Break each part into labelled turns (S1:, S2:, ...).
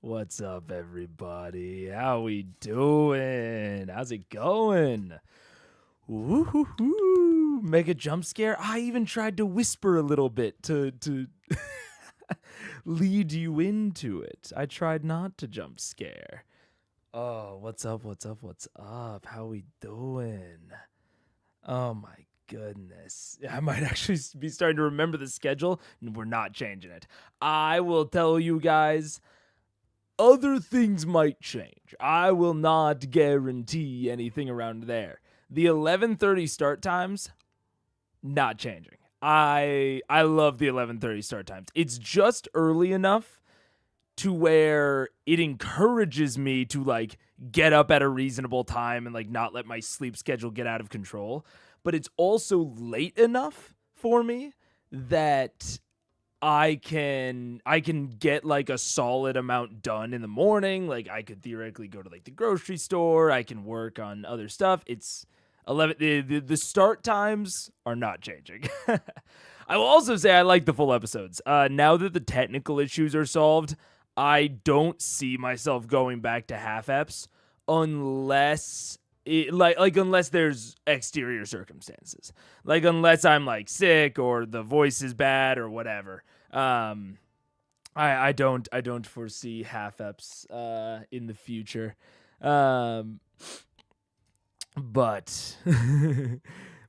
S1: What's up, everybody? How we doing? How's it going? Woo-hoo-hoo. Mega jump scare. I even tried to whisper a little bit to lead you into it. I tried not to jump scare. Oh, what's up? What's up? What's up? How we doing? Oh my goodness. I might actually be starting to remember the schedule, and we're not changing it. I will tell you guys, other things might change. I will not guarantee anything around there. The 11:30 start times, not changing. I love the 11:30 start times. It's just early enough to where it encourages me to like get up at a reasonable time and like not let my sleep schedule get out of control. But it's also late enough for me that I can get like a solid amount done in the morning. Like I could theoretically go to like the grocery store. I can work on other stuff. It's 11. The start times are not changing. I will also say I like the full episodes. Now that the technical issues are solved, I don't see myself going back to half eps unless unless there's exterior circumstances, like unless I'm like sick or the voice is bad or whatever. I don't foresee half eps in the future. But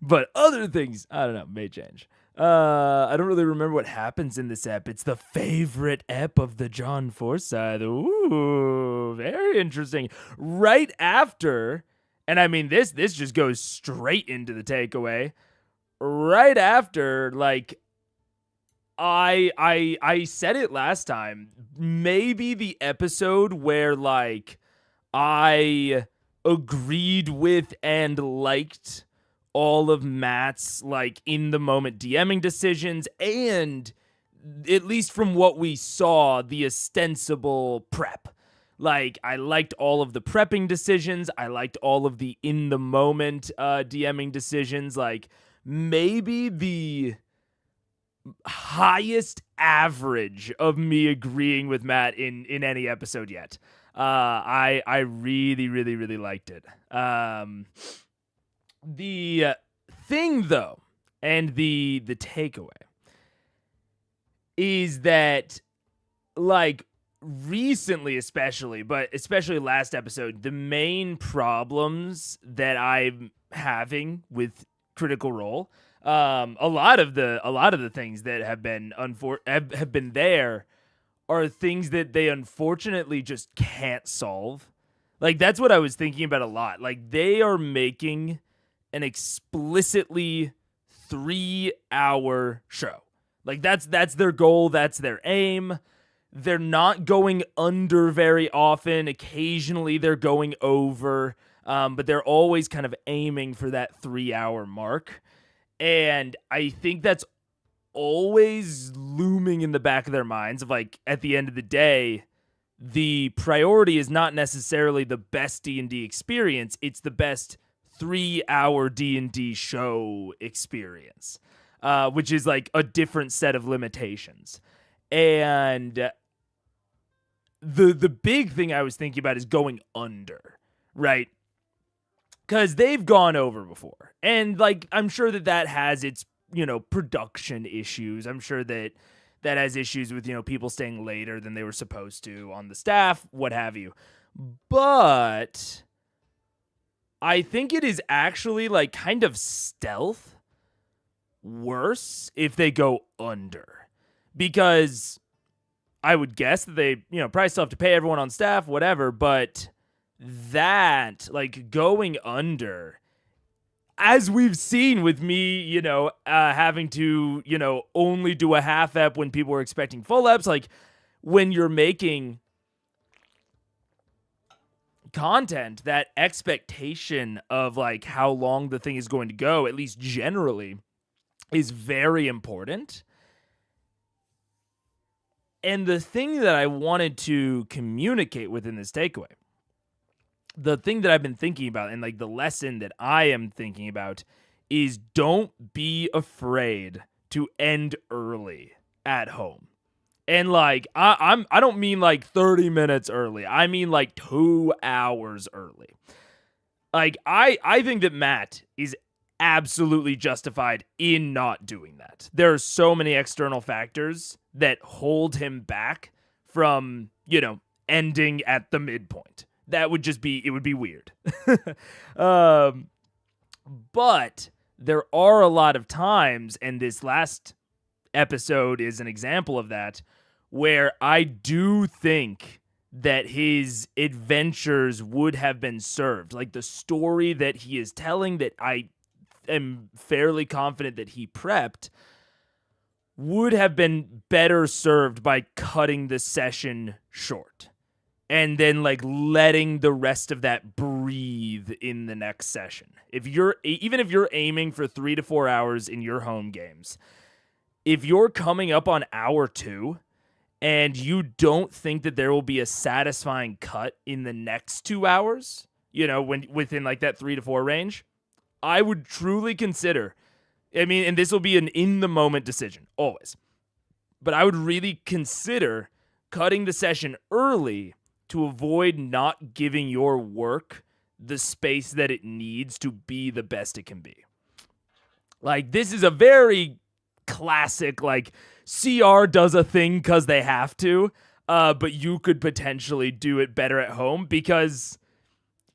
S1: but other things, I don't know, may change. I don't really remember what happens in this ep. It's the favorite ep of the John Forsyth. Ooh, very interesting. Right after, and I mean this just goes straight into the takeaway. Right after, like, I said it last time, maybe the episode where like I agreed with and liked all of Matt's like in the moment DMing decisions, and at least from what we saw, the ostensible prep. Like I liked all of the prepping decisions. I liked all of the in the moment DMing decisions. Like maybe the highest average of me agreeing with Matt in any episode yet. I really liked it. The thing though, and the takeaway is that like recently but especially last episode, the main problems that I'm having with Critical Role, a lot of the things that have been have been there are things that they unfortunately just can't solve. Like that's what I was thinking about a lot. Like they are making an explicitly 3-hour show. Like that's their goal, that's their aim. They're not going under very often. Occasionally they're going over, but they're always kind of aiming for that 3-hour mark. And I think that's always looming in the back of their minds of like, at the end of the day, the priority is not necessarily the best D&D experience. It's the best 3-hour D&D show experience, which is like a different set of limitations. And the big thing I was thinking about is going under, right? Because they've gone over before. And like, I'm sure that has its, production issues. I'm sure that has issues with, people staying later than they were supposed to on the staff, what have you. But I think it is actually like kind of stealth worse if they go under. Because I would guess that they, probably still have to pay everyone on staff, whatever, but that, like, going under, as we've seen with me, having to, only do a half ep when people were expecting full eps, like, when you're making content, that expectation of, like, how long the thing is going to go, at least generally, is very important. And the thing that I wanted to communicate within this takeaway, the thing that I've been thinking about and like the lesson that I am thinking about is don't be afraid to end early at home. And like I don't mean like 30 minutes early. I mean like 2 hours early. Like I think that Matt is absolutely justified in not doing that. There are so many external factors that hold him back from, ending at the midpoint. That would just be, it would be weird. But there are a lot of times, and this last episode is an example of that, where I do think that his adventures would have been served. Like the story that he is telling, that I am fairly confident that he prepped, would have been better served by cutting the session short and then like letting the rest of that breathe in the next session. Even if you're aiming for 3 to 4 hours in your home games, if you're coming up on hour 2 and you don't think that there will be a satisfying cut in the next 2 hours, when within like that 3 to 4 range, I would truly consider, and this will be an in-the-moment decision, always, but I would really consider cutting the session early to avoid not giving your work the space that it needs to be the best it can be. Like, this is a very classic, like, CR does a thing because they have to, but you could potentially do it better at home because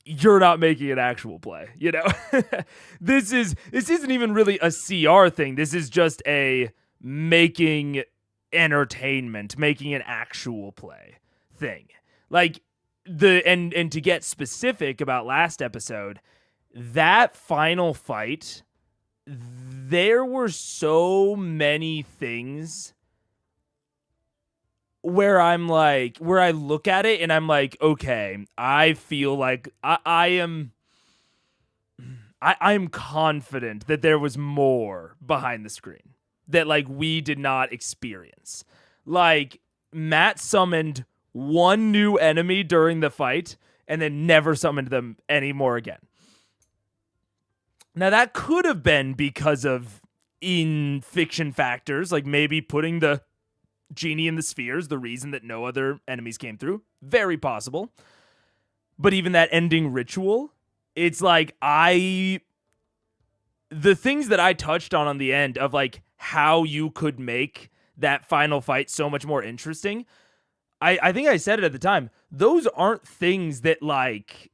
S1: you're not making an actual play, This isn't even really a CR thing. This is just a making entertainment, making an actual play thing. Like and to get specific about last episode, that final fight, there were so many things where I look at it and I'm like, okay, I feel like I'm confident that there was more behind the screen that like we did not experience. Like Matt summoned one new enemy during the fight and then never summoned them anymore again. Now that could have been because of in-fiction factors, like maybe putting the genie in the spheres, the reason that no other enemies came through. Very possible. But even that ending ritual, it's like the things that I touched on the end of like how you could make that final fight so much more interesting, I think I said it at the time, those aren't things that like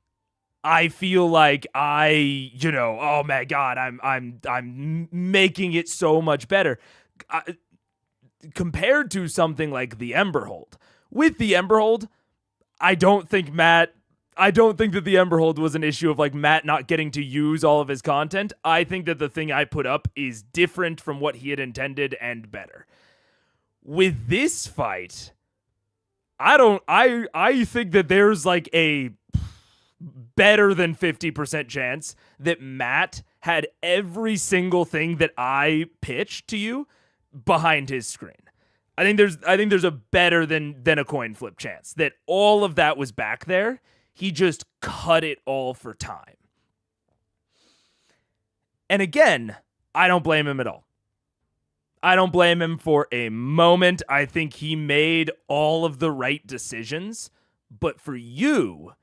S1: I feel like oh my God, I'm making it so much better. Compared to something like the Emberhold. With the Emberhold, I don't think that the Emberhold was an issue of like Matt not getting to use all of his content. I think that the thing I put up is different from what he had intended and better. With this fight, I think that there's like a better than 50% chance that Matt had every single thing that I pitched to you behind his screen. I think there's a better than a coin flip chance that all of that was back there. He just cut it all for time. And again, I don't blame him at all. I don't blame him for a moment. I think he made all of the right decisions. But for you,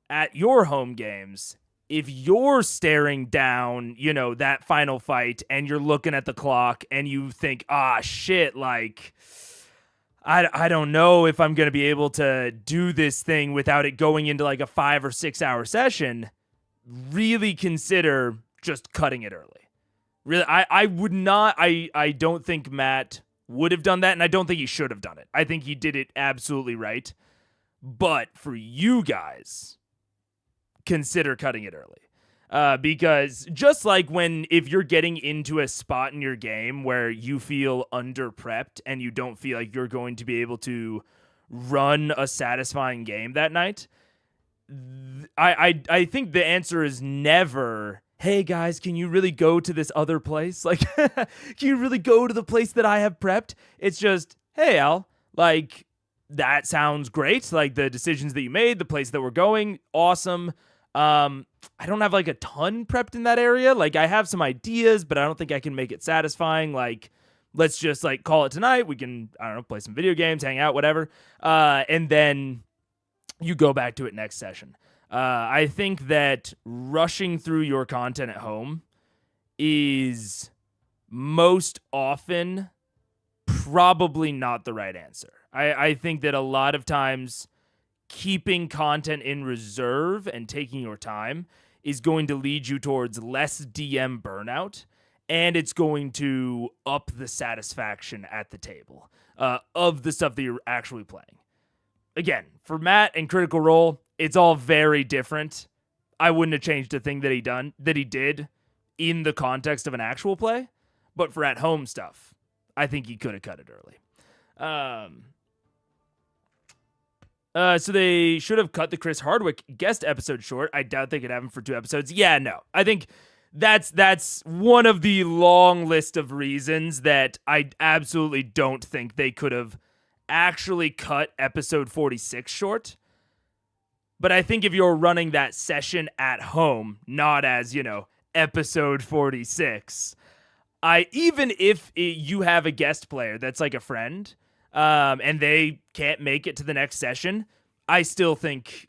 S1: at your home games, if you're staring down, that final fight and you're looking at the clock and you think, shit, like, I don't know if I'm going to be able to do this thing without it going into like a 5 or 6 hour session, really consider just cutting it early. Really, I would not, I don't think Matt would have done that, and I don't think he should have done it. I think he did it absolutely right. But for you guys, consider cutting it early. Because just like if you're getting into a spot in your game where you feel under-prepped and you don't feel like you're going to be able to run a satisfying game that night, I think the answer is never, hey guys, can you really go to this other place? Like, can you really go to the place that I have prepped? It's just, hey Al, like, that sounds great. Like the decisions that you made, the place that we're going, awesome. I don't have like a ton prepped in that area. Like I have some ideas, but I don't think I can make it satisfying. Like let's just like call it tonight. We can, I don't know, play some video games, hang out, whatever. And then you go back to it next session. I think that rushing through your content at home is most often probably not the right answer. I think that a lot of times keeping content in reserve and taking your time is going to lead you towards less DM burnout, and it's going to up the satisfaction at the table of the stuff that you're actually playing. Again, for Matt and Critical Role, it's all very different. I wouldn't have changed a thing that he did in the context of an actual play, but for at home stuff, I think he could have cut it early. So they should have cut the Chris Hardwick guest episode short. I doubt they could have him for 2 episodes. Yeah, no. I think that's one of the long list of reasons that I absolutely don't think they could have actually cut episode 46 short. But I think if you're running that session at home, not as, episode 46, even if you have a guest player that's like a friend, and they can't make it to the next session, I still think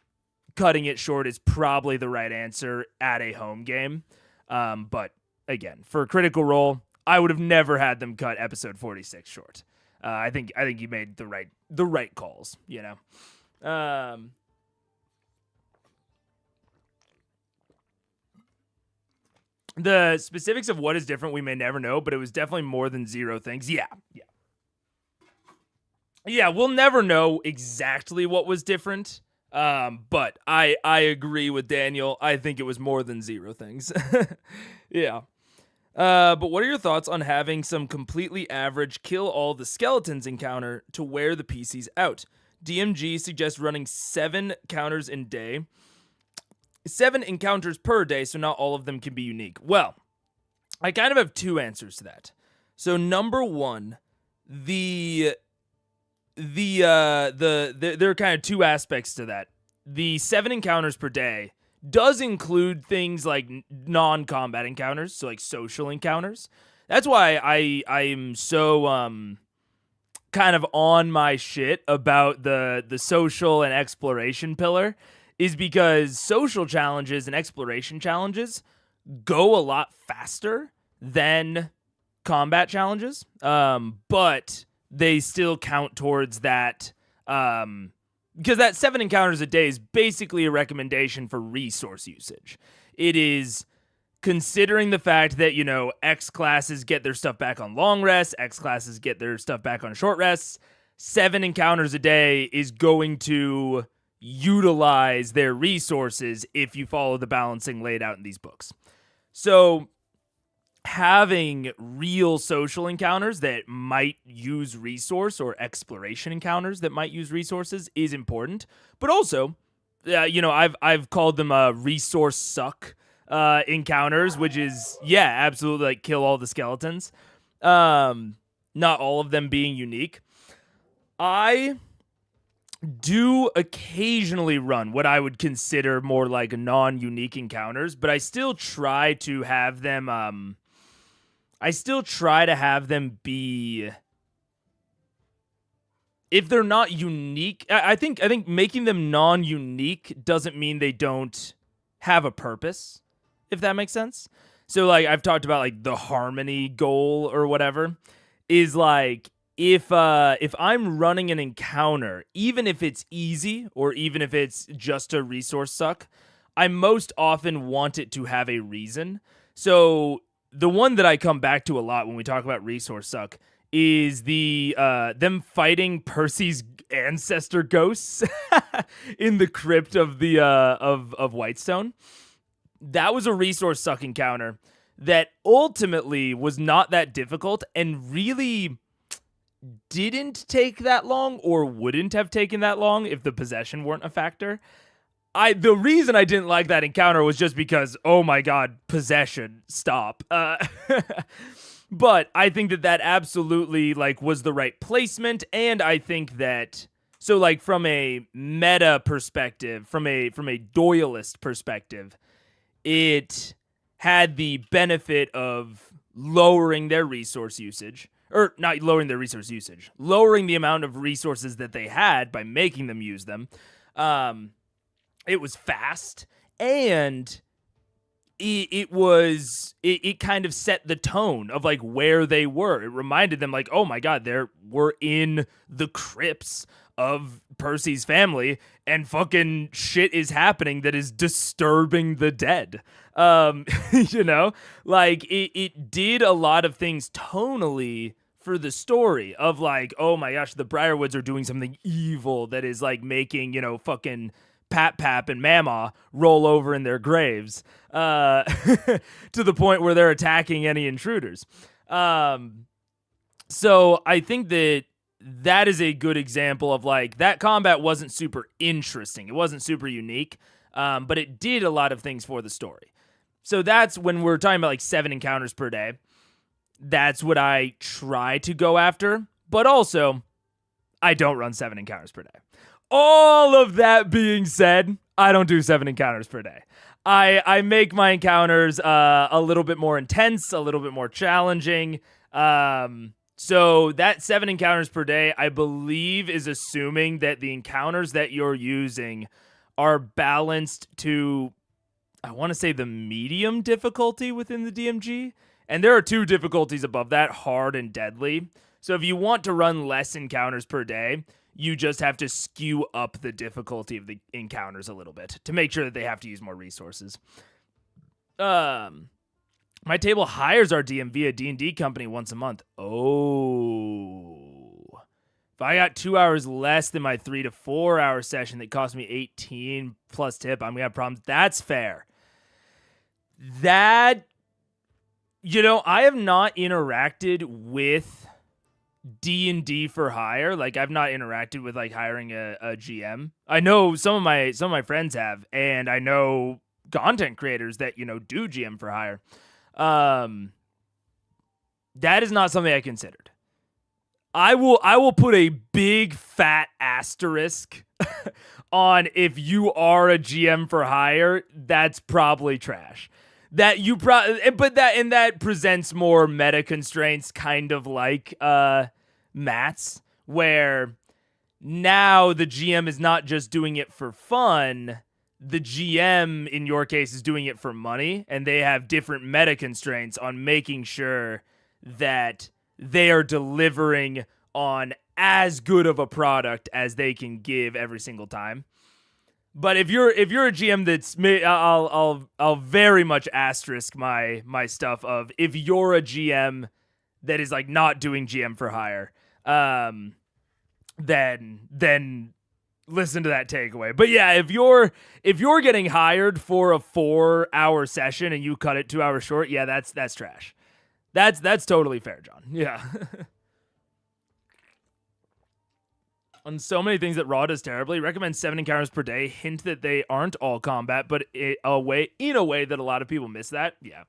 S1: cutting it short is probably the right answer at a home game. But again, for Critical Role, I would have never had them cut episode 46 short. I think you made the right calls, The specifics of what is different, we may never know, but it was definitely more than 0 things. Yeah, we'll never know exactly what was different, but I agree with Daniel. I think it was more than 0 things. Yeah. But what are your thoughts on having some completely average kill all the skeletons encounter to wear the PCs out? DMG suggests running 7 encounters per day, so not all of them can be unique. Well, I kind of have 2 answers to that. So number 1, there are kind of 2 aspects to that. The 7 encounters per day does include things like non-combat encounters, so like social encounters. That's why I'm so kind of on my shit about the social and exploration pillar, is because social challenges and exploration challenges go a lot faster than combat challenges, but they still count towards that, because that 7 encounters a day is basically a recommendation for resource usage. It is considering the fact that, X classes get their stuff back on long rests, X classes get their stuff back on short rests. 7 encounters a day is going to utilize their resources if you follow the balancing laid out in these books. So having real social encounters that might use resource, or exploration encounters that might use resources, is important. But also, I've called them resource suck encounters, which is, absolutely like kill all the skeletons. Not all of them being unique. I do occasionally run what I would consider more like non-unique encounters, but I still try to have them be, if they're not unique, I think making them non-unique doesn't mean they don't have a purpose, if that makes sense. So like I've talked about like the harmony goal or whatever, is like if I'm running an encounter, even if it's easy or even if it's just a resource suck, I most often want it to have a reason. So the one that I come back to a lot when we talk about resource suck is the them fighting Percy's ancestor ghosts in the crypt of the of Whitestone. That was a resource suck encounter that ultimately was not that difficult and really didn't take that long, or wouldn't have taken that long if the possession weren't a factor. The reason I didn't like that encounter was just because, oh my god, possession, stop. But I think that absolutely like was the right placement, and I think that, so like from a meta perspective, from a Doyleist perspective, it had the benefit of lowering their resource usage, or not lowering their resource usage, lowering the amount of resources that they had by making them use them. It was fast, and it kind of set the tone of like where they were. It reminded them like, oh my God, we're in the crypts of Percy's family, and fucking shit is happening that is disturbing the dead. Like it did a lot of things tonally for the story of like, oh my gosh, the Briarwoods are doing something evil that is like making, fucking Pap and Mama roll over in their graves, to the point where they're attacking any intruders. So I think that is a good example of like that combat wasn't super interesting. It wasn't super unique, but it did a lot of things for the story. So that's when we're talking about like 7 encounters per day. That's what I try to go after, but also I don't run 7 encounters per day. All of that being said, I don't do 7 encounters per day. I make my encounters a little bit more intense, a little bit more challenging. So that 7 encounters per day, I believe, is assuming that the encounters that you're using are balanced to, I want to say, the medium difficulty within the DMG. And there are 2 difficulties above that, hard and deadly. So if you want to run less encounters per day, you just have to skew up the difficulty of the encounters a little bit to make sure that they have to use more resources. My table hires our DM via D&D company once a month. Oh. If I got 2 hours less than my 3 to 4 hour session that cost me 18 plus tip, I'm going to have problems. That's fair. I have not interacted with D&D for hire. Like, I've not interacted with like hiring a GM. I know some of my friends have, and I know content creators that do GM for hire. That is not something I considered. I will put a big fat asterisk on if you are a GM for hire. That's probably trash. That presents more meta constraints, kind of like Matt's, where now the GM is not just doing it for fun. The GM, in your case, is doing it for money, and they have different meta constraints on making sure that they are delivering on as good of a product as they can give every single time. But if you're a GM that's I'll very much asterisk my stuff of if you're a GM that is like not doing GM for hire, then listen to that takeaway. But yeah, if you're getting hired for a 4-hour session and you cut it 2 hours short, yeah, that's trash. That's totally fair, John. Yeah. On so many things that Raw does terribly, recommend 7 encounters per day. Hint that they aren't all combat, but in a way that a lot of people miss that. Yeah.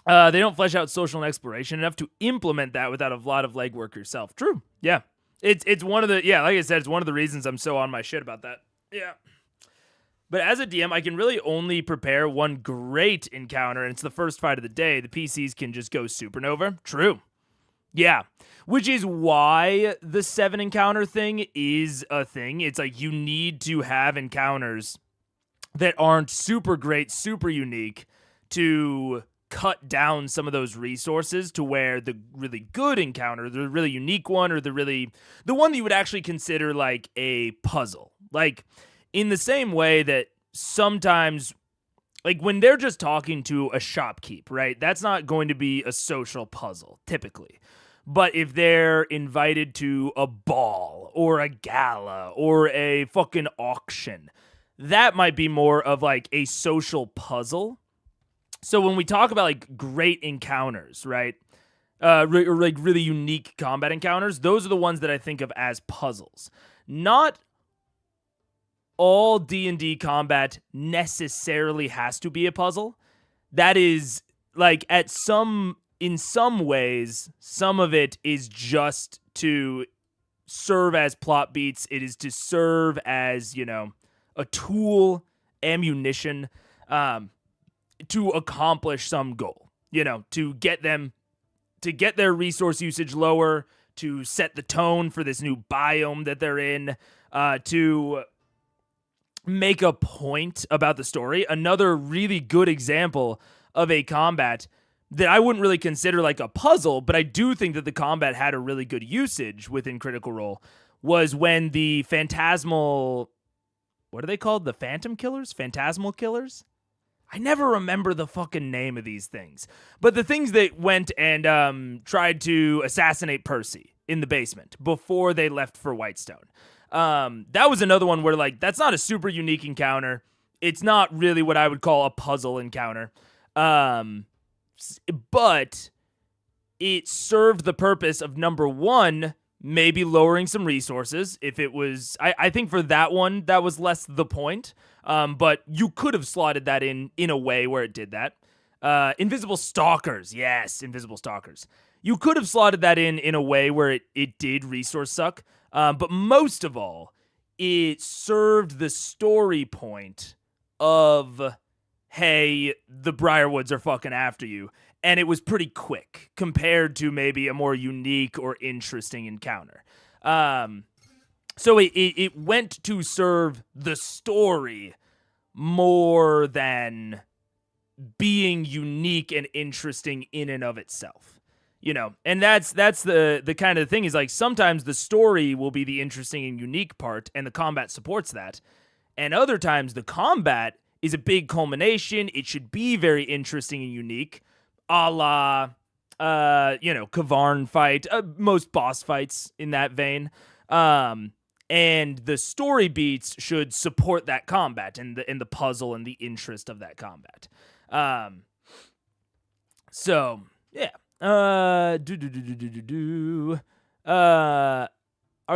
S1: They don't flesh out social and exploration enough to implement that without a lot of legwork yourself. True. Yeah. It's one of the, yeah, like I said, it's one of the reasons I'm so on my shit about that. Yeah. But as a DM, I can really only prepare one great encounter, and it's the first fight of the day. The PCs can just go supernova. True. Yeah. Which is why the 7 encounter thing is a thing. It's like you need to have encounters that aren't super great, super unique to cut down some of those resources to where the really good encounter, the really unique one, or the one that you would actually consider like a puzzle. Like in the same way that sometimes, like when they're just talking to a shopkeep, right? That's not going to be a social puzzle typically. But if they're invited to a ball or a gala or a fucking auction, that might be more of like a social puzzle. So when we talk about like great encounters, right? Or like really unique combat encounters, those are the ones that I think of as puzzles. Not all D&D combat necessarily has to be a puzzle. That is like in some ways, some of it is just to serve as plot beats. It is to serve as, a tool, ammunition, to accomplish some goal, to get them to get their resource usage lower, to set the tone for this new biome that they're in, to make a point about the story. Another really good example of a combat that I wouldn't really consider like a puzzle, but I do think that the combat had a really good usage within Critical Role, was when the phantasmal, what are they called? The phantom killers? Phantasmal killers? I never remember the fucking name of these things. But the things that went and tried to assassinate Percy in the basement before they left for Whitestone. That was another one where, like, that's not a super unique encounter. It's not really what I would call a puzzle encounter. But it served the purpose of, number one, maybe lowering some resources. If it was, I think for that one, that was less the point. But you could have slotted that in a way where it did that. Invisible Stalkers. Yes, Invisible Stalkers. You could have slotted that in a way where it did resource suck. But most of all, it served the story point of, hey, the Briarwoods are fucking after you. And it was pretty quick compared to maybe a more unique or interesting encounter. So it went to serve the story more than being unique and interesting in and of itself. You know, and that's the kind of thing is, like, sometimes the story will be the interesting and unique part and the combat supports that. And other times the combat is a big culmination. It should be very interesting and unique, a la, Kavarn fight, most boss fights in that vein. And the story beats should support that combat and the puzzle and the interest of that combat. So yeah. Are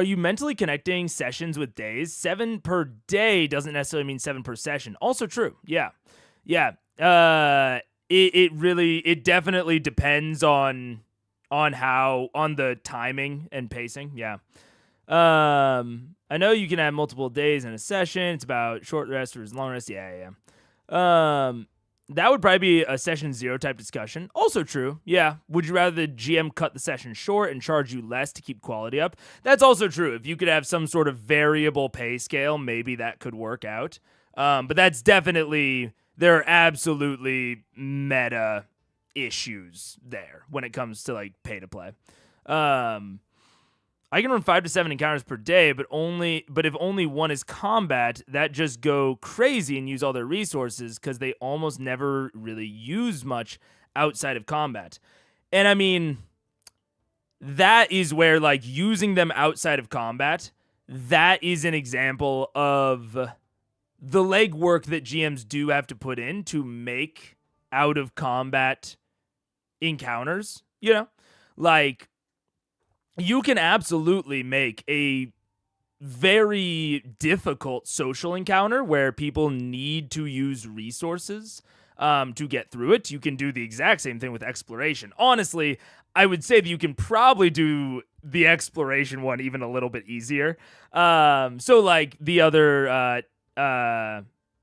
S1: you mentally connecting sessions with days? 7 per day doesn't necessarily mean 7 per session. Also true. Yeah. It definitely depends on the timing and pacing. Yeah. I know you can have multiple days in a session. It's about short rest versus long rest. Yeah. That would probably be a session 0 type discussion. Also true. Yeah. Would you rather the GM cut the session short and charge you less to keep quality up? That's also true. If you could have some sort of variable pay scale, maybe that could work out. But that's definitely, there are absolutely meta issues there when it comes to, like, pay to play. I can run 5 to 7 encounters per day, but if only one is combat, that just go crazy and use all their resources because they almost never really use much outside of combat. And I mean, that is where, like, using them outside of combat, that is an example of the legwork that GMs do have to put in to make out of combat encounters, you know? Like, you can absolutely make a very difficult social encounter where people need to use resources to get through it. You can do the exact same thing with exploration. Honestly, I would say that you can probably do the exploration one even a little bit easier. So, like, the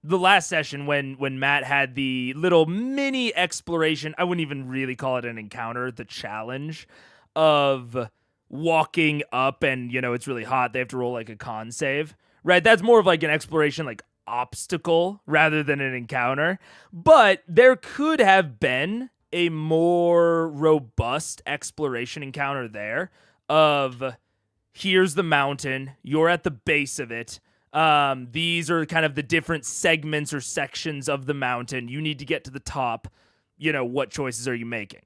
S1: last session when Matt had the little mini exploration, I wouldn't even really call it an encounter, the challenge of walking up and, it's really hot. They have to roll, like, a con save, right? That's more of, like, an exploration, like, obstacle rather than an encounter. But there could have been a more robust exploration encounter there of, here's the mountain, you're at the base of it. These are kind of the different segments or sections of the mountain. You need to get to the top. What choices are you making?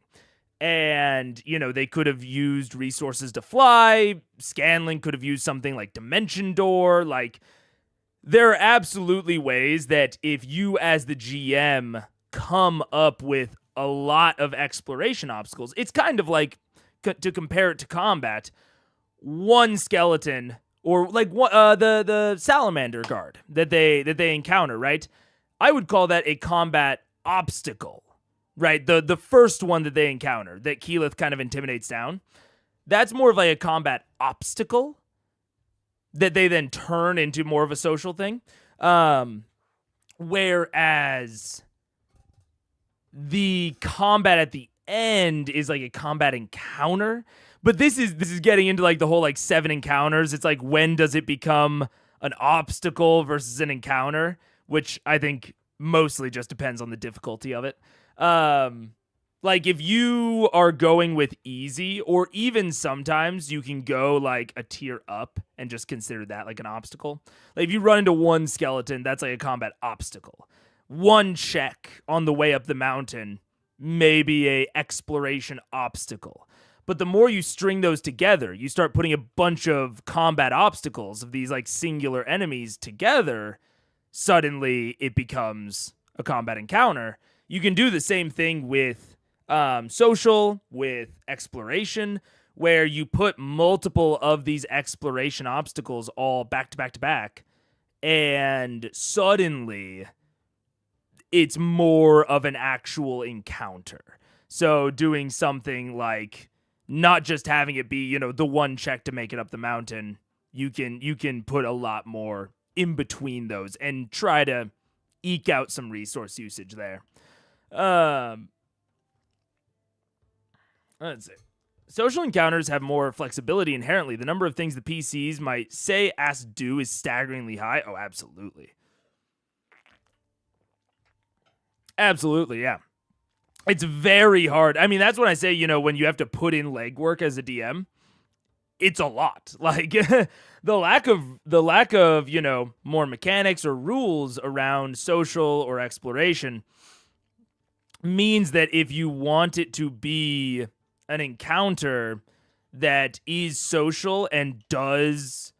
S1: And, they could have used resources to fly. Scanlan could have used something like Dimension Door. Like, there are absolutely ways that if you as the GM come up with a lot of exploration obstacles, it's kind of like, to compare it to combat, one skeleton or like the salamander guard that they encounter, right? I would call that a combat obstacle. Right, the first one that they encounter, that Keyleth kind of intimidates down, that's more of like a combat obstacle that they then turn into more of a social thing. Whereas the combat at the end is like a combat encounter. But this is getting into like the whole like 7 encounters. It's like, when does it become an obstacle versus an encounter, which I think mostly just depends on the difficulty of it. Like if you are going with easy, or even sometimes you can go like a tier up and just consider that like an obstacle. Like if you run into one skeleton, that's like a combat obstacle. One check on the way up the mountain, maybe a exploration obstacle. But the more you string those together, you start putting a bunch of combat obstacles of these like singular enemies together, suddenly it becomes a combat encounter. You can do the same thing with social, with exploration, where you put multiple of these exploration obstacles all back to back to back, and suddenly it's more of an actual encounter. So doing something like not just having it be, the one check to make it up the mountain, you can put a lot more in between those and try to eke out some resource usage there. Let's see. Social encounters have more flexibility inherently. The number of things the PCs might say, ask, do is staggeringly high. Oh, absolutely. Absolutely, yeah. It's very hard. I mean, that's when I say, when you have to put in legwork as a DM, it's a lot. Like the lack of, more mechanics or rules around social or exploration means that if you want it to be an encounter that is social and does,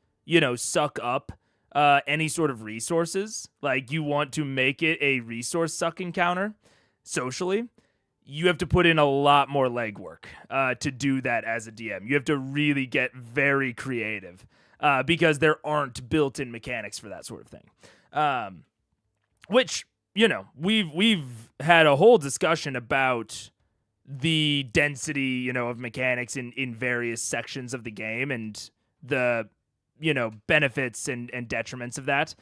S1: suck up any sort of resources, like you want to make it a resource suck encounter socially, you have to put in a lot more legwork to do that as a DM. You have to really get very creative because there aren't built-in mechanics for that sort of thing. Which, we've had a whole discussion about the density, of mechanics in various sections of the game and the, benefits and detriments of that.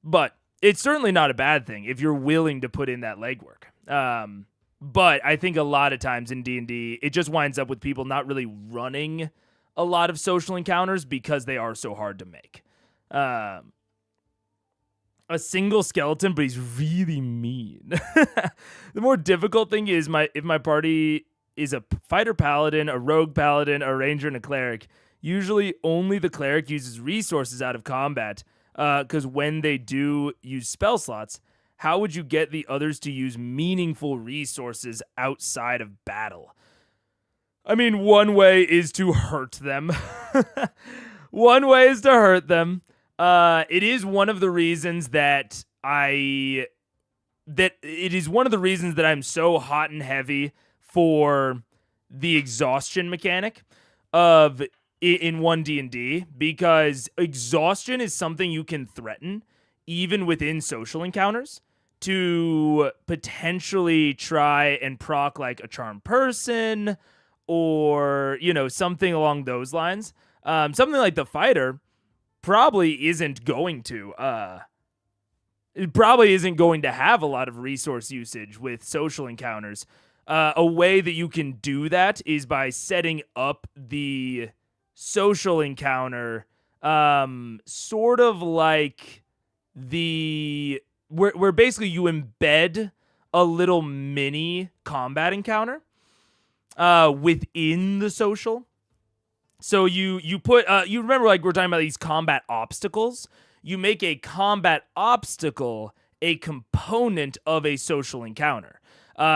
S1: But it's certainly not a bad thing if you're willing to put in that legwork. But I think a lot of times in D&D, it just winds up with people not really running a lot of social encounters because they are so hard to make. A single skeleton, but he's really mean. The more difficult thing is if my party is a fighter paladin, a rogue paladin, a ranger, and a cleric. Usually only the cleric uses resources out of combat, because when they do use spell slots, how would you get the others to use meaningful resources outside of battle? I mean, one way is to hurt them. One way is to hurt them. It is one of the reasons that I'm so hot and heavy for the exhaustion mechanic of in 1D&D, because exhaustion is something you can threaten even within social encounters to potentially try and proc like a charmed person or, something along those lines. Something like the fighter probably isn't going to have a lot of resource usage with social encounters. A way that you can do that is by setting up the social encounter sort of like where basically you embed a little mini combat encounter within the social. So you put you remember, like, we're talking about these combat obstacles. You make a combat obstacle a component of a social encounter.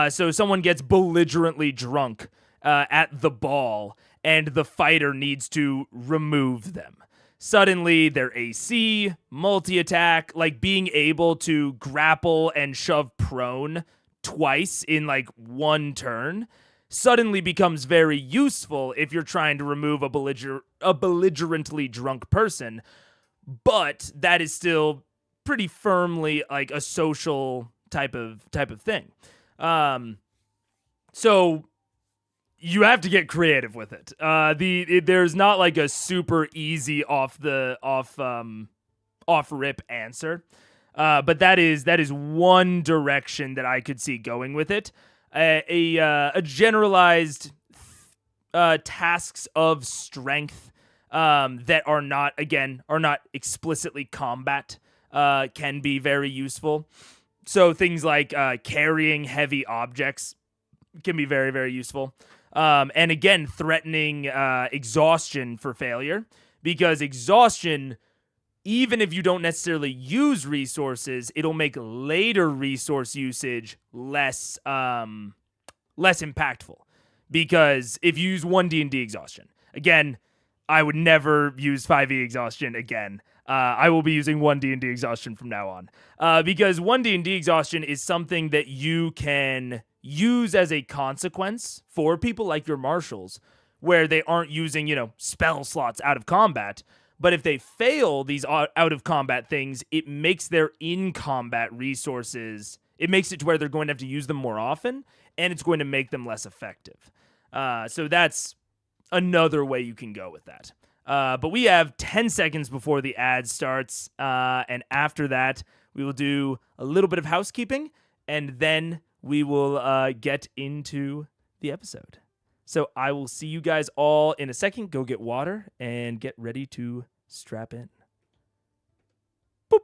S1: So someone gets belligerently drunk at the ball, and the fighter needs to remove them. Suddenly, their AC, multi-attack, like being able to grapple and shove prone twice in like one turn, suddenly becomes very useful if you're trying to remove a belligerently drunk person. But that is still pretty firmly like a social type of thing. So you have to get creative with it. There's not like a super easy off rip answer. But that is one direction that I could see going with it. a generalized tasks of strength that are not explicitly combat can be very useful. So things like carrying heavy objects can be very, very useful. And again, threatening exhaustion for failure, because exhaustion, even if you don't necessarily use resources, it'll make later resource usage less impactful. Because if you use 1 D&D exhaustion, again, I would never use 5e exhaustion again. I will be using 1 D&D exhaustion from now on. Because 1 D&D exhaustion is something that you can use as a consequence for people like your marshals, where they aren't using, spell slots out of combat. But if they fail these out of combat things, it makes their in-combat resources, it makes it to where they're going to have to use them more often, and it's going to make them less effective. So that's another way you can go with that. But we have 10 seconds before the ad starts, and after that, we will do a little bit of housekeeping, and then we will get into the episode. So I will see you guys all in a second. Go get water and get ready to strap in. Boop.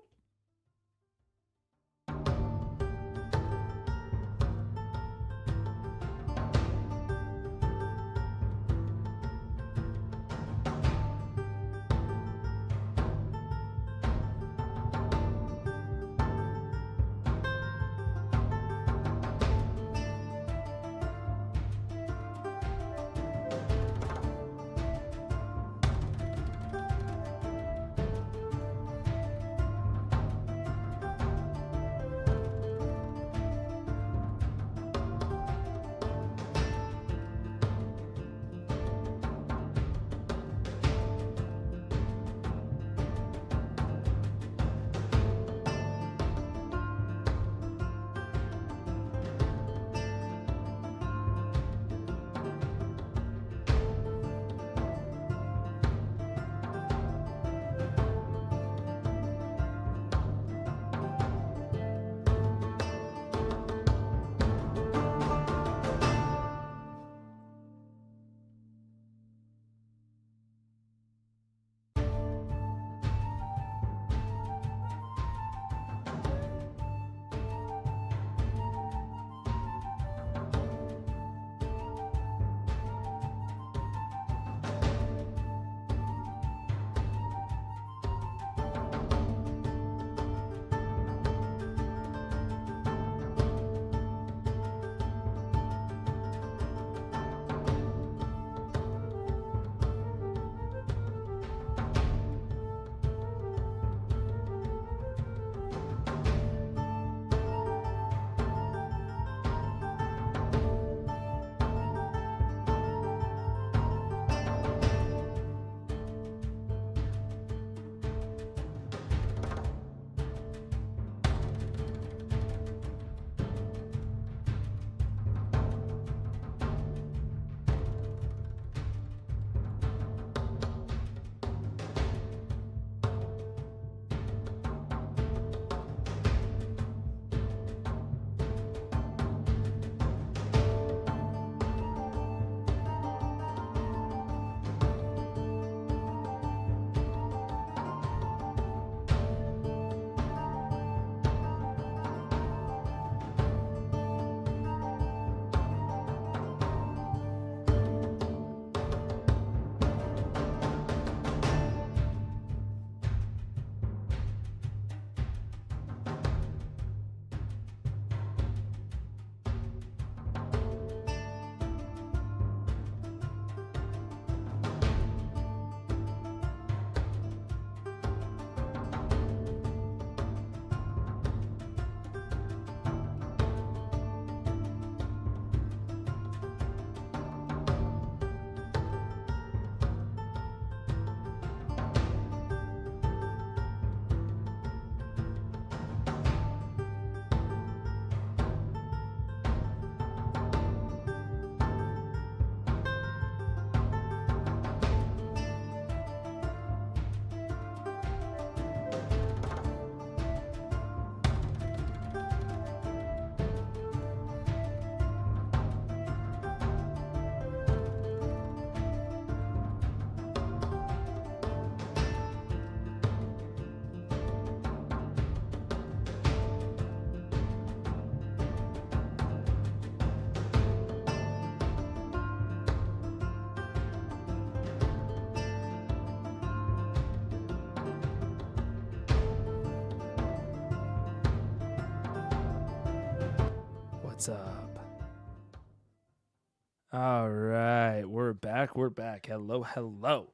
S1: All right, we're back. We're back. Hello, hello.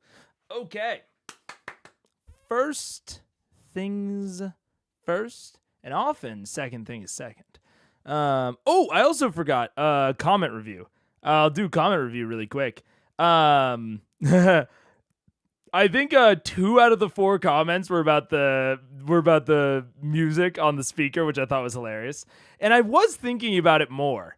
S1: Okay. First things first, and often second thing is second. I also forgot comment review. I'll do comment review really quick. I think 2 out of the 4 comments were about the music on the speaker, which I thought was hilarious. And I was thinking about it more.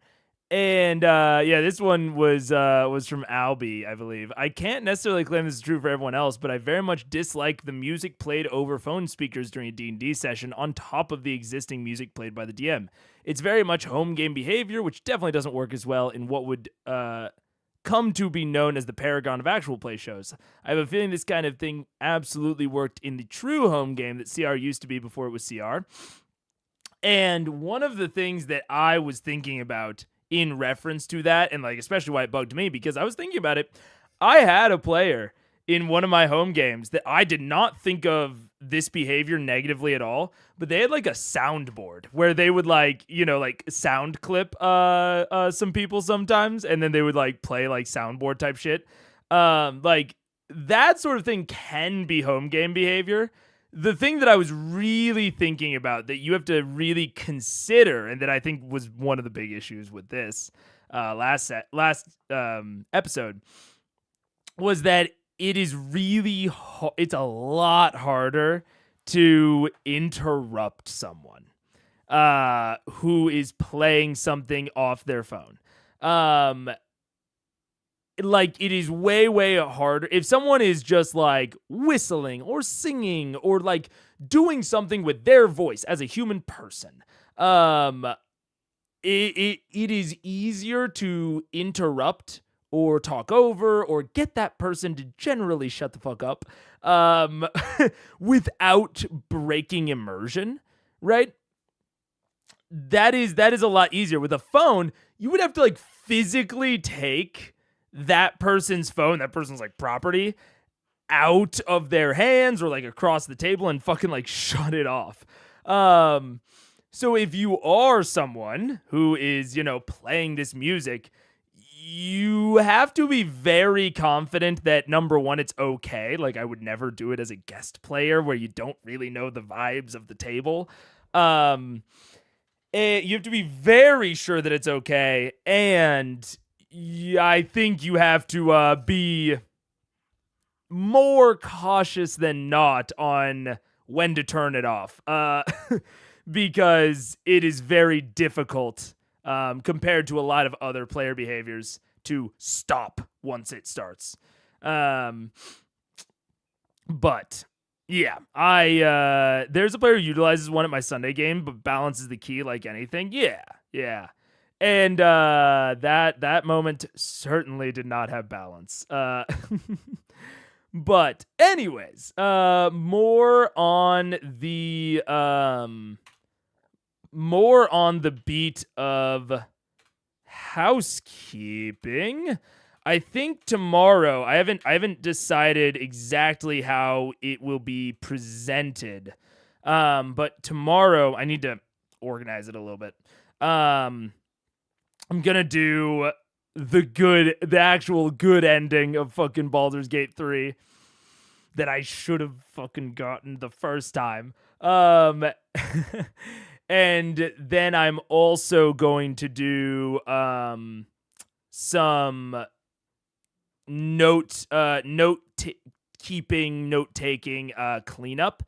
S1: And this one was from Albie, I believe. I can't necessarily claim this is true for everyone else, but I very much dislike the music played over phone speakers during a D&D session on top of the existing music played by the DM. It's very much home game behavior, which definitely doesn't work as well in what would come to be known as the paragon of actual play shows. I have a feeling this kind of thing absolutely worked in the true home game that CR used to be before it was CR. And one of the things that I was thinking about in reference to that, and like especially why it bugged me, because I was thinking about it, I had a player in one of my home games that I did not think of this behavior negatively at all, but they had like a soundboard where they would like sound clip some people sometimes, and then they would like play like soundboard type shit. Like that sort of thing can be home game behavior. The thing that I was really thinking about that you have to really consider, and that I think was one of the big issues with this last episode, was that it is really it's a lot harder to interrupt someone who is playing something off their phone. Like it is way harder if someone is just like whistling or singing or like doing something with their voice as a human person. It is easier to interrupt or talk over or get that person to generally shut the fuck up without breaking immersion, right? That is a lot easier. With a phone, you would have to like physically take that person's phone, that person's like property, out of their hands or like across the table and fucking like shut it off. So if you are someone who is, playing this music, you have to be very confident that number one, it's okay. Like I would never do it as a guest player where you don't really know the vibes of the table. You have to be very sure that it's okay, and I think you have to be more cautious than not on when to turn it off, because it is very difficult compared to a lot of other player behaviors to stop once it starts. But yeah, there's a player who utilizes one at my Sunday game, but balance is the key like anything. Yeah. And that moment certainly did not have balance. But anyways, more on the beat of housekeeping. I think tomorrow, I haven't decided exactly how it will be presented. But tomorrow I need to organize it a little bit. I'm gonna do the actual good ending of fucking Baldur's Gate 3 that I should have fucking gotten the first time. And then I'm also going to do some note taking cleanup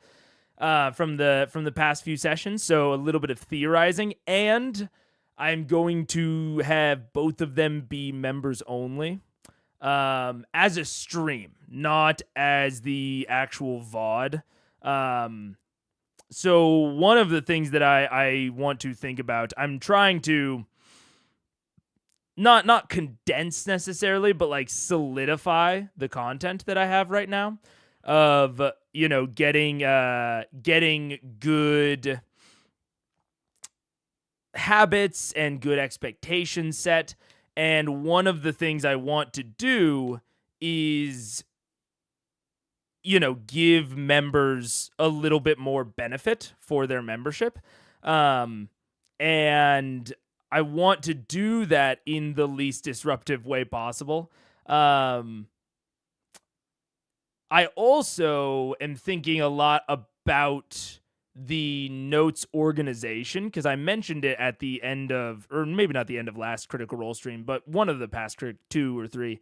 S1: from the past few sessions. So a little bit of theorizing, and I'm going to have both of them be members only, as a stream, not as the actual VOD. So one of the things that I want to think about, I'm trying to not condense necessarily, but like solidify the content that I have right now of, getting good habits and good expectations set. And one of the things I want to do is, give members a little bit more benefit for their membership. And I want to do that in the least disruptive way possible. I also am thinking a lot about the notes organization, because I mentioned it at the end of, or maybe not the end of last Critical Role stream, but one of the past 2 or 3,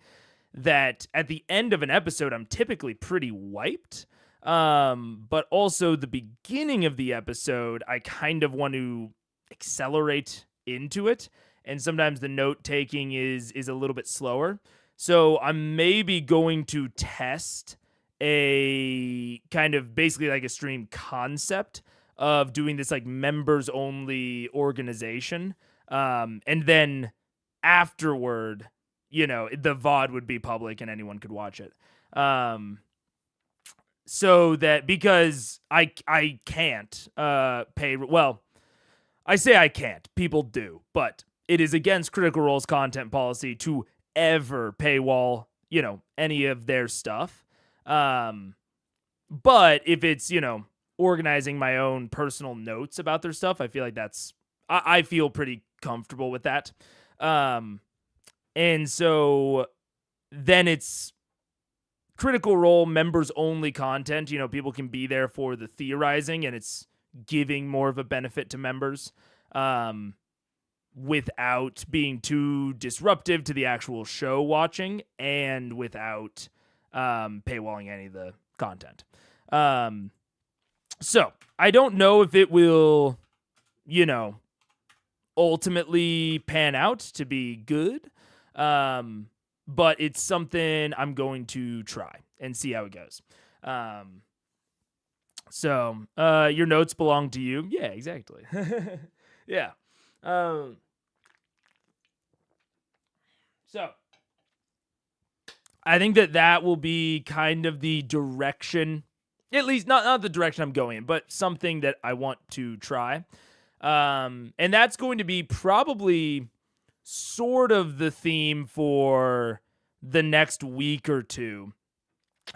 S1: that at the end of an episode, I'm typically pretty wiped. But also the beginning of the episode, I kind of want to accelerate into it. And sometimes the note taking is a little bit slower. So I'm maybe going to test a kind of basically like a stream concept of doing this like members only organization. And then afterward, the VOD would be public and anyone could watch it. So that, because I can't pay, well, I say I can't, people do, but it is against Critical Role's content policy to ever paywall, any of their stuff. But if it's, organizing my own personal notes about their stuff, I feel like I feel pretty comfortable with that. And so then it's Critical Role members only content. People can be there for the theorizing, and it's giving more of a benefit to members, without being too disruptive to the actual show watching, and without paywalling any of the content. So I don't know if it will, ultimately pan out to be good. But it's something I'm going to try and see how it goes. So your notes belong to you. Yeah, exactly. Yeah. So I think that will be kind of the direction, at least not the direction I'm going in, but something that I want to try. And that's going to be probably sort of the theme for the next week or two,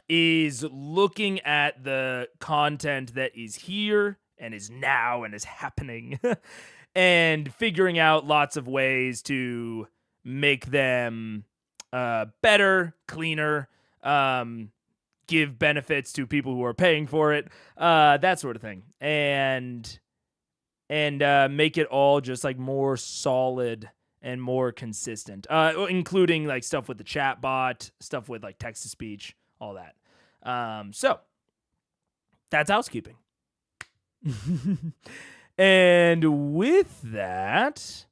S1: is looking at the content that is here and is now and is happening and figuring out lots of ways to make them better, cleaner, give benefits to people who are paying for it, that sort of thing, and make it all just like more solid and more consistent, including like stuff with the chat bot, stuff with like text to speech, all that. So that's housekeeping. And with that,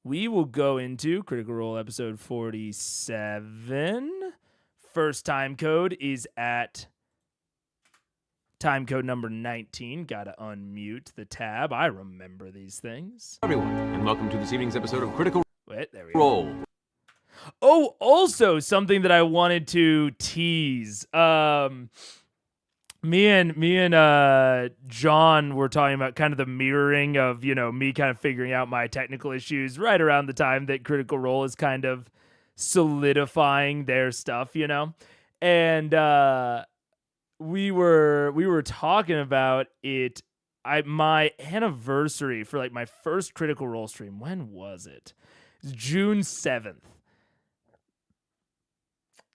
S1: we will go into Critical Role episode 47. First time code is at time code number 19. Gotta unmute the tab. I remember these things.
S2: Everyone, and welcome to this evening's episode of Critical
S1: Role. Oh, also something that I wanted to tease. Me and John were talking about kind of the mirroring of, me kind of figuring out my technical issues right around the time that Critical Role is kind of solidifying their stuff, and we were talking about it. My anniversary for like my first Critical Role stream, when was it? It was June 7th.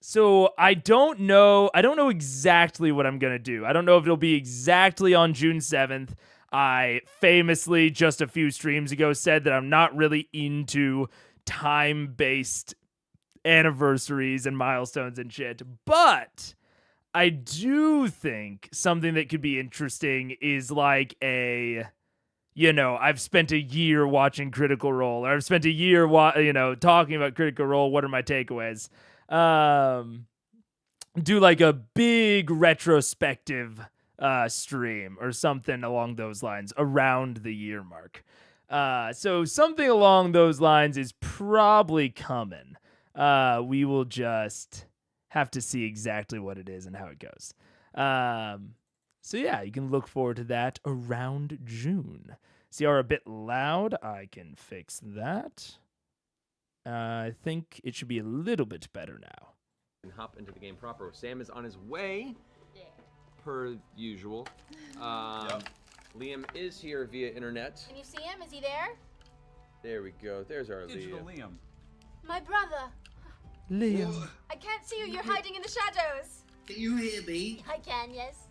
S1: So I don't know exactly what I'm going to do. I don't know if it'll be exactly on June 7th. I famously just a few streams ago said that I'm not really into time-based anniversaries and milestones and shit. But I do think something that could be interesting is like I've spent a year watching Critical Role, or I've spent a year talking about Critical Role. What are my takeaways? Do like a big retrospective stream or something along those lines around the year mark. So something along those lines is probably coming. We will just have to see exactly what it is and how it goes. So yeah, you can look forward to that around June. See, are a bit loud. I can fix that. I think it should be a little bit better now.
S2: And hop into the game proper. Sam is on his way, per usual.
S3: Yep.
S2: Liam is here via internet.
S3: Can you see him? Is he there?
S2: There we go. There's our
S3: Digital
S2: Liam.
S3: Liam.
S4: My brother.
S1: Liam.
S4: I can't see you. You're hiding in the shadows.
S5: Can you hear me?
S4: I can, yes.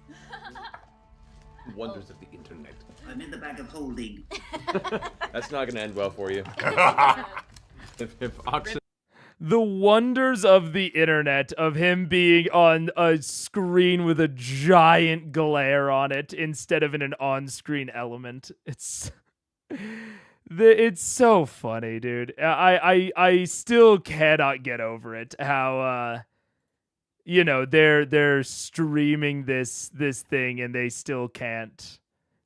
S2: Wonders of the internet.
S5: I'm in the bag of holding.
S2: That's not gonna end well for you. if Oxen.
S1: The wonders of the internet, of him being on a screen with a giant glare on it instead of in an on-screen element. It's so funny, dude. I still cannot get over it. How they're streaming this thing and they still can't.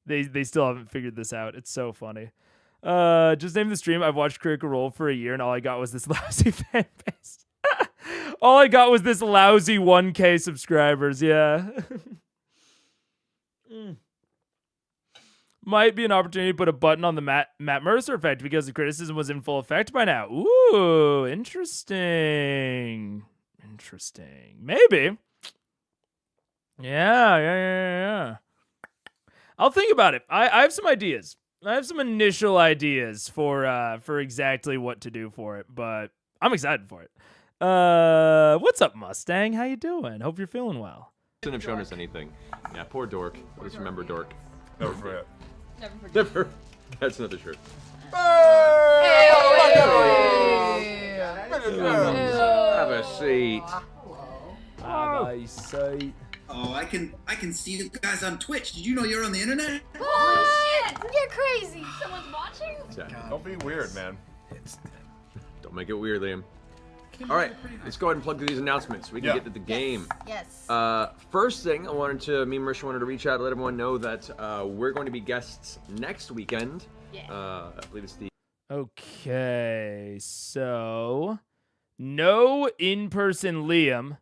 S1: They still haven't figured this out. It's so funny. Just name the stream. I've watched Critical Role for a year and all I got was this lousy fan base. All I got was this lousy 1K subscribers. Yeah. Might be an opportunity to put a button on the Matt Mercer effect because the criticism was in full effect by now. Ooh, interesting. Maybe. Yeah. I'll think about it. I have some ideas. I have some initial ideas for exactly what to do for it, but I'm excited for it. What's up, Mustang? How you doing? Hope you're feeling well.
S2: Shouldn't have shown us anything. Yeah, poor Dork. Just remember Dork.
S6: Never forget.
S2: Never. That's another shirt. Have a seat.
S1: Have a seat.
S5: Oh, I can see you guys on Twitch. Did you know you're on the internet?
S4: Holy shit! You're crazy. Someone's watching?
S6: Don't be weird, man.
S2: Don't make it weird, Liam. All right, let's go ahead and plug through these announcements so we can get to the game.
S4: Yes.
S2: First thing, me and Marisha wanted to reach out and let everyone know that we're going to be guests next weekend.
S4: Yeah.
S2: I believe it's the...
S1: Okay, so no in-person Liam,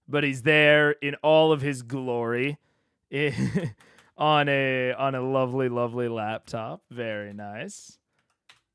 S1: but he's there in all of his glory on a lovely, lovely laptop. Very nice.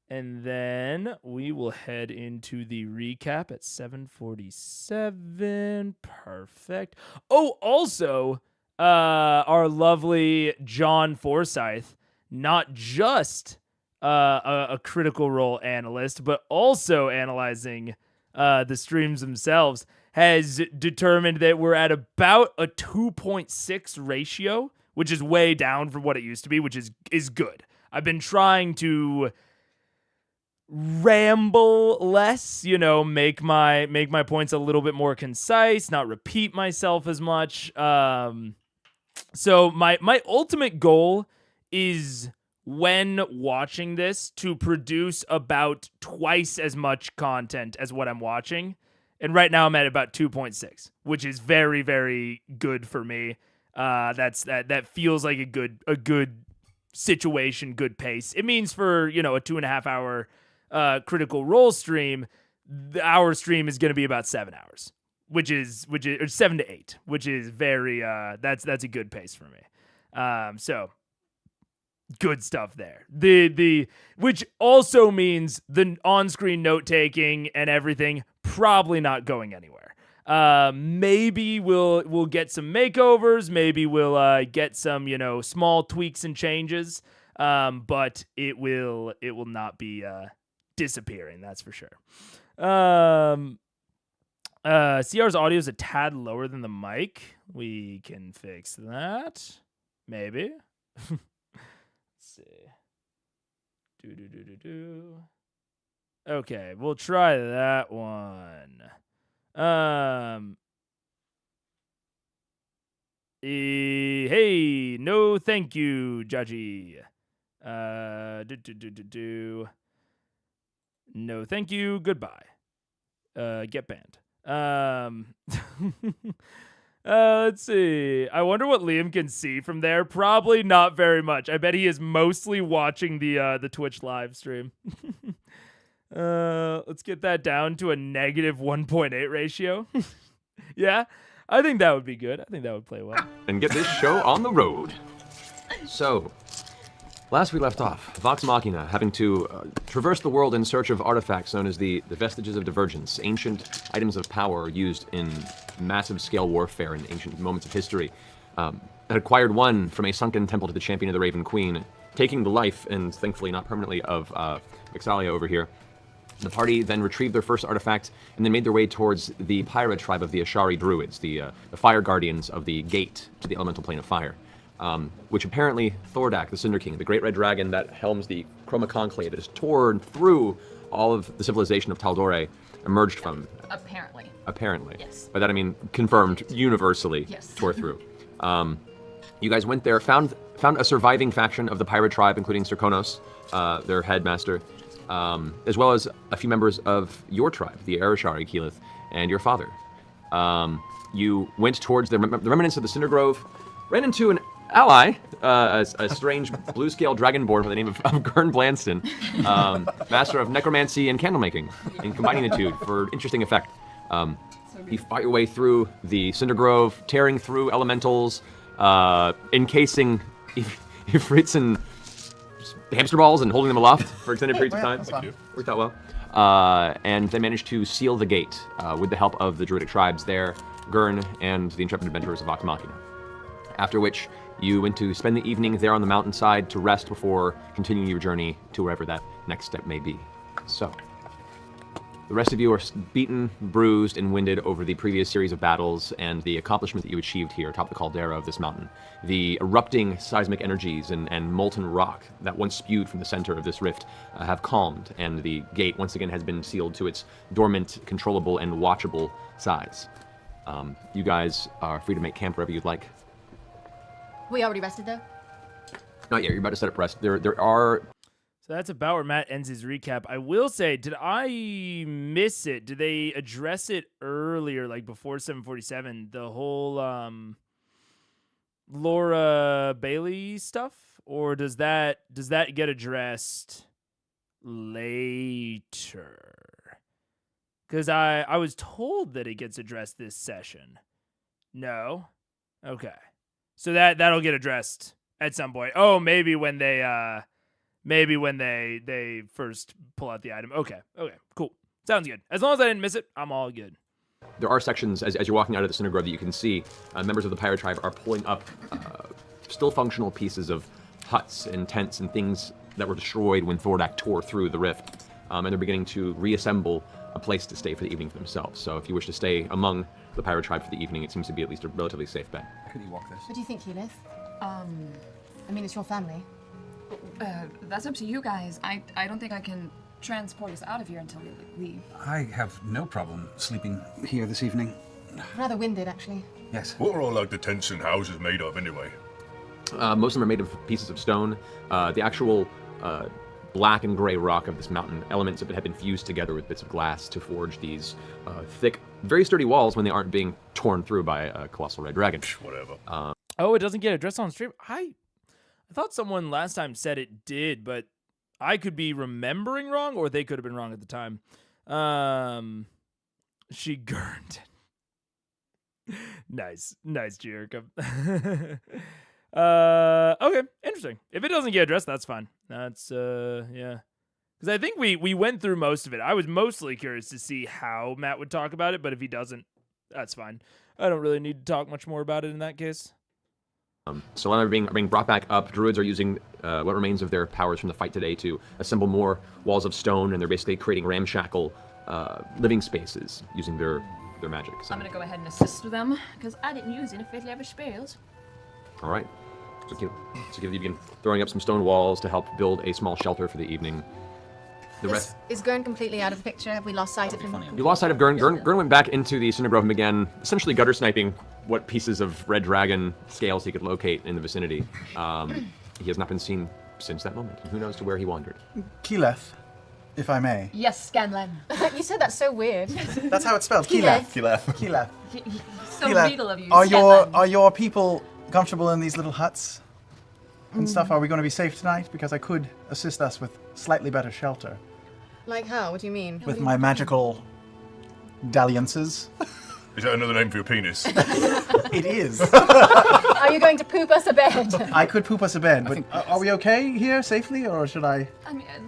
S1: And then we will head into the recap at 7:47. Perfect. Oh, also, our lovely John Forsyth, not just a Critical Role analyst, but also analyzing the streams themselves, has determined that we're at about a 2.6 ratio, which is way down from what it used to be, which is good. I've been trying to ramble less, make my points a little bit more concise, not repeat myself as much. So my ultimate goal is, when watching this, to produce about twice as much content as what I'm watching. And right now I'm at about 2.6, which is very, very good for me. That feels like a good situation, good pace. It means for, a 2.5 hour Critical Role stream, our stream is going to be about 7 hours, which is or 7 to 8, which is very that's a good pace for me. So good stuff there. The which also means the on-screen note-taking and everything probably not going anywhere. Maybe we'll get some makeovers, maybe we'll get some, small tweaks and changes. But it will not be disappearing, that's for sure. CR's audio is a tad lower than the mic. We can fix that. Maybe. Let's see. Okay, we'll try that one. Hey, no thank you, Judgy. No thank you, goodbye. Get banned. Let's see. I wonder what Liam can see from there. Probably not very much. I bet he is mostly watching the Twitch live stream. Let's get that down to a negative 1.8 ratio. Yeah, I think that would be good. I think that would play well.
S2: And get this show on the road. So, last we left off, Vox Machina having to traverse the world in search of artifacts known as the Vestiges of Divergence, ancient items of power used in massive scale warfare in ancient moments of history. Had acquired one from a sunken temple to the champion of the Raven Queen, taking the life, and thankfully not permanently, of Vixalia over here. The party then retrieved their first artifact and then made their way towards the pirate tribe of the Ashari Druids, the fire guardians of the gate to the elemental plane of fire, which apparently Thordak, the Cinder King, the great red dragon that helms the Chroma Conclave that has torn through all of the civilization of Taldore, emerged from.
S4: Apparently.
S2: Apparently.
S4: Yes.
S2: By that I mean confirmed universally.
S4: Yes.
S2: Tore through. You guys went there, found a surviving faction of the pirate tribe, including Serkonos, their headmaster, as well as a few members of your tribe, the Arashari, Keyleth, and your father. You went towards the remnants of the Cinder Grove, ran into an ally, a strange blue-scale dragonborn by the name of Gurn Blanston, master of necromancy and candlemaking, and combining the two for interesting effect. You fought your way through the Cinder Grove, tearing through elementals, encasing Ifrits in hamster balls and holding them aloft for extended periods of time. Worked out well. And they managed to seal the gate with the help of the druidic tribes there, Gurn, and the intrepid adventurers of Vox Machina. After which, you went to spend the evening there on the mountainside to rest before continuing your journey to wherever that next step may be. So, the rest of you are beaten, bruised, and winded over the previous series of battles and the accomplishment that you achieved here atop the caldera of this mountain. The erupting seismic energies and molten rock that once spewed from the center of this rift have calmed, and the gate once again has been sealed to its dormant, controllable, and watchable size. You guys are free to make camp wherever you'd like.
S3: We already rested though?
S2: Not yet, you're about to set up rest. There are...
S1: So that's about where Matt ends his recap. I will say, did I miss it? Did they address it earlier, like before 747? The whole Laura Bailey stuff? Or does that get addressed later? Because I was told that it gets addressed this session. No? Okay. So that'll get addressed at some point. Oh, maybe when they first pull out the item. Okay, cool. Sounds good. As long as I didn't miss it, I'm all good.
S2: There are sections, as you're walking out of the Cinder Grove, that you can see members of the pirate tribe are pulling up still functional pieces of huts and tents and things that were destroyed when Thordak tore through the rift. And they're beginning to reassemble a place to stay for the evening for themselves. So if you wish to stay among the pirate tribe for the evening, it seems to be at least a relatively safe bet.
S7: Could you walk this?
S3: What do you think, Keyleth? I mean, it's your family.
S4: That's up to you guys. I don't think I can transport us out of here until we leave.
S7: I have no problem sleeping here this evening.
S3: Rather winded, actually.
S7: Yes.
S6: What are all like the tents and houses made of anyway?
S2: Most of them are made of pieces of stone. The actual black and gray rock of this mountain, elements of it have been fused together with bits of glass to forge these thick, very sturdy walls when they aren't being torn through by a colossal red dragon.
S6: Whatever.
S1: Oh, it doesn't get addressed on stream? I thought someone last time said it did, but I could be remembering wrong, or they could have been wrong at the time. She gurned. Nice, Jericho. Okay, interesting. If it doesn't get addressed, that's fine. That's yeah. Because I think we went through most of it. I was mostly curious to see how Matt would talk about it, but if he doesn't, that's fine. I don't really need to talk much more about it in that case.
S2: So while they're being brought back up, druids are using what remains of their powers from the fight today to assemble more walls of stone, and they're basically creating ramshackle living spaces using their magic. So.
S4: I'm gonna go ahead and assist them because I didn't use any fatal ever spells.
S2: All right. So you begin throwing up some stone walls to help build a small shelter for the evening. The rest.
S3: Is Gurn completely out of the picture? Have we lost sight of him?
S2: You lost sight of Gurn. Gurn went back into the Cinder Grove and began essentially gutter sniping what pieces of red dragon scales he could locate in the vicinity. He has not been seen since that moment, and who knows to where he wandered.
S8: Keyleth, if I may.
S4: Yes, Scanlan.
S3: You said that so weird.
S8: That's how it's spelled.
S3: Keyleth.
S8: Keyleth.
S4: So
S8: Keyleth,
S4: regal of you,
S8: are
S4: Scanlan.
S8: your people comfortable in these little huts and stuff? Are we going to be safe tonight? Because I could assist us with slightly better shelter.
S3: Like how? What do you mean?
S8: With my magical dalliances.
S6: Is that another name for your penis?
S8: It is.
S3: Are you going to poop us a bed?
S8: I could poop us a bed, but are we okay here safely, or should I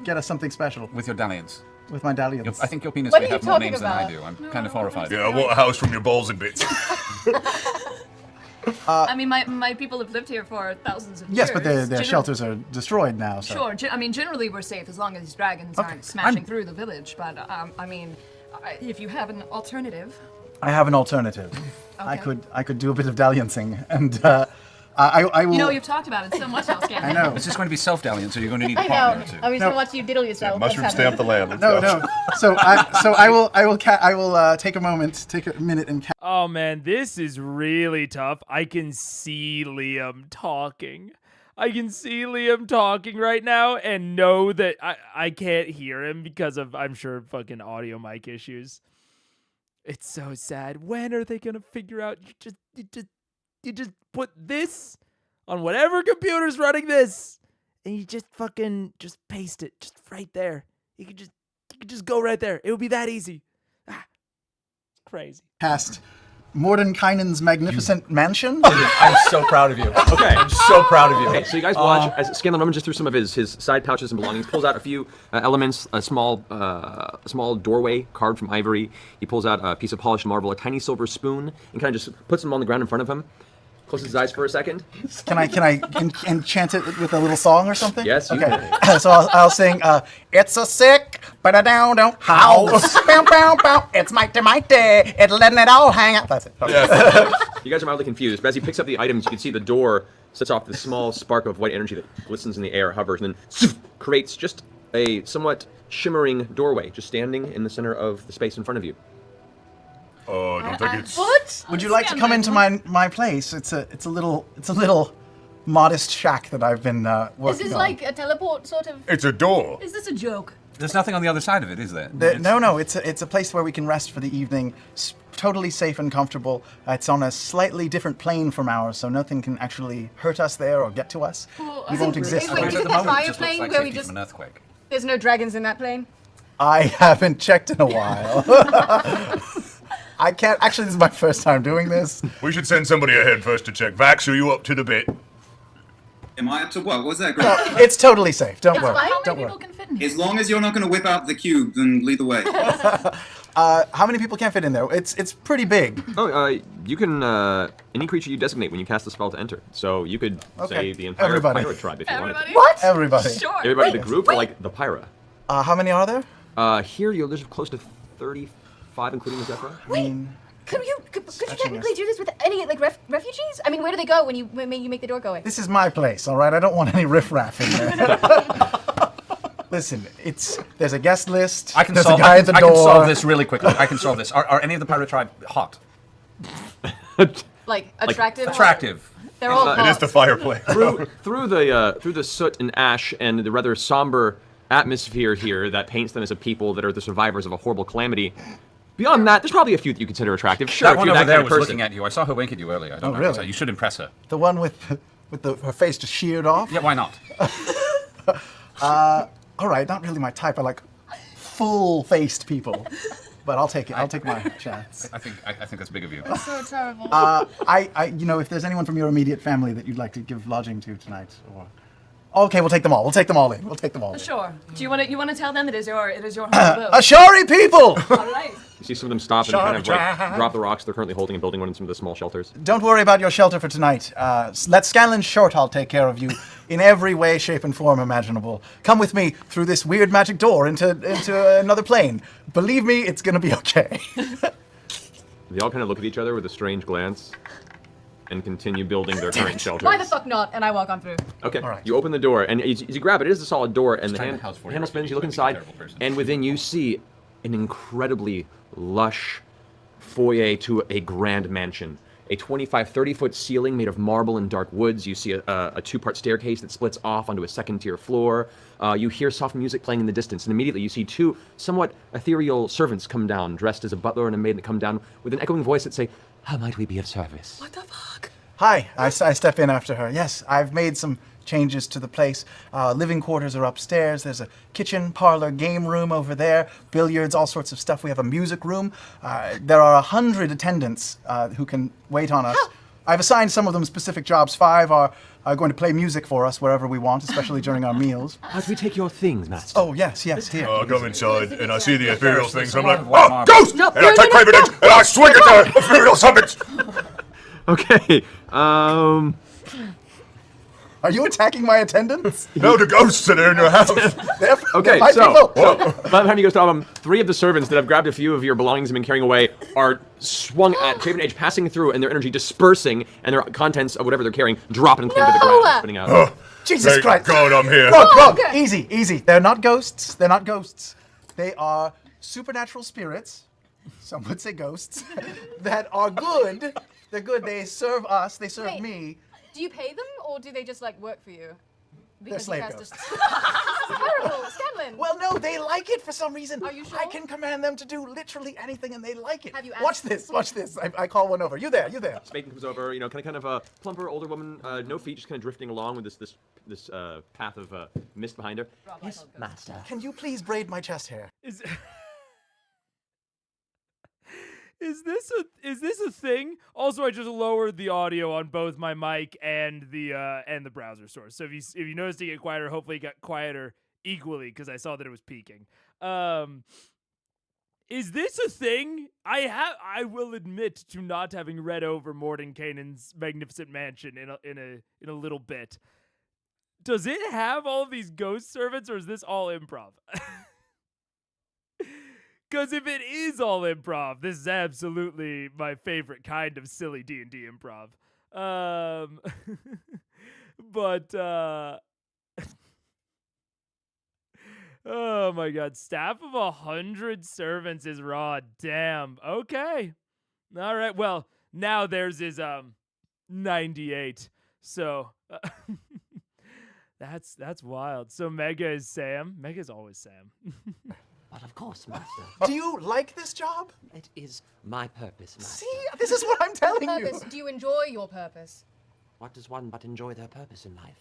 S8: get us something special
S7: With your dalliance.
S8: with my dalliance?
S7: I think your penis
S3: What
S7: may
S3: are you
S7: have more
S3: talking
S7: names than I
S3: about?
S7: do. I'm kind of horrified.
S6: Yeah, I want a house from your balls and bits.
S4: I mean, my people have lived here for thousands of years.
S8: Yes, but their
S4: Generally-
S8: shelters are destroyed now. So.
S4: Sure. I mean, generally we're safe as long as these dragons aren't smashing through the village. But I mean, if you have an alternative.
S8: I have an alternative.
S4: Okay.
S8: I could do a bit of dalliancing, and I will.
S4: You know, you've talked about it so much else,
S8: I know.
S7: It's just going to be self-dalliant, so you're going to need a
S3: I
S7: partner
S3: know.
S7: or two.
S3: I'm just
S8: No.
S3: gonna watch you diddle yourself.
S6: Mushroom
S3: That's
S6: stamp the
S3: happening.
S6: land. Let's
S8: No,
S6: go.
S8: no. So I will take a minute and.
S1: Oh man, this is really tough. I can see Liam talking. I can see Liam talking right now and know that I can't hear him because of, I'm sure, fucking audio mic issues. It's so sad. When are they gonna figure out you just put this on whatever computer's running this, and you just fucking just paste it just right there. You could just go right there. It would be that easy. Crazy.
S8: Past Mordenkainen's magnificent mansion.
S7: I'm so proud of you.
S2: Okay.
S7: I'm so proud of you.
S2: Okay, so you guys watch as Scanlan rummages through some of his side pouches and belongings, pulls out a few elements, a small doorway carved from ivory. He pulls out a piece of polished marble, a tiny silver spoon, and kind of just puts them on the ground in front of him. Closes his eyes for a second.
S8: Can I enchant it with a little song or something?
S2: Yes, you
S8: Okay. So I'll sing. It's a sick, ba-da-down-down house. Bow, bow, bow. It's mighty, mighty. It's letting it all hang out. That's it. Okay.
S2: You guys are mildly confused, but as he picks up the items, you can see the door sets off this small spark of white energy that glistens in the air, hovers, and then creates just a somewhat shimmering doorway, just standing in the center of the space in front of you.
S6: Oh, I don't think it's.
S3: What?
S8: Would you like to come into my place? It's a little modest shack that I've been
S3: Is
S8: working
S3: this
S8: on.
S3: like a teleport sort of?
S6: It's a door.
S4: Is this a joke?
S7: There's nothing on the other side of it, is there?
S8: No, it's a place where we can rest for the evening. Totally safe and comfortable. It's on a slightly different plane from ours, so nothing can actually hurt us there or get to us.
S3: Well,
S8: We won't exist.
S3: Wait,
S8: there.
S3: is
S7: At
S3: it
S7: the
S3: the
S7: moment,
S3: fire
S7: it just looks
S3: plane
S7: like
S3: where we
S7: safety
S3: just?
S7: from an earthquake.
S3: There's no dragons in that plane.
S8: I haven't checked in a while. I can't. Actually, this is my first time doing this.
S6: We should send somebody ahead first to check. Vax, are you up to the bit?
S5: Am I up to what? What's that, Greg?
S8: It's totally safe. Don't
S3: It's
S8: worry.
S3: fine.
S4: How
S8: Don't
S4: many
S8: worry.
S4: people can fit in here?
S5: As long as you're not going to whip out the cube, then lead the way.
S8: How many people can fit in there? It's pretty big.
S2: Oh, you can any creature you designate when you cast the spell to enter. So you could
S8: Okay.
S2: say the entire
S8: Everybody.
S2: pirate tribe if you wanted.
S4: Everybody?
S3: What?
S8: Everybody.
S4: Sure.
S2: Everybody in the group, or like the pyra.
S8: How many are there?
S2: Here there's close to 35, including the Zephyr.
S3: Could you technically do this with any like refugees? I mean, where do they go when you make the door go away?
S8: This is my place, all right? I don't want any riffraff in there. Listen, there's a guest list.
S7: I can
S8: there's
S7: solve.
S8: a guy
S7: I
S8: at the
S7: can
S8: door.
S7: solve this really quickly. I can solve this. Are any of the pirate tribe hot?
S3: Like attractive.
S7: Attractive.
S3: They're all
S6: It is
S3: hot.
S6: the fireplace.
S2: through the soot and ash and the rather somber atmosphere here that paints them as a people that are the survivors of a horrible calamity. Beyond that, there's probably a few that you consider attractive. Sure,
S7: That
S2: if
S7: one
S2: you're
S7: over
S2: that
S7: there
S2: kind of
S7: was
S2: person.
S7: looking at you. I saw her wink at you earlier. I don't know.
S8: really?
S7: So you should impress her.
S8: The one with her face just sheared off.
S7: Yeah, why not?
S8: All right, not really my type. I like full-faced people, but I'll take it. I'll take my chance.
S7: I think that's big of you.
S3: So terrible.
S8: If there's anyone from your immediate family that you'd like to give lodging to tonight, or okay, we'll take them all. We'll take them all in. We'll take them all in.
S4: Sure. Do you want to tell them it is your home abode?
S8: Ashari people!
S4: All right.
S2: You see some of them stop and kind of like drop the rocks they're currently holding and building one in some of the small shelters.
S8: Don't worry about your shelter for tonight. Let Scanlan Shorthall take care of you in every way, shape, and form imaginable. Come with me through this weird magic door into another plane. Believe me, it's gonna be okay.
S2: They all kind of look at each other with a strange glance and continue building their current shelters.
S3: Why the fuck not? And I walk on through.
S2: Okay,
S8: All right.
S2: you open the door, and as you grab it, it is a solid door, and the
S7: tiny
S2: hand,
S7: house for
S2: the handle
S7: you.
S2: spins, you look
S7: Be a
S2: inside,
S7: terrible person.
S2: and within you see an incredibly lush foyer to a grand mansion. A 25, 30-foot ceiling made of marble and dark woods. You see a two-part staircase that splits off onto a second-tier floor. You hear soft music playing in the distance, and immediately you see two somewhat ethereal servants come down, dressed as a butler and a maid that come down with an echoing voice that say, "How might we be of service?"
S4: What the fuck?
S8: Hi, I step in after her. Yes, I've made some changes to the place. Living quarters are upstairs. There's a kitchen, parlor, game room over there, billiards, all sorts of stuff. We have a music room. There are 100 attendants who can wait on us. I've assigned some of them specific jobs. 5 are going to play music for us wherever we want, especially during our meals.
S2: How do we take your things, master?
S8: Oh, yes, here.
S6: I go inside and I see the ethereal things. I'm like,
S7: White
S6: oh,
S7: marble.
S6: ghost! And I take Craven Edge and I swing at the ethereal summons.
S2: Okay,
S8: Are you attacking my attendants?
S6: No, the ghosts are in your house.
S2: Okay,
S8: my
S2: so
S8: people.
S2: by the time you go stop them, 3 of the servants that have grabbed a few of your belongings and been carrying away are swung at Craven Edge, passing through, and their energy dispersing, and their contents of whatever they're carrying drop and cling to the ground, spinning out.
S6: Oh,
S8: Jesus
S6: thank
S8: Christ.
S6: God I'm here.
S8: Grog, easy, easy. They're not ghosts. They're not ghosts. They are supernatural spirits. Some would say ghosts. That are good. They're good. They serve us. They serve
S3: Wait.
S8: me.
S3: Do you pay them, or do they just like work for you?
S8: They're slave
S3: you guys
S8: ghosts.
S3: Terrible, Scanlan.
S8: Well, no, they like it for some reason.
S3: Are you sure?
S8: I can command them to do literally anything, and they like it.
S3: Have you
S8: Watch
S3: asked-
S8: this. Watch this. I call one over. You there? You there?
S2: Maiden comes over, you know, kind of a plumper older woman, no feet, just kind of drifting along with this path of mist behind her.
S3: Yes,
S2: Master.
S8: Can you please braid my chest hair?
S1: Is this a thing? Also, I just lowered the audio on both my mic and the browser source. So if you noticed it get quieter, hopefully it got quieter equally because I saw that it was peaking. Is this a thing? I will admit to not having read over Mordenkainen's magnificent mansion in a little bit. Does it have all of these ghost servants, or is this all improv? Because if it is all improv, this is absolutely my favorite kind of silly D&D improv. But oh my God, staff of 100 servants is raw. Damn. Okay. All right. Well, now theirs is 98. So that's wild. So Mega is Sam. Mega's always Sam.
S9: But of course, Master.
S8: Do you like this job?
S9: It is my purpose, Master.
S8: See, this is what I'm telling
S3: Purpose.
S8: you.
S3: Do you enjoy your purpose?
S9: What does one but enjoy their purpose in life?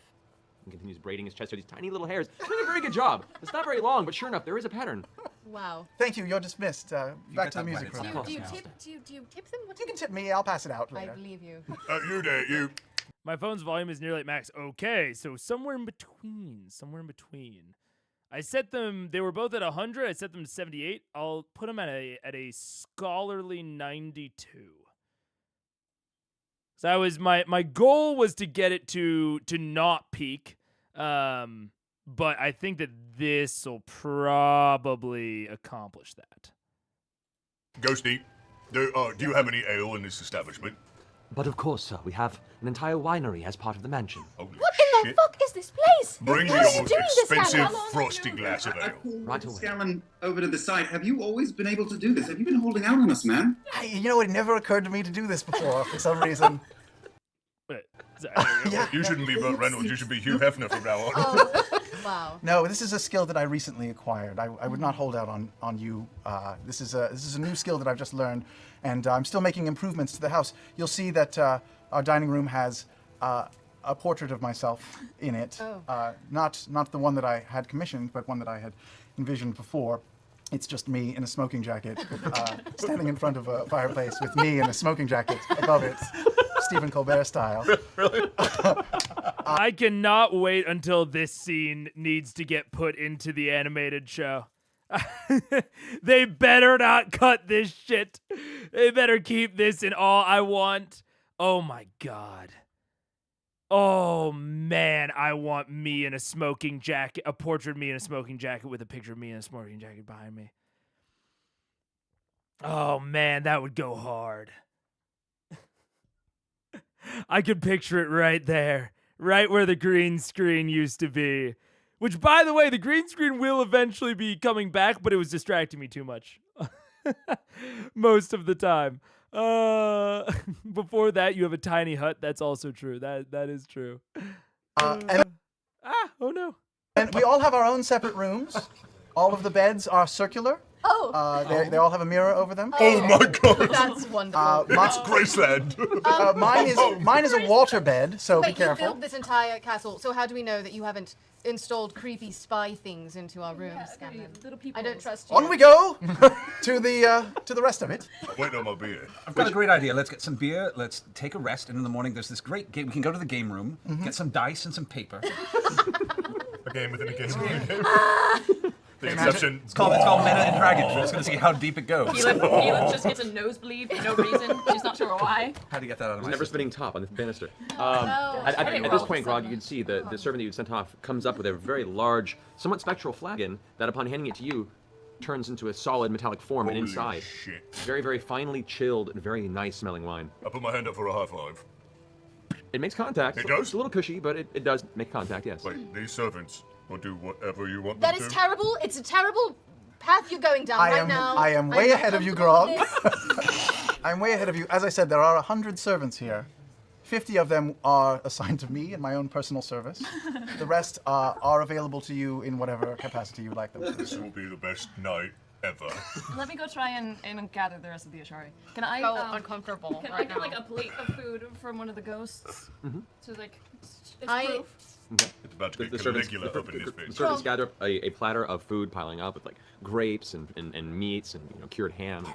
S2: And continues braiding his chest with these tiny little hairs. Doing a very good job. It's not very long, but sure enough, there is a pattern.
S3: Wow.
S8: Thank you. You're dismissed. Back
S7: get
S8: to the
S7: that
S8: music
S7: when it's
S8: room.
S7: done.
S3: Do you
S7: Yes,
S3: tip? Do you tip them? What do
S8: You can tip me. I'll pass it out
S3: I
S8: later.
S3: believe you.
S6: You there, you.
S1: My phone's volume is nearly at max. Okay, so somewhere in between. I set them, they were both at 100. I set them to 78. I'll put them at a scholarly 92. So I was my goal was to get it to not peak. But I think that this will probably accomplish that.
S6: Ghosty, do you have any ale in this establishment?
S9: But of course, sir. We have an entire winery as part of the mansion.
S6: Holy
S3: What in the
S6: shit.
S3: fuck is this place?
S6: Bring me
S3: What are you
S6: your
S3: doing this,
S6: expensive
S3: Scanlan?
S6: frosty glass of
S5: I
S6: ale.
S5: pulled
S9: Right away.
S5: Scanlan over to the side. Have you always been able to do this? Have you been holding out on us, man?
S8: You know, it never occurred to me to do this before for some reason.
S1: Wait, sorry.
S8: Yeah.
S6: You shouldn't be Burt Reynolds, you should be Hugh Hefner from now on.
S3: Oh, wow.
S8: No, this is a skill that I recently acquired. I would not hold out on you. This is a new skill that I've just learned, and I'm still making improvements to the house. You'll see that our dining room has a portrait of myself in it.
S3: Oh.
S8: Not the one that I had commissioned, but one that I had envisioned before. It's just me in a smoking jacket, standing in front of a fireplace with me in a smoking jacket above it, Stephen Colbert style.
S1: I cannot wait until this scene needs to get put into the animated show. They better not cut this shit. They better keep this in all I want. Oh my God. Oh man, I want me in a smoking jacket, a portrait of me in a smoking jacket with a picture of me in a smoking jacket behind me. Oh man, that would go hard. I could picture it right there, right where the green screen used to be. Which, by the way, the green screen will eventually be coming back, but it was distracting me too much. Most of the time. Before that, you have a tiny hut. That's also true. That is true.
S8: And
S1: Oh no.
S8: And we all have our own separate rooms. All of the beds are circular.
S3: Oh,
S8: They all have a mirror over them.
S6: Oh my god!
S3: that's wonderful.
S6: It's Graceland!
S8: Mine is a Walter bed, so
S3: Wait,
S8: be
S3: you
S8: careful.
S3: built this entire castle, so how do we know that you haven't installed creepy spy things into our rooms, Scanlan?
S4: Little people.
S3: I don't trust you.
S8: On we go to the rest of it.
S6: Wait on my beer.
S7: I've got a great idea. Let's get some beer. Let's take a rest. And in the morning, there's this great game. We can go to the game room, get some dice and some paper.
S6: A game within a game within a game. The exception.
S7: It's called meta interrogation. We're just gonna see how deep it goes.
S10: Keyleth just gets a nosebleed for no reason. She's not sure why.
S7: How do you get that out of my
S2: Never
S7: system?
S2: spinning top on the banister.
S3: Oh.
S2: At this point, Grog, you can see the servant that you sent off comes up with a very large, somewhat spectral flagon that, upon handing it to you, turns into a solid metallic form, and
S6: Holy
S2: inside,
S6: shit.
S2: very, very finely chilled and very nice smelling wine.
S6: I put my hand up for a high five.
S2: It makes contact.
S6: It does?
S2: It's a little cushy, but it does make contact, yes.
S6: Like, these servants will do whatever you want them
S3: That
S6: to.
S3: is terrible. It's a terrible path you're going down right now.
S8: I am way
S3: I'm
S8: ahead of you,
S3: uncomfortable
S8: Grog.
S3: with this.
S8: I'm way ahead of you. As I said, there are 100 servants here. 50 of them are assigned to me in my own personal service. The rest are available to you in whatever capacity you like them to.
S6: This will be the best night ever.
S4: Let me go try and gather the rest of the Ashari. Can I
S10: So uncomfortable
S4: Can I
S10: right
S4: get
S10: now.
S4: like a plate of food from one of the ghosts? So like, it's
S3: I-
S4: proof.
S2: Okay.
S6: It's about to
S2: The
S6: get
S2: servants,
S6: Caligula up in this
S2: the
S6: bitch.
S2: servants gather up a platter of food piling up with like grapes and meats and cured ham.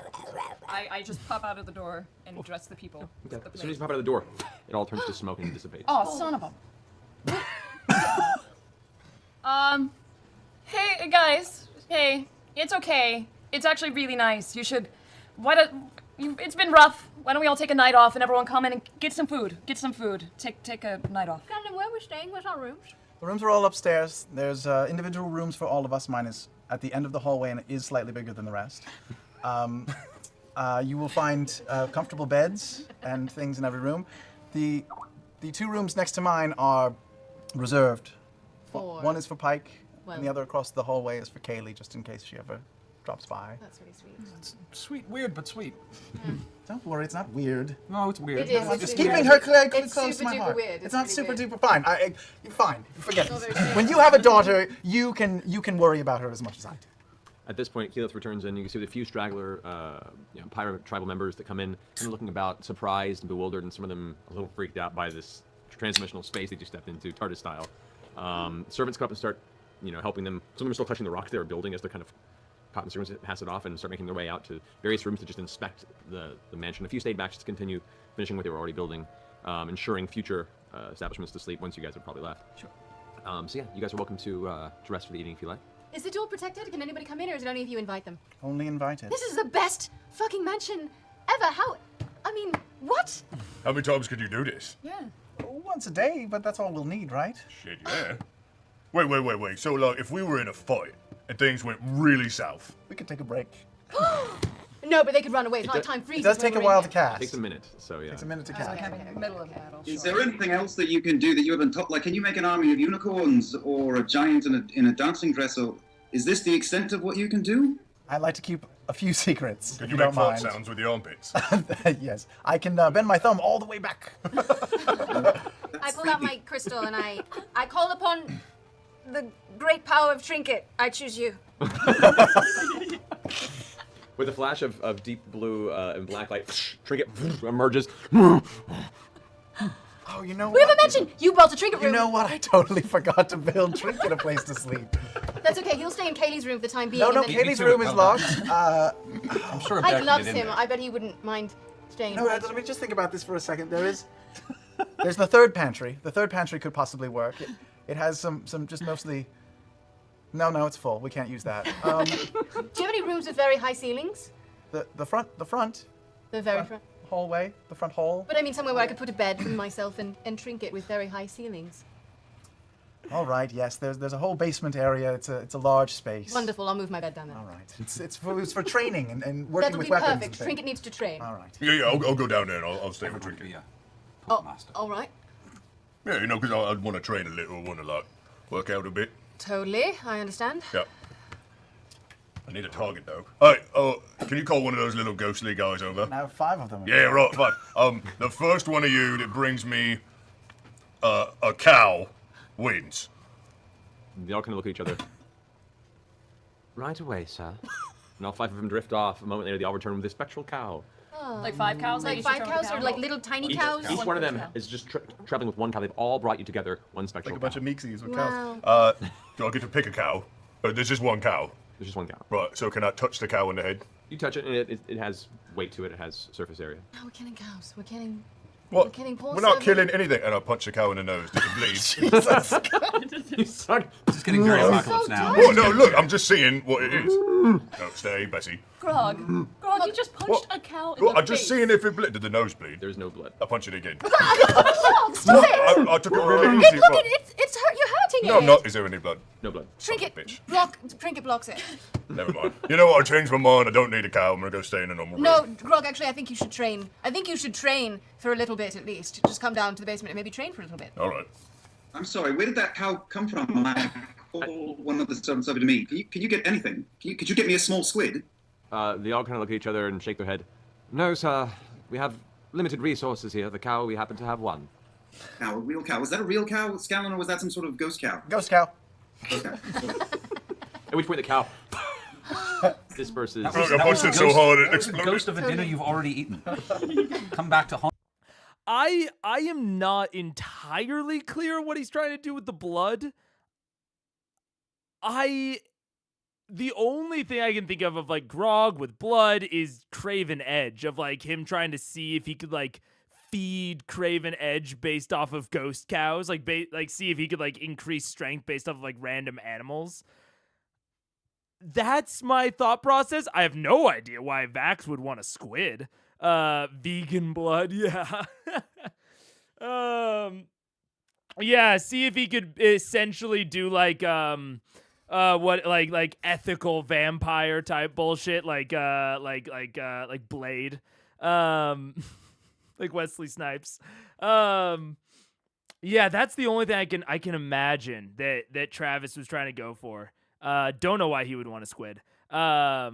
S4: I just pop out of the door and address the people.
S2: Okay.
S4: with the
S2: As soon as you
S4: plate.
S2: pop out of the door, it all turns to smoke and dissipates.
S4: Oh, son of a. Hey guys. Hey, it's okay. It's actually really nice. You should. It's been rough. Why don't we all take a night off and everyone come in and get some food? Get some food. Take a night off.
S3: Brandon, where we're staying? Where's our rooms?
S8: The rooms are all upstairs. There's individual rooms for all of us. Mine is at the end of the hallway and it is slightly bigger than the rest. You will find comfortable beds and things in every room. The two rooms next to mine are reserved.
S3: For-
S8: One is for Pike, and the
S3: Well-
S8: other across the hallway is for Kaylee, just in case she ever drops by.
S3: That's really sweet.
S7: Sweet, weird, but sweet.
S8: Don't worry, it's not weird.
S7: No, it's weird.
S3: It is.
S8: I'm
S3: It's
S8: just
S3: really
S8: keeping
S3: weird.
S8: her
S3: It's
S8: close to my
S3: super
S8: heart.
S3: duper weird.
S8: It's not
S3: It's
S8: super
S3: really
S8: duper fine. You're fine. Forget
S3: not
S8: it.
S3: very serious.
S8: When you have a daughter, you can worry about her as much as I do.
S2: At this point, Keyleth returns in. You can see the few straggler pirate tribal members that come in, kind of looking about, surprised and bewildered, and some of them a little freaked out by this transdimensional space that you stepped into, TARDIS style. Servants come up and start, helping them. Some of them are still clutching the rock they were building as they're kind of caught in servants pass it off and start making their way out to various rooms to just inspect the mansion. A few stayed back just to continue finishing what they were already building, ensuring future establishments to sleep once you guys have probably left.
S4: Sure.
S2: So yeah, you guys are welcome to rest for the evening if you like.
S3: Is the door protected? Can anybody come in, or is it only if you invite them?
S8: Only invited.
S3: This is the best fucking mansion ever. What?
S6: How many times could you do this?
S4: Yeah.
S8: Once a day, but that's all we'll need, right?
S6: Shit, yeah. Wait. So, like, if we were in a fight and things went really south,
S8: We could take a break.
S3: No, but they could run away. It's not like time
S8: It
S3: freezes.
S8: does
S3: when
S8: take a
S3: we're in
S8: while
S3: here.
S8: to cast.
S2: It takes a minute, so yeah.
S8: Takes a minute to
S4: Like
S8: cast.
S4: having the middle of battle.
S5: Is
S4: sure.
S5: there anything else that you can do that you haven't taught? Like, can you make an army of unicorns or a giant in a dancing dress? Or is this the extent of what you can do?
S8: I like to keep a few secrets.
S6: could
S8: if
S6: you
S8: you
S6: make
S8: don't
S6: fart
S8: mind.
S6: sounds with the armpits?
S8: Yes, I can bend my thumb all the way back.
S3: I pull out my crystal and I call upon the great power of Trinket. I choose you.
S2: With a flash of deep blue and black light, Trinket emerges.
S8: Oh, you know
S3: We have a
S8: what?
S3: mansion. You built a Trinket
S8: You
S3: room.
S8: know what? I totally forgot to build Trinket a place to sleep.
S3: That's okay. He'll stay in Kaylee's room for the time being.
S8: No,
S3: and then
S8: Kaylee's
S7: too,
S8: room is
S7: well
S8: locked.
S7: I'm sure a bear
S3: Ike
S7: can
S3: loves
S7: get in
S3: him.
S7: there.
S3: I bet he wouldn't mind staying in
S8: No,
S3: Pike's
S8: let me
S3: room.
S8: just think about this for a second. There's the third pantry. The third pantry could possibly work. It has some just mostly. No, it's full. We can't use that.
S3: Do you have any rooms with very high ceilings?
S8: The front
S3: The very front.
S8: hallway, the front hall.
S3: But I mean somewhere where I could put a bed for myself and Trinket with very high ceilings.
S8: All right, yes. There's a whole basement area. It's a large space.
S3: Wonderful. I'll move my bed down there.
S8: All right. It's for training and working
S3: That'll
S8: with
S3: be
S8: weapons.
S3: perfect.
S8: and things.
S3: Trinket needs to train.
S8: All right.
S6: Yeah, I'll go down there and I'll stay for
S7: Everyone
S6: drinking.
S7: be a
S3: Oh,
S7: postmaster.
S3: all right.
S6: Yeah, because I'd want to train a little, I want to, like, work out a bit.
S3: Totally. I understand.
S6: Yeah. I need a target, though. Alright, can you call one of those little ghostly guys over?
S8: Now 5 of them.
S6: Yeah, right, fine. The first one of you that brings me a cow wins.
S2: They all kind of look at each other.
S9: Right away, sir.
S2: And all 5 of them drift off. A moment later, they all return with a spectral cow.
S4: Like 5 cows.
S3: Like
S4: each
S3: 5
S4: return
S3: cows
S4: with a
S3: or
S4: cow?
S3: like little tiny
S2: Each,
S3: cows?
S2: each one of them
S4: cow.
S2: is just traveling with one cow. They've all brought you together one spectral
S8: Like a bunch
S2: cow.
S8: of meeksies with cows.
S3: Wow.
S6: Do I get to pick a cow? There's just one cow.
S2: There's just one cow.
S6: Right, so can I touch the cow in the head?
S2: You touch it, and it has weight to it. It has surface area.
S3: No, we're killing cows. We're killing
S6: What?
S3: killing poor
S6: We're not
S3: servant.
S6: killing anything. And I punch a cow in the nose. Did it bleed?
S7: This is getting very apocalypse now.
S6: Oh, no, look, I'm just seeing what it is. No, stay, Bessie.
S4: Grog, you just punched
S6: What?
S4: a cow in
S6: Well,
S4: the
S6: I'm just
S4: face.
S6: seeing if it bled. Did the nose bleed?
S2: There's no blood.
S6: I punch it again.
S3: Stop it!
S6: I took it really
S3: It,
S6: easy.
S3: look,
S6: but-
S3: it's hurt. You're hurting
S6: No,
S3: it.
S6: I'm not. Is there any blood?
S2: No blood.
S3: Trinket
S6: Bitch.
S3: Trinket blocks it.
S6: Never mind. You know what? I changed my mind. I don't need a cow. I'm gonna go stay in a normal
S3: No,
S6: room.
S3: Grog, actually, I think you should train. I think you should train for a little bit at least. Just come down to the basement and maybe train for a little bit.
S6: All right.
S5: I'm sorry, where did that cow come from? I called one of the servants over to me. Can you get anything? Could you get me a small squid?
S2: They all kind of look at each other and shake their head. No, sir. We have limited resources here. The cow, we happen to have one.
S5: Cow, a real cow. Was that a real cow, Scallon, or was that some sort of ghost cow?
S8: Ghost cow.
S5: Ghost cow.
S2: At which point the cow disperses.
S6: Look, I punched it so hard it
S7: That was the
S6: exploded.
S7: ghost of a dinner you've already eaten. Come back to haunt.
S1: I am not entirely clear what he's trying to do with the blood. The only thing I can think of like Grog with blood is Craven Edge, of like him trying to see if he could like feed Craven Edge based off of ghost cows, like see if he could like increase strength based off of like random animals. That's my thought process. I have no idea why Vax would want a squid. Vegan blood, yeah. Yeah, see if he could essentially do like what like ethical vampire type bullshit, like Blade, like Wesley Snipes. Yeah, that's the only thing I can imagine that Travis was trying to go for. Don't know why he would want a squid. I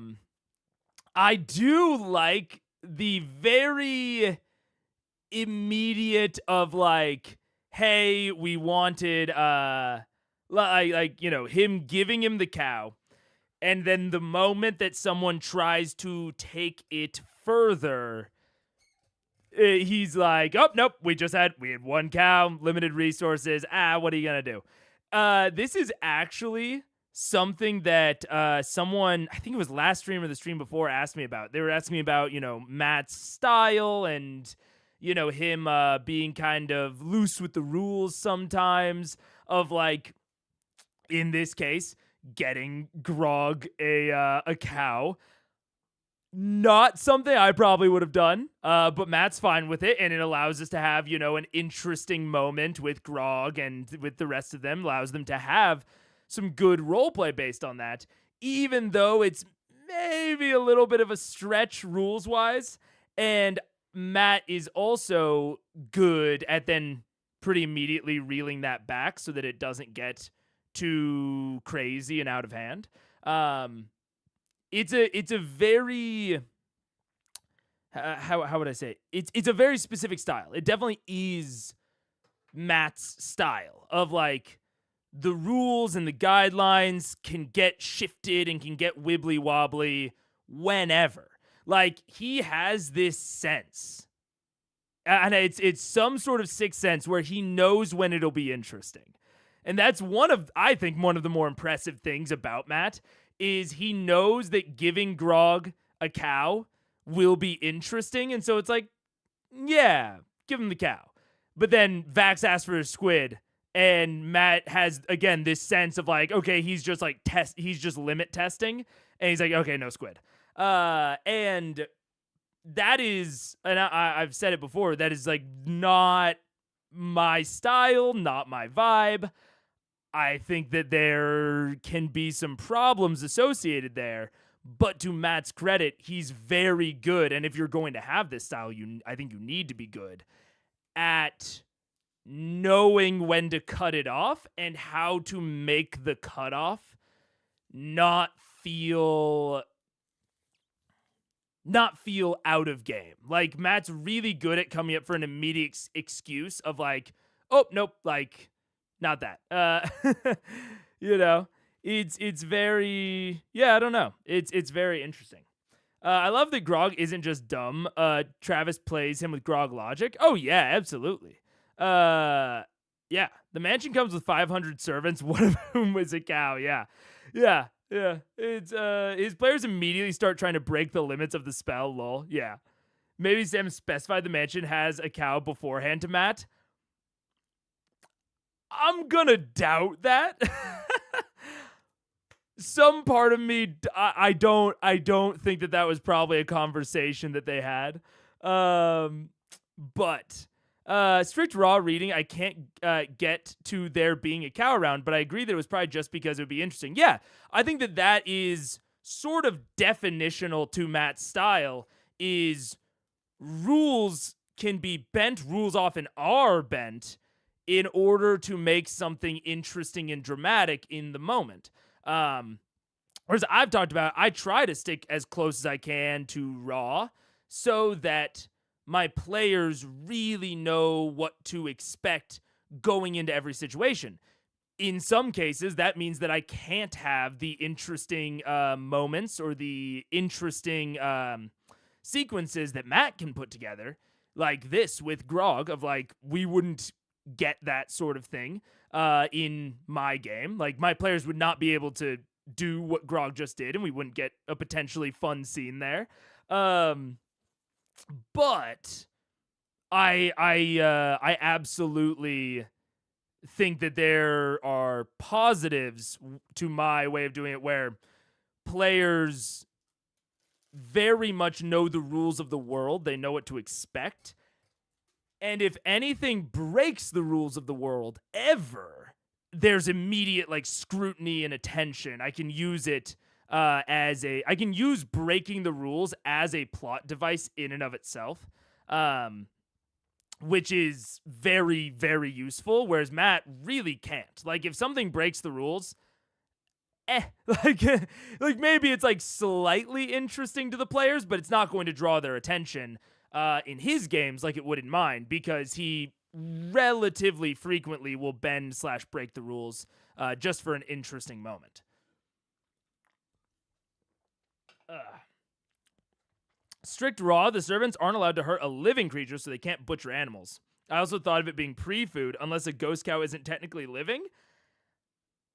S1: do like the very immediate of like, hey, we wanted like you know, him giving him the cow, and then the moment that someone tries to take it further, he's like, oh nope, we had one cow, limited resources, what are you gonna do? This is actually something that someone, I think it was last stream or the stream before, asked me about. They were asking me about, you know, Matt's style and, you know, him being kind of loose with the rules sometimes, of like, in this case, getting Grog a cow. Not something I probably would have done, but Matt's fine with it, and it allows us to have, you know, an interesting moment with Grog and with the rest of them, allows them to have some good roleplay based on that, even though it's maybe a little bit of a stretch rules-wise, and Matt is also good at then pretty immediately reeling that back so that it doesn't get too crazy and out of hand. It's a very how would I say it? It's a very specific style. It definitely is Matt's style of like, the rules and the guidelines can get shifted and can get wibbly wobbly whenever. Like, he has this sense, and it's some sort of sixth sense where he knows when it'll be interesting. And that's I think one of the more impressive things about Matt is he knows that giving Grog a cow will be interesting. And so it's like, yeah, give him the cow. But then Vax asks for a squid, and Matt has, again, this sense of like, okay, he's just like he's just limit testing. And he's like, okay, no squid. And that is, and I've said it before, that is like not my style, not my vibe. I think that there can be some problems associated there, but to Matt's credit, he's very good. And if you're going to have this style, I think you need to be good at knowing when to cut it off and how to make the cutoff not feel out of game. Like, Matt's really good at coming up for an immediate excuse of like, oh, nope, like, not that. You know, it's very, yeah, I don't know. It's very interesting. I love that Grog isn't just dumb. Travis plays him with Grog logic. Oh yeah, absolutely. Yeah, the mansion comes with 500 servants, one of whom is a cow. Yeah. It's his players immediately start trying to break the limits of the spell. Lol. Yeah. maybe Sam specified the mansion has a cow beforehand to Matt. I'm gonna doubt that. Some part of me, I don't think that was probably a conversation that they had. But strict raw reading, I can't get to there being a cow around, but I agree that it was probably just because it would be interesting. Yeah, I think that is sort of definitional to Matt's style, is rules can be bent, rules often are bent, in order to make something interesting and dramatic in the moment. Whereas I've talked about, I try to stick as close as I can to raw so that my players really know what to expect going into every situation. In some cases, that means that I can't have the interesting moments or the interesting sequences that Matt can put together, like this with Grog, of like, we wouldn't get that sort of thing in my game. Like, my players would not be able to do what Grog just did, and we wouldn't get a potentially fun scene there. But I absolutely think that there are positives to my way of doing it, where players very much know the rules of the world. They know what to expect. And if anything breaks the rules of the world ever, there's immediate like scrutiny and attention. I can use it I can use breaking the rules as a plot device in and of itself, which is very, very useful, whereas Matt really can't. Like, if something breaks the rules, like maybe it's like slightly interesting to the players, but it's not going to draw their attention in his games like it would in mine, because he relatively frequently will bend/break the rules just for an interesting moment. Strict raw, the servants aren't allowed to hurt a living creature, so they can't butcher animals. I also thought of it being pre-food, unless a ghost cow isn't technically living.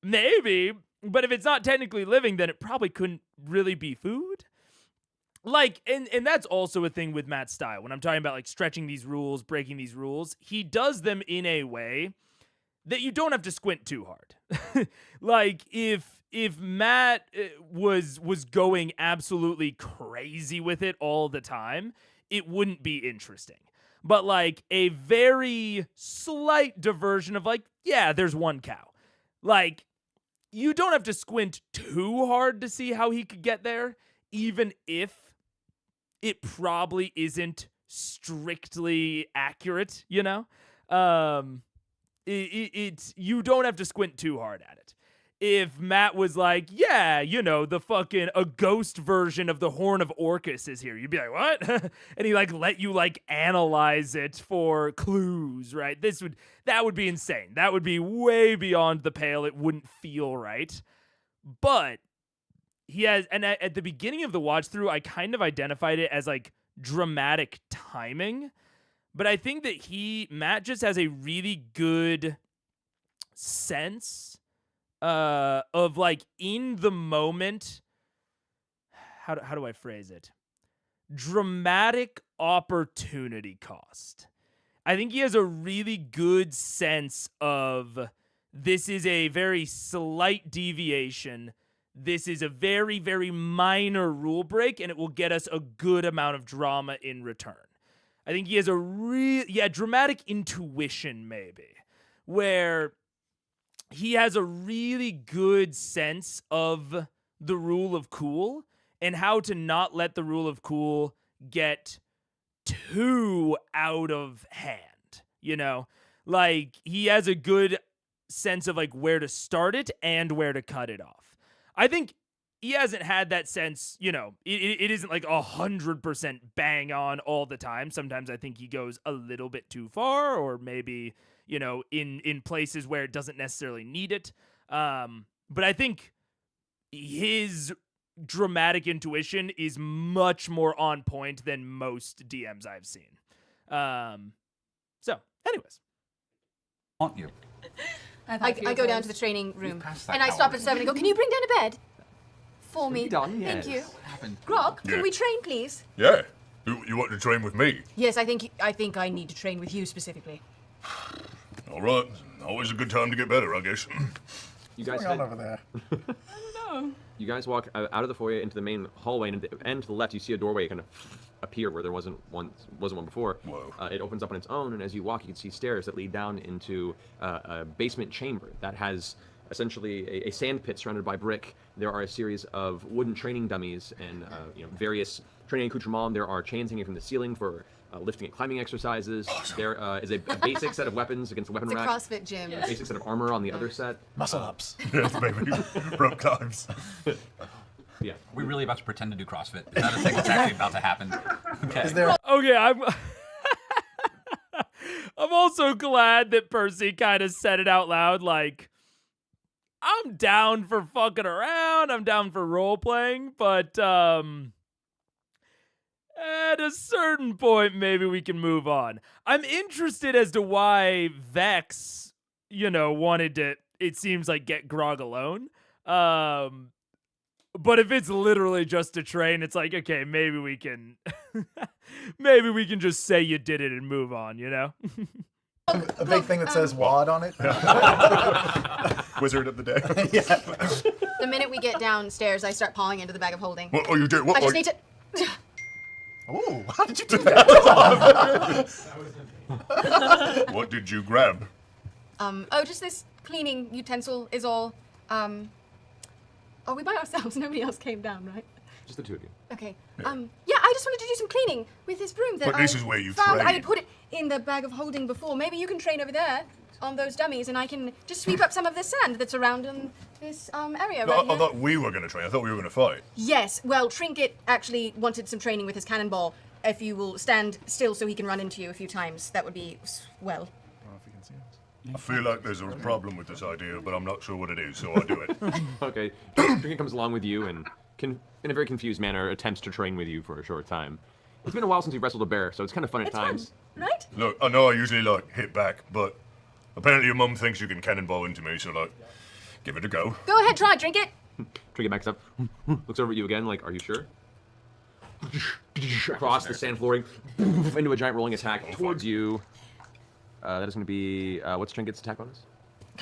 S1: Maybe, but if it's not technically living, then it probably couldn't really be food. Like, and that's also a thing with Matt's style. When I'm talking about like stretching these rules, breaking these rules, he does them in a way that you don't have to squint too hard. Like, if Matt was going absolutely crazy with it all the time, it wouldn't be interesting. But like a very slight diversion of like, yeah, there's one cow. Like, you don't have to squint too hard to see how he could get there, even if it probably isn't strictly accurate, you know? You don't have to squint too hard at it. If Matt was like, yeah, you know, a ghost version of the Horn of Orcus is here, you'd be like, what? And he like let you like analyze it for clues, right? That would be insane. That would be way beyond the pale. It wouldn't feel right. But he has, and at the beginning of the watch through, I kind of identified it as like dramatic timing. But I think that Matt just has a really good sense of like in the moment, how do I phrase it? Dramatic opportunity cost. I think he has a really good sense of, this is a very slight deviation. This is a very, very minor rule break, and it will get us a good amount of drama in return. I think he has a dramatic intuition, maybe, where he has a really good sense of the rule of cool and how to not let the rule of cool get too out of hand, you know? Like, he has a good sense of like where to start it and where to cut it off. I think he hasn't had that sense, you know, it isn't like 100% bang on all the time. Sometimes I think he goes a little bit too far, or maybe, you know, in places where it doesn't necessarily need it. But I think his dramatic intuition is much more on point than most DMs I've seen. So, anyways.
S7: Aren't you?
S3: I go down to the training room
S7: passed that
S3: and I
S7: hour.
S3: stop at 7 and go, can you bring down a bed for me?
S2: Done,
S3: Thank
S2: yes.
S3: you. Grog, can
S6: Yeah.
S3: we train, please?
S6: Yeah. You want to train with me?
S3: Yes, I think I need to train with you specifically.
S6: All right. Always a good time to get better, I guess.
S2: You guys
S8: Going on
S2: head,
S8: over there.
S2: you guys walk out of the foyer into the main hallway, and at the end to the left, you see a doorway kind of appear where there wasn't one before.
S6: Whoa.
S2: It opens up on its own, and as you walk, you can see stairs that lead down into a basement chamber that has essentially a sand pit surrounded by brick. There are a series of wooden training dummies and various training accoutrements. There are chains hanging from the ceiling for lifting and climbing exercises. There is a basic set of weapons against the weapon
S3: It's a
S2: rack.
S3: CrossFit gym.
S2: A basic set of armor on the other set.
S8: Muscle ups.
S6: Yes, baby. Rope climbs.
S2: Yeah.
S7: We're really about to pretend to do CrossFit. Is that a thing that's actually about to happen? Okay.
S8: Is there
S1: Okay, I'm I'm also glad that Percy kind of said it out loud, like, I'm down for fucking around, I'm down for role playing, but at a certain point maybe we can move on. I'm interested as to why Vex, wanted to, it seems like, get Grog alone. But if it's literally just a train, it's like, okay, maybe we can maybe we can just say you did it and move on,
S8: a big thing that says WAD on it?
S6: Wizard of the day.
S8: Yeah.
S3: The minute we get downstairs, I start pawing into the bag of holding.
S6: What are you doing?
S3: I just need to.
S8: Ooh, how did you do that?
S6: What did you grab?
S3: Just this cleaning utensil is all. Are we by ourselves? Nobody else came down, right?
S2: Just the two of you.
S3: Okay. Yeah, I just wanted to do some cleaning with this broom that
S6: But this is where you
S3: found. I
S6: train.
S3: had put it in the bag of holding before. Maybe you can train over there on those dummies, and I can just sweep up some of the sand that's around in this area
S6: I
S3: right here.
S6: thought we were going to train. I thought we were going to fight.
S3: Yes. Well, Trinket actually wanted some training with his cannonball. If you will stand still so he can run into you a few times, that would be swell.
S6: I feel like there's a problem with this idea, but I'm not sure what it is, so I'll do it.
S2: Okay. Trinket comes along with you and in a very confused manner, attempts to train with you for a short time. It's been a while since you've wrestled a bear, so it's kind of fun at
S3: It's
S2: times.
S3: fun, right?
S6: Look, I know I usually, hit back, but apparently your mum thinks you can cannonball into me, so, give it a go.
S3: Go ahead, try, Trinket.
S2: Trinket backs up, looks over at you again, like, are you sure? Across the sand flooring, into a giant rolling attack towards you. That is going to be, what's Trinket's attack bonus?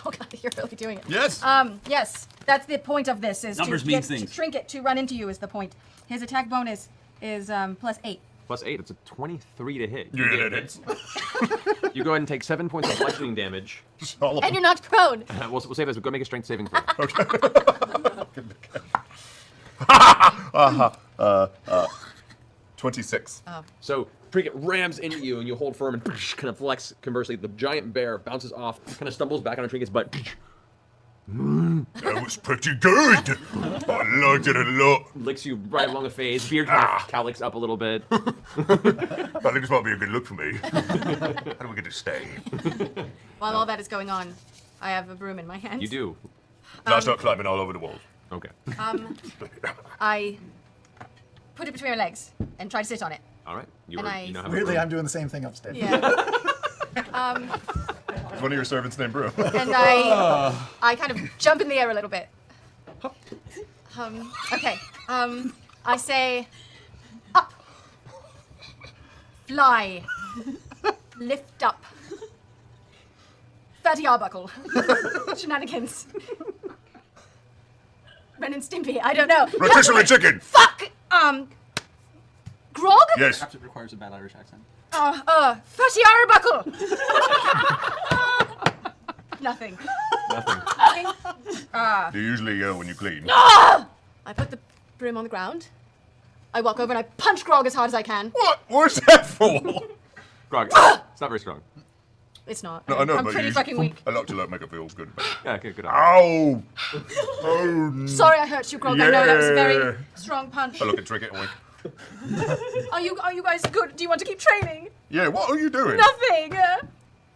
S3: Oh god, you're really doing it.
S6: Yes!
S3: Yes, that's the point of this, is
S7: Numbers
S3: to
S7: mean
S3: get
S7: things.
S3: Trinket to run into you is the point. His attack bonus is +8.
S2: Plus 8, it's a 23 to hit.
S6: Yeah, that is.
S2: You go ahead and take 7 points of bludgeoning damage.
S6: Solid.
S3: And you're knocked prone.
S2: We'll say this, go make a strength saving throw.
S6: 26.
S2: So Trinket rams into you, and you hold firm and kind of flex. Conversely, the giant bear bounces off, kind of stumbles back on Trinket's butt.
S6: That was pretty good. I liked it a lot.
S2: Licks you right along the face. Beard kind of cowlicks up a little bit.
S6: I think this might be a good look for me. How do we get to stay?
S3: While all that is going on, I have a broom in my hand.
S2: You do.
S6: Now start climbing all over the walls.
S2: Okay.
S3: I put it between my legs and try to sit on it.
S2: All right. You
S3: And I-
S2: now have a
S8: Weirdly,
S2: room.
S8: I'm doing the same thing upstairs.
S3: Yeah.
S6: Is one of your servants named Brew?
S3: And I kind of jump in the air a little bit. Okay. I say, up, fly, lift up, 30 Arbuckle, shenanigans, Ren and Stimpy, I don't know.
S6: Rotisserie chicken!
S3: Fuck! Grog?
S6: Yes.
S7: Perhaps it requires a bad Irish accent.
S3: 30 Arbuckle! Nothing.
S2: Nothing.
S6: Do you usually yell when you clean?
S3: I put the broom on the ground. I walk over and I punch Grog as hard as I can.
S6: What? What's that for?
S2: Grog, it's not very strong.
S3: It's not.
S6: No, I know,
S3: I'm
S6: but
S3: pretty
S6: you
S3: fucking weak.
S6: I like to make it feel good.
S2: Yeah, okay, good.
S6: Ow! Oh,
S3: Sorry I hurt you, Grog. I know that was a
S6: Yeah.
S3: very strong punch.
S6: I look at Trinket and wink.
S3: Are you guys good? Do you want to keep training?
S6: Yeah, what are you doing?
S3: Nothing.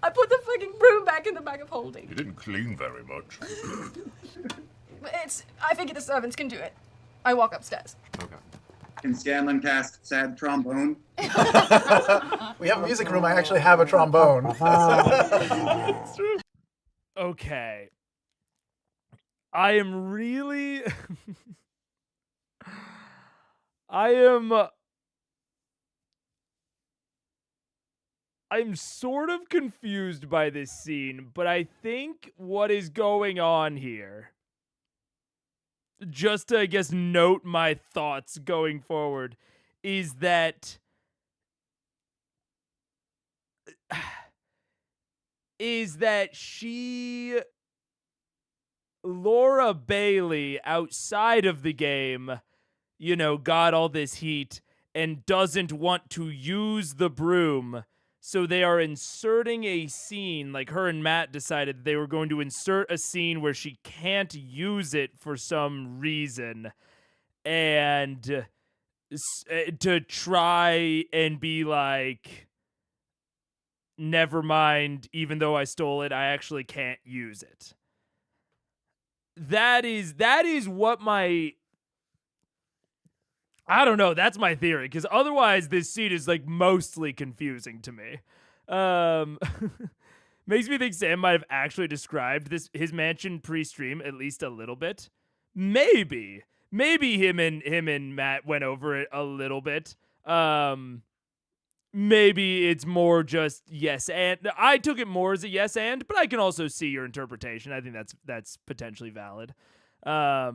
S3: I put the fucking broom back in the bag of holding.
S6: You didn't clean very much.
S3: I figure the servants can do it. I walk upstairs.
S2: Okay.
S5: Can Scanlan cast sad trombone?
S8: We have a music room. I actually have a trombone.
S1: Okay. I am really I am I'm sort of confused by this scene, but I think what is going on here, just to, I guess, note my thoughts going forward, is that Laura Bailey, outside of the game, got all this heat and doesn't want to use the broom. So they are inserting a scene, like her and Matt decided they were going to insert a scene where she can't use it for some reason. And to try and be like, never mind, even though I stole it, I actually can't use it. That is what I don't know, that's my theory, because otherwise this scene is like mostly confusing to me. Makes me think Sam might have actually described his mansion pre-stream at least a little bit. Maybe him and Matt went over it a little bit. Maybe it's more just yes and. I took it more as a yes and, but I can also see your interpretation. I think that's potentially valid. I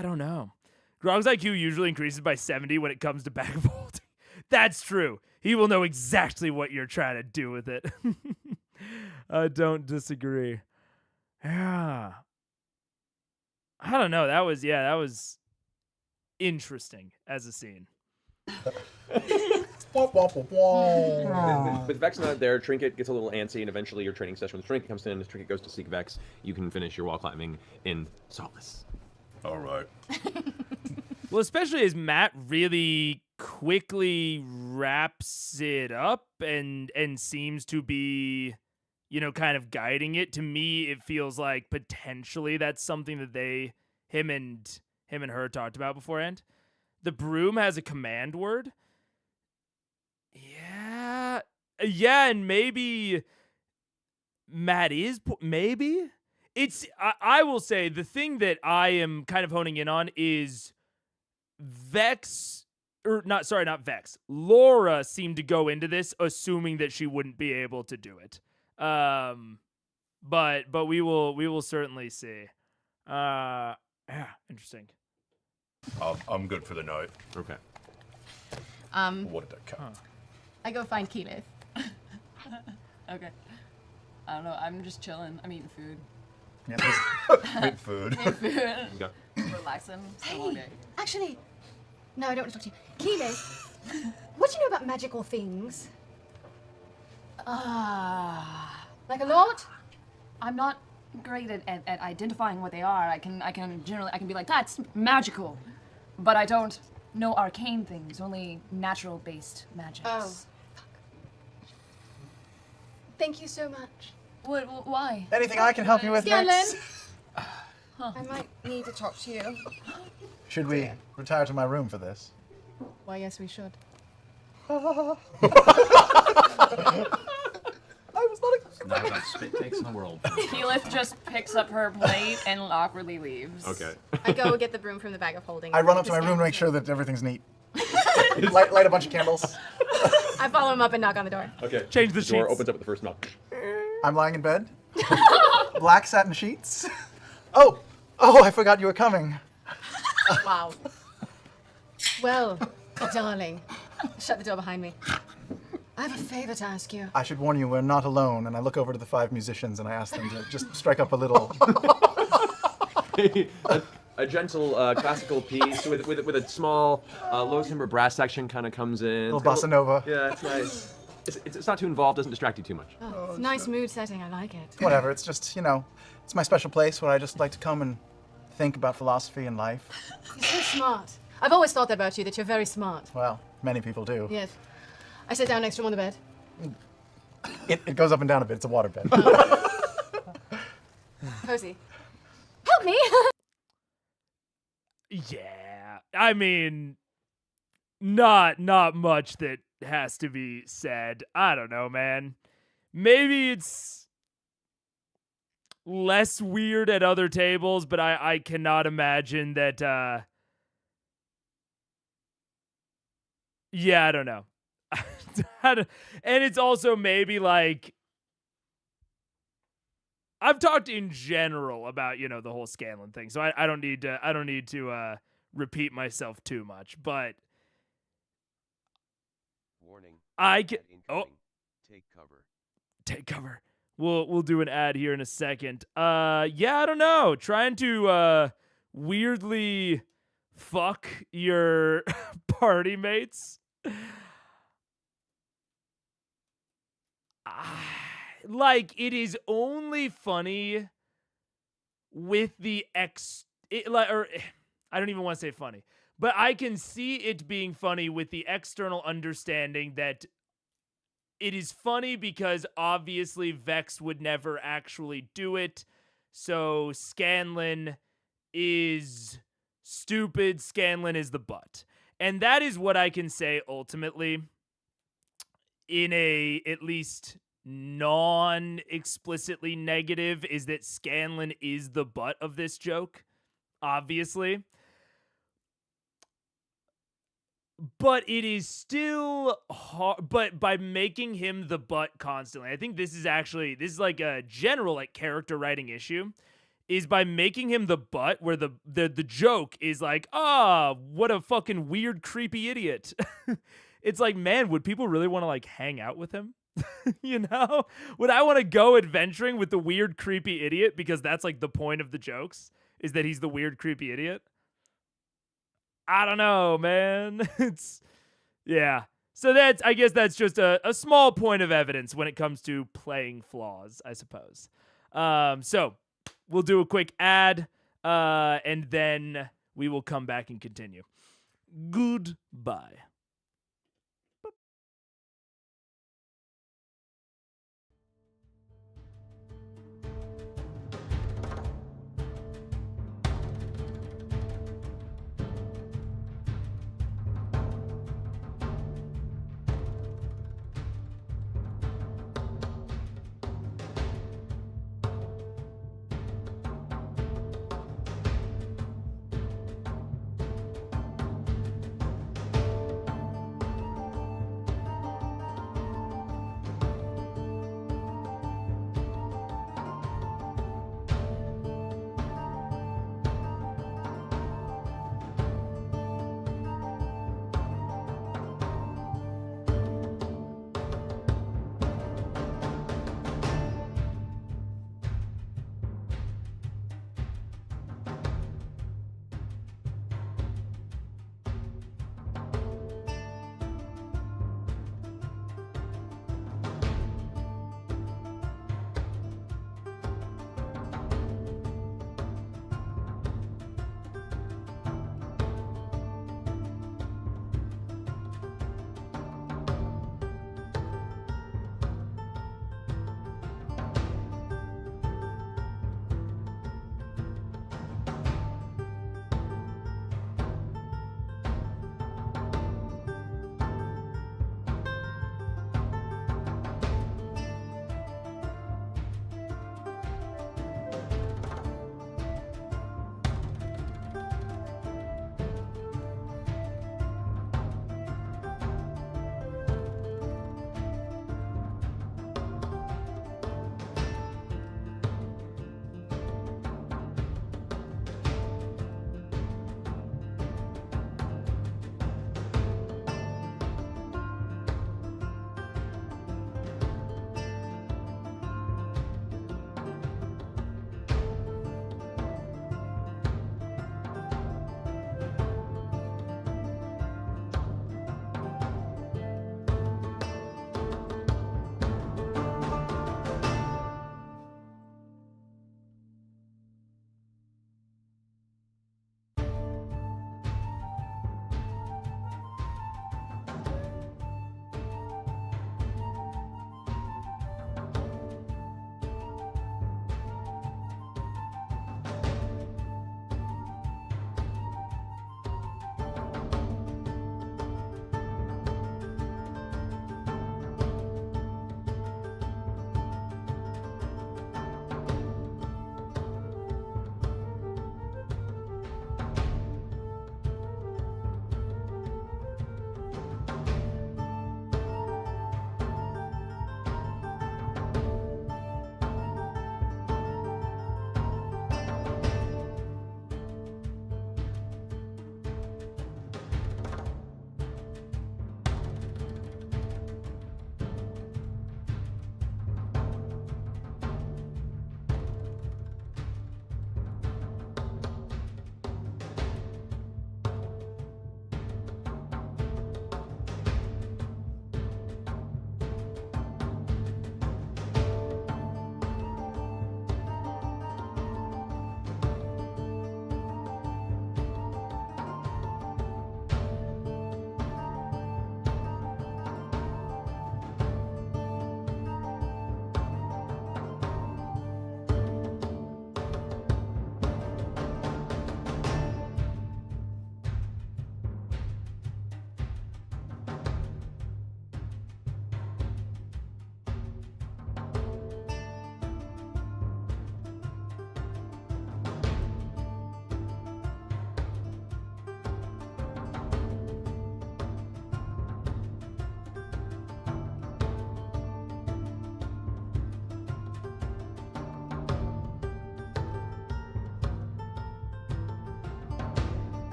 S1: don't know. Grog's IQ usually increases by 70 when it comes to bag of holding. That's true. He will know exactly what you're trying to do with it. I don't disagree. Yeah. I don't know. That was interesting as a scene.
S2: With Vex not there, Trinket gets a little antsy, and eventually your training session with Trinket comes in. As Trinket goes to seek Vex, you can finish your wall climbing in solace.
S6: All right.
S1: Well, especially as Matt really quickly wraps it up and seems to be, kind of guiding it. To me, it feels like potentially that's something that him and her talked about beforehand. The broom has a command word. Yeah, and maybe Matt is maybe. It's I will say the thing that I am kind of honing in on is Vex, not Vex. Laura seemed to go into this assuming that she wouldn't be able to do it. But we will certainly see. Yeah, interesting.
S6: I'm good for the night.
S2: Okay.
S6: What did I count?
S3: I go find Keyleth.
S10: Okay. I don't know. I'm just chilling. I'm eating food.
S6: Eat food.
S10: Food.
S2: Okay.
S10: Relaxing. It's been a long day.
S3: Actually, no, I don't want to talk to you. Keyleth, what do you know about magical things? Like a lot?
S4: I'm not great at identifying what they are. I can be like, that's magical. But I don't know arcane things, only natural based magics.
S3: Oh. Thank you so much.
S4: Why?
S8: Anything I can help you with,
S3: Scanlan!
S8: Vex?
S3: I might need to talk to you.
S8: Should we retire to my room for this?
S3: Why, yes, we should.
S8: I was not expecting.
S7: Now that spit takes in the world.
S10: Keyleth just picks up her plate and awkwardly leaves.
S2: Okay.
S3: I go get the broom from the bag of holding.
S8: I run up to my room to make sure that everything's neat. light a bunch of candles.
S3: I follow him up and knock on the door.
S2: Okay.
S1: Change the
S2: door
S1: sheets.
S2: opens up at the first knock.
S8: I'm lying in bed. Black satin sheets. Oh, I forgot you were coming.
S3: Wow. Well, darling. Shut the door behind me. I have a favor to ask you.
S8: I should warn you, we're not alone. And I look over to the 5 musicians and I ask them to just strike up a little.
S2: A gentle classical piece with a small low timbre brass section kind of comes in.
S8: Little bossa nova.
S2: Yeah, it's nice. It's not too involved, doesn't distract you too much.
S3: Oh, it's a nice mood setting. I like it.
S8: Whatever, it's just, it's my special place where I just like to come and think about philosophy and life.
S3: You're so smart. I've always thought that about you, that you're very smart.
S8: Well, many people do.
S3: Yes. I sit down next to him on the bed.
S8: It goes up and down a bit. It's a waterbed.
S3: Cozy. Help me!
S1: Yeah, I mean, not much that has to be said. I don't know, man. Maybe it's less weird at other tables, but I cannot imagine that. Yeah, I don't know. And it's also maybe like I've talked in general about, you know, the whole Scanlan thing. So I don't need to repeat myself too much, but
S11: Warning.
S1: I can
S11: Take cover.
S1: take cover. We'll do an ad here in a second. Yeah, I don't know. Trying to weirdly fuck your party mates. Like, it is only funny with the I don't even want to say funny, but I can see it being funny with the external understanding that it is funny because obviously Vex would never actually do it. So Scanlan is stupid. Scanlan is the butt. And that is what I can say ultimately in a at least non-explicitly negative, is that Scanlan is the butt of this joke, obviously. But it is still hard. But by making him the butt constantly, I think this is like a general like character writing issue, is by making him the butt, where the joke is like, what a fucking weird, creepy idiot. It's like, man, would people really want to like hang out with him? You know? Would I want to go adventuring with the weird, creepy idiot? Because that's like the point of the jokes, is that he's the weird, creepy idiot. I don't know, man. Yeah. So I guess that's just a small point of evidence when it comes to playing flaws, I suppose. So we'll do a quick ad, and then we will come back and continue. Goodbye.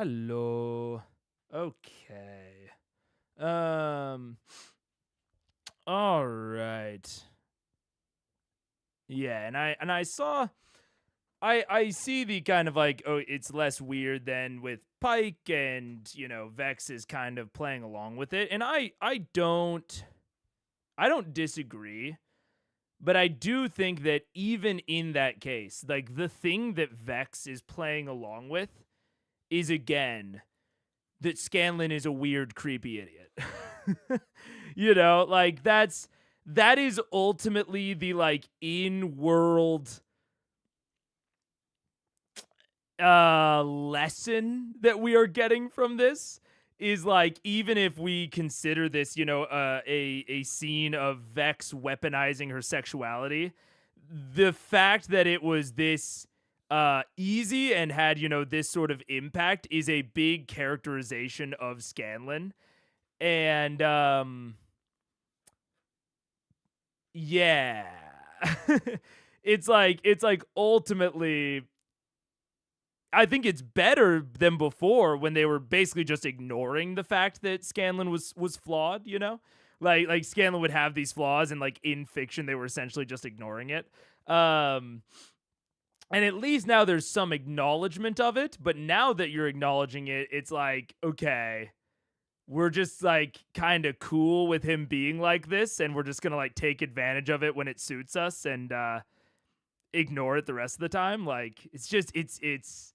S1: Hello. Okay. All right. Yeah, and I saw I see the kind of like, oh, it's less weird than with Pike, and Vex is kind of playing along with it. And I don't disagree, but I do think that even in that case, like the thing that Vex is playing along with is again that Scanlan is a weird, creepy idiot. Like that is ultimately the like in-world lesson that we are getting from this is like, even if we consider this, a scene of Vex weaponizing her sexuality, the fact that it was this easy and had, this sort of impact is a big characterization of Scanlan. And yeah. it's like ultimately I think it's better than before when they were basically just ignoring the fact that Scanlan was flawed, Like Scanlan would have these flaws, and like in fiction they were essentially just ignoring it. And at least now there's some acknowledgement of it, but now that you're acknowledging it, it's like, okay, we're just like kind of cool with him being like this, and we're just going to like take advantage of it when it suits us and ignore it the rest of the time. Like it's just it's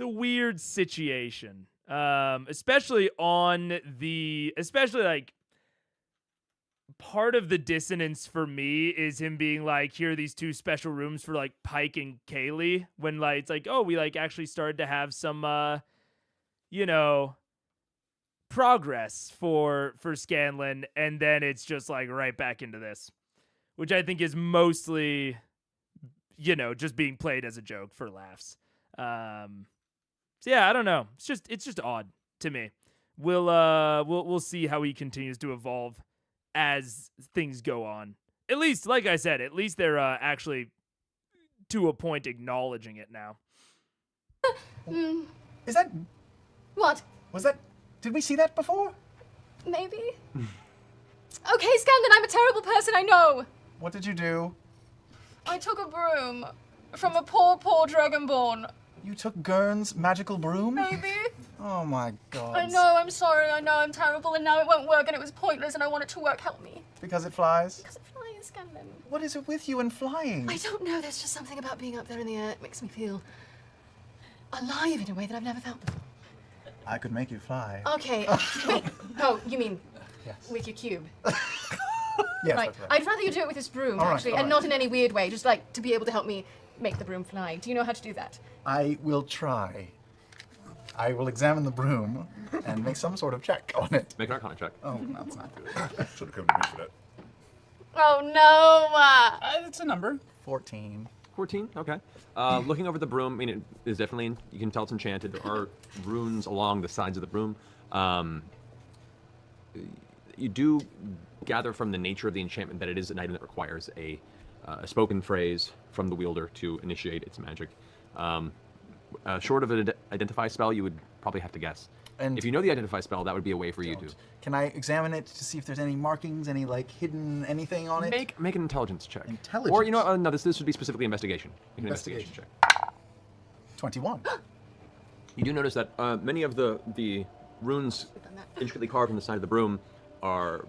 S1: a weird situation. Especially like part of the dissonance for me is him being like, here are these two special rooms for like Pike and Kaylee, when like it's like, oh, we like actually started to have some progress for Scanlan, and then it's just like right back into this, which I think is mostly just being played as a joke for laughs. So yeah, I don't know. It's just odd to me. We'll see how he continues to evolve as things go on. At least, like I said, at least they're actually to a point acknowledging it now.
S8: Is that...
S3: What?
S8: Was that... Did we see that before?
S3: Maybe. Okay, Scanlan, I'm a terrible person, I know.
S8: What did you do?
S3: I took a broom from a poor dragonborn.
S8: You took Gurn's magical broom?
S3: Maybe.
S8: Oh my god.
S3: I know, I'm sorry, I know, I'm terrible, and now it won't work, and it was pointless, and I want it to work. Help me.
S8: Because it flies?
S3: Because it flies, Scanlan.
S8: What is it with you and flying?
S3: I don't know, there's just something about being up there in the air. It makes me feel alive in a way that I've never felt before.
S8: I could make you fly.
S3: Okay, wait. Oh, you mean
S8: Yes.
S3: with your cube?
S8: Yes,
S3: Right.
S8: that's right.
S3: I'd rather you do it with this broom,
S8: All right,
S3: actually,
S8: all
S3: and
S8: right.
S3: not in any weird way, just like to be able to help me make the broom fly. Do you know how to do that?
S8: I will try. I will examine the broom and make some sort of check on it.
S2: Make an Arcana check.
S8: Oh, that's not good.
S6: Should have come to me for that.
S3: Oh no!
S7: It's a number.
S8: 14.
S2: 14, okay. Looking over the broom, I mean, it is definitely, you can tell it's enchanted. There are runes along the sides of the broom. You do gather from the nature of the enchantment that it is an item that requires a spoken phrase from the wielder to initiate its magic. Short of an identify spell, you would probably have to guess.
S8: And
S2: if you know the identify spell, that would be a way for you to
S8: Can I examine it to see if there's any markings, any like hidden anything on it?
S2: make an intelligence check.
S8: Intelligence?
S2: Or you know what? No, this would be specifically investigation. Make an investigation check.
S8: 21.
S2: You do notice that many of the runes intricately carved on the side of the broom are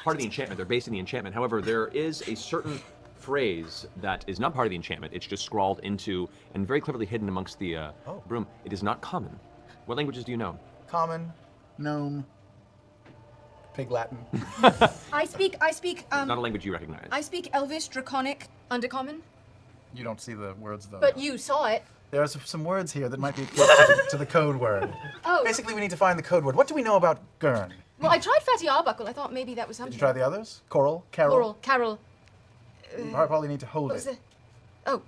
S2: part of the enchantment. They're based in the enchantment. However, there is a certain phrase that is not part of the enchantment. It's just scrawled into and very cleverly hidden amongst the broom. It is not common. What languages do you know?
S8: Common, gnome, Pig Latin.
S3: I speak,
S2: Not a language you recognize.
S3: I speak Elvish, Draconic, Undercommon.
S8: You don't see the words though.
S3: But you saw it.
S8: There's some words here that might be equivalent to the code word.
S3: Oh.
S8: Basically, we need to find the code word. What do we know about Gurn?
S3: Well, I tried Fatty Arbuckle. I thought maybe that was something.
S8: Did you try the others? Coral? Carol?
S3: Coral, Carol.
S8: You probably need to hold
S3: What was
S8: it.
S3: it? Oh,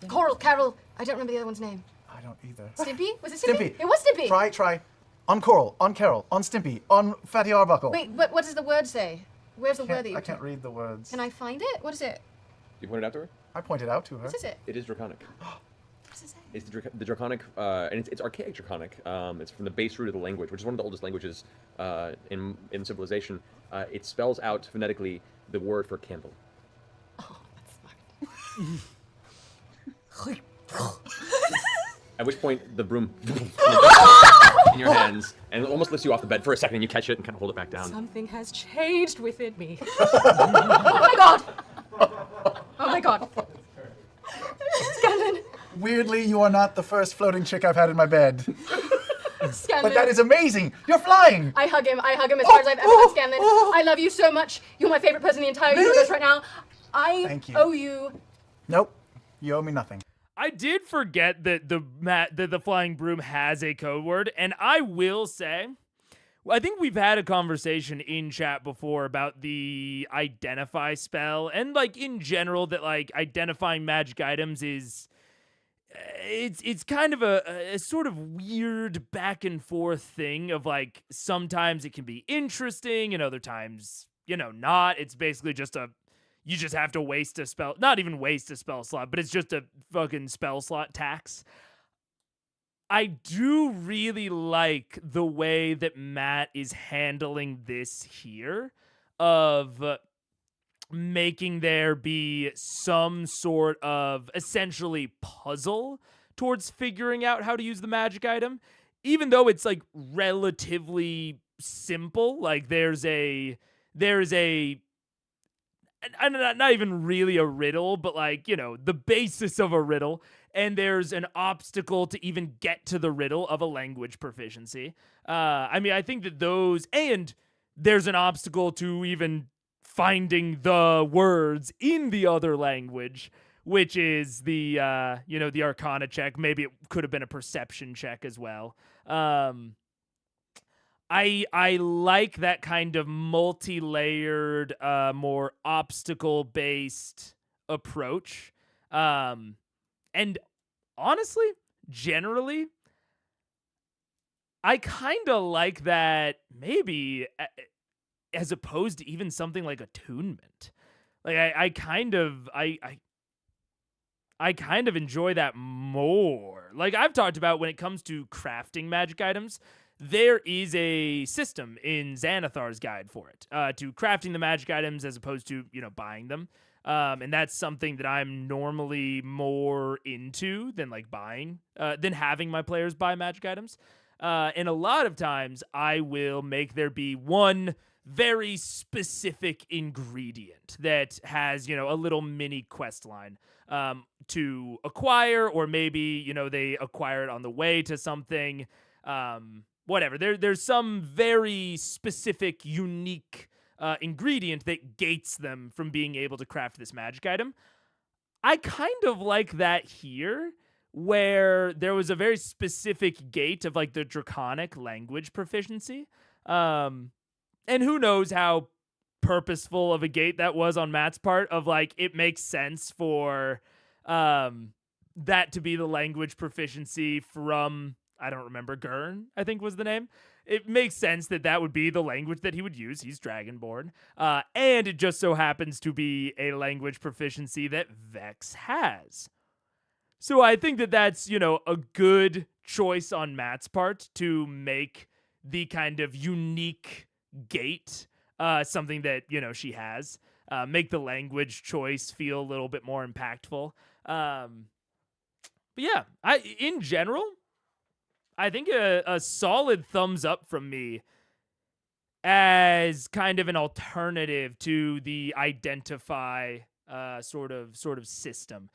S3: Coral, Carol. I don't remember the other one's name.
S8: I don't either.
S3: Stimpy? Was it Stimpy?
S8: Stimpy.
S3: It was Stimpy.
S8: Try. On Coral, on Carol, on Stimpy, on Fatty Arbuckle.
S3: Wait, what does the word say? Where's the word that you
S8: I can't read the words.
S3: Can I find it? What is it?
S2: You pointed out to her?
S8: I pointed out to her.
S3: What is it?
S2: It is Draconic. It's the Draconic, and it's archaic Draconic. It's from the base root of the language, which is one of the oldest languages in civilization. It spells out phonetically the word for candle.
S10: Oh, that's fucked.
S2: At which point the broom in your hands and it almost lifts you off the bed for a second, and you catch it and kind of hold it back down.
S10: Something has changed within me. Oh my god! Oh my god! Scanlan!
S8: Weirdly, you are not the first floating chick I've had in my bed.
S10: Scanlan!
S8: But that is amazing! You're flying!
S3: I hug him as hard as I've ever had Scanlan. I love you so much. You're my favorite person in the entire universe right now.
S8: Thank you.
S3: owe you.
S8: Nope. You owe me nothing.
S1: I did forget that the flying broom has a code word, and I will say, I think we've had a conversation in chat before about the identify spell, and like in general that like identifying magic items is it's kind of a sort of weird back and forth thing of like sometimes it can be interesting and other times not. It's basically just you just have to waste a spell, not even waste a spell slot, but it's just a fucking spell slot tax. I do really like the way that Matt is handling this here of making there be some sort of essentially puzzle towards figuring out how to use the magic item, even though it's like relatively simple. Like there's a not even really a riddle, but like, the basis of a riddle. And there's an obstacle to even get to the riddle of a language proficiency. I think that those, and there's an obstacle to even finding the words in the other language, which is the, the Arcana check. Maybe it could have been a perception check as well. I like that kind of multi-layered, more obstacle-based approach. And honestly, generally, I kind of like that maybe as opposed to even something like attunement. Like I kind of enjoy that more. Like I've talked about when it comes to crafting magic items, there is a system in Xanathar's guide for it, to crafting the magic items as opposed to, buying them. And that's something that I'm normally more into than like buying, than having my players buy magic items. And a lot of times I will make there be one very specific ingredient that has, a little mini quest line to acquire, or maybe, they acquire it on the way to something. Whatever. There's some very specific, unique ingredient that gates them from being able to craft this magic item. I kind of like that here, where there was a very specific gate of like the Draconic language proficiency. And who knows how purposeful of a gate that was on Matt's part, of like, it makes sense for that to be the language proficiency from, I don't remember, Gurn, I think was the name. It makes sense that that would be the language that he would use. He's Dragonborn. And it just so happens to be a language proficiency that Vex has. So I think that that's, a good choice on Matt's part to make the kind of unique gate something that, she has. Make the language choice feel a little bit more impactful. But yeah, in general, I think a solid thumbs up from me as kind of an alternative to the identify sort of system.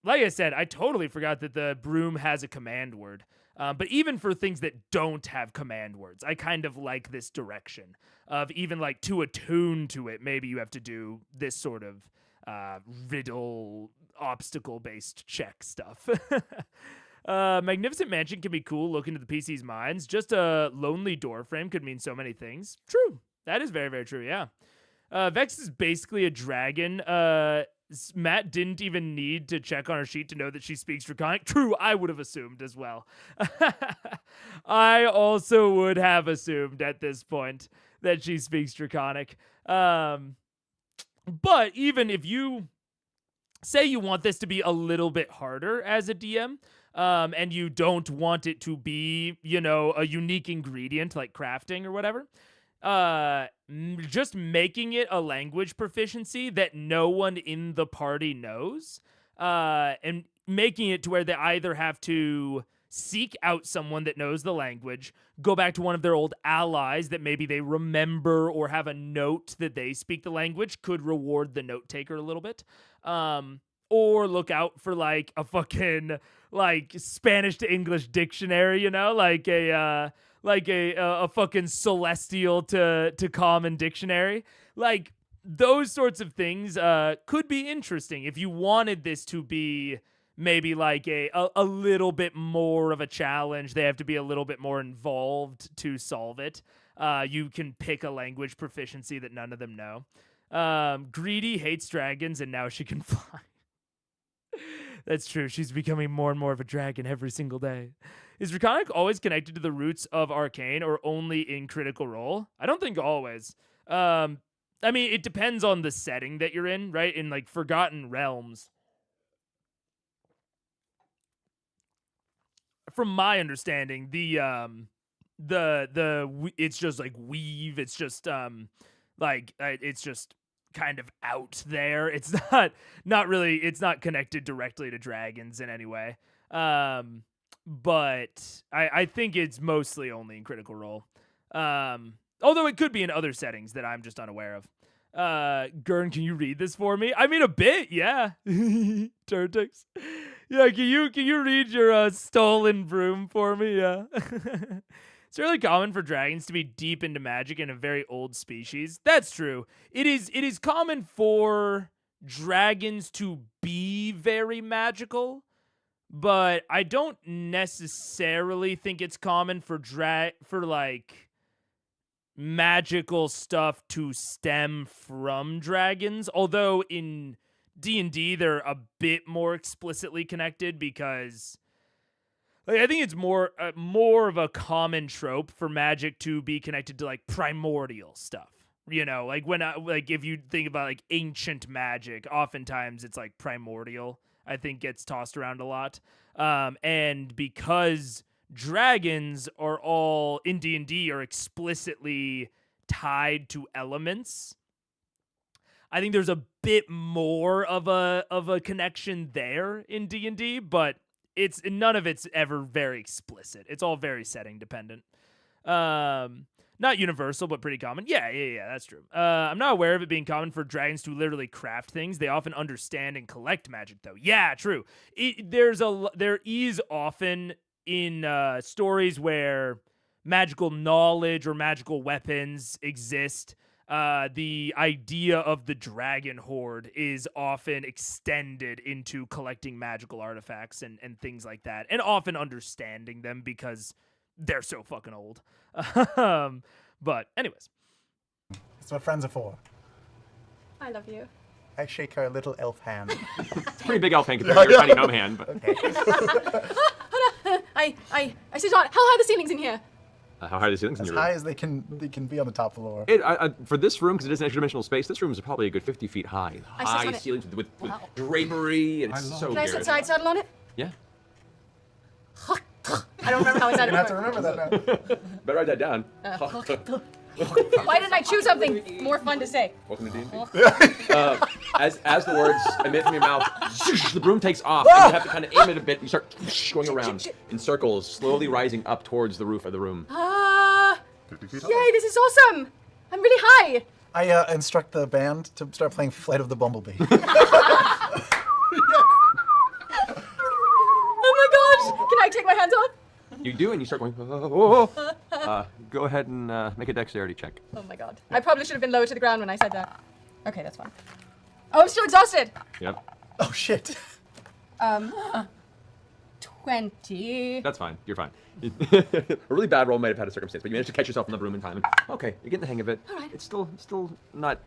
S1: Like I said, I totally forgot that the broom has a command word. But even for things that don't have command words, I kind of like this direction of even like to attune to it. Maybe you have to do this sort of riddle obstacle-based check stuff. Magnificent Mansion can be cool. Look into the PC's minds. Just a lonely door frame could mean so many things. True. That is very, very true, yeah. Vex is basically a dragon. Matt didn't even need to check on her sheet to know that she speaks Draconic. True, I would have assumed as well. I also would have assumed at this point that she speaks Draconic. But even if you say you want this to be a little bit harder as a DM, and you don't want it to be, a unique ingredient like crafting or whatever, just making it a language proficiency that no one in the party knows, and making it to where they either have to seek out someone that knows the language, go back to one of their old allies that maybe they remember or have a note that they speak the language, could reward the note taker a little bit. Or look out for like a fucking like Spanish to English dictionary, like a fucking celestial to common dictionary. Like those sorts of things could be interesting if you wanted this to be maybe like a little bit more of a challenge. They have to be a little bit more involved to solve it. You can pick a language proficiency that none of them know. Greedy hates dragons and now she can fly. That's true. She's becoming more and more of a dragon every single day. Is Draconic always connected to the roots of Arcane or only in Critical Role? I don't think always. I mean, it depends on the setting that you're in, right? In like Forgotten Realms, from my understanding, it's just like weave. It's just it's just kind of out there. It's not really. It's not connected directly to dragons in any way. But I think it's mostly only in Critical Role. Although it could be in other settings that I'm just unaware of. Gurn, can you read this for me? I mean, a bit, yeah. Turtix. Yeah, can you read your stolen broom for me? Yeah. It's really common for dragons to be deep into magic in a very old species. That's true. It is common for dragons to be very magical, but I don't necessarily think it's common for like magical stuff to stem from dragons. Although in D&D they're a bit more explicitly connected because I think it's more of a common trope for magic to be connected to like primordial stuff. Like if you think about like ancient magic, oftentimes it's like primordial, I think gets tossed around a lot. And because dragons are all in D&D are explicitly tied to elements, I think there's a bit more of a connection there in D&D, but none of it's ever very explicit. It's all very setting dependent. Not universal, but pretty common. Yeah, that's true. I'm not aware of it being common for dragons to literally craft things. They often understand and collect magic, though. Yeah, true. There is often in stories where magical knowledge or magical weapons exist. The idea of the dragon horde is often extended into collecting magical artifacts and things like that, and often understanding them because they're so fucking old. But anyways.
S8: That's what friends are for.
S3: I love you.
S8: I shake her little elf hand.
S2: It's a pretty big elf hand compared to your tiny gnome hand. But
S8: Okay.
S3: I sit on. How high are the ceilings in here?
S2: how high are the ceilings in
S8: As
S2: your room?
S8: high as they can be on the top floor.
S2: For this room, because it is an extra-dimensional space, this room is probably a good 50 feet high.
S3: I sit
S2: High
S3: on it.
S2: ceilings with drapery, and it's so
S3: Can I sit
S2: good.
S3: side saddle on it?
S2: Yeah.
S3: I don't remember how I said
S8: You have to
S3: it.
S8: remember that now.
S2: Better write that down.
S3: Why didn't I choose something more fun to say?
S2: Welcome to D&D. As the words emit from your mouth, the broom takes off, and you have to kind of aim it a bit. You start going around in circles, slowly rising up towards the roof of the room.
S3: Yay, this is awesome! I'm really high!
S8: I instruct the band to start playing Flight of the Bumblebee.
S3: Oh my gosh! Can I take my hands off?
S2: You do, and you start going, whoa. Go ahead and make a dexterity check.
S3: Oh my god. I probably should have been lower to the ground when I said that. Okay, that's fine. Oh, I'm still exhausted!
S2: Yep.
S8: Oh shit.
S3: 20.
S2: That's fine. You're fine. A really bad roll might have had a circumstance, but you managed to catch yourself in the room in time. And, okay, you're getting the hang of it.
S3: All right.
S2: It's still not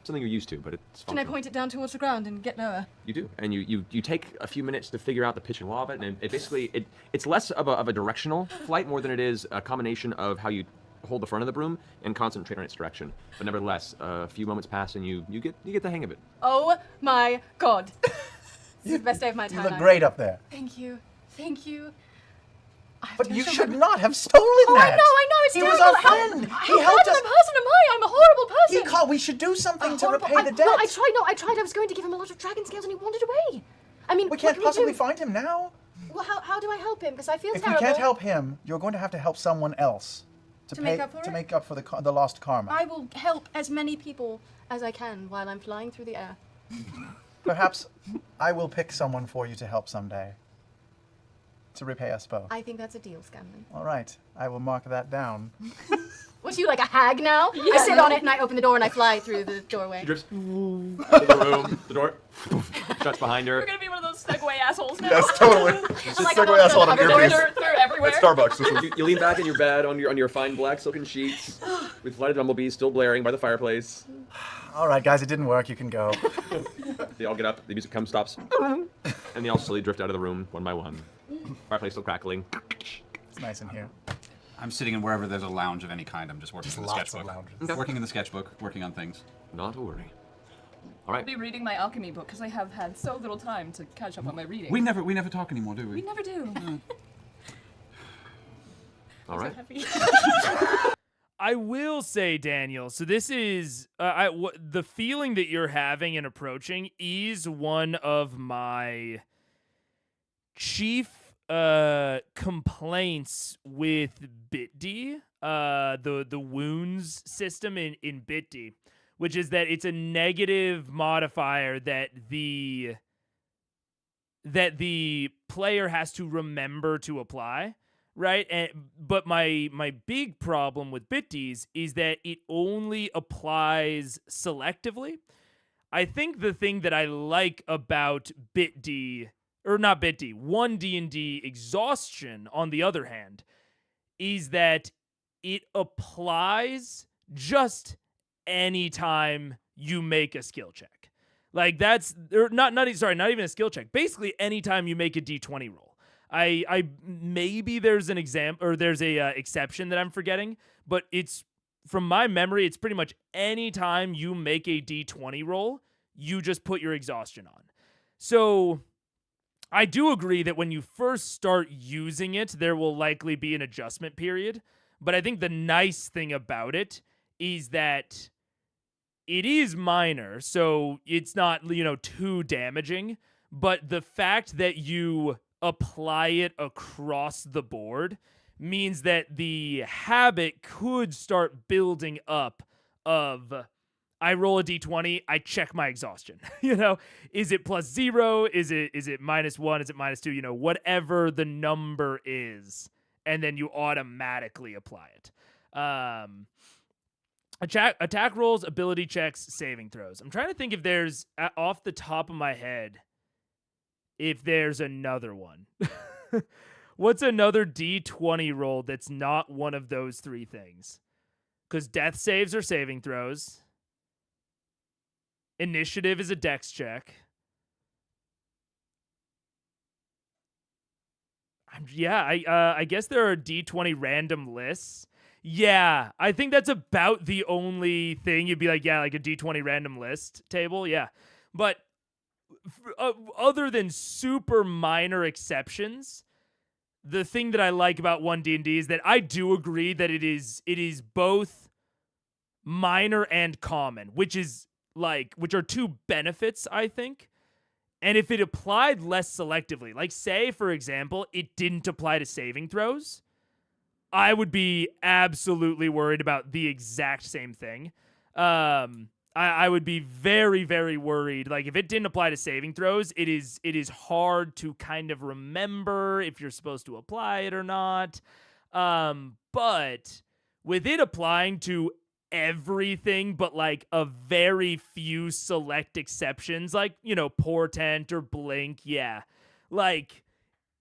S2: something you're used to, but it's fun.
S3: Can I point it down towards the ground and get lower?
S2: You do, and you take a few minutes to figure out the pitch and law of it, and it basically it's less of a directional flight more than it is a combination of how you hold the front of the broom and concentrate on its direction. But nevertheless, a few moments pass and you get the hang of it.
S4: Oh my god.
S3: This is the best day of my
S8: You
S3: time.
S8: look great up there.
S4: Thank you. Thank you.
S8: But you should not have stolen
S3: I
S8: that.
S3: know, it's
S8: He
S3: terrible.
S8: was our friend. He helped
S3: What
S8: us.
S3: kind of person am I? I'm a horrible person.
S8: He called. We should do something to
S3: Horrible-
S8: repay the debt.
S3: No, I tried. I was going to give him a lot of dragon scales and he wandered away. I mean,
S8: We can't
S3: what can
S8: possibly
S3: do?
S8: find him now.
S3: Well, how do I help him? Because I feel
S8: If
S3: terrible.
S8: we can't help him, you're going to have to help someone else
S3: To make up for
S8: to
S3: it?
S8: make up for the lost karma.
S3: I will help as many people as I can while I'm flying through the air.
S8: Perhaps I will pick someone for you to help someday. To repay us both.
S3: I think that's a deal, Scanlan.
S8: All right, I will mark that down.
S3: What are you, like a hag now? I sit on it and I open the door and I fly through the doorway.
S2: She drifts into the room, the door shuts behind her.
S4: We're gonna be one of those Segway assholes now.
S6: Yes, totally. Just Segway asshole on a
S4: They're,
S6: earpiece.
S4: they're everywhere.
S6: At Starbucks. This is
S2: You lean back in your bed on your fine black silken sheets, with flighted bumblebees still blaring by the fireplace.
S8: All right, guys, it didn't work. You can go.
S2: They all get up, the music comes, stops, and they all slowly drift out of the room one by one. Fireplace still crackling.
S8: It's nice in here.
S7: I'm sitting in wherever there's a lounge of any kind. I'm just working in the
S8: lots of
S7: sketchbook.
S8: lounges.
S7: Working in the sketchbook, working on things.
S2: Not to worry. All
S4: I'll
S2: right.
S4: be reading my alchemy book because I have had so little time to catch up on my reading.
S7: We never talk anymore, do we?
S4: We never do.
S2: All right.
S1: I will say, Daniel, so this is the feeling that you're having and approaching is one of my chief complaints with BitD, the wounds system in BitD, which is that it's a negative modifier that the player has to remember to apply. Right, but my big problem with BitDs is that it only applies selectively. I think the thing that I like about BitD, or not BitD, 1D&D exhaustion, on the other hand, is that it applies just anytime you make a skill check. Like that's or not even a skill check. Basically, anytime you make a D20 roll. I maybe there's an there's a exception that I'm forgetting, but it's from my memory, it's pretty much any time you make a D20 roll, you just put your exhaustion on. So I do agree that when you first start using it, there will likely be an adjustment period. But I think the nice thing about it is that it is minor, so it's not, too damaging. But the fact that you apply it across the board means that the habit could start building up of I roll a d20, I check my exhaustion. Is it +0? Is it -1? Is it -2? Whatever the number is, and then you automatically apply it. Attack rolls, ability checks, saving throws. I'm trying to think if there's off the top of my head if there's another one. What's another D20 roll that's not one of those three things? Because death saves are saving throws. Initiative is a dex check. I guess there are D20 random lists. Yeah, I think that's about the only thing you'd be like, yeah, like a D20 random list table. Yeah. But other than super minor exceptions, the thing that I like about 1D&D is that I do agree that it is both minor and common, which are two benefits, I think. And if it applied less selectively, like say, for example, it didn't apply to saving throws, I would be absolutely worried about the exact same thing. I would be very, very worried. Like if it didn't apply to saving throws, it is hard to kind of remember if you're supposed to apply it or not. But with it applying to everything but like a very few select exceptions, like, portent or blink, yeah. Like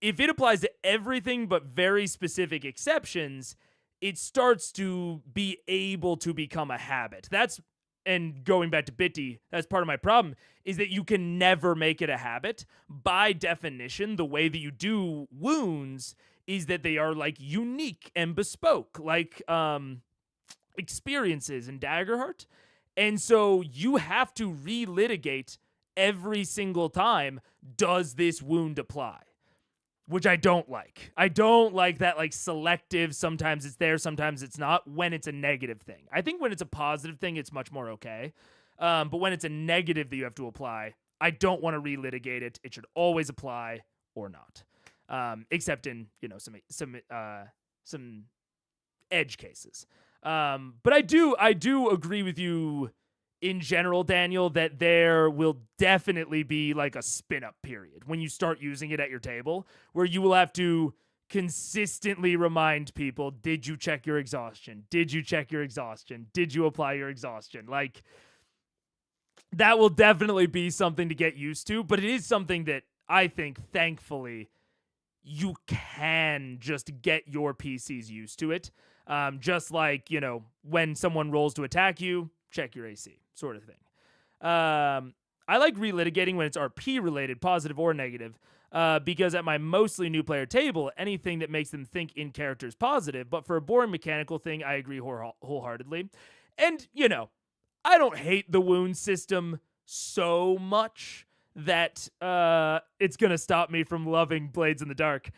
S1: if it applies to everything but very specific exceptions, it starts to be able to become a habit. And going back to BitD, that's part of my problem, is that you can never make it a habit. By definition, the way that you do wounds is that they are like unique and bespoke. Like experiences in Daggerheart. And so you have to relitigate every single time, does this wound apply? Which I don't like. I don't like that, like, selective, sometimes it's there, sometimes it's not, when it's a negative thing. I think when it's a positive thing, it's much more okay. But when it's a negative that you have to apply, I don't want to relitigate it. It should always apply or not. Except in, some edge cases. But I do agree with you in general, Daniel, that there will definitely be like a spin-up period when you start using it at your table, where you will have to consistently remind people, did you check your exhaustion? Did you check your exhaustion? Did you apply your exhaustion? Like, that will definitely be something to get used to, but it is something that I think, thankfully, you can just get your PCs used to it. Just like, when someone rolls to attack you, check your AC, sort of thing. I like relitigating when it's RP related, positive or negative, because at my mostly new player table, anything that makes them think in character is positive, but for a boring mechanical thing, I agree wholeheartedly. And, I don't hate the wound system so much that it's going to stop me from loving Blades in the Dark,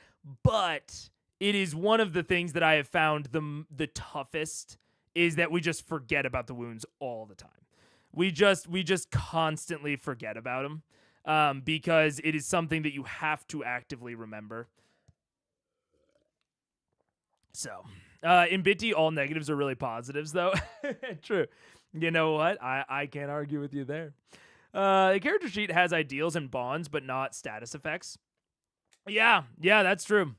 S1: but it is one of the things that I have found the toughest, is that we just forget about the wounds all the time. We just constantly forget about them, because it is something that you have to actively remember. So, in Bitty, all negatives are really positives, though. True. You know what? I can't argue with you there. The character sheet has ideals and bonds, but not status effects. Yeah, that's true.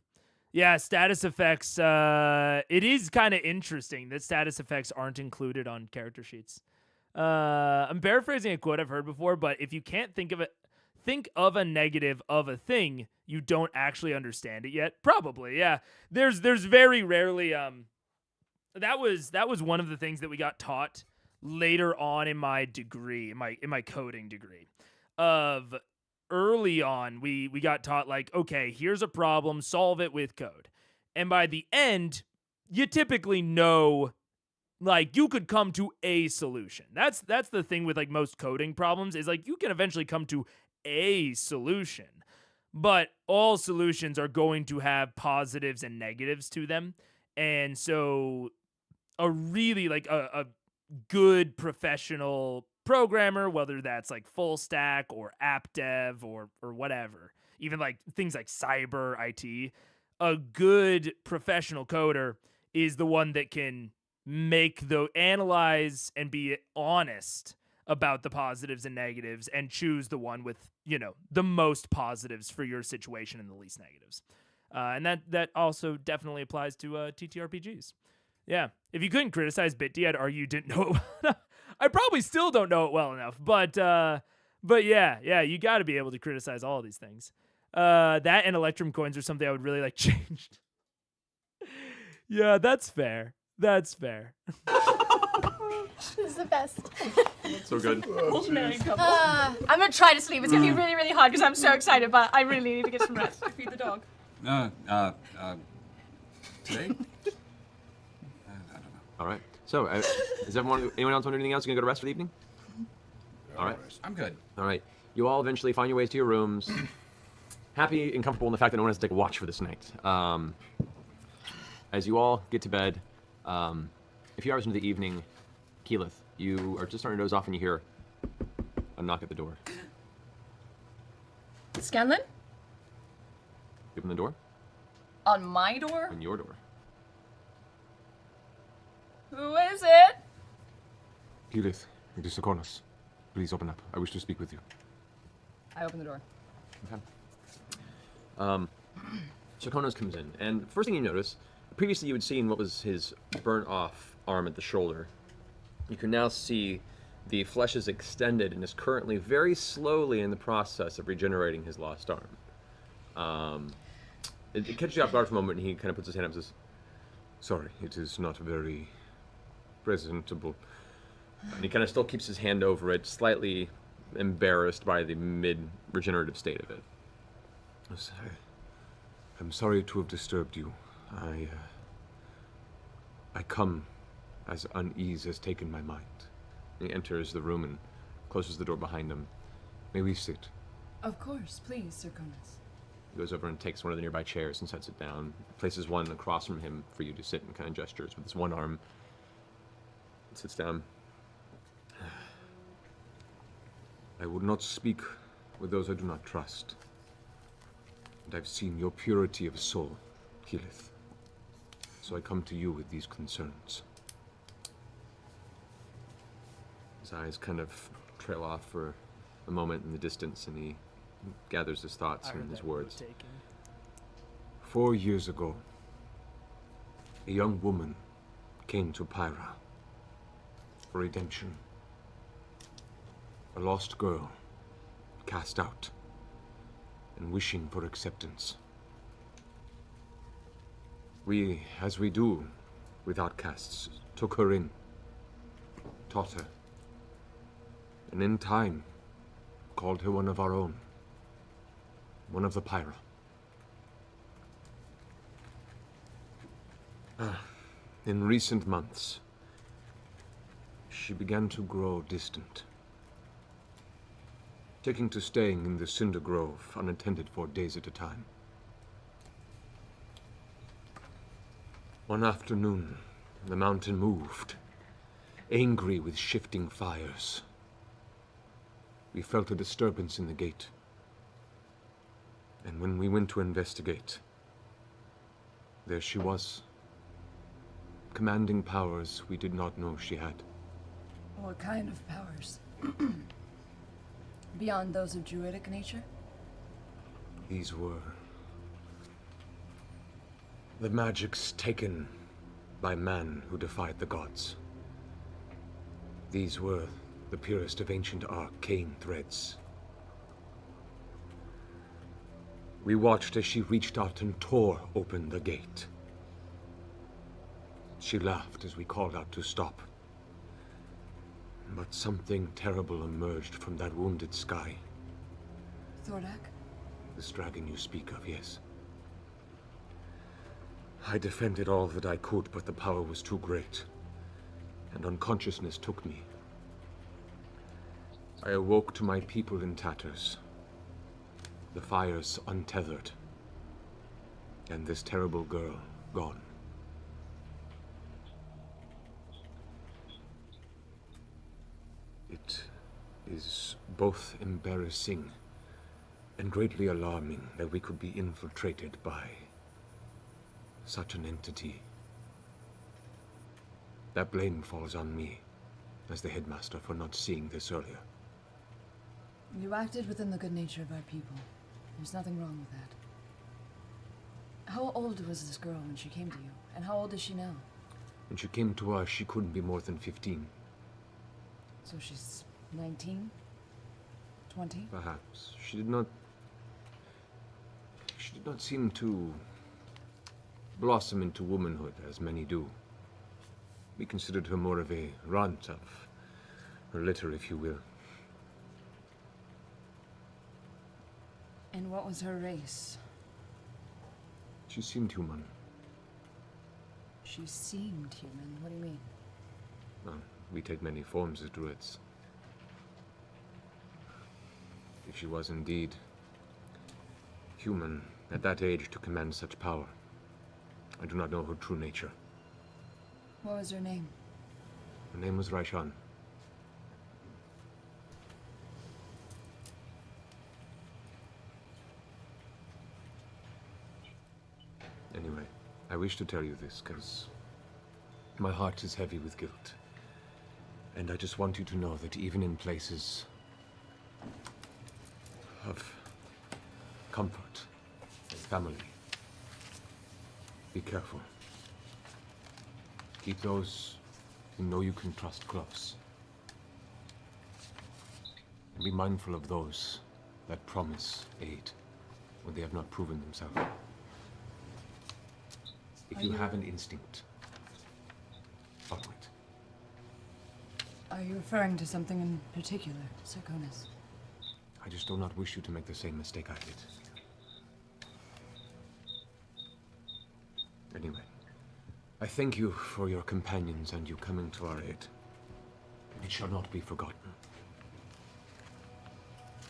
S1: Yeah, status effects, it is kind of interesting that status effects aren't included on character sheets. I'm paraphrasing a quote I've heard before, but if you can't think of a negative of a thing, you don't actually understand it yet. Probably, yeah. There's very rarely, that was one of the things that we got taught later on in my degree, in my coding degree. Early on, we got taught, like, okay, here's a problem, solve it with code. And by the end, you typically know, like, you could come to a solution. That's the thing with, like, most coding problems, is, like, you can eventually come to a solution. But all solutions are going to have positives and negatives to them. And so a really, like, a good professional programmer, whether that's like full stack or app dev or whatever, even like things like cyber IT, a good professional coder is the one that can analyze and be honest about the positives and negatives and choose the one with, the most positives for your situation and the least negatives. And that also definitely applies to TTRPGs. Yeah. If you couldn't criticize BitD, I'd argue you didn't know it. I probably still don't know it well enough, but yeah, you got to be able to criticize all of these things. That and Electrum coins are something I would really like changed. Yeah, that's fair. That's fair.
S3: This is the best.
S2: So good.
S4: I'm gonna try to sleep. It's gonna be really, really hard because I'm so excited, but I really need to get some rest. Feed the dog.
S7: Today?
S2: All right. So, is anyone else want anything else? You gonna go to rest for the evening? All right.
S7: I'm good.
S2: All right. You all eventually find your ways to your rooms, happy and comfortable in the fact that no one has to take a watch for this night. As you all get to bed, a few hours into the evening, Keyleth, you are just starting to doze off and you hear a knock at the door.
S4: Scanlan?
S2: You open the door?
S4: On my door?
S2: On your door.
S4: Who is it?
S12: Keyleth, it is Sokonos. Please open up. I wish to speak with you.
S4: I open the door.
S2: Okay. Sokonos comes in, and the first thing you notice, previously you had seen what was his burnt off arm at the shoulder. You can now see the flesh is extended and is currently very slowly in the process of regenerating his lost arm. It catches you off guard for a moment, and he kind of puts his hand up and says,
S12: Sorry, it is not very presentable.
S2: and he kind of still keeps his hand over it, slightly embarrassed by the mid-regenerative state of it.
S12: I'm sorry to have disturbed you. I come as unease has taken my mind.
S2: He enters the room and closes the door behind him.
S12: May we sit?
S4: Of course, please, Sir Conas.
S2: He goes over and takes one of the nearby chairs and sets it down. Places one across from him for you to sit and kind of gestures with his one arm. Sits down.
S12: I would not speak with those I do not trust. And I've seen your purity of soul, Keyleth. So I come to you with these concerns.
S2: His eyes kind of trail off for a moment in the distance, and he gathers his thoughts and his words.
S12: 4 years ago, a young woman came to Pyra for redemption. A lost girl, cast out, and wishing for acceptance. We, as we do with outcasts, took her in, taught her, and in time, called her one of our own, one of the Pyra. In recent months, she began to grow distant, taking to staying in the Cinder Grove unattended for days at a time. One afternoon, the mountain moved, angry with shifting fires. We felt a disturbance in the gate, and when we went to investigate, there she was, commanding powers we did not know she had.
S4: What kind of powers? Beyond those of druidic nature?
S12: These were the magics taken by man who defied the gods. These were the purest of ancient arcane threads. We watched as she reached out and tore open the gate. She laughed as we called out to stop. But something terrible emerged from that wounded sky.
S4: Thordak?
S12: This dragon you speak of, yes. I defended all that I could, but the power was too great, and unconsciousness took me. I awoke to my people in tatters, the fires untethered, and this terrible girl gone. It is both embarrassing and greatly alarming that we could be infiltrated by such an entity. That blame falls on me, as the headmaster, for not seeing this earlier.
S4: You acted within the good nature of our people. There's nothing wrong with that. How old was this girl when she came to you? And how old is she now?
S12: When she came to us, she couldn't be more than 15.
S4: So she's 19? 20?
S12: Perhaps. She did not seem to blossom into womanhood, as many do. We considered her more of a runt of her litter, if you will.
S4: And what was her race?
S12: She seemed human.
S4: She seemed human. What do you mean?
S12: Well, we take many forms as druids. If she was indeed human at that age to command such power, I do not know her true nature.
S4: What was her name?
S12: Her name was Raishan. Anyway, I wish to tell you this because my heart is heavy with guilt. And I just want you to know that even in places of comfort and family, be careful. Keep those who know you can trust close. And be mindful of those that promise aid when they have not proven themselves. If you have an instinct, follow it.
S4: Are you referring to something in particular, Sir Conas?
S12: I just do not wish you to make the same mistake I did. Anyway, I thank you for your companions and you coming to our aid. It shall not be forgotten.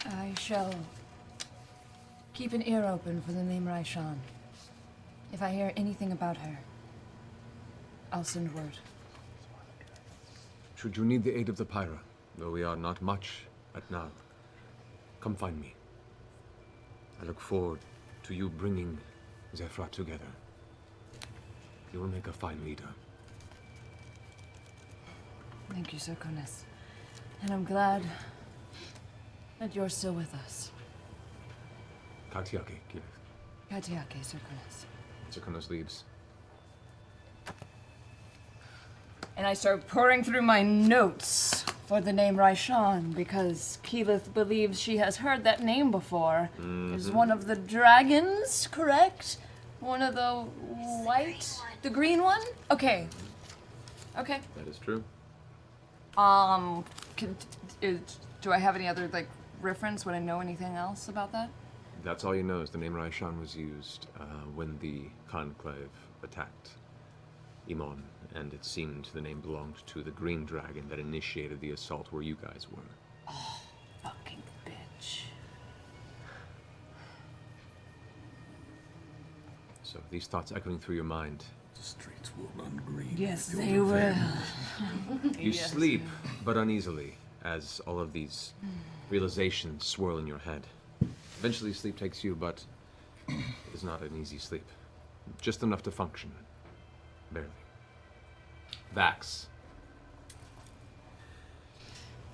S4: I shall keep an ear open for the name Raishan. If I hear anything about her, I'll send word.
S12: Should you need the aid of the Pyra, though we are not much at now, come find me. I look forward to you bringing Zephyr together. You will make a fine leader.
S4: Thank you, Sir Konis. And I'm glad that you're still with us.
S12: Katiake, Keyleth.
S4: Katiake, Sir Konis.
S12: Zakonos leaves.
S4: And I start pouring through my notes for the name Raishan because Keyleth believes she has heard that name before. Is one of the dragons, correct? One of the white, the green one? Okay. Okay.
S2: That is true.
S4: Do I have any other, like, reference? Would I know anything else about that?
S2: That's all you know is the name Raishan was used when the Conclave attacked Imon, and it seemed the name belonged to the green dragon that initiated the assault where you guys were.
S4: Oh, fucking bitch.
S2: So these thoughts echoing through your mind.
S7: The streets will run green.
S4: Yes, they will.
S2: You sleep, but uneasily, as all of these realizations swirl in your head. Eventually sleep takes you, but it is not an easy sleep. Just enough to function. Barely. Vax.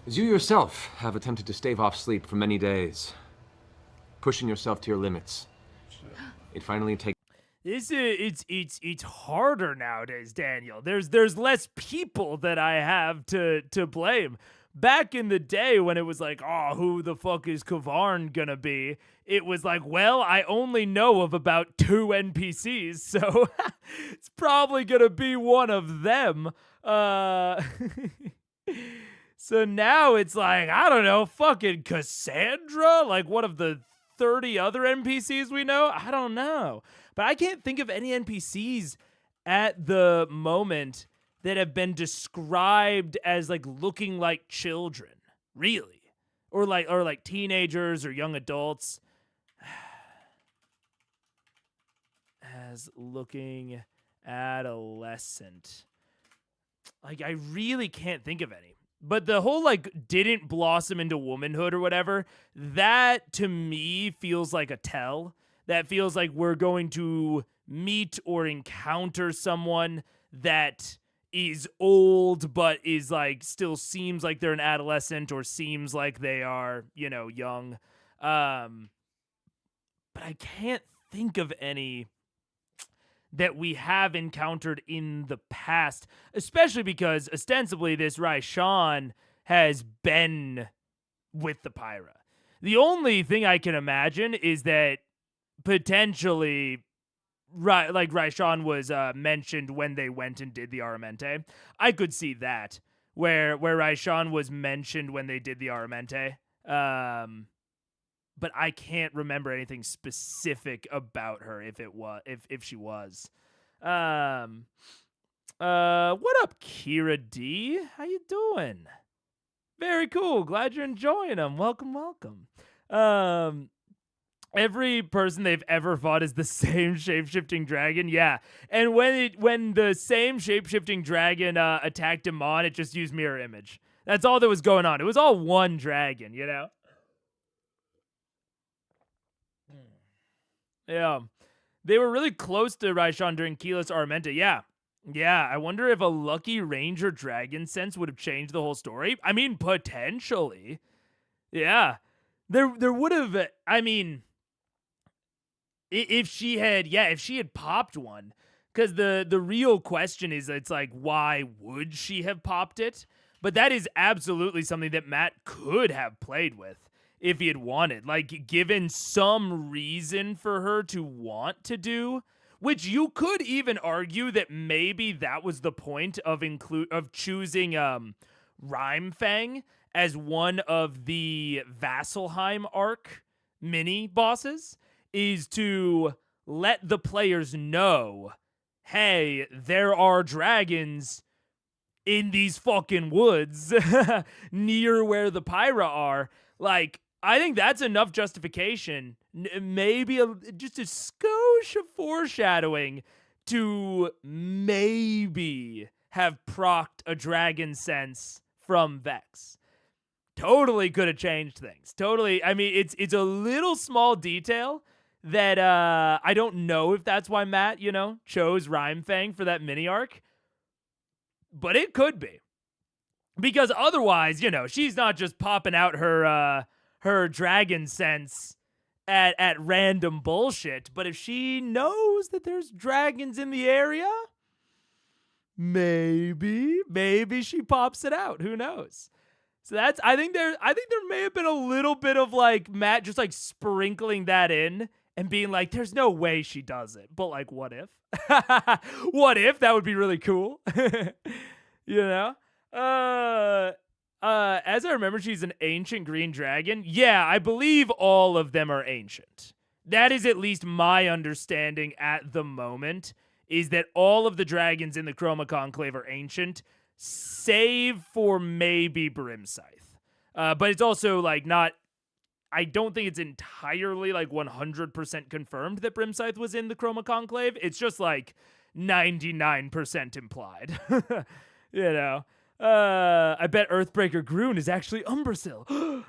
S2: As you yourself have attempted to stave off sleep for many days, pushing yourself to your limits, it finally takes.
S1: It's harder nowadays, Daniel. There's less people that I have to blame. Back in the day when it was like, oh, who the fuck is Kavarn gonna be? It was like, well, I only know of about 2 NPCs, so it's probably gonna be one of them. So now it's like, I don't know, fucking Cassandra? Like one of the 30 other NPCs we know? I don't know. But I can't think of any NPCs at the moment that have been described as like looking like children, really, or like teenagers or young adults, as looking adolescent. Like I really can't think of any. But the whole like didn't blossom into womanhood or whatever, that to me feels like a tell. That feels like we're going to meet or encounter someone that is old but is like still seems like they're an adolescent or seems like they are, you know, young. But I can't think of any that we have encountered in the past, especially because ostensibly this Raishan has been with the Pyra. The only thing I can imagine is that potentially like Raishan was mentioned when they went and did the Aramente. I could see that where Raishan was mentioned when they did the Aramente. But I can't remember anything specific about her if she was. What up, Kira D? How you doing? Very cool. Glad you're enjoying them. Welcome. Every person they've ever fought is the same shape-shifting dragon. Yeah. And when the same shape-shifting dragon attacked Amon, it just used mirror image. That's all that was going on. It was all one dragon, you know? Yeah. They were really close to Raishan during Keyleth's Armenta. Yeah. Yeah, I wonder if a lucky ranger dragon sense would have changed the whole story. I mean, potentially. Yeah. There would have, I mean, if she had popped one, because the real question is, it's like, why would she have popped it? But that is absolutely something that Matt could have played with if he had wanted, like given some reason for her to want to do, which you could even argue that maybe that was the point of choosing Rhymefang as one of the Vasselheim arc mini bosses, is to let the players know, hey, there are dragons in these fucking woods near where the Pyra are. Like, I think that's enough justification. Maybe just a skosh of foreshadowing to maybe have procced a dragon sense from Vex. Totally could have changed things. Totally. I mean, it's a little small detail that I don't know if that's why Matt, chose Rhymefang for that mini arc. But it could be. Because otherwise, she's not just popping out her dragon sense at random bullshit. But if she knows that there's dragons in the area, maybe she pops it out. Who knows? So I think there may have been a little bit of like Matt just like sprinkling that in and being like, there's no way she does it. But like, what if? What if? That would be really cool. As I remember, she's an ancient green dragon. Yeah, I believe all of them are ancient. That is at least my understanding at the moment, is that all of the dragons in the Chroma Conclave are ancient, save for maybe Brimscythe. But it's also like not, I don't think it's entirely like 100% confirmed that Brimscythe was in the Chroma Conclave. It's just like 99% implied. I bet Earthbreaker Groon is actually Umbrasyl.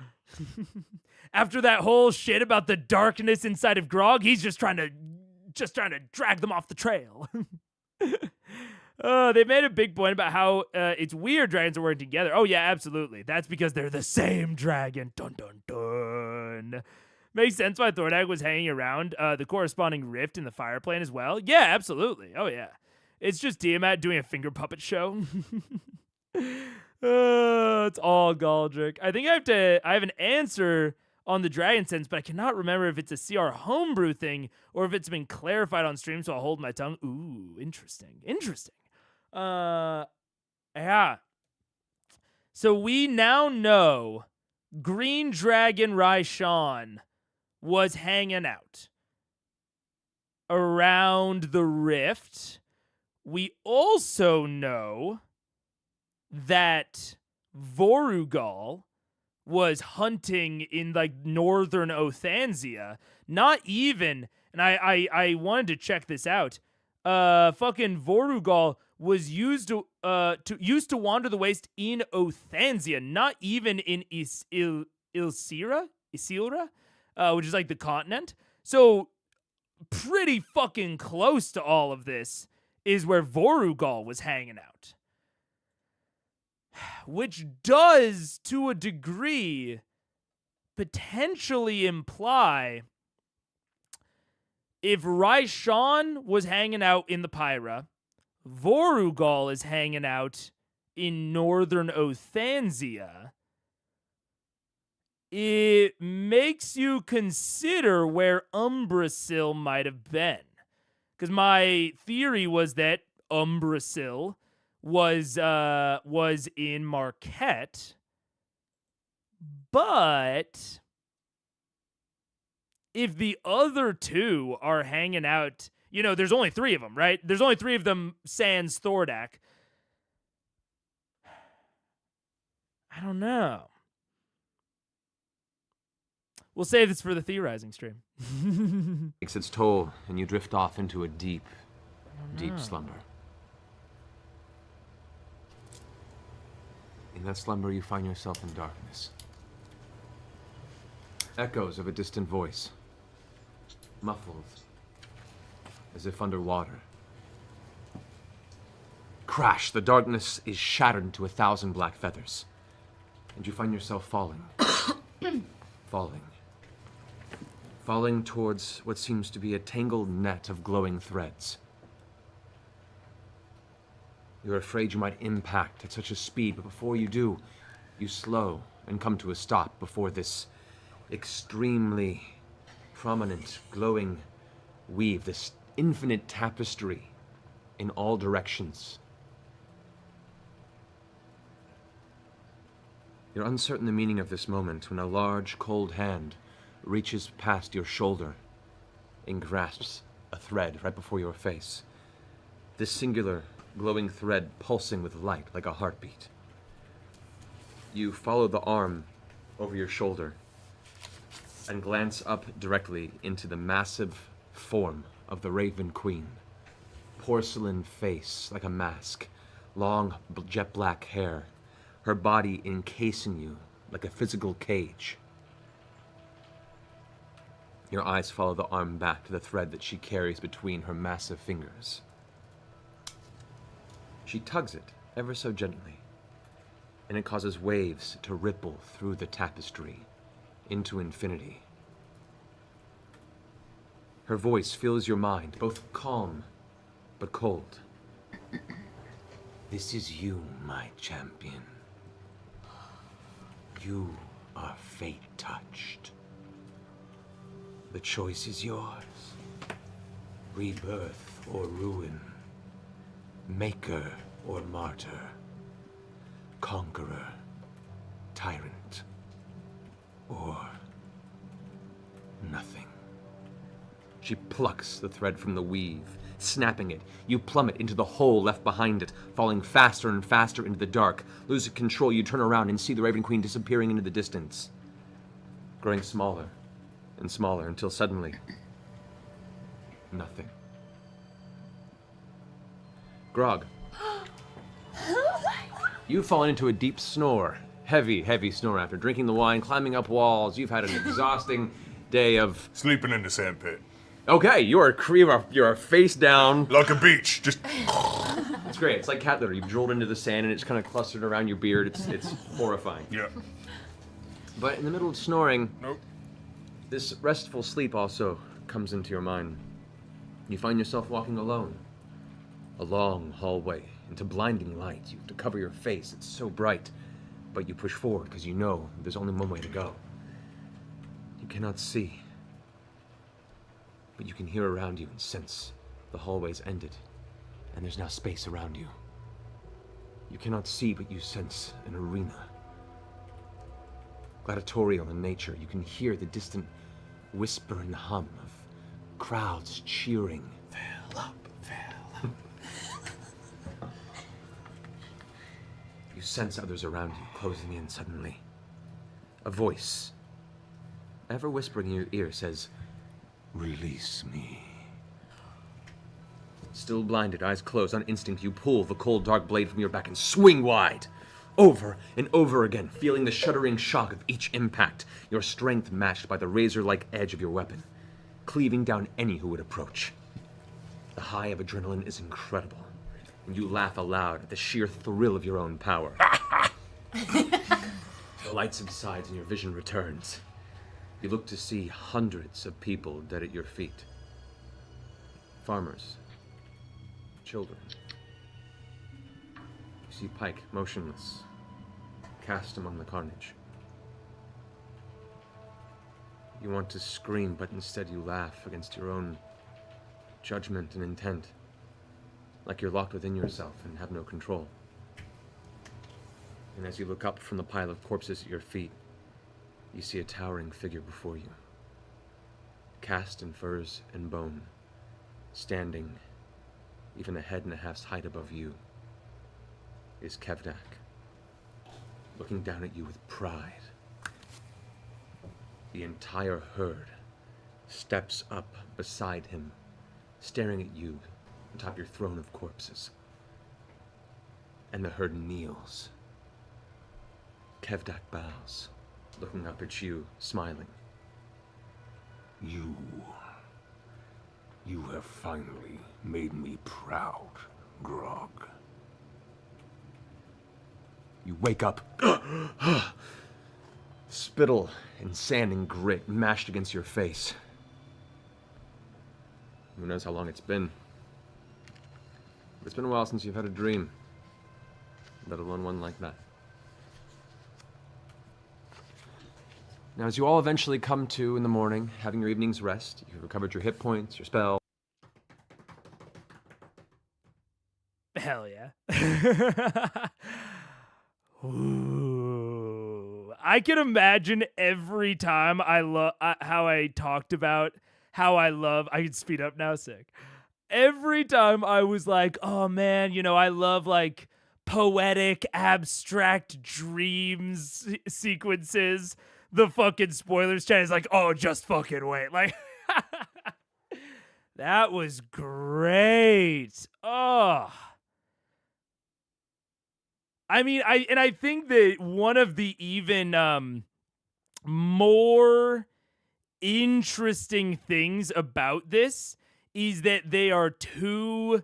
S1: After that whole shit about the darkness inside of Grog, he's just trying to drag them off the trail. They made a big point about how it's weird dragons are working together. Oh yeah, absolutely. That's because they're the same dragon. Dun dun dun. Makes sense why Thordak was hanging around the corresponding rift in the fire plane as well. Yeah, absolutely. Oh yeah. It's just Tiamat doing a finger puppet show. It's all Galdric. I think I have an answer on the dragon sense, but I cannot remember if it's a CR homebrew thing or if it's been clarified on stream, so I'll hold my tongue. Ooh, interesting. Yeah. So we now know Green Dragon Raishan was hanging out around the rift. We also know that Vorugal was hunting in like northern Othanzia. Not even, and I wanted to check this out. Fucking Vorugal was used to wander the waste in Othanzia, not even in Isilra, which is like the continent. So pretty fucking close to all of this is where Vorugal was hanging out. Which does, to a degree, potentially imply if Raishan was hanging out in the Pyra, Vorugal is hanging out in northern Othanzia, it makes you consider where Umbrasyl might have been. Because my theory was that Umbrasyl was in Marquette, but if the other two are hanging out, there's only 3 of them, right? There's only 3 of them sans Thordak. I don't know. We'll save this for the theorizing stream.
S2: Takes its toll, and you drift off into a deep slumber. In that slumber, you find yourself in darkness. Echoes of a distant voice, muffled, as if underwater. Crash! The darkness is shattered into 1,000 black feathers, and you find yourself falling. Falling towards what seems to be a tangled net of glowing threads. You're afraid you might impact at such a speed, but before you do, you slow and come to a stop before this extremely prominent, glowing weave, this infinite tapestry in all directions. You're uncertain the meaning of this moment when a large, cold hand reaches past your shoulder and grasps a thread right before your face. This singular, glowing thread pulsing with light like a heartbeat. You follow the arm over your shoulder and glance up directly into the massive form of the Raven Queen. Porcelain face like a mask, long jet black hair, her body encasing you like a physical cage. Your eyes follow the arm back to the thread that she carries between her massive fingers. She tugs it ever so gently, and it causes waves to ripple through the tapestry into infinity. Her voice fills your mind, both calm but cold. This is you, my champion. You are fate-touched. The choice is yours. Rebirth or ruin. Maker or martyr. Conqueror, tyrant, or nothing. She plucks the thread from the weave, snapping it. You plummet into the hole left behind it, falling faster and faster into the dark. Losing control, you turn around and see the Raven Queen disappearing into the distance, growing smaller and smaller until suddenly, nothing. Grog. You've fallen into a deep snore. Heavy, heavy snore after drinking the wine, climbing up walls. You've had an exhausting day of...
S6: Sleeping in the sandpit.
S2: Okay, you're face down.
S6: Like a beach, just...
S2: It's great. It's like cat litter. You've drooled into the sand and it's kind of clustered around your beard. It's horrifying.
S6: Yeah.
S2: But in the middle of snoring,
S6: Nope.
S2: this restful sleep also comes into your mind. You find yourself walking alone. A long hallway into blinding light. You have to cover your face. It's so bright. But you push forward because you know there's only one way to go. You cannot see. But you can hear around you and sense the hallway's ended. And there's now space around you. You cannot see, but you sense an arena. Gladiatorial in nature, you can hear the distant whisper and hum of crowds cheering. Veil up, veil up. You sense others around you closing in suddenly. A voice, ever whispering in your ear, says, "Release me." Still blinded, eyes closed, on instinct, you pull the cold, dark blade from your back and swing wide. Over and over again, feeling the shuddering shock of each impact, your strength matched by the razor-like edge of your weapon, cleaving down any who would approach. The high of adrenaline is incredible, and you laugh aloud at the sheer thrill of your own power. The light subsides and your vision returns. You look to see hundreds of people dead at your feet. Farmers. Children. You see Pike motionless, cast among the carnage. You want to scream, but instead you laugh against your own judgment and intent, like you're locked within yourself and have no control. And as you look up from the pile of corpses at your feet, you see a towering figure before you, cast in furs and bone, standing even a head and a half's height above you, is Kevdak, looking down at you with pride. The entire herd steps up beside him, staring at you atop your throne of corpses. And the herd kneels. Kevdak bows, looking up at you, smiling.
S12: You have finally made me proud, Grog.
S2: You wake up. Spittle and sand and grit mashed against your face. Who knows how long it's been? It's been a while since you've had a dream, let alone one like that. Now, as you all eventually come to in the morning, having your evening's rest, you've recovered your hit points, your spell.
S1: Hell yeah. Ooh. I can imagine every time how I talked about how I love, I can speed up now, sick. every time I was like, oh man, I love like poetic, abstract dreams sequences. The fucking spoilers chat is like, oh, just fucking wait. Like, that was great. Oh. I mean, I think that one of the even more interesting things about this is that they are two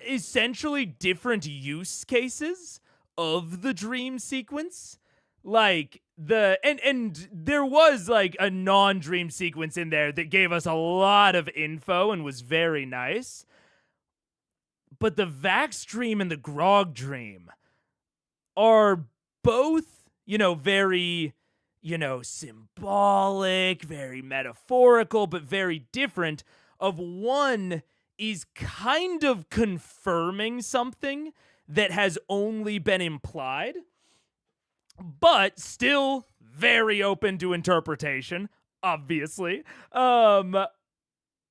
S1: essentially different use cases of the dream sequence. Like and there was like a non-dream sequence in there that gave us a lot of info and was very nice. But the Vax dream and the Grog dream are both, very, symbolic, very metaphorical, but very different. Of one is kind of confirming something that has only been implied, but still very open to interpretation, obviously.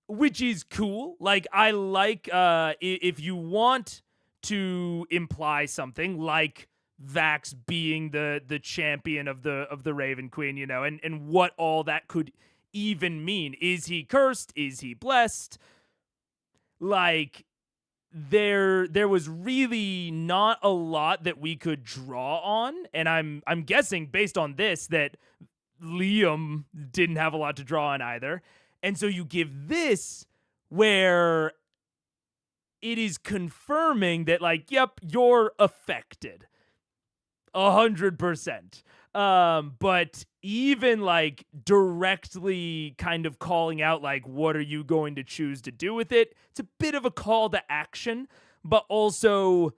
S1: Which is cool. Like, I like if you want to imply something like Vax being the champion of the Raven Queen, and what all that could even mean. Is he cursed? Is he blessed? Like, there was really not a lot that we could draw on, and I'm guessing based on this that Liam didn't have a lot to draw on either. And so you give this where it is confirming that, like, yep, you're affected 100%. But even like directly kind of calling out, like, what are you going to choose to do with it? It's a bit of a call to action, but also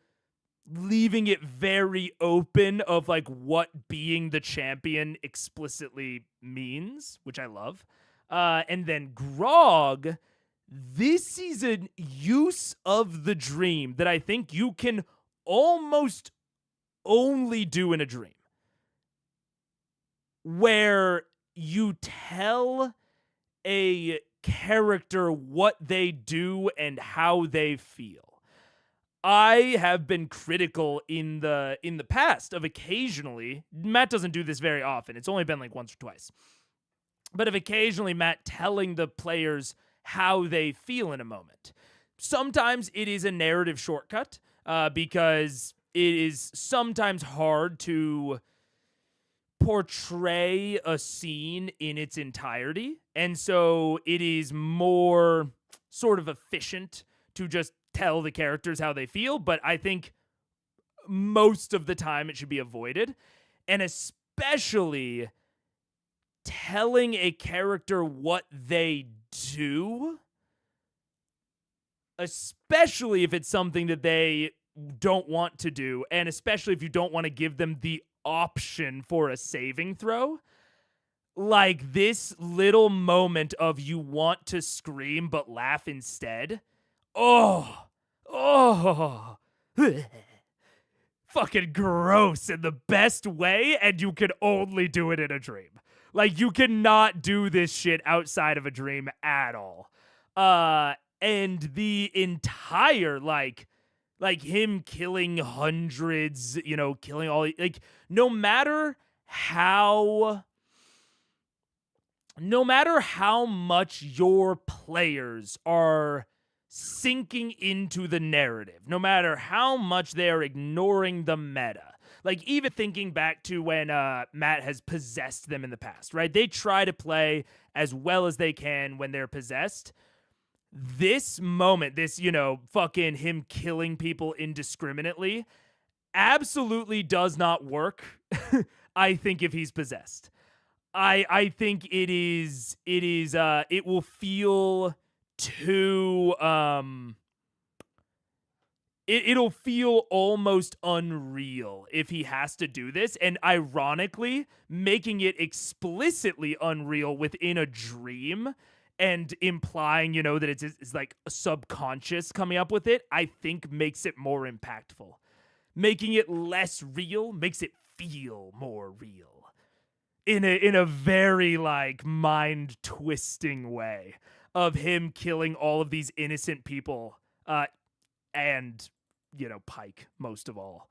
S1: leaving it very open of like what being the champion explicitly means, which I love. And then Grog, this is a use of the dream that I think you can almost only do in a dream, where you tell a character what they do and how they feel. I have been critical in the past of occasionally, Matt doesn't do this very often, it's only been like once or twice, but of occasionally Matt telling the players how they feel in a moment. Sometimes it is a narrative shortcut, because it is sometimes hard to portray a scene in its entirety. And so it is more sort of efficient to just tell the characters how they feel. But I think most of the time it should be avoided. And especially telling a character what they do, especially if it's something that they don't want to do, and especially if you don't want to give them the option for a saving throw. Like this little moment of you want to scream but laugh instead. Oh, fucking gross in the best way, and you can only do it in a dream. Like, you cannot do this shit outside of a dream at all. And the entire, like him killing hundreds, killing all, like, no matter how much your players are sinking into the narrative, no matter how much they are ignoring the meta, like even thinking back to when Matt has possessed them in the past, right? They try to play as well as they can when they're possessed. This moment, this, fucking him killing people indiscriminately absolutely does not work. I think if he's possessed, I think it will feel too, it'll feel almost unreal if he has to do this. And ironically, making it explicitly unreal within a dream and implying, that it's like a subconscious coming up with it, I think makes it more impactful. Making it less real makes it feel more real in a very like mind twisting way. of him killing all of these innocent people, and Pike most of all.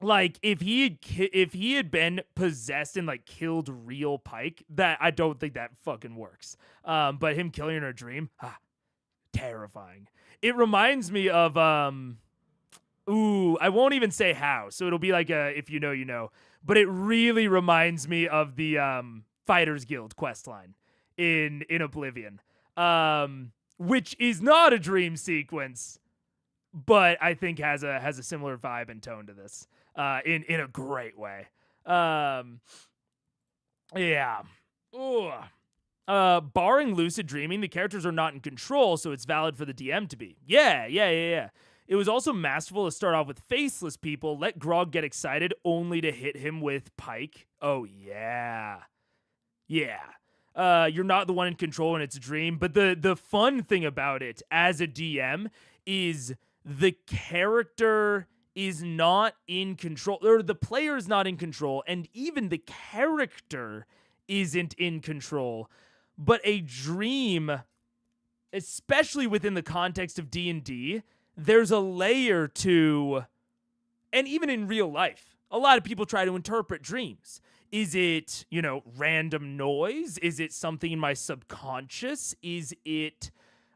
S1: Like if he had been possessed and like killed real Pike, that I don't think that fucking works. But him killing her in a dream, terrifying. It reminds me of I won't even say how, so it'll be like a if you know, you know. But it really reminds me of the Fighters Guild questline in Oblivion, which is not a dream sequence, but I think has a similar vibe and tone to this, in a great way. Yeah. Ooh. Barring lucid dreaming, the characters are not in control, so it's valid for the DM to be. Yeah. It was also masterful to start off with faceless people, let Grog get excited only to hit him with Pike. Oh, yeah. Yeah. You're not the one in control and it's a dream, but the fun thing about it as a DM is the character is not in control, or the player is not in control, and even the character isn't in control. But a dream, especially within the context of D&D, there's a layer to, and even in real life, a lot of people try to interpret dreams. Is it, random noise? Is it something in my subconscious? Is it,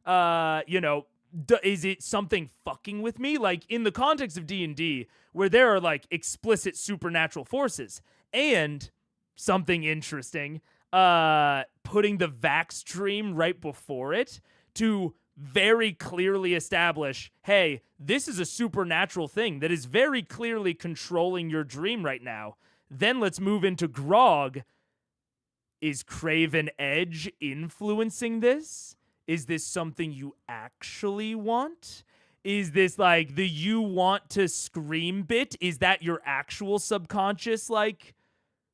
S1: is it something fucking with me? Like in the context of D&D, where there are like explicit supernatural forces, and something interesting, putting the Vax dream right before it to very clearly establish, hey, this is a supernatural thing that is very clearly controlling your dream right now. Then let's move into Grog. Is Craven Edge influencing this? Is this something you actually want? Is this like the you want to scream bit? Is that your actual subconscious like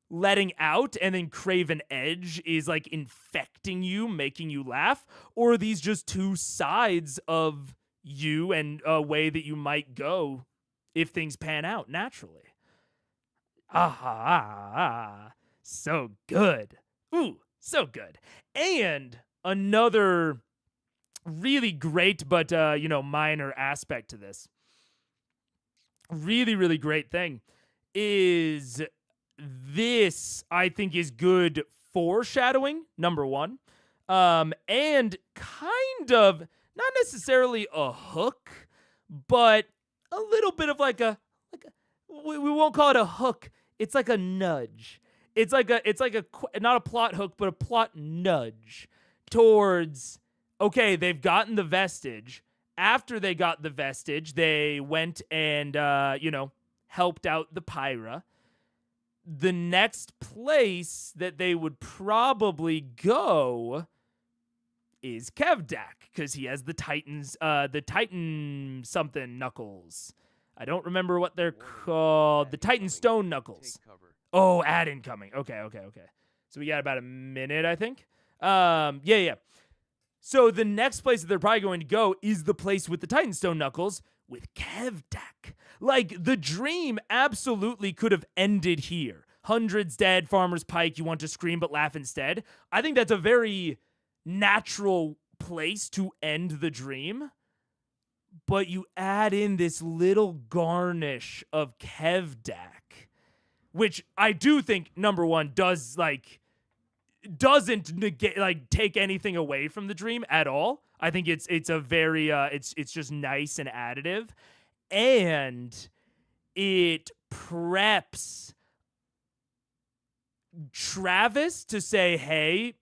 S1: letting out, and then Craven Edge is like infecting you, making you laugh? Or are these just two sides of you and a way that you might go if things pan out naturally? So good. Ooh, so good. And another really great but minor aspect to this, really great thing, is this I think is good foreshadowing, number one, and kind of not necessarily a hook, but a little bit of like a we won't call it a hook, it's like a nudge. It's like a not a plot hook, but a plot nudge towards, okay, they've gotten the vestige. After they got the vestige, they went and helped out the Pyra. The next place that they would probably go is Kevdak, because he has the Titan something knuckles. I don't remember what they're called. The Titan Stone Knuckles. Oh, ad incoming. Okay. So we got about a minute, I think. Yeah. So the next place that they're probably going to go is the place with the Titan Stone Knuckles with Kevdak. Like, the dream absolutely could have ended here. Hundreds dead, Farmer's Pike, you want to scream but laugh instead. I think that's a very natural place to end the dream. But you add in this little garnish of Kevdak, which I do think, number one, doesn't negate, like, take anything away from the dream at all. I think it's a very it's just nice and additive, and it preps Travis to say, hey,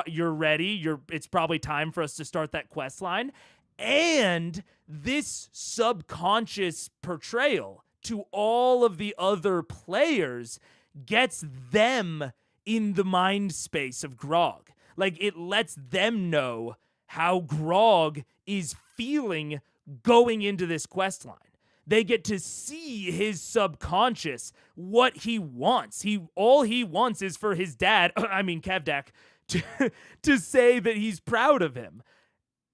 S1: you're ready. It's probably time for us to start that quest line. And this subconscious portrayal to all of the other players gets them in the mind space of Grog. Like, it lets them know how Grog is feeling going into this quest line. They get to see his subconscious, what he wants. All he wants is for his dad, Kevdak, to say that he's proud of him.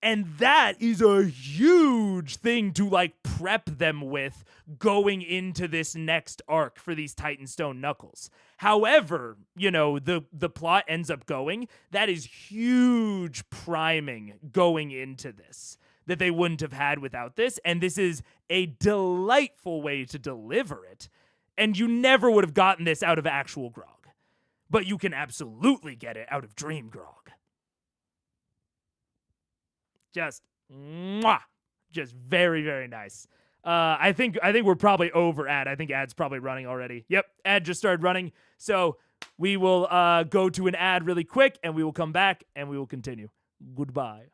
S1: And that is a huge thing to like prep them with going into this next arc for these Titanstone Knuckles. However, the plot ends up going, that is huge priming going into this that they wouldn't have had without this. And this is a delightful way to deliver it. And you never would have gotten this out of actual grog. But you can absolutely get it out of Dream Grog. Just mwah, just very, very nice. I think we're probably over ad. I think ad's probably running already. Yep, ad just started running. So we will go to an ad really quick, and we will come back, and we will continue. Goodbye.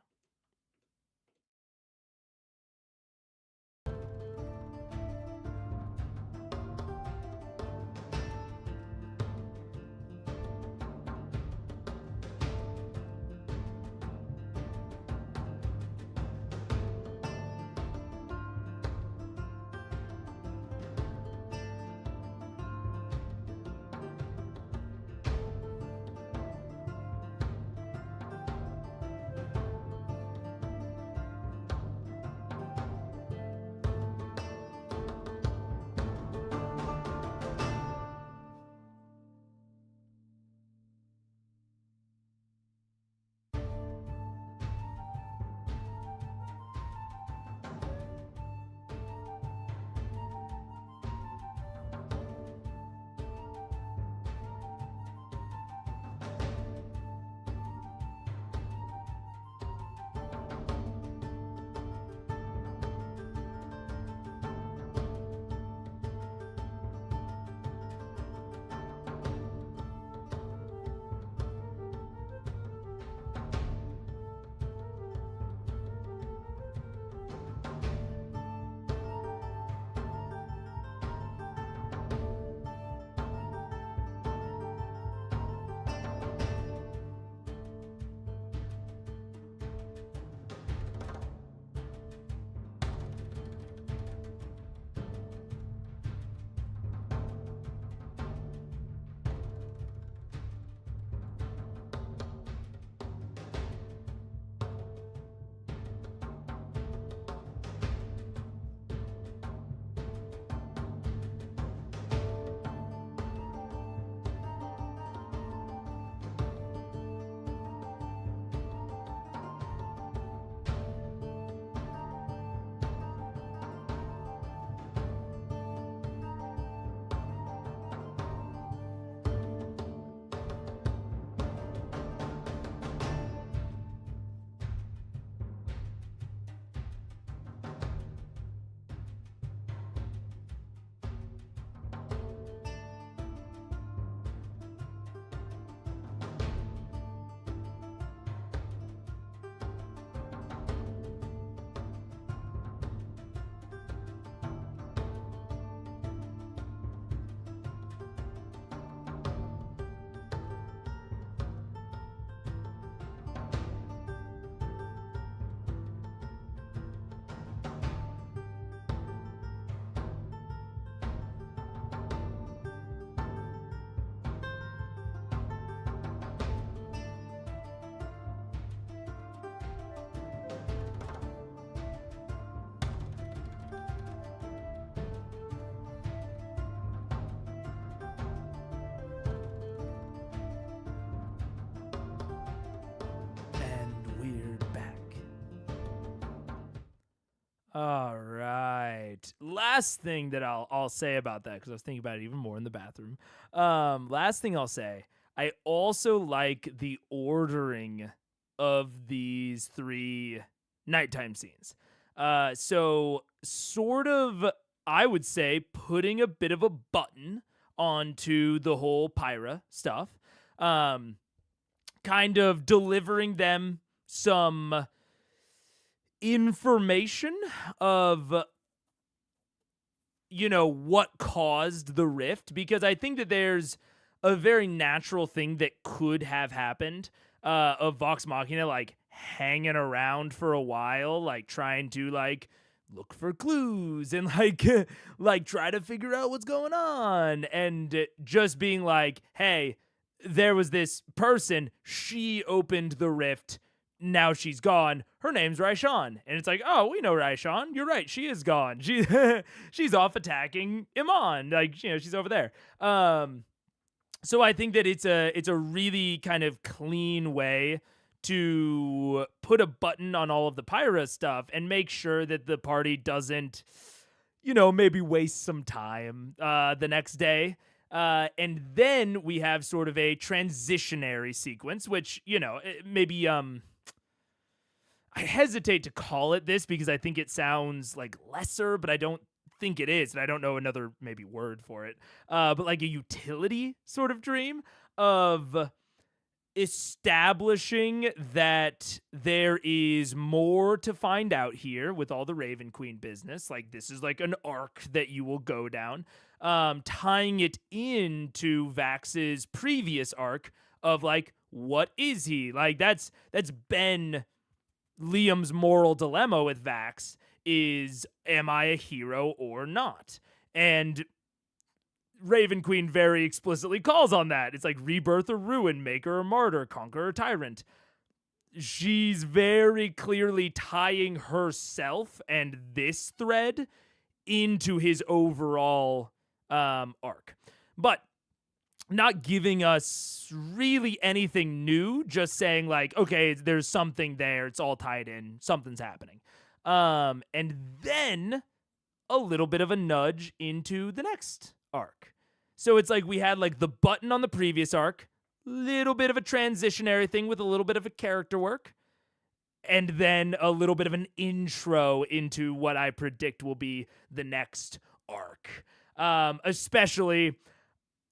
S1: All right. Last thing that I'll say about that, because I was thinking about it even more in the bathroom. Last thing I'll say, I also like the ordering of these three nighttime scenes. So sort of, I would say, putting a bit of a button onto the whole Pyra stuff. Kind of delivering them some information of what caused the rift, because I think that there's a very natural thing that could have happened of Vox Machina like hanging around for a while, like trying to like look for clues and like try to figure out what's going on, and just being like, hey, there was this person, she opened the rift, now she's gone. Her name's Raishan. And it's like, oh, we know Raishan. You're right. She is gone. She's off attacking Iman. Like, she's over there. So I think that it's a really kind of clean way to put a button on all of the Pyra stuff and make sure that the party doesn't, maybe waste some time the next day. And then we have sort of a transitionary sequence, which, maybe I hesitate to call it this because I think it sounds like lesser, but I don't think it is, and I don't know another maybe word for it. But like a utility sort of dream of establishing that there is more to find out here with all the Raven Queen business. Like, this is like an arc that you will go down, tying it into Vax's previous arc of like, what is he? Like, that's been Liam's moral dilemma with Vax is, am I a hero or not? And Raven Queen very explicitly calls on that. It's like rebirth or ruin, maker or martyr, conqueror or tyrant. She's very clearly tying herself and this thread into his overall arc. But not giving us really anything new, just saying like, okay, there's something there. It's all tied in. Something's happening. And then a little bit of a nudge into the next arc. So it's like we had like the button on the previous arc, little bit of a transitionary thing with a little bit of a character work, and then a little bit of an intro into what I predict will be the next arc. Especially,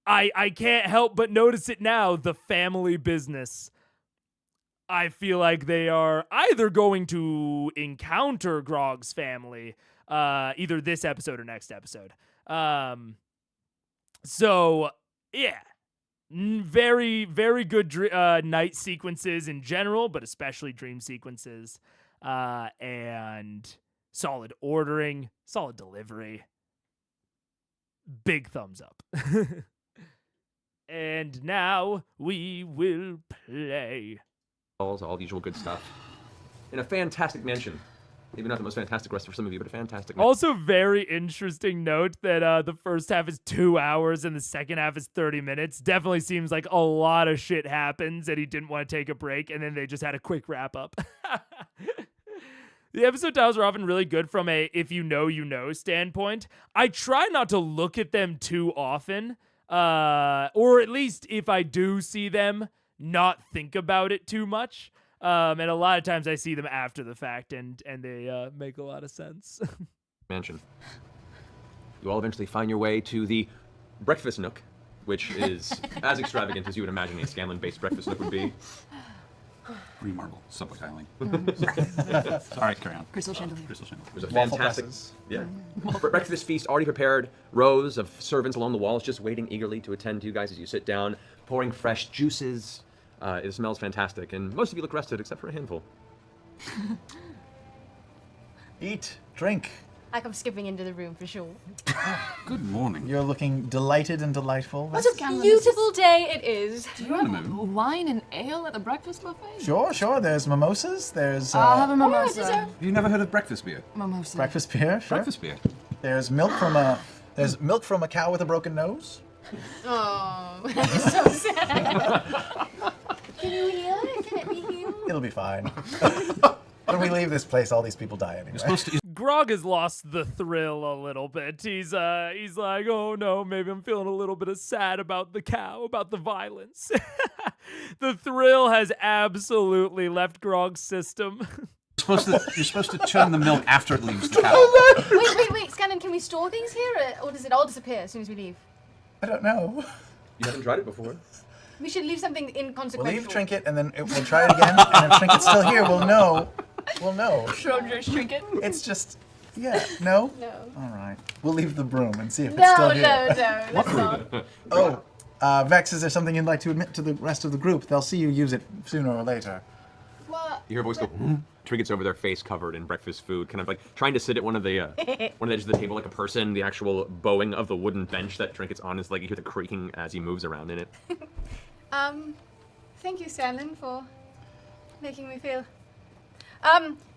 S1: I can't help but notice it now, the family business. I feel like they are either going to encounter Grog's family, either this episode or next episode. So, yeah. Very, very good night sequences in general, but especially dream sequences. And solid ordering, solid delivery. Big thumbs up. And now we will play.
S2: All the usual good stuff. In a fantastic mansion. Maybe not the most fantastic rest for some of you, but a fantastic mansion.
S1: Also, very interesting note that the first half is 2 hours and the second half is 30 minutes. Definitely seems like a lot of shit happens and he didn't want to take a break, and then they just had a quick wrap up. The episode titles are often really good from a if you know standpoint. I try not to look at them too often, or at least if I do see them, not think about it too much. And a lot of times I see them after the fact, and they make a lot of sense.
S2: Mansion. You all eventually find your way to the breakfast nook, which is as extravagant as you would imagine a Scanlan-based breakfast nook would be.
S7: Green marble, subway tiling. Sorry, carry on.
S4: Crystal chandelier.
S7: Crystal chandelier.
S2: There's a fantastic breakfast feast already prepared. Rows of servants along the walls just waiting eagerly to attend to you guys as you sit down, pouring fresh juices. It smells fantastic, and most of you look rested except for a handful.
S8: Eat, drink.
S3: I come skipping into the room for sure.
S7: Good morning.
S8: You're looking delighted and delightful.
S3: What a beautiful day it is.
S4: Do you have wine and ale at the breakfast buffet?
S8: Sure. There's mimosas. There's
S4: I'll have a mimosa.
S7: Have you never heard of breakfast beer?
S4: Mimosa.
S8: breakfast beer. Sure.
S7: Breakfast beer.
S8: There's milk from a cow with a broken nose.
S3: Oh, that's so sad. Can you heal it? Can it be healed?
S8: It'll be fine. When we leave this place, all these people die anyway.
S1: Grog has lost the thrill a little bit. He's like, oh no, maybe I'm feeling a little bit of sad about the cow, about the violence. The thrill has absolutely left Grog's system.
S7: You're supposed to churn the milk after it leaves the cow.
S3: Wait, Scanlan, can we store things here, or does it all disappear as soon as we leave?
S8: I don't know.
S2: You haven't tried it before.
S3: We should leave something inconsequential.
S8: We'll leave Trinket, and then we'll try it again. And if Trinket's still here, we'll know. We'll know.
S4: Schrodinger's trinket.
S8: It's just, yeah, no?
S3: No.
S8: All right. We'll leave the broom and see if it's still here.
S3: No. Let's not.
S8: Vex, is there something you'd like to admit to the rest of the group? They'll see you use it sooner or later.
S3: What?
S2: You hear a voice go, Trinket's over there, face covered in breakfast food, kind of like trying to sit at one of the edges of the table like a person. The actual bowing of the wooden bench that Trinket's on is like you hear the creaking as he moves around in it.
S3: Thank you, Scanlan, for making me feel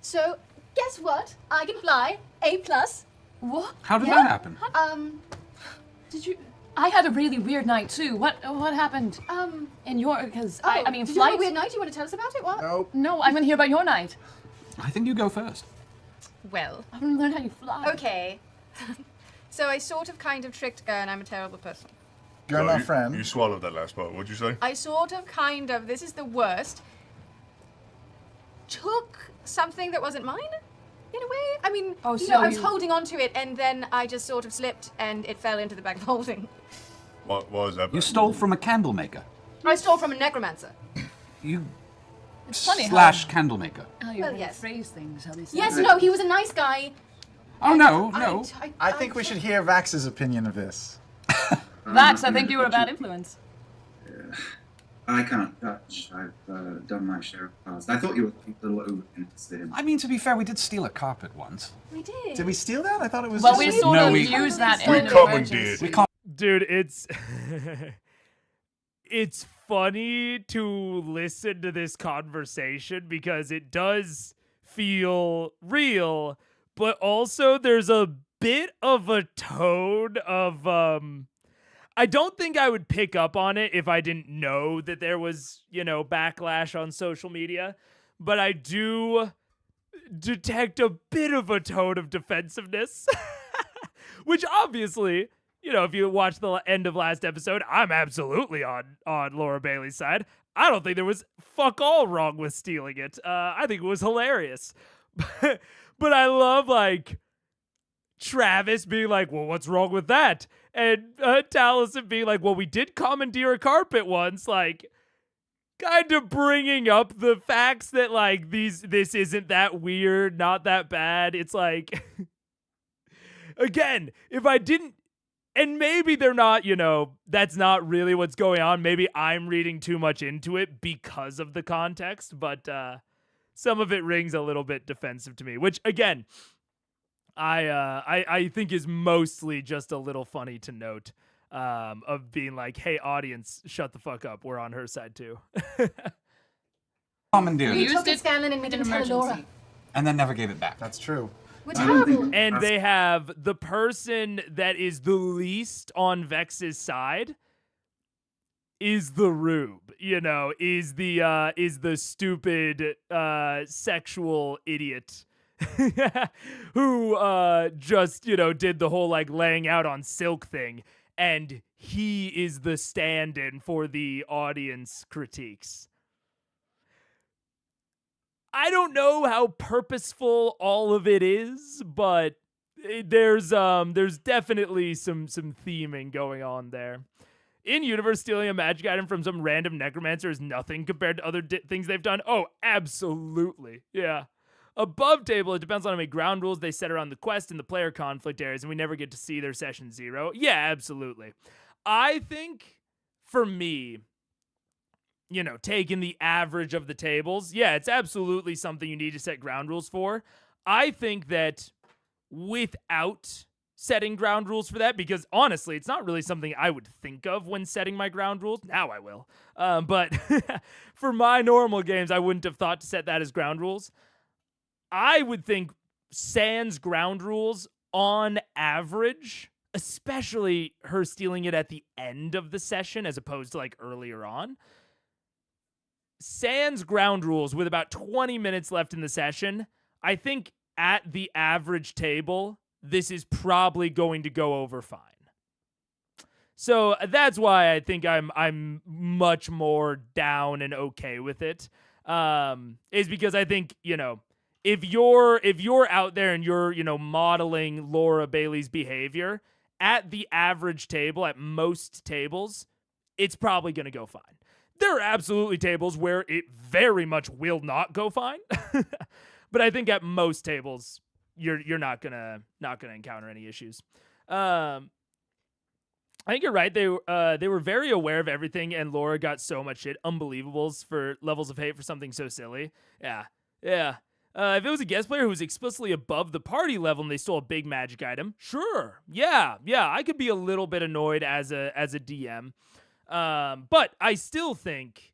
S3: So guess what? I can fly. A+.
S4: What?
S7: How did that happen?
S4: Did you? I had a really weird night too. What happened? In your, because I mean,
S3: did you have
S4: flight.
S3: a weird night? You want to tell us about it? What?
S8: Nope.
S4: No, I want to hear about your night.
S7: I think you go first.
S3: Well,
S4: I want to learn how you fly.
S3: okay. So I sort of kind of tricked Gurn. I'm a terrible person.
S8: You're
S6: So
S8: my
S6: you
S8: friend.
S6: swallowed that last part. What'd you say?
S3: I sort of kind of, this is the worst, took something that wasn't mine, in a way. I mean,
S4: Oh,
S3: you
S4: so
S3: know, I was
S4: you-
S3: holding on to it, and then I just sort of slipped, and it fell into the bag of holding.
S6: What was that?
S7: You stole from a candle maker.
S3: I stole from a necromancer.
S7: You
S4: It's funny
S7: slash candle maker.
S4: how you
S3: Well, yes.
S4: phrase things, how they say.
S3: Yes, no, he was a nice guy.
S7: Oh no, no.
S8: I think we should hear Vax's opinion of this.
S4: Vax, I think you were a bad influence.
S5: I can't touch. I've done my share of past. I thought you were a little over-interested.
S7: I mean, to be fair, we did steal a carpet once.
S3: We did.
S8: Did we steal that? I thought it was
S4: Well,
S8: just
S4: we
S8: like-
S4: sort
S7: No,
S4: of
S7: we-
S4: used that in
S6: We
S4: an
S6: commandeered.
S4: emergency.
S7: We can't.
S1: Dude, it's it's funny to listen to this conversation because it does feel real, but also there's a bit of a tone of I don't think I would pick up on it if I didn't know that there was, backlash on social media, but I do detect a bit of a tone of defensiveness, which obviously, if you watch the end of last episode, I'm absolutely on Laura Bailey's side. I don't think there was fuck all wrong with stealing it. I think it was hilarious. But I love, Travis being like, well, what's wrong with that? And Taliesin being like, well, we did commandeer a carpet once, kind of bringing up the facts that, this isn't that weird, not that bad. It's again, if I didn't, and maybe they're not, that's not really what's going on. Maybe I'm reading too much into it because of the context, but some of it rings a little bit defensive to me, which, again, I think is mostly just a little funny to note, of being like, hey, audience, shut the fuck up. We're on her side too.
S7: Commandeered
S3: We
S7: it,
S3: took it, Scanlan, and we
S4: in
S3: didn't
S4: an
S3: tell Laura.
S4: emergency.
S7: and then never gave it back.
S8: That's true.
S3: We're
S5: I don't
S3: terrible.
S5: think-
S1: And they have the person that is the least on Vex's side is the rube, is the stupid sexual idiot who just, did the whole laying out on silk thing, and he is the stand-in for the audience critiques. I don't know how purposeful all of it is, but there's definitely some theming going on there. In universe, stealing a magic item from some random necromancer is nothing compared to other things they've done. Oh, absolutely, yeah. Above table, it depends on how many ground rules they set around the quest and the player conflict areas, and we never get to see their session 0. Yeah, absolutely. I think for me, taking the average of the tables, yeah, it's absolutely something you need to set ground rules for. I think that without setting ground rules for that, because honestly, it's not really something I would think of when setting my ground rules. Now I will. But for my normal games, I wouldn't have thought to set that as ground rules. I would think sans ground rules on average, especially her stealing it at the end of the session as opposed to earlier on. Sans ground rules with about 20 minutes left in the session, I think at the average table, this is probably going to go over fine. So that's why I think I'm much more down and okay with it. Is because I think, if you're out there and you're, modeling Laura Bailey's behavior at the average table, at most tables, it's probably going to go fine. There are absolutely tables where it very much will not go fine. But I think at most tables, you're not gonna encounter any issues. I think you're right. They were very aware of everything, and Laura got so much shit. Unbelievables for levels of hate for something so silly. Yeah. If it was a guest player who was explicitly above the party level and they stole a big magic item, sure. Yeah, I could be a little bit annoyed as a DM. But I still think,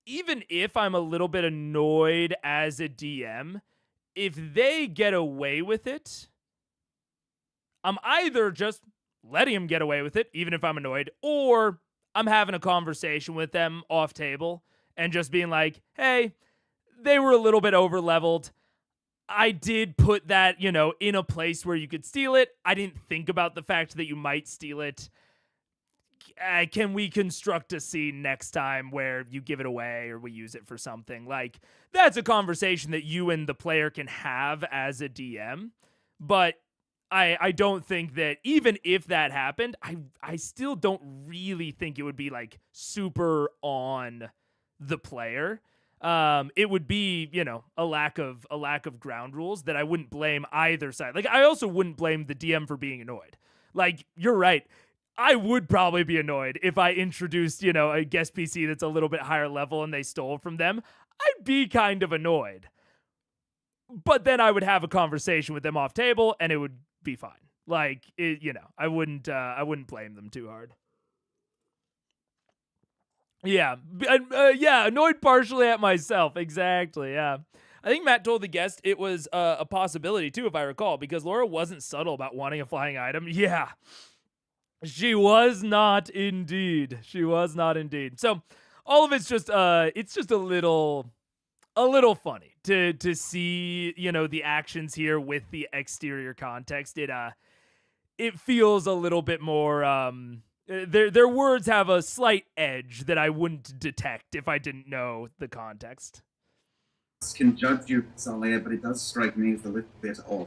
S1: even if I'm a little bit annoyed as a DM, if they get away with it, I'm either just letting them get away with it, even if I'm annoyed, or I'm having a conversation with them off table and just being like, hey, they were a little bit over leveled. I did put that, in a place where you could steal it. I didn't think about the fact that you might steal it. Can we construct a scene next time where you give it away or we use it for something? Like, that's a conversation that you and the player can have as a DM. But I don't think that even if that happened, I still don't really think it would be like super on the player. It would be, a lack of ground rules that I wouldn't blame either side. Like, I also wouldn't blame the DM for being annoyed. Like, you're right. I would probably be annoyed if I introduced, a guest PC that's a little bit higher level and they stole from them. I'd be kind of annoyed. But then I would have a conversation with them off table and it would be fine. Like, I wouldn't blame them too hard. Yeah. Annoyed partially at myself. Exactly. Yeah. I think Matt told the guest it was a possibility too, if I recall, because Laura wasn't subtle about wanting a flying item. Yeah. She was not indeed. So all of it's just a little funny to see, the actions here with the exterior context. It feels a little bit more their words have a slight edge that I wouldn't detect if I didn't know the context.
S5: Can judge you, Saleh, but it does strike me as a little bit odd.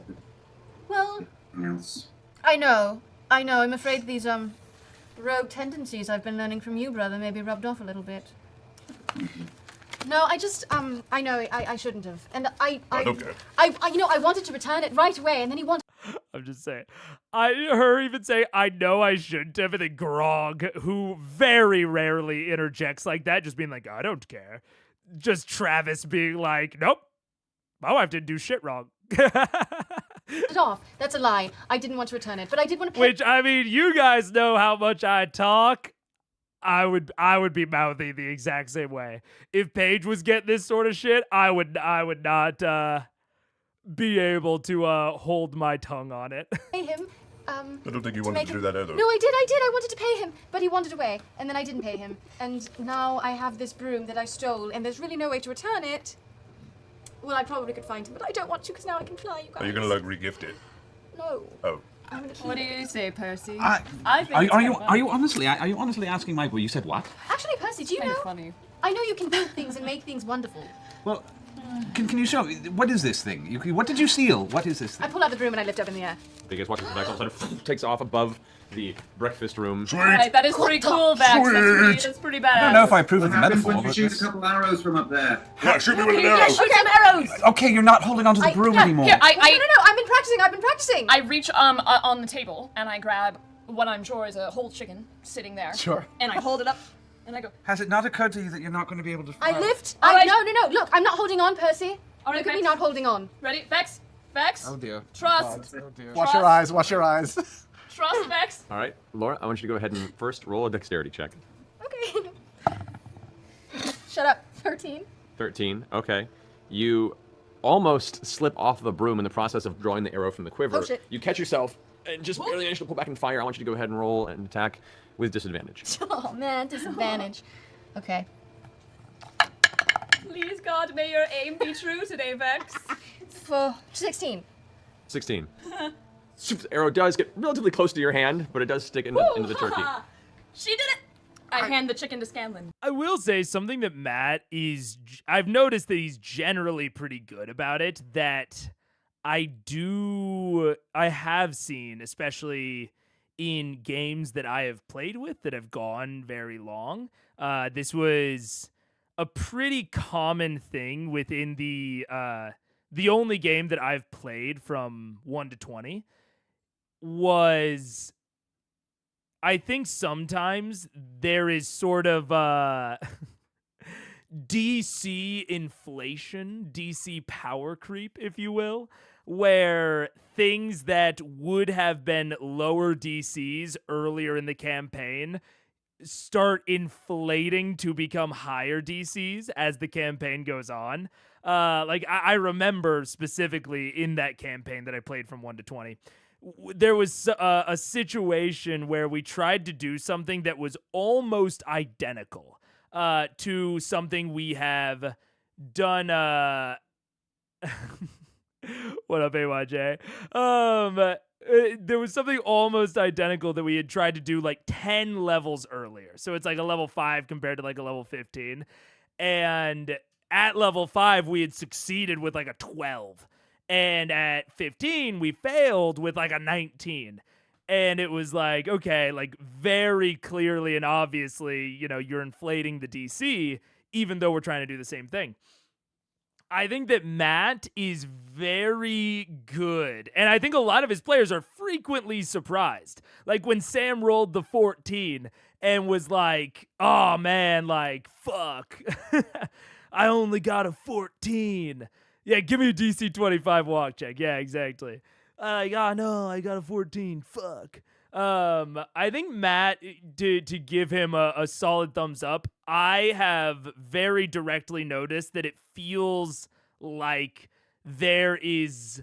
S3: Well,
S5: Else.
S3: I know. I'm afraid these rogue tendencies I've been learning from you, brother, maybe rubbed off a little bit. No, I just I know I shouldn't have, and I wanted to return it right away, and then he wanted.
S1: I'm just saying. Her even say, I know I shouldn't have, and then Grog, who very rarely interjects like that, just being like, I don't care. Just Travis being like, nope, my wife didn't do shit wrong.
S3: it off. That's a lie. I didn't want to return it, but I did want to pay.
S1: Which, I mean, you guys know how much I talk. I would be mouthing the exact same way. If Paige was getting this sort of shit, I would not be able to hold my tongue on it.
S3: Pay him.
S6: I don't think you wanted to do that either.
S3: No, I did. I wanted to pay him, but he wandered away, and then I didn't pay him. And now I have this broom that I stole, and there's really no way to return it. Well, I probably could find him, but I don't want to because now I can fly, you guys.
S6: Are you gonna like regift it?
S3: No.
S6: Oh.
S4: What do you say, Percy?
S7: Are you honestly asking Michael? You said what?
S3: Actually, Percy, do you know?
S4: Funny.
S3: I know you can build things and make things wonderful.
S7: Well, can you show me what is this thing? What did you steal? What is this thing?
S3: I pull out the broom and I lift up in the air.
S2: You guys watching the back, all of a sudden takes off above the breakfast room.
S4: Right, that is pretty cool, Vex. That's pretty badass.
S7: I don't know if I approve of the
S5: What happens
S7: metaphor.
S5: when you shoot a couple arrows from up there?
S6: Yeah, shoot me with an arrow.
S4: Yeah, shoot some arrows.
S7: Okay, you're not holding onto the broom anymore.
S4: Here,
S3: No, I've been practicing.
S4: I reach on the table and I grab what I'm sure is a whole chicken sitting there.
S7: Sure.
S4: And I hold it up and I go.
S7: Has it not occurred to you that you're not going to be able to fly?
S3: I lift.
S4: All right.
S3: No. Look, I'm not holding on, Percy.
S4: All right,
S3: Look at me
S4: Vex.
S3: not holding on.
S4: Ready? Vex?
S7: Oh dear.
S4: Trust.
S7: Oh dear.
S10: Watch your eyes. Watch your eyes.
S4: Trust, Vex.
S2: All right, Laura, I want you to go ahead and first roll a dexterity check.
S3: Okay. Shut up. 13.
S2: 13, okay. You almost slip off the broom in the process of drawing the arrow from the quiver.
S3: Oh, shit.
S2: You catch yourself and just barely manage to pull back and fire. I want you to go ahead and roll an attack with disadvantage.
S3: Oh man, disadvantage. Okay.
S4: Please, God, may your aim be true today, Vex.
S3: For 16.
S2: 16. The arrow does get relatively close to your hand, but it does stick into the turkey.
S4: She did it! I hand the chicken to Scanlan.
S1: I will say something that Matt is, I've noticed that he's generally pretty good about it, that I have seen, especially in games that I have played with that have gone very long. This was a pretty common thing within the only game that I've played from 1 to 20 was, I think sometimes there is sort of DC inflation, DC power creep, if you will, where things that would have been lower DCs earlier in the campaign start inflating to become higher DCs as the campaign goes on. Like I remember specifically in that campaign that I played from 1 to 20, there was a situation where we tried to do something that was almost identical to something we have done. What up, AYJ? There was something almost identical that we had tried to do like 10 levels earlier. So it's like a level 5 compared to like a level 15. And at level 5, we had succeeded with like a 12. And at 15, we failed with like a 19. And it was like, okay, like very clearly and obviously, you know, you're inflating the DC, even though we're trying to do the same thing. I think that Matt is very good, and I think a lot of his players are frequently surprised. Like when Sam rolled the 14 and was like, oh man, like, fuck. I only got a 14. Yeah, give me a DC 25 walk check. Yeah, exactly. No, I got a 14. Fuck. I think Matt, to give him a solid thumbs up, I have very directly noticed that it feels like there is,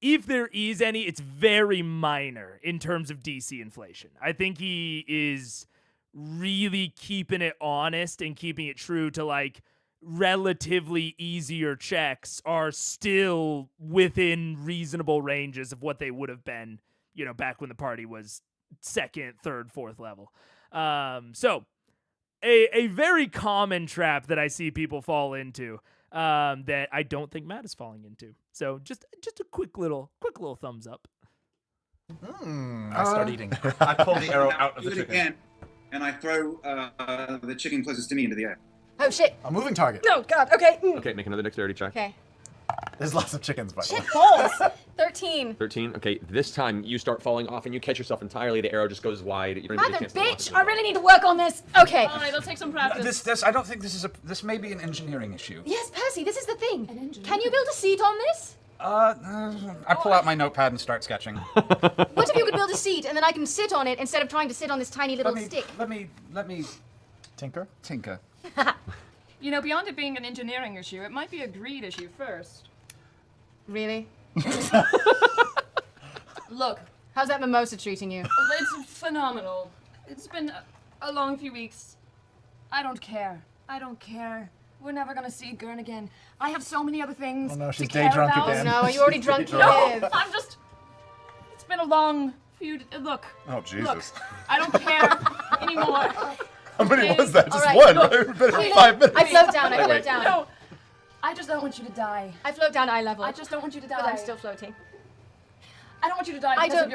S1: if there is any, it's very minor in terms of DC inflation. I think he is really keeping it honest and keeping it true to like relatively easier checks are still within reasonable ranges of what they would have been, you know, back when the party was 2nd, 3rd, 4th level. So a very common trap that I see people fall into, that I don't think Matt is falling into. So just a quick little thumbs up.
S8: I start eating.
S7: I pull the arrow out of the
S5: Do it
S7: chicken.
S5: again, and I throw the chicken closest to me into the air.
S3: Oh shit.
S8: A moving target.
S3: No, God. Okay.
S2: Okay, make another dexterity check.
S3: Okay.
S8: There's lots of chickens, by the way.
S3: Shit balls. 13.
S2: 13. Okay, this time you start falling off and you catch yourself entirely. The arrow just goes wide. You don't even
S3: Mother
S2: get a chance to
S3: bitch,
S2: launch
S3: I really need to work on this. Okay.
S4: All right, let's take some practice.
S7: This I don't think this is a. This may be an engineering issue.
S3: Yes, Percy, this is the thing. Can you build a seat on this?
S7: I pull out my notepad and start sketching.
S3: What if you could build a seat and then I can sit on it instead of trying to sit on this tiny little stick?
S7: Let me
S8: Tinker?
S7: tinker.
S4: You know, beyond it being an engineering issue, it might be a greed issue first.
S3: Really?
S4: Look,
S3: How's that mimosa treating you?
S4: it's phenomenal. It's been a long few weeks. I don't care. I don't care. We're never gonna see Gurn again. I have so many other things
S8: Oh no, she's
S4: to
S8: day
S4: care
S8: drunk
S4: about.
S8: again.
S3: No, are you already drunk?
S4: No, I'm just. It's been a long few. Look.
S6: Oh, Jesus.
S4: Look, I don't care anymore.
S6: How many was that? Just
S3: All right,
S6: one,
S3: look.
S6: right? We've been here
S3: Wait,
S6: 5 minutes.
S3: I float down, I
S2: Wait,
S3: float
S2: wait.
S3: down.
S4: No, I just don't want you to die.
S3: I float down eye level.
S4: I just don't want you to die.
S3: But I'm still floating.
S4: I don't want you to die
S3: I
S4: because
S3: don't-
S4: of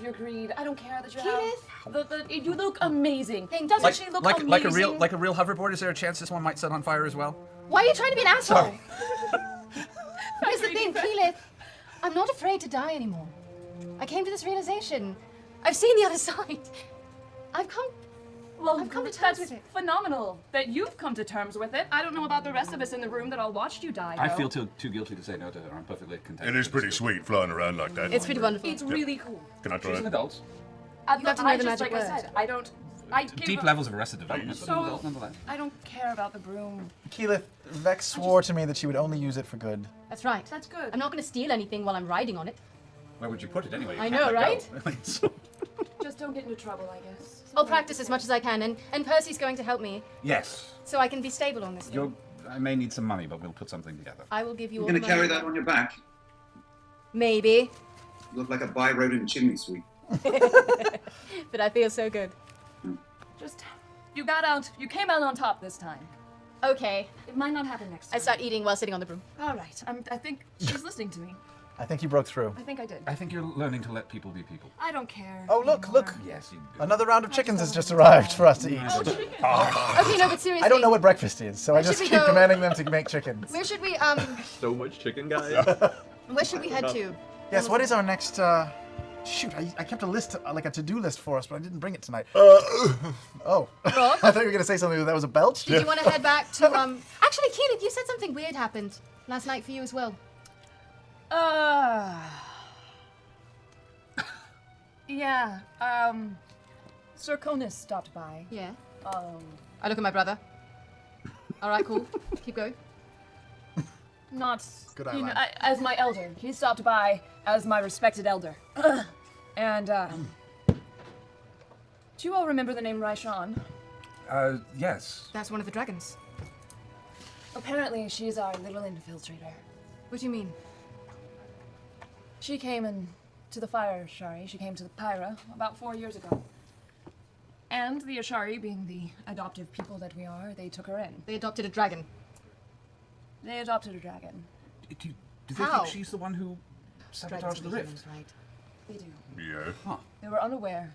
S4: your greed. I don't care that you
S3: Kenneth?
S4: have. You look amazing.
S3: Thank
S4: Doesn't
S3: you.
S4: she look
S7: like
S4: amazing?
S7: like a real hoverboard. Is there a chance this one might set on fire as well?
S3: Why are you trying to be an asshole? Here's the
S4: Greedy
S3: thing,
S4: friend.
S3: Keyleth. I'm not afraid to die anymore. I came to this realization. I've seen the other side. I've come to terms
S4: that's
S3: with it.
S4: phenomenal that you've come to terms with it. I don't know about the rest of us in the room that all watched you die.
S7: I
S4: though.
S7: feel too guilty to say no to her. I'm perfectly content.
S6: It is pretty sweet flying around like that.
S3: It's pretty wonderful.
S4: It's really cool.
S6: Can I try
S7: She's an
S6: it?
S7: adult.
S3: You have to know
S4: I
S3: the
S4: just,
S3: magic
S4: like I
S3: word.
S4: said, I don't. I give
S7: Deep
S4: a-
S7: levels of arrested development, but
S4: So-
S7: an adult nonetheless.
S4: I don't care about the broom.
S8: Keyleth, Vex swore to me that she would only use it for good.
S3: That's right.
S4: That's good.
S3: I'm not going to steal anything while I'm riding on it.
S7: Where would you put it anyway? You
S3: I
S7: can't
S3: know,
S7: let go.
S4: Just don't get into trouble, I guess.
S3: I'll practice as much as I can, and Percy's going to help me,
S7: Yes.
S3: so I can be stable on this thing.
S7: I may need some money, but we'll put something together.
S3: I will give you
S5: You're
S3: all
S5: going
S3: the
S5: to carry
S3: money.
S5: that on your back?
S3: Maybe,
S5: You look like a by-road chimney sweep.
S3: but I feel so good.
S4: Just, you got out. You came out on top this time.
S3: Okay,
S4: It might not happen next time.
S3: I start eating while sitting on the broom.
S4: All right. I think she's listening to me.
S8: I think you broke through.
S4: I think I did.
S7: I think you're learning to let people be people.
S4: I don't care.
S8: Oh, look, look.
S7: Yes, you do.
S8: Another round of chickens has just arrived for us to eat.
S3: Okay, no, but seriously.
S8: I don't know what breakfast is, so I
S3: Where
S8: just
S3: should we
S8: keep
S3: go?
S8: commanding them to make chickens.
S3: Where should we
S2: So much chicken, guys.
S3: where should we head to?
S8: Yes, what is our next, shoot, I kept a list, like a to-do list for us, but I didn't bring it tonight. Oh. I thought you were going to say something that was a belch.
S3: Did you want to head back to actually, Keyleth, you said something weird happened last night for you as well.
S4: Yeah. Sir Conus stopped by.
S3: Yeah.
S10: I look at my brother. All right, cool. Keep going.
S4: Not
S8: Good
S4: you know,
S8: eyeliner.
S4: as my elder. He stopped by as my respected elder. And do you all remember the name Raishan?
S7: Yes.
S3: That's one of the dragons.
S4: Apparently, she's our little infiltrator.
S3: What do you mean?
S4: She came to the fire Ashari. She came to the Pyra about 4 years ago. And the Ashari, being the adoptive people that we are, they took her in.
S3: They adopted a dragon.
S4: They adopted a dragon.
S7: Do they
S3: How?
S7: think she's the one who sabotaged the rift?
S3: Right.
S4: They do.
S6: Yeah.
S4: They were unaware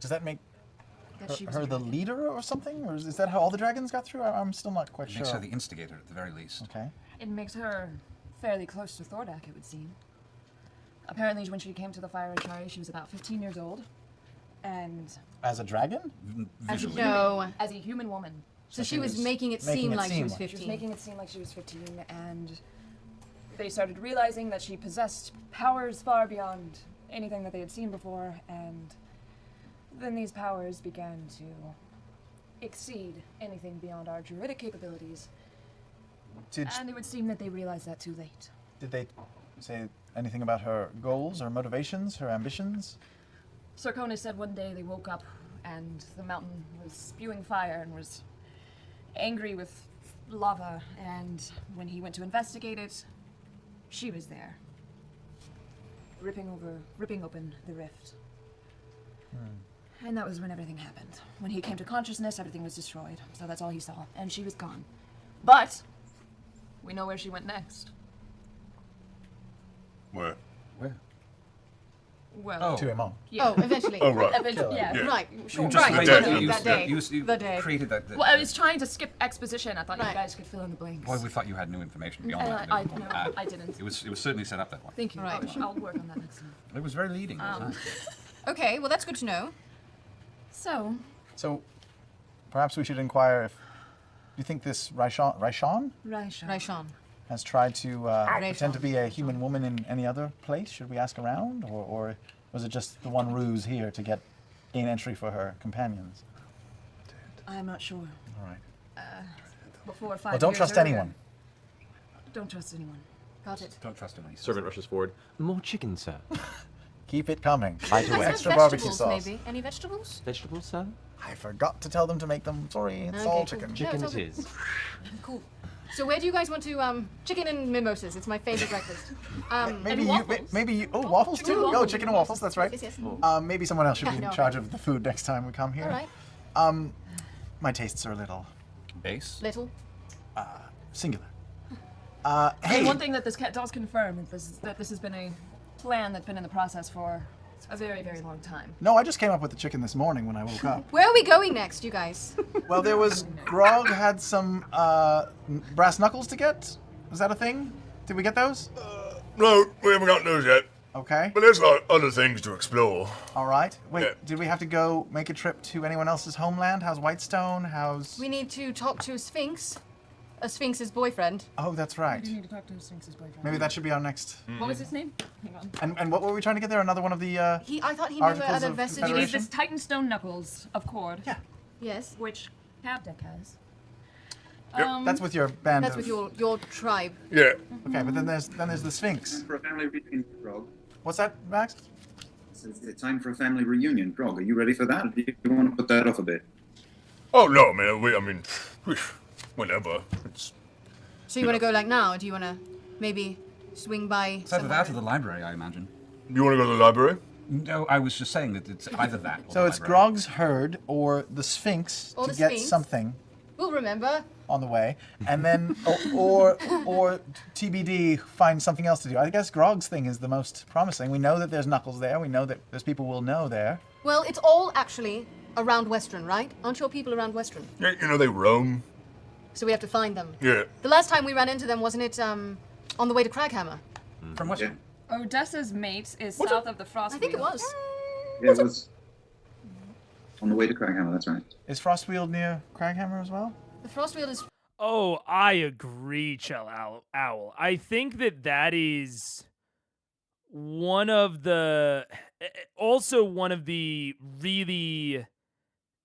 S8: Does that make
S4: that she was
S8: her
S4: a
S8: the
S4: dragon.
S8: leader or something? Or is that how all the dragons got through? I'm still not quite
S7: It
S8: sure.
S7: makes her the instigator at the very least.
S8: Okay.
S4: It makes her fairly close to Thordak, it would seem. Apparently, when she came to the fire Ashari, she was about 15 years old. And
S8: As a dragon?
S7: Visually.
S3: No.
S4: as a human woman,
S3: So she
S7: she
S3: was
S7: was
S3: making it
S8: making
S3: seem
S8: it
S3: like she
S8: seem
S3: was
S8: like-
S3: 15.
S4: she was making it seem like she was 15, and they started realizing that she possessed powers far beyond anything that they had seen before, and then these powers began to exceed anything beyond our druidic capabilities,
S8: Did
S4: and it would seem that they realized that too late.
S8: did they say anything about her goals, her motivations, her ambitions?
S4: Sir Conus said one day they woke up and the mountain was spewing fire and was angry with lava, and when he went to investigate it, she was there, ripping open the rift. And that was when everything happened. When he came to consciousness, everything was destroyed, so that's all he saw, and she was gone. But we know where she went next.
S6: Where?
S7: Where?
S4: Well,
S7: Oh.
S8: To her mom.
S4: yeah.
S3: Oh, eventually.
S6: Oh, right.
S4: Eventually, yeah.
S6: Yeah.
S3: Right. Sure.
S7: You
S3: Right.
S6: the
S7: created
S6: day.
S3: That day.
S7: You
S3: The day.
S7: created that.
S4: Well, I was trying to skip exposition. I thought
S3: Right.
S4: you guys could fill in the blanks.
S7: Boy, we thought you had new information beyond that.
S4: I
S7: No,
S4: no, I didn't.
S7: It was certainly set up that way.
S4: Thank you.
S3: Right.
S4: I'll work on that next time.
S7: It was very leading. wasn't it?
S3: Okay, well, that's good to know.
S4: So,
S8: So perhaps we should inquire if you think this Raishan
S4: Raishan.
S3: Raishan.
S8: has tried to pretend to be a human woman in any other place. Should we ask around, or was it just the one ruse here to gain entry for her companions?
S4: I'm not sure.
S8: All right.
S4: Before 5
S8: Well, don't
S4: years
S8: trust
S4: earlier-
S8: anyone.
S4: Don't trust anyone.
S3: Got it.
S7: Don't trust him. when he says
S2: Servant rushes forward.
S9: More chicken, sir.
S8: Keep it coming.
S9: Right away.
S8: Extra barbecue
S3: vegetables,
S8: sauce.
S3: maybe. Any vegetables?
S9: Vegetables, sir?
S8: I forgot to tell them to make them. Sorry, it's
S3: Okay,
S8: all
S3: cool.
S8: chicken.
S3: No,
S9: Chicken
S3: it's
S9: it
S3: all
S9: is.
S3: Cool. So where do you guys want to, chicken and mimosas. It's my favorite breakfast.
S8: Maybe
S4: And
S8: you,
S4: waffles.
S8: maybe you. Oh, waffles
S4: chicken
S8: too.
S4: and
S8: Oh,
S4: waffles.
S8: chicken and waffles. That's right.
S3: Yes, yes.
S8: Maybe someone else should
S3: Yeah,
S8: be in
S3: no.
S8: charge of the food next time we come here.
S3: All right.
S8: My tastes are a little
S7: Base.
S3: Little.
S8: singular.
S4: And
S8: Hey,
S4: one thing that this cat does confirm is that this has been a plan that's been in the process for a very, very long time.
S8: no, I just came up with the chicken this morning when I woke up.
S3: Where are we going next, you guys?
S8: Well, there was Grog had some brass knuckles to get. Was that a thing? Did we get those?
S6: No, we haven't got those yet.
S8: Okay.
S6: But there's like other things to explore.
S8: All right. Wait,
S6: Yeah.
S8: did we have to go make a trip to anyone else's homeland? How's Whitestone? How's?
S3: We need to talk to a Sphinx. A Sphinx's boyfriend.
S8: Oh, that's right.
S4: You need to talk to Sphinx's boyfriend.
S8: Maybe that should be our next.
S4: What was his name? Hang on.
S8: And what were we trying to get there? Another one of the.
S3: I thought he knew
S8: Articles
S3: other
S8: of
S3: vestiges.
S4: He needs
S8: Confederation?
S4: this Titan Stone Knuckles of Cord,
S8: Yeah.
S3: Yes.
S4: which Cavdeck has.
S8: That's with your band.
S3: That's
S8: of,
S3: with your tribe.
S6: Yeah.
S8: Okay, but then there's the Sphinx.
S5: For a family reunion, Grog.
S8: What's that, Max?
S5: It's time for a family reunion, Grog. Are you ready for that? Or do you want to put that off a bit?
S6: Oh no, man. I mean, whenever. It's
S3: So you want to go like now, or do you want to maybe swing by
S7: It's either that or
S3: somewhere?
S7: the library, I imagine.
S6: You want to go to the library?
S7: No, I was just saying that it's either that or
S8: So
S7: the
S8: it's
S7: library.
S8: Grog's herd or the Sphinx
S3: Or
S8: to
S3: the
S8: get
S3: Sphinx.
S8: something
S3: We'll remember.
S8: on the way, and then or TBD find something else to do. I guess Grog's thing is the most promising. We know that there's Knuckles there. We know that there's people we'll know there.
S3: Well, it's all actually around Western, right? Aren't your people around Western?
S6: Yeah, you know they roam.
S3: So we have to find them.
S6: Yeah.
S3: The last time we ran into them, wasn't it on the way to Craghammer?
S7: From what?
S5: Yeah.
S4: Odessa's mate is south of the Frost
S3: I think it was.
S5: Yeah, it was on the way to Craghammer, that's right.
S8: Is Frostweald near Craghammer as well?
S3: The Frostweald is.
S1: Oh, I agree, Owl. I think that is one of the also one of the really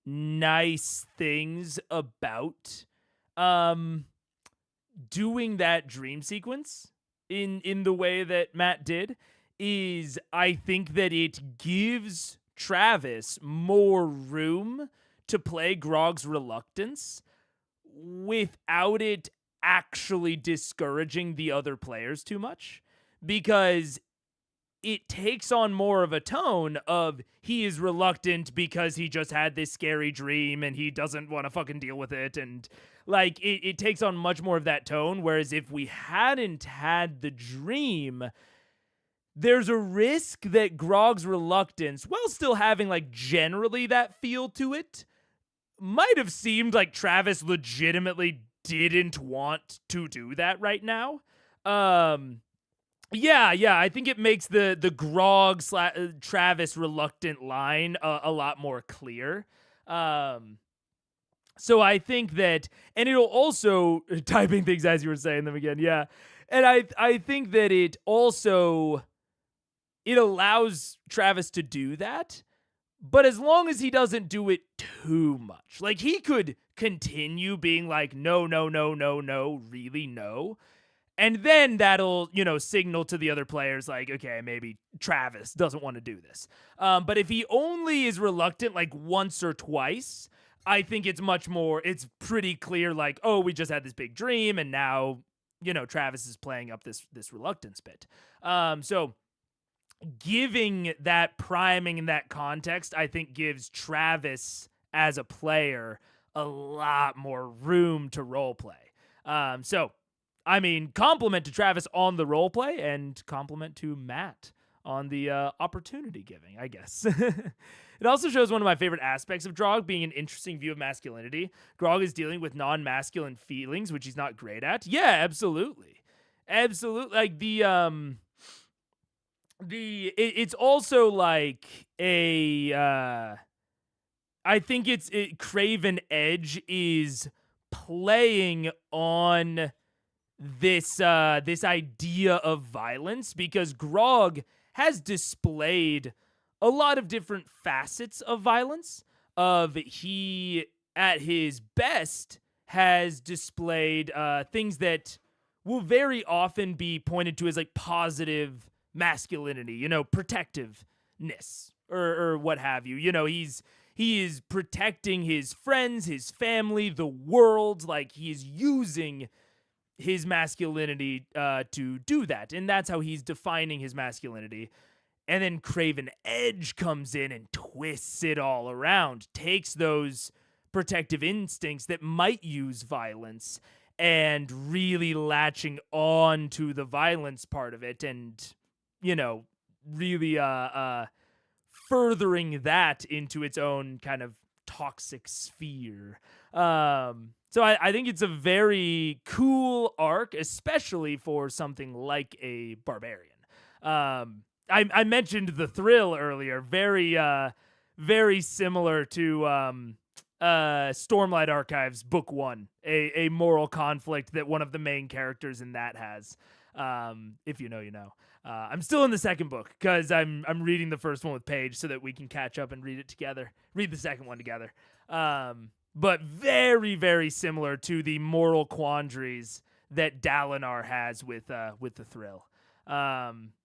S1: nice things about doing that dream sequence in the way that Matt did is I think that it gives Travis more room to play Grog's reluctance without it actually discouraging the other players too much, because it takes on more of a tone of he is reluctant because he just had this scary dream and he doesn't want to fucking deal with it. And like, it takes on much more of that tone. Whereas if we hadn't had the dream, there's a risk that Grog's reluctance, while still having like generally that feel to it, might have seemed like Travis legitimately didn't want to do that right now. Yeah, I think it makes the Grog Travis reluctant line a lot more clear. So I think that, and it'll also, typing things as you were saying them again, yeah. And I think that it also, it allows Travis to do that, but as long as he doesn't do it too much. Like, he could continue being like, no, really no. And then that'll, signal to the other players like, okay, maybe Travis doesn't want to do this. But if he only is reluctant like once or twice, I think it's pretty clear like, oh, we just had this big dream and now, Travis is playing up this reluctance bit. So giving that priming and that context, I think gives Travis as a player a lot more room to role play. So I mean, compliment to Travis on the role play and compliment to Matt on the opportunity giving, I guess. It also shows one of my favorite aspects of Grog being an interesting view of masculinity. Grog is dealing with non-masculine feelings, which he's not great at. Yeah, absolutely. Absolutely. Like it's also like I think Craven Edge is playing on this idea of violence, because Grog has displayed a lot of different facets of violence. He at his best has displayed things that will very often be pointed to as like positive masculinity, protectiveness or what have you. He is protecting his friends, his family, the world. Like, he is using his masculinity to do that, and that's how he's defining his masculinity. And then Craven Edge comes in and twists it all around, takes those protective instincts that might use violence and really latching on to the violence part of it, and really furthering that into its own kind of toxic sphere. So I think it's a very cool arc, especially for something like a barbarian. I mentioned the thrill earlier, very similar to Stormlight Archives Book 1, a moral conflict that one of the main characters in that has. If you know, you know. I'm still in the second book because I'm reading the first one with Paige so that we can catch up and read it together. Read the second one together. But very similar to the moral quandaries that Dalinar has with the thrill.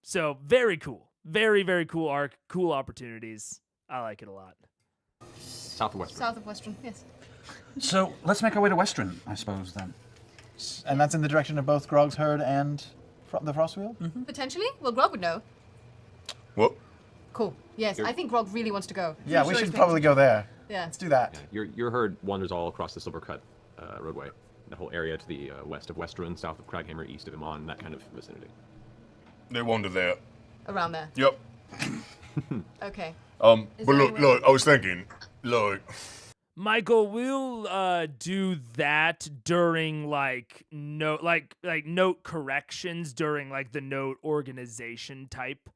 S1: So very cool. Very cool arc, cool opportunities. I like it a lot.
S2: South of Western.
S3: South of Western, yes.
S7: So let's make our way to Western, I suppose, then.
S8: And that's in the direction of both Grog's herd and the Frostwheel?
S3: Mm-hmm. Potentially? Well, Grog would know.
S6: What?
S3: Cool. Yes, I think Grog really wants to go.
S8: Yeah, we should probably go there.
S3: Yeah.
S8: Let's do that.
S2: Yeah, your herd wanders all across the Silvercut roadway, the whole area to the west of Westruun, south of Craghammer, east of Iman, that kind of vicinity.
S6: They wander there.
S3: Around there.
S6: Yep.
S3: Okay.
S6: But look, I was thinking, look.
S1: Michael, we'll do that during note corrections during like the note organization type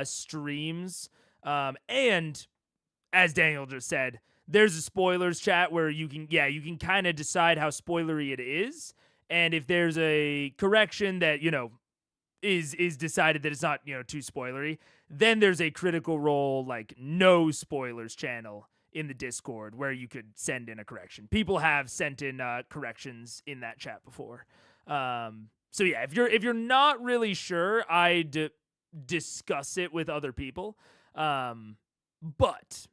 S1: streams. And as Daniel just said, there's a spoilers chat where you can kind of decide how spoilery it is, and if there's a correction that is decided that it's not too spoilery, then there's a Critical Role like no spoilers channel in the Discord where you could send in a correction. People have sent in corrections in that chat before. So yeah, if you're not really sure, I'd discuss it with other people. But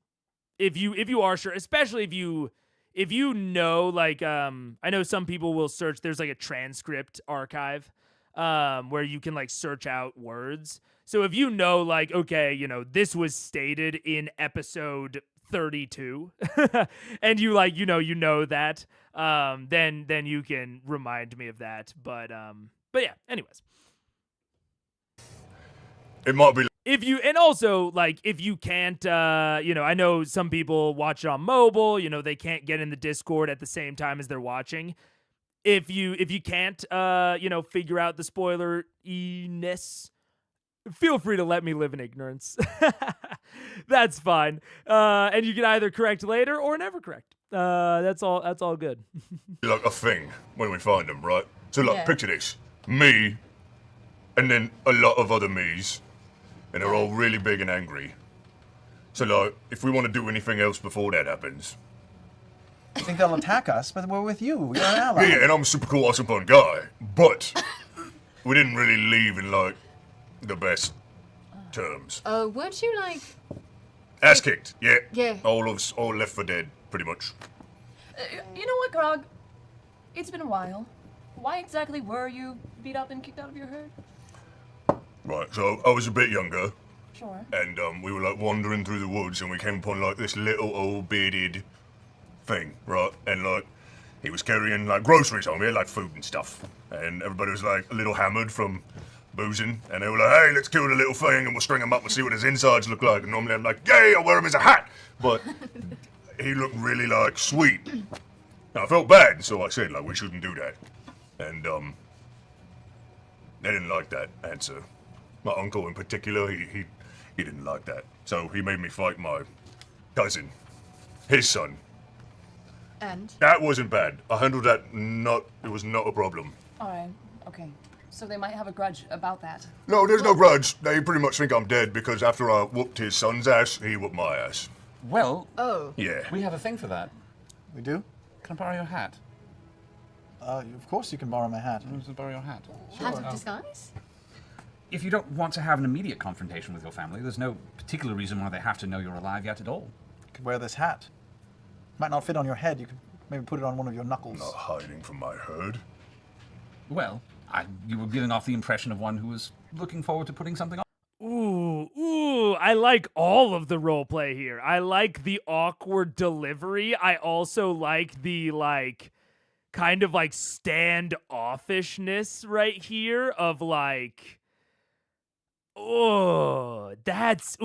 S1: if you are sure, especially if you know, like, I know some people will search, there's like a transcript archive where you can like search out words. So if you know, like, okay, you know, this was stated in episode 32 and you like, you know that, then you can remind me of that. But yeah, anyways.
S6: It might be.
S1: If you, and also, like, if you can't, I know some people watch it on mobile, they can't get in the Discord at the same time as they're watching. If you can't, figure out the spoiler-ness, feel free to let me live in ignorance. That's fine. And you can either correct later or never correct. That's all good.
S6: Like a thing when we find them, right? So, like,
S10: Yeah.
S6: picture this. Me, and then a lot of other me's, and they're all really big and angry. So, like, if we want to do anything else before that happens...
S8: I think they'll attack us, but we're with you. We're an ally.
S6: Yeah, and I'm a super cool, awesome, fun guy. But we didn't really leave in, like, the best terms.
S3: Oh, weren't you like...
S6: Ass kicked, yeah.
S3: Yeah.
S6: All left for dead, pretty much.
S4: You know what, Grog? It's been a while. Why exactly were you beat up and kicked out of your herd?
S6: Right, so I was a bit younger,
S4: Sure.
S6: and we were, like, wandering through the woods, and we came upon, like, this little old bearded thing, right? And, like, he was carrying, like, groceries on me, like food and stuff. And everybody was, like, a little hammered from boozing, and they were like, hey, let's kill the little thing, and we'll string him up and see what his insides look like. And normally I'm like, yay, I'll wear him as a hat! But he looked really, like, sweet. And I felt bad, so I said, like, we shouldn't do that. And, they didn't like that answer. My uncle in particular, he didn't like that. So he made me fight my cousin, his son.
S3: And?
S6: That wasn't bad. I handled that it was not a problem.
S4: Alright, okay. So they might have a grudge about that.
S6: No, there's no grudge. They pretty much think I'm dead because after I whooped his son's ass, he whooped my ass.
S7: Well,
S3: Oh.
S6: Yeah.
S7: we have a thing for that.
S8: We do?
S7: Can I borrow your hat?
S8: Of course you can borrow my hat.
S7: Can I borrow your hat?
S3: Hat of disguise?
S7: If you don't want to have an immediate confrontation with your family, there's no particular reason why they have to know you're alive yet at all.
S8: You could wear this hat. Might not fit on your head. You could maybe put it on one of your knuckles.
S6: Not hiding from my herd.
S7: Well, you were giving off the impression of one who was looking forward to putting something on.
S1: Ooh, I like all of the roleplay here. I like the awkward delivery. I also like the, like, kind of, like, standoffishness right here of, like, that's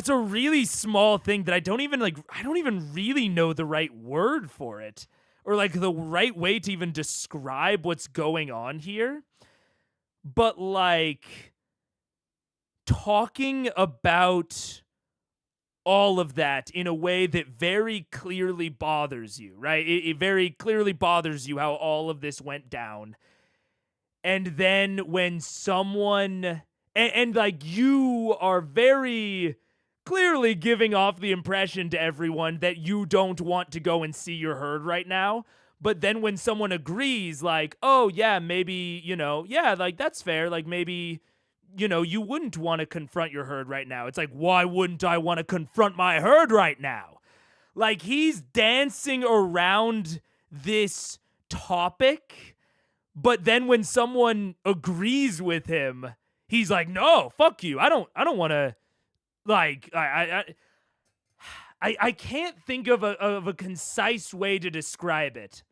S1: a really small thing that I don't even really know the right word for it, or like the right way to even describe what's going on here. But like talking about all of that in a way that very clearly bothers you, right? It very clearly bothers you how all of this went down. And then when someone, and like you are very clearly giving off the impression to everyone that you don't want to go and see your herd right now. But then when someone agrees, like, oh yeah, maybe, yeah, like that's fair. Like maybe, you wouldn't want to confront your herd right now. It's like, why wouldn't I want to confront my herd right now? Like he's dancing around this topic. But then when someone agrees with him, he's like, no, fuck you. I don't want to, like, I can't think of a concise way to describe it.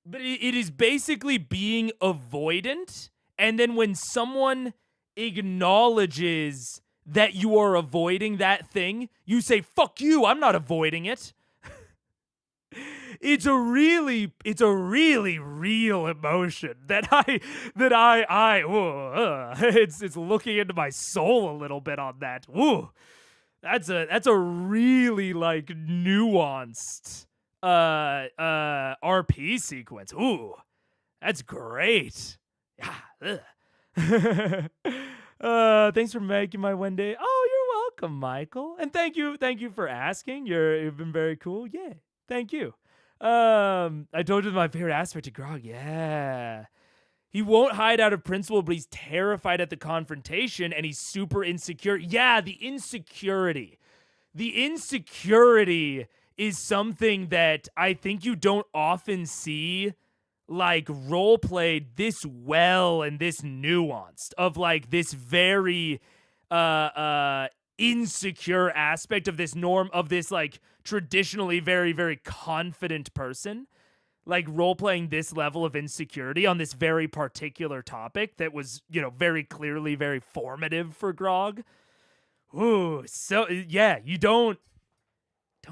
S1: But it is basically being avoidant. And then when someone acknowledges that you are avoiding that thing, you say, fuck you, I'm not avoiding it. It's a really real emotion it's looking into my soul a little bit on that. Ooh, that's a really like nuanced RP sequence. Ooh, that's great. Yeah. Thanks for making my Wednesday. Oh, you're welcome, Michael. And thank you for asking. You've been very cool. Yeah, thank you. I told you my favorite aspect of Grog. Yeah. He won't hide out of principle, but he's terrified at the confrontation and he's super insecure. Yeah, the insecurity. The insecurity is something that I think you don't often see like role played this well and this nuanced of like this very insecure aspect of this norm of this like traditionally very, very confident person. Like role playing this level of insecurity on this very particular topic that was, very clearly very formative for Grog. Ooh, so yeah, you don't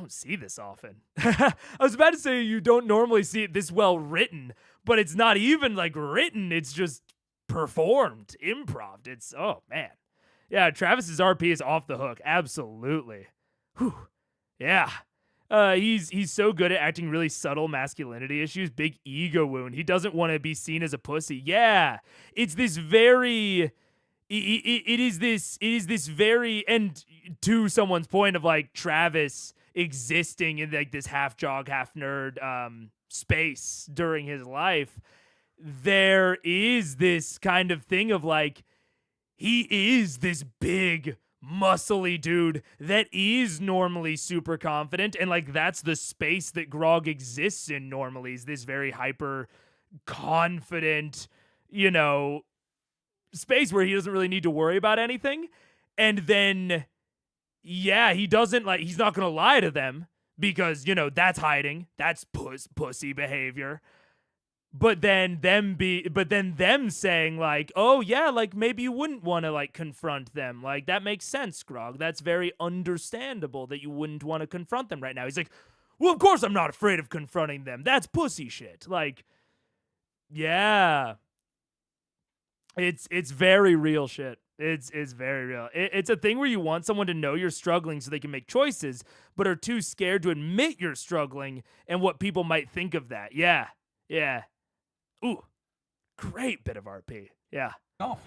S1: see this often. I was about to say you don't normally see it this well written, but it's not even like written, it's just performed, improv. It's oh man. Yeah, Travis's RP is off the hook. Absolutely. Whew. Yeah. He's so good at acting really subtle masculinity issues, big ego wound. He doesn't want to be seen as a pussy. Yeah. It's this very it is this very, and to someone's point of like Travis existing in like this half jog, half nerd space during his life, there is this kind of thing of like he is this big muscly dude that is normally super confident, and like that's the space that Grog exists in normally, is this very hyper confident, space where he doesn't really need to worry about anything. And then yeah, he's not gonna lie to them because that's hiding, that's pussy behavior. But then them saying like, oh yeah, like maybe you wouldn't want to like confront them. Like that makes sense, Grog. That's very understandable that you wouldn't want to confront them right now. He's like, well, of course I'm not afraid of confronting them. That's pussy shit. Like, yeah. It's very real shit. It's very real. It's a thing where you want someone to know you're struggling so they can make choices, but are too scared to admit you're struggling and what people might think of that. Yeah. Yeah. Ooh, great bit of RP. Yeah.
S7: Oh,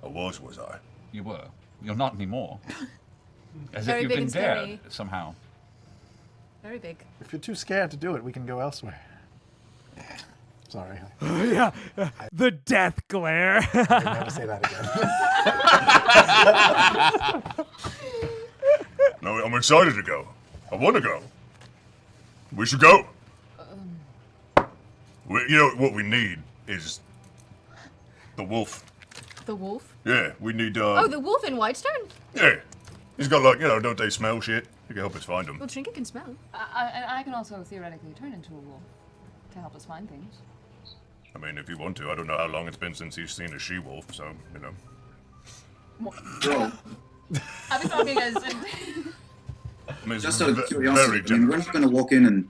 S6: Was I?
S7: you were. You're not anymore. As
S3: Very
S7: if you've
S3: big
S7: been
S3: and
S7: dared
S3: scary.
S7: somehow.
S3: Very big.
S8: If you're too scared to do it, we can go elsewhere. Sorry.
S1: Yeah. The death glare.
S8: I'll never say that again.
S6: No, I'm excited to go. I want to go. We should go. What we need is the wolf.
S3: The wolf?
S6: Yeah, we need.
S3: Oh, the wolf in Whitestone?
S6: Yeah, he's got like don't they smell shit? You can help us find them.
S3: Well, Trinket can smell.
S4: And I can also theoretically turn into a wolf to help us find things.
S6: I mean, if you want to, I don't know how long it's been since he's seen a she-wolf, so
S4: I've been talking as
S6: I mean, it's
S5: Just out of
S6: very
S5: curiosity,
S6: generous.
S5: we're not going to walk in and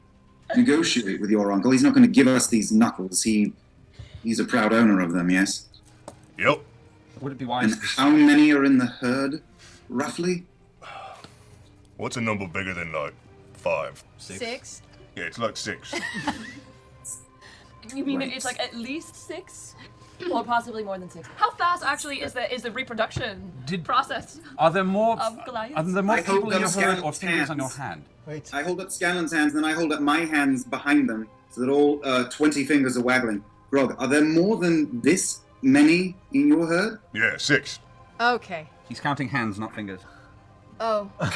S5: negotiate with your uncle. He's not going to give us these knuckles. He's a proud owner of them, yes?
S6: Yep.
S7: Would it be wise?
S5: And how many are in the herd, roughly?
S6: What's a number bigger than like 5?
S3: 6.
S6: Yeah, it's like 6.
S4: You mean
S5: Right.
S4: it's like at least 6? Or possibly more than 6. How fast actually is the reproduction process?
S7: Are there more?
S4: Of Goliaths?
S7: Are there more
S5: I hope
S7: people in your
S5: those
S7: herd or
S5: Scanlan's
S7: fingers on your
S5: hands.
S7: hand?
S8: Wait.
S5: I hold up Scanlan's hands, then I hold up my hands behind them, so that all 20 fingers are waggling. Grog, are there more than this many in your herd?
S6: Yeah, 6.
S3: Okay.
S7: He's counting hands, not fingers.
S3: Oh. I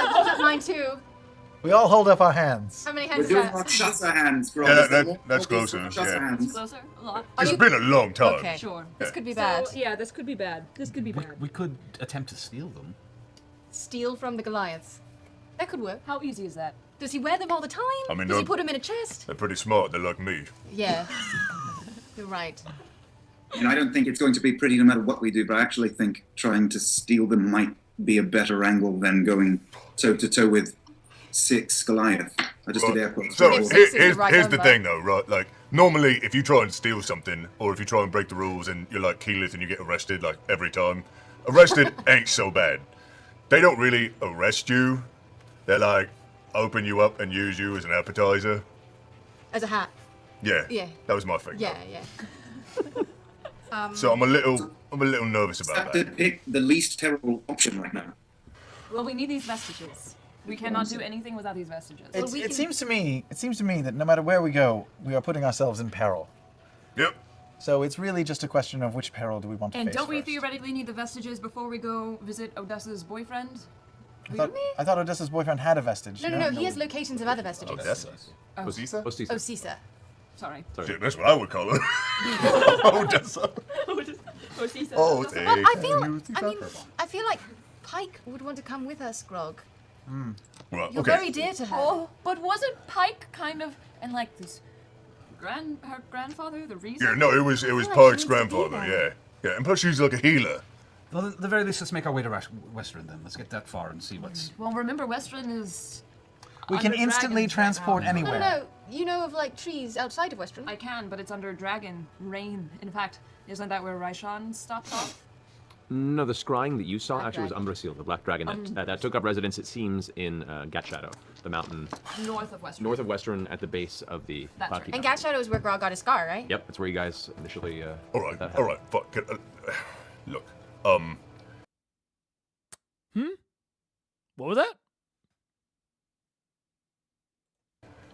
S3: hold up mine too.
S8: We all hold up our hands.
S3: How many
S5: We're
S3: hands
S5: doing
S3: is that?
S5: Rakshasa hands, Grog.
S6: Yeah,
S5: Is there more
S6: that's
S5: of these
S6: closer,
S5: Rakshasa
S6: yeah.
S5: hands?
S4: Closer? A lot?
S6: It's been a long time.
S3: Okay.
S4: Sure.
S3: This could be bad.
S10: So, yeah, this could be bad. This could be bad.
S7: We could attempt to steal them.
S3: Steal from the Goliaths. That could work.
S4: How easy is that?
S3: Does he wear them all the time?
S6: I mean,
S3: Does he
S6: no.
S3: put them in a chest?
S6: They're pretty smart. They're like me.
S3: Yeah. You're right.
S5: And I don't think it's going to be pretty no matter what we do, but I actually think trying to steal them might be a better angle than going toe-to-toe with 6 Goliath. I just did air quotes.
S6: So
S3: If 6 is the right
S6: here's the
S3: number.
S6: thing, though, right? Like, normally, if you try and steal something, or if you try and break the rules and you're like Keyleth and you get arrested, like, every time, arrested ain't so bad. They don't really arrest you. They're like, open you up and use you as an appetizer.
S3: As a hat.
S6: Yeah.
S3: Yeah.
S6: That was my thing.
S3: Yeah, yeah.
S6: So I'm a little nervous
S5: Is
S6: about
S5: that
S6: that.
S5: to pick the least terrible option right now?
S4: Well, we need these vestiges. We cannot do anything without these vestiges.
S8: It seems to me that no matter where we go, we are putting ourselves in peril.
S6: Yep.
S8: So it's really just a question of which peril do we want to
S4: And
S8: face
S4: don't we
S8: first.
S4: theoretically need the vestiges before we go visit Odessa's boyfriend?
S8: I thought Odessa's boyfriend had a vestige.
S3: No. He has locations of other vestiges.
S6: Odessa.
S2: Osisa?
S3: Osisa.
S4: Sorry.
S6: Shit, that's what I would call it. Odessa. Oh,
S3: But I feel like Pike would want to come with us, Grog.
S6: Well,
S3: You're
S6: okay.
S3: very dear to her.
S4: Oh, but wasn't Pike kind of and like this her grandfather the reason?
S6: Yeah, no, it was
S3: like
S6: Pike's
S3: she needs to be
S6: grandfather.
S3: there.
S6: Yeah, and plus she's like a healer.
S7: Well, at the very least, let's make our way to Western then. Let's get that far and see what's...
S4: Well, remember Western is.
S8: We can
S4: under
S8: instantly
S4: dragons right
S8: transport
S4: now.
S8: anywhere.
S3: No. You know of like trees outside of Western?
S4: I can, but it's under dragon reign. In fact, isn't that where Raishan stopped off?
S2: No, the scrying that you saw
S3: Black
S2: actually
S3: dragon.
S2: was Umbrasil, the black dragon that took up residence, it seems, in Gat Shadow, the mountain
S4: North of Western.
S2: north of Western at the base of the
S4: That's
S2: Cloud
S4: right.
S2: Keep
S3: And
S2: Mountain.
S3: Gat Shadow is where Grog got his scar, right?
S2: Yep, that's where you guys initially.
S6: All right,
S2: that
S6: all
S2: happened.
S6: right. Fuck.
S1: What was that?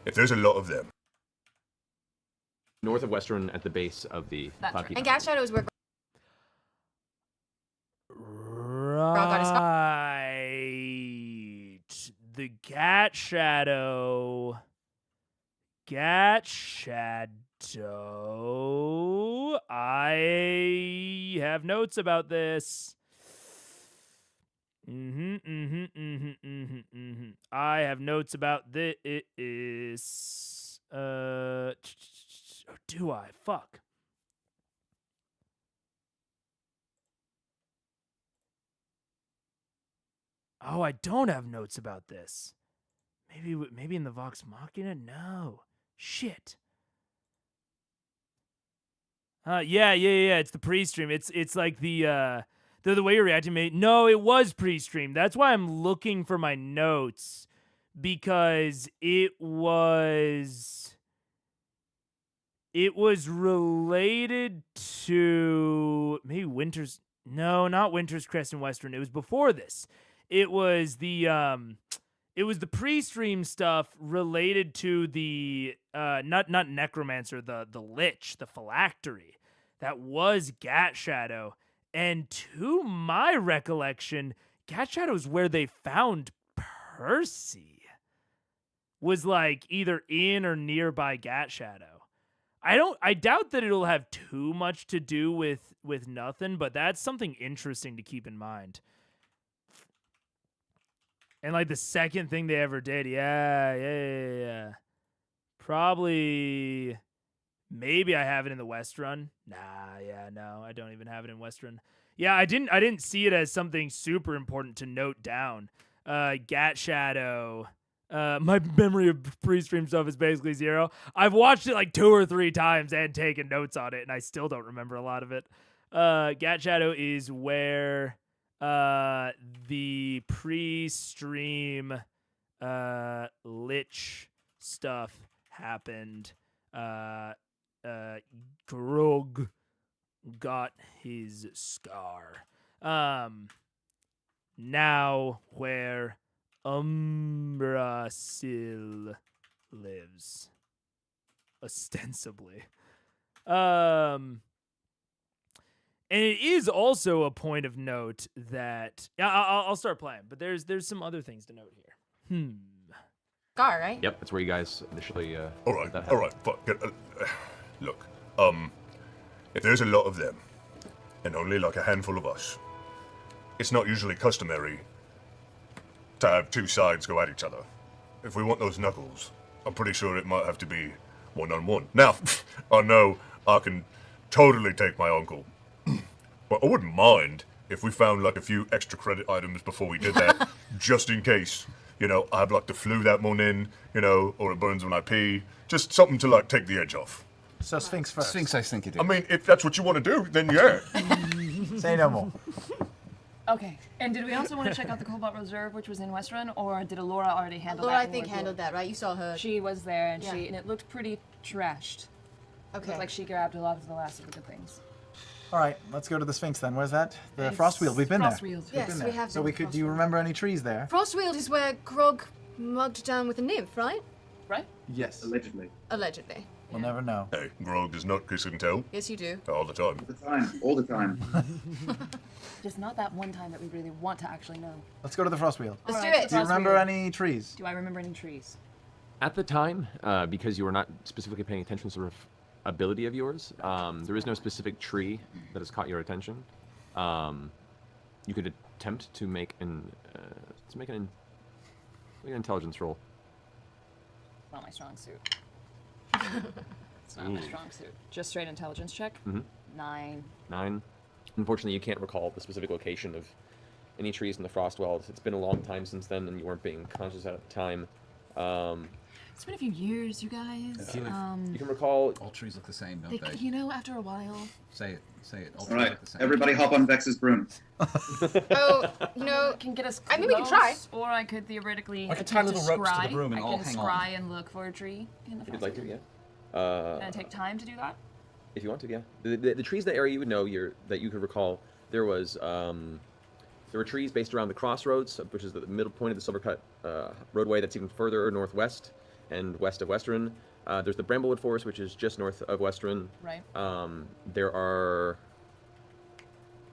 S6: If there's a lot of them,
S2: North of Western at the base of the
S4: That's
S2: Cloud
S4: right.
S2: Keep
S3: And
S2: Mountain.
S3: Gat Shadow is where got his
S1: Right. The Gat Shadow. Gat Shadow. I have notes about this. I have notes about this. Oh, do I? Fuck. Oh, I don't have notes about this. Maybe in the Vox Machina? No. Shit. Yeah. It's the pre-stream. It's like the way you're reacting, mate. No, it was pre-stream. That's why I'm looking for my notes, because it was related to maybe Winter's. No, not Winter's Crest and Western. It was before this. It was the pre-stream stuff related to the not necromancer, the lich, the phylactery. That was Gat Shadow. And to my recollection, Gat Shadow is where they found Percy. Was like either in or nearby Gat Shadow. I doubt that it'll have too much to do with nothing, but that's something interesting to keep in mind. And like the second thing they ever did, yeah. Probably, maybe I have it in the West Run. No, I don't even have it in West Run. Yeah, I didn't see it as something super important to note down. Gat Shadow. My memory of pre-stream stuff is basically zero. I've watched it like 2 or 3 times and taken notes on it, and I still don't remember a lot of it. Gat Shadow is where the pre-stream lich stuff happened. Grog got his scar. Now where Umbrasil lives, ostensibly. And it is also a point of note that I'll start playing, but there's some other things to note here.
S3: scar, right?
S2: Yep, that's where you guys initially.
S6: all right,
S2: that
S6: all
S2: happened.
S6: right. Fuck. Look, if there's a lot of them, and only like a handful of us, it's not usually customary to have 2 sides go at each other. If we want those knuckles, I'm pretty sure it might have to be 1-on-1. Now, I know I can totally take my uncle, but I wouldn't mind if we found like a few extra credit items before we did that, just in case. You know, I have like the flu that morning, you know, or it burns when I pee. Just something to like take the edge off.
S8: So Sphinx first.
S7: Sphinx, I think it is.
S6: I mean, if that's what you want to do, then yeah.
S8: Say no more.
S4: Okay. And did we also want to check out the Cobalt Reserve, which was in West Run, or did Alora already handle
S3: Laura,
S4: that?
S3: I think, handled that, right? You saw her.
S4: She was there, and
S3: Yeah.
S4: and it looked pretty trashed.
S3: Okay.
S4: Looked like she grabbed a lot of the last of the good things.
S8: All right, let's go to the Sphinx then. Where's that? The
S4: It's
S8: Frostweald. We've been there.
S4: Frostweald.
S8: We've
S3: Yes,
S8: been
S3: we
S8: there.
S3: have
S8: So
S3: been
S8: we
S3: to
S8: could. Do you
S3: Frostweald.
S8: remember any trees there?
S3: Frostweald is where Grog mugged down with a nymph, right?
S4: Right?
S8: Yes.
S5: Allegedly.
S3: Allegedly.
S8: We'll never know.
S6: Hey, Grog does not kiss and tell
S3: Yes, you do.
S6: all the time.
S5: All the time.
S4: Just not that one time that we really want to actually know.
S8: Let's go to the Frostweald.
S3: Let's do
S4: Alright,
S3: it.
S8: Do you remember
S4: Frostweald.
S8: any trees?
S4: Do I remember any trees?
S2: At the time, because you were not specifically paying attention to sort of ability of yours, there is no specific tree that has caught your attention. You could attempt to make make an intelligence roll.
S4: It's not my strong suit. It's not my strong suit. Just straight intelligence check.
S2: Mhm.
S4: 9.
S2: 9. Unfortunately, you can't recall the specific location of any trees in the Frostweald. It's been a long time since then, and you weren't being conscious at the time.
S4: It's been a few years, you guys.
S2: You can recall.
S7: All trees look the same, don't they?
S4: You know, after a while.
S7: Say it. Say it. All
S5: All
S7: trees
S5: right,
S7: look the same.
S5: everybody hop on Vex's broom.
S3: Oh,
S4: Can get us.
S3: I mean, we could try.
S4: close, or I could theoretically.
S7: I could tie
S4: attempt
S7: little ropes to the
S4: scry.
S7: broom and
S4: I
S7: all
S4: can
S7: hang on.
S4: scry and look for a tree in the
S2: If you'd like to,
S4: Frostweald.
S2: yeah.
S4: Can I take time to do that?
S2: If you want to, yeah. The trees, the area you would know, that you could recall, there were trees based around the crossroads, which is the middle point of the Silvercut roadway that's even further northwest and west of Western. There's the Bramblewood Forest, which is just north of Western.
S4: Right.
S2: There are.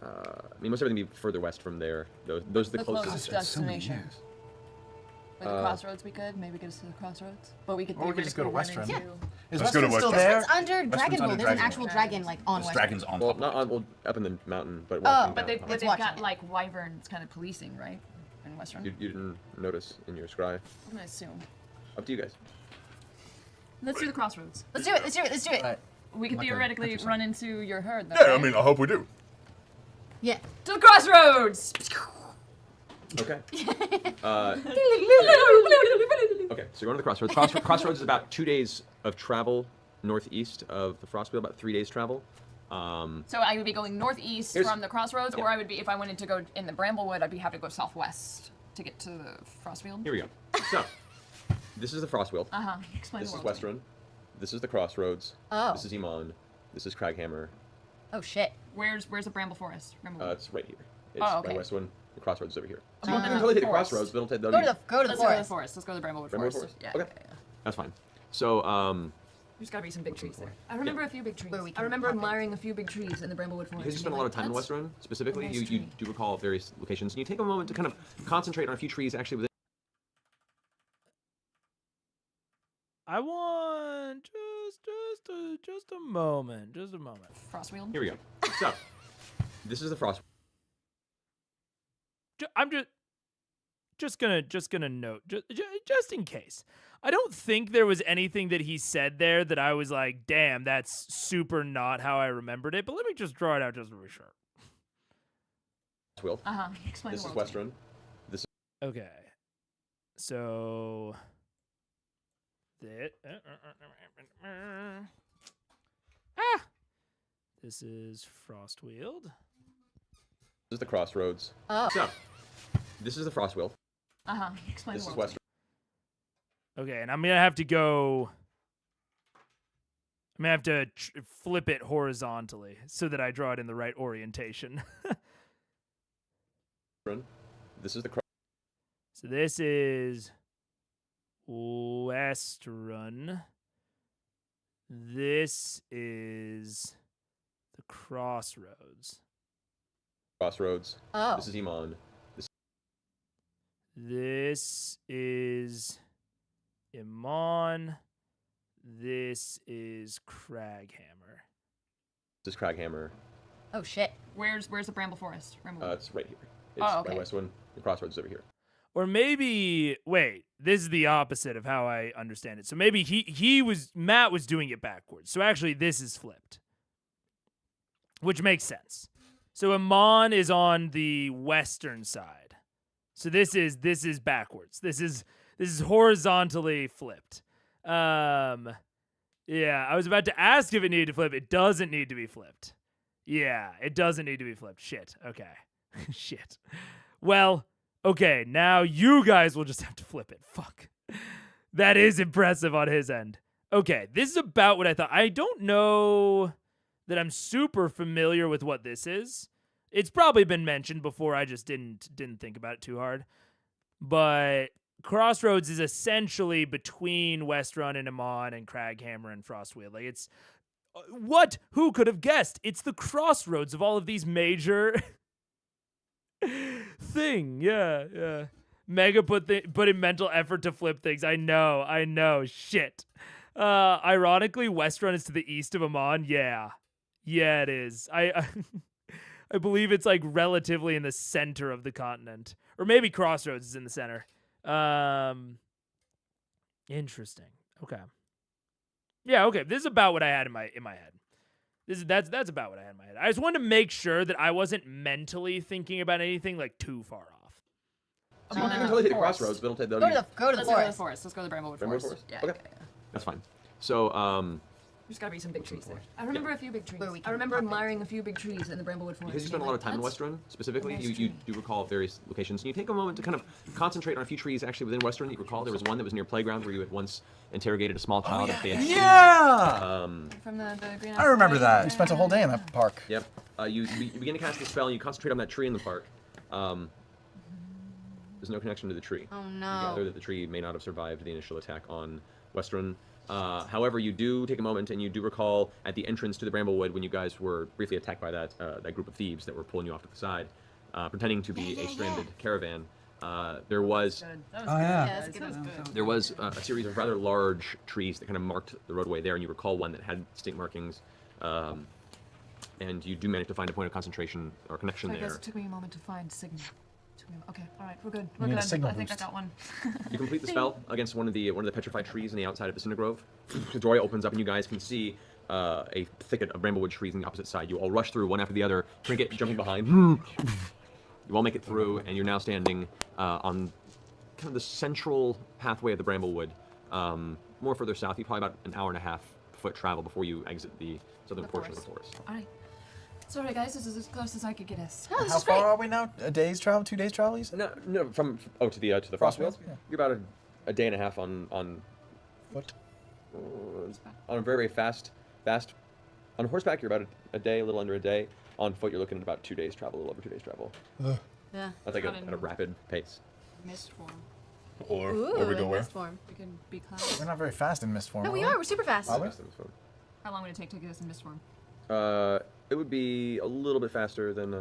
S2: I mean, most everything be further west from there. Those are the closest.
S4: destination. With the crossroads, we could maybe get us to the crossroads, but we could.
S8: Or we could just go to
S4: theoretically
S8: Western.
S4: run into-
S8: Is
S6: Let's go to
S8: Western still
S6: Western.
S8: there?
S3: It's under
S7: Western's
S3: Dragonwood.
S7: under
S3: There's an
S7: Dragonwood.
S3: actual dragon, like, on
S7: There's
S3: Western.
S7: dragons on
S2: Well,
S7: top
S2: not
S7: of it.
S2: on, up in the mountain, but
S3: Oh,
S2: walking
S4: But
S2: down.
S4: they've
S3: It's
S4: got
S3: watching it.
S4: like wyverns kind of policing, right? In Western.
S2: You didn't notice in your scry.
S4: I'm gonna assume.
S2: Up to you guys.
S4: Let's do the crossroads.
S3: Let's do it. Let's do it. Let's do it.
S8: Right.
S4: We could
S7: Like a
S4: theoretically
S7: countryside.
S4: run into your herd. Though,
S6: Yeah, I
S4: right?
S6: mean, I hope we do.
S3: Yeah.
S4: To the crossroads.
S2: Okay. Okay, so you're going to the crossroads. Crossroads is about 2 days of travel northeast of the Frostweald, about 3 days travel.
S4: So I would be going northeast
S2: Here's-
S4: from the crossroads,
S2: yeah.
S4: or I would be, if I wanted to go in the Bramblewood, I'd be happy to go southwest to get to the Frostweald.
S2: Here we go. So, this is the Frostweald.
S4: Explain
S2: This
S4: the
S2: is
S4: world to me.
S2: Western. This is the crossroads.
S3: Oh.
S2: This is Iman. This is Craghammer.
S3: Oh, shit.
S4: Where's the Bramble Forest? Bramblewood.
S2: It's right here. It's
S4: Oh, okay.
S2: by Westwood. The crossroads is over here.
S4: So
S2: So you
S4: then
S2: can
S4: the
S2: totally take the
S4: forest.
S2: crossroads, but it'll
S3: Go to the
S4: Let's go to the
S3: forest.
S4: forest. Let's go to the Bramblewood
S2: Bramblewood
S4: Forest.
S2: Forest.
S4: Yeah,
S2: Okay.
S4: yeah, yeah.
S2: That's fine. So,
S4: There's gotta be some big trees there. I remember a few big trees.
S3: Where we
S4: I
S3: can
S4: remember
S3: hop in.
S4: admiring a few big trees in the Bramblewood Forest.
S2: because you
S4: and
S2: spend a
S4: being
S2: lot of
S4: like,
S2: time in
S4: "That's
S2: Western, specifically,
S4: a nice
S2: you
S4: tree."
S2: do recall various locations, and you take a moment to kind of concentrate on a few trees actually within.
S1: I want just a moment. Just a moment.
S4: Frostweald.
S2: Here we go. So, this is the Frost.
S1: I'm just gonna note just in case. I don't think there was anything that he said there that I was like, damn, that's super not how I remembered it. But let me just draw it out just to be sure.
S2: Wheel.
S4: Explain
S2: This
S4: the
S2: is
S4: world to me.
S2: Western. This is
S1: Okay, so that this is Frostweald.
S2: the Crossroads.
S3: Oh.
S2: So, this is the Frostweald.
S4: Explain
S2: This
S4: the
S2: is
S4: world to me.
S2: Western.
S1: Okay, and I'm gonna have to go. I'm gonna have to flip it horizontally so that I draw it in the right orientation.
S2: This is the
S1: So this is Western. This is the Crossroads.
S2: Crossroads.
S3: Oh.
S2: This is Iman.
S1: This is Iman. This is Craghammer.
S2: This is Craghammer.
S3: Oh, shit.
S4: Where's the Bramble Forest? Bramblewood.
S2: It's right here. It's
S4: Oh,
S2: by
S4: okay.
S2: Westwood. The Crossroads is over here.
S1: Or maybe wait, this is the opposite of how I understand it. So maybe Matt was doing it backwards. So actually this is flipped. Which makes sense. So Amon is on the western side. So this is backwards. This is horizontally flipped. Yeah, I was about to ask if it needed to flip. It doesn't need to be flipped. Yeah, it doesn't need to be flipped. Shit. Okay. Shit. Well, okay, now you guys will just have to flip it. Fuck. That is impressive on his end. Okay, this is about what I thought. I don't know. that I'm super familiar with what this is. It's probably been mentioned before. I just didn't think about it too hard. But Crossroads is essentially between Westrun and Amon and Craghammer and Frostweald. Like it's what? Who could have guessed? It's the crossroads of all of these major thing. Yeah. Mega put in mental effort to flip things. I know. Shit. Ironically, Westrun is to the east of Amon. Yeah, it is. I believe it's like relatively in the center of the continent, or maybe Crossroads is in the center. Interesting. Okay. Yeah. Okay. This is about what I had in my head. That's about what I had in my head. I just wanted to make sure that I wasn't mentally thinking about anything like too far off.
S2: So you can totally take Crossroads, but
S3: Go to the
S4: Let's go to the
S3: forest.
S4: forest. Let's go to the Bramblewood
S2: Bramblewood
S4: Forest.
S2: Forest?
S4: Yeah,
S2: Okay.
S4: yeah.
S2: That's fine. So,
S4: There's gotta be some big trees there. I remember a few big trees.
S3: Where we
S4: I
S3: can
S4: remember
S3: pop in.
S4: admiring a few big trees in the Bramblewood Forest.
S2: because you spend a lot of time in Westrun, specifically, you do recall various locations. And you take a moment to kind of concentrate on a few trees actually within Westrun. You recall there was one that was near Playground where you had once interrogated a small child. If they had
S4: From the green.
S7: I remember that.
S8: We spent a whole day in that park.
S2: Yep. You begin to cast the spell and you concentrate on that tree in the park. There's no connection to the tree.
S3: Oh
S2: You
S3: no.
S2: gather that the tree may not have survived the initial attack on Westrun. However, you do take a moment and you do recall at the entrance to the Bramblewood when you guys were briefly attacked by that group of thieves that were pulling you off to the side, pretending to be a stranded caravan. There was
S3: Yeah, that's good.
S2: there was a series of rather large trees that kind of marked the roadway there, and you recall one that had distinct markings. And you do manage to find a point of concentration or connection
S4: Sorry, guys,
S2: there.
S4: it took me a moment to find signal. Okay, all right, we're good.
S8: You need a
S4: good.
S8: signal
S4: I think I
S8: boost.
S4: got one.
S2: You complete the spell against one of the petrified trees on the outside of the Cinder Grove. The doorway opens up and you guys can see a thicket of bramblewood trees on the opposite side. You all rush through one after the other, Trinket jumping behind. You all make it through, and you're now standing on kind of the central pathway of the Bramblewood. More further south, you probably about an hour and a half foot travel before you exit the southern portion of the forest.
S4: All right. Sorry, guys, this is as close as I could get us.
S3: Oh, this
S8: How
S3: is great.
S8: far are we now? A day's travel? 2 days travel, you said?
S2: No, from to the Frostweald.
S8: Yeah.
S2: You're about a day and a half on
S8: Foot?
S2: on a very fast. On horseback, you're about a day, a little under a day. On foot, you're looking at about 2 days travel, a little over 2 days travel.
S3: Yeah.
S2: That's like at a rapid pace.
S4: Mist form.
S6: Or
S3: Ooh,
S6: we go
S3: in
S6: where?
S3: mist form.
S4: We can be clouds.
S8: We're not very fast in mist form.
S3: No, we are. We're super fast.
S8: Are we?
S4: How long would it take to get us in mist form?
S2: It would be a little bit faster than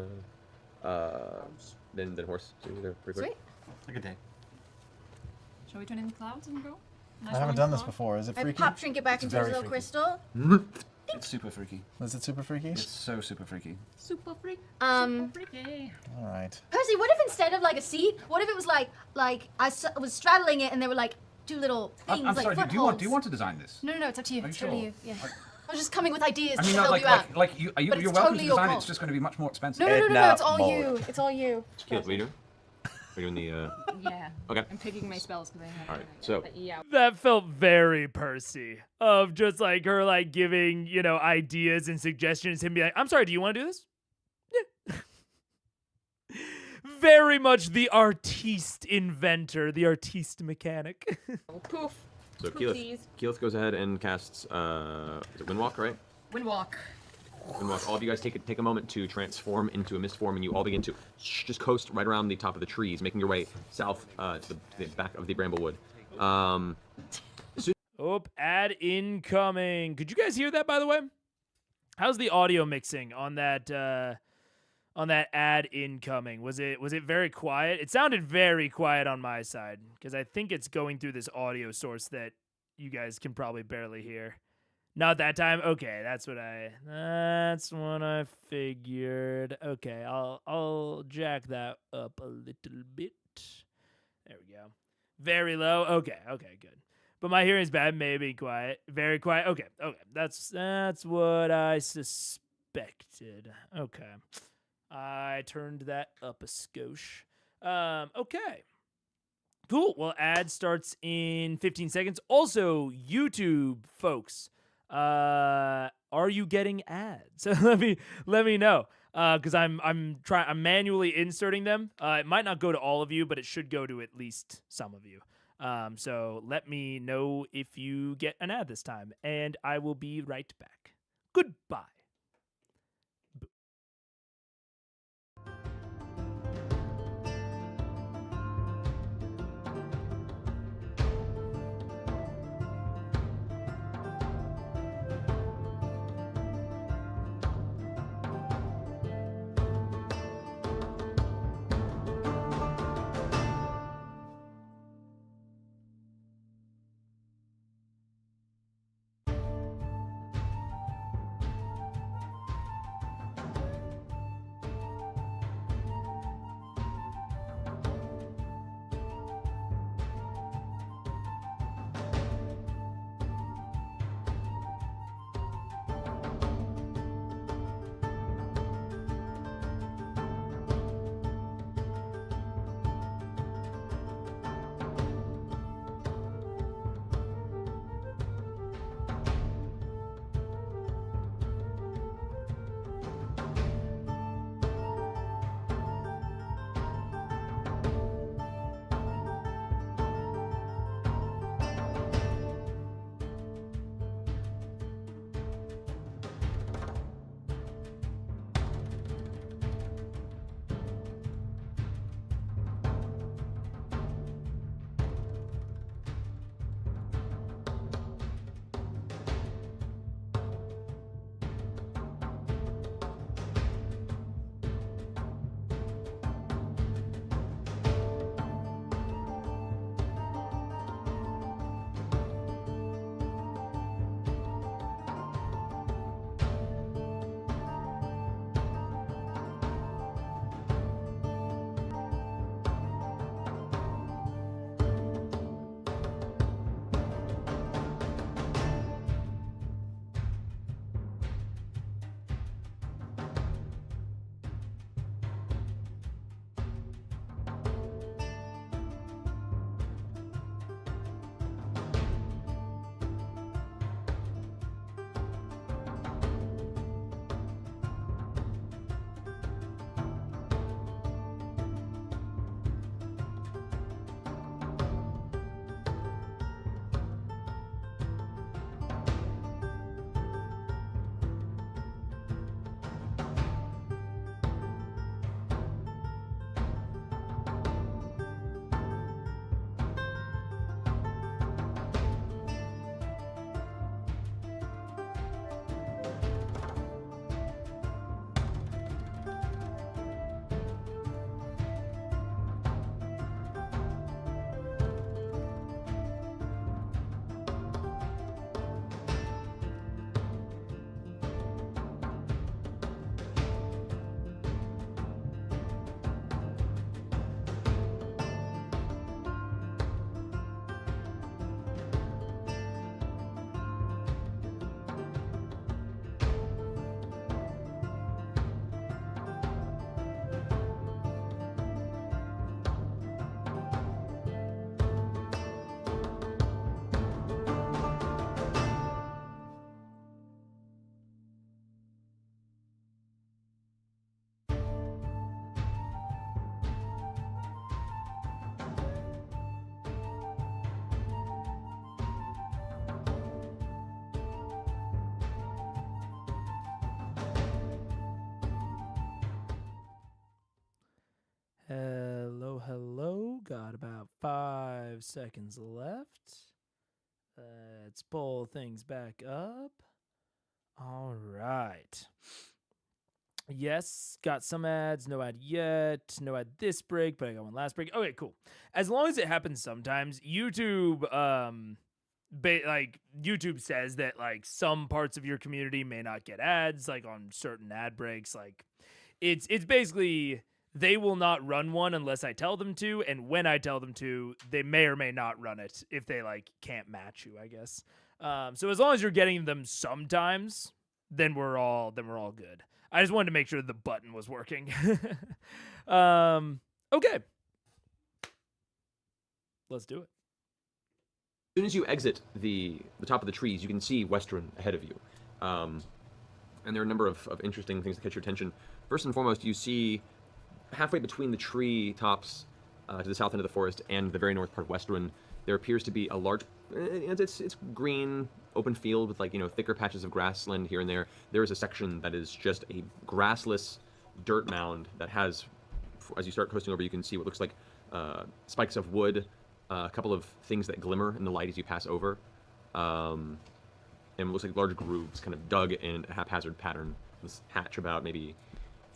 S2: horse. So they're pretty quick.
S3: Sweet.
S7: Like a day.
S4: Shall we turn in the clouds and go?
S8: I haven't done this before. Is it
S3: I
S8: freaky?
S3: pop Trinket back
S8: It's
S3: into his
S8: very
S3: little
S8: freaky.
S3: crystal.
S7: It's super freaky.
S8: Is it super freaky?
S7: It's so super freaky.
S4: Super freak.
S3: Freaky.
S8: All right.
S3: Percy, what if instead of like a seat, what if it was like was straddling it and there were like two little things
S7: I'm
S3: like
S7: sorry.
S3: footholds?
S7: Do you want to design this?
S3: No, it's up to you.
S7: Are you
S3: It's totally
S7: sure?
S3: you. Yeah. I was just coming with ideas
S7: I
S3: to
S7: mean,
S3: help
S7: not
S3: you out.
S7: like
S3: But
S7: you're
S3: it's
S7: welcome
S3: totally
S7: to
S3: your
S7: design it.
S3: call.
S7: It's just going to be much more expensive.
S3: No,
S8: Edna
S3: it's all
S8: mode.
S3: you. It's all you.
S2: Keyleth, what are you doing? We're doing the.
S4: Yeah.
S2: Okay.
S4: I'm picking my spells because I have.
S2: All right. So
S4: Yeah.
S1: That felt very Percy, of just like her like giving, ideas and suggestions, him being like, I'm sorry, do you want to do this? Yeah. Very much the artiste inventor, the artiste mechanic.
S4: Poof.
S2: So
S4: Please.
S2: Keyleth goes ahead and casts. Is it Windwalk, right?
S4: Windwalk.
S2: Windwalk. All of you guys take a moment to transform into a mist form, and you all begin to just coast right around the top of the trees, making your way south to the back of the Bramblewood.
S1: Oh, ad incoming. Could you guys hear that, by the way? How's the audio mixing on that ad incoming? Was it very quiet? It sounded very quiet on my side because I think it's going through this audio source that you guys can probably barely hear. Not that time. Okay, that's what I figured. Okay, I'll jack that up a little bit. There we go. Very low. Okay, good. But my hearing's bad. Maybe quiet. Very quiet. Okay. That's what I suspected. Okay. I turned that up a skosh. Okay. Cool. Well, ad starts in 15 seconds. Also, YouTube folks, are you getting ads? let me know. Because I'm manually inserting them. It might not go to all of you, but it should go to at least some of you. So let me know if you get an ad this time, and I will be right back. Goodbye. 5 seconds left. Let's pull things back up. All right. Yes, got some ads. No ad yet. No ad this break, but I got one last break. Okay, cool. As long as it happens sometimes, YouTube, YouTube says that like some parts of your community may not get ads, like on certain ad breaks. Like, it's basically they will not run one unless I tell them to, and when I tell them to, they may or may not run it if they like can't match you, I guess. So as long as you're getting them sometimes, then we're all good. I just wanted to make sure the button was working. Okay. Let's do it.
S2: As soon as you exit the top of the trees, you can see Western ahead of you. And there are a number of interesting things that catch your attention. First and foremost, you see halfway between the tree tops to the south end of the forest and the very north part of Western, there appears to be a large, it's green, open field with like, thicker patches of grassland here and there. There is a section that is just a grassless dirt mound that has, as you start coasting over, you can see what looks like spikes of wood, a couple of things that glimmer in the light as you pass over, and it looks like large grooves kind of dug in a haphazard pattern. This hatch about maybe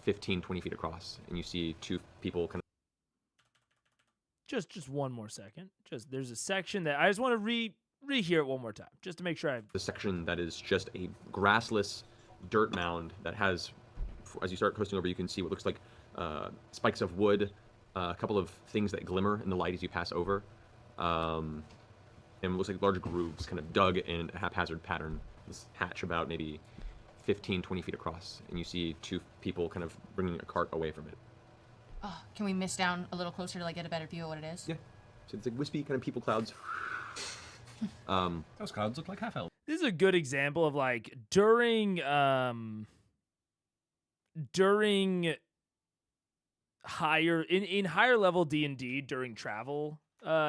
S2: 15, 20 feet across, and you see two people kind of...
S1: Just one more second. There's a section that I just want to rehear it one more time, just to make sure
S2: The section that is just a grassless dirt mound that has, as you start coasting over, you can see what looks like spikes of wood, a couple of things that glimmer in the light as you pass over, and it looks like large grooves kind of dug in a haphazard pattern. This hatch about maybe 15, 20 feet across, and you see two people kind of bringing a cart away from it.
S3: Oh, can we mist down a little closer to like get a better view of what it is?
S2: Yeah. So it's like wispy kind of people clouds.
S7: Those clouds look like half-elves.
S1: This is a good example of like during higher in higher level D&D during travel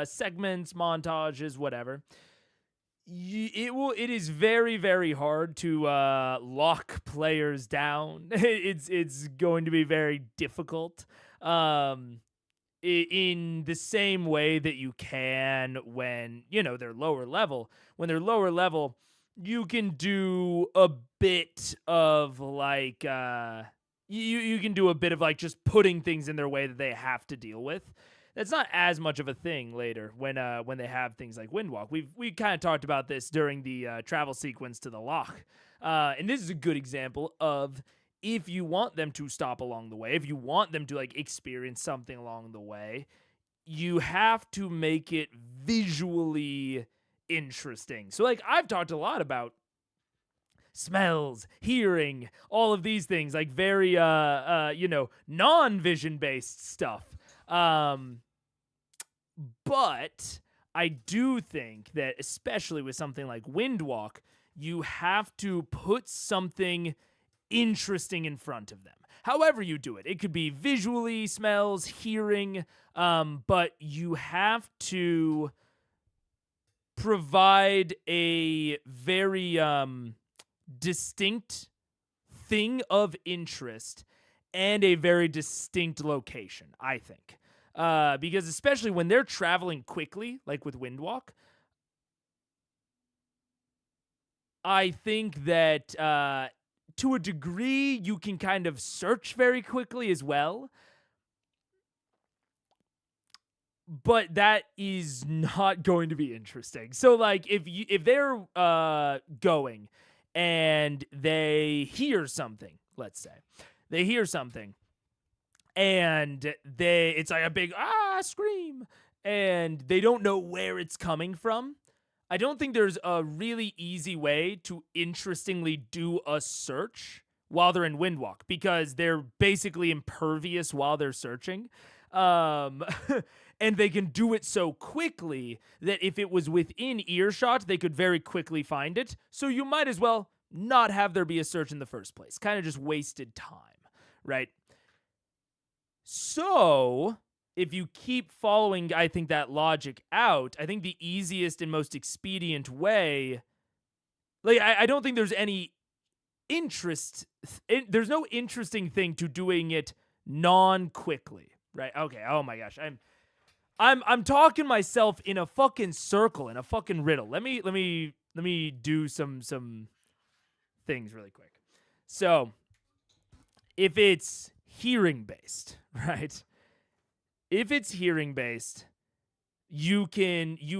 S1: segments, montages, whatever. It is very, very hard to lock players down. It's going to be very difficult. In the same way that you can when, they're lower level. When they're lower level, you can do a bit of like you can do a bit of like just putting things in their way that they have to deal with. That's not as much of a thing later when they have things like Windwalk. We kind of talked about this during the travel sequence to the loch. And this is a good example of if you want them to stop along the way, if you want them to like experience something along the way, you have to make it visually interesting. So like I've talked a lot about smells, hearing, all of these things, like very non-vision based stuff. But I do think that especially with something like Windwalk, you have to put something interesting in front of them. However you do it. It could be visually, smells, hearing, but you have to provide a very distinct thing of interest and a very distinct location, I think. Because especially when they're traveling quickly, like with Windwalk, I think that to a degree you can kind of search very quickly as well. But that is not going to be interesting. So like if they're going and they hear something, let's say. They hear something and it's like a big scream and they don't know where it's coming from. I don't think there's a really easy way to interestingly do a search while they're in Windwalk because they're basically impervious while they're searching. And they can do it so quickly that if it was within earshot, they could very quickly find it. So you might as well not have there be a search in the first place. Kind of just wasted time, right? So if you keep following, I think, that logic out, I think the easiest and most expedient way, like, I don't think there's any there's no interesting thing to doing it non-quickly, right? Okay, oh my gosh, I'm talking myself in a fucking circle, in a fucking riddle. Let me do some things really quick. So, if it's hearing based, right? If it's hearing based, you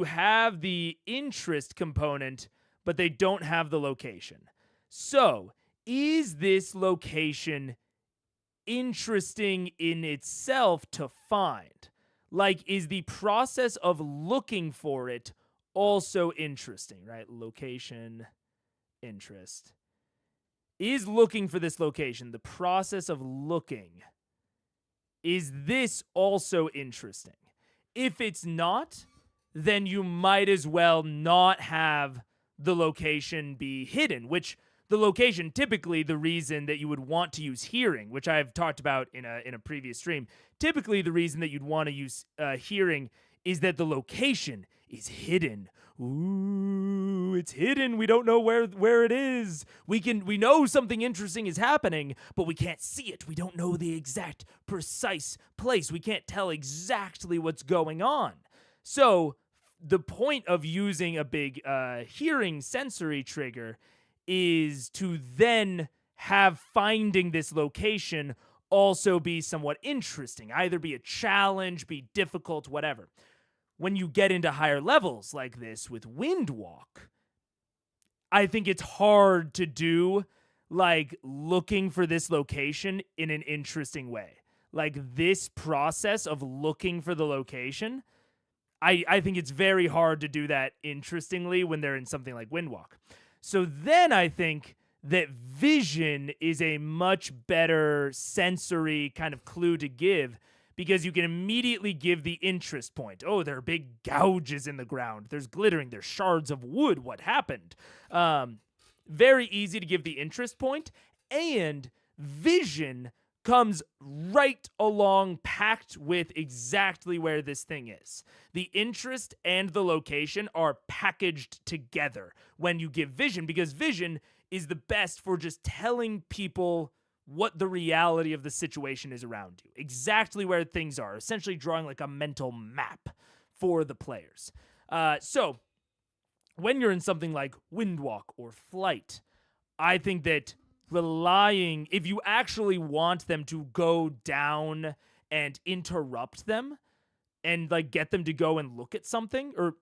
S1: have the interest component, but they don't have the location. So, is this location interesting in itself to find? Like, is the process of looking for it also interesting, right? Location, interest. Is looking for this location, the process of looking, is this also interesting? If it's not, then you might as well not have the location be hidden, which the location, typically the reason that you would want to use hearing, which I've talked about in a previous stream, typically the reason that you'd want to use hearing is that the location is hidden. Ooh, it's hidden. We don't know where it is. We know something interesting is happening, but we can't see it. We don't know the exact precise place. We can't tell exactly what's going on. So the point of using a big hearing sensory trigger is to then have finding this location also be somewhat interesting, either be a challenge, be difficult, whatever. When you get into higher levels like this with Windwalk, I think it's hard to do like looking for this location in an interesting way. Like this process of looking for the location, I think it's very hard to do that interestingly when they're in something like Windwalk. So then I think that vision is a much better sensory kind of clue to give, because you can immediately give the interest point. Oh, there are big gouges in the ground. There's glittering. There's shards of wood. What happened? Very easy to give the interest point. And vision comes right along packed with exactly where this thing is. The interest and the location are packaged together when you give vision, because vision is the best for just telling people what the reality of the situation is around you, exactly where things are, essentially drawing like a mental map for the players. So when you're in something like Windwalk or Flight, I think that relying, if you actually want them to go down and interrupt them and like get them to go and look at something or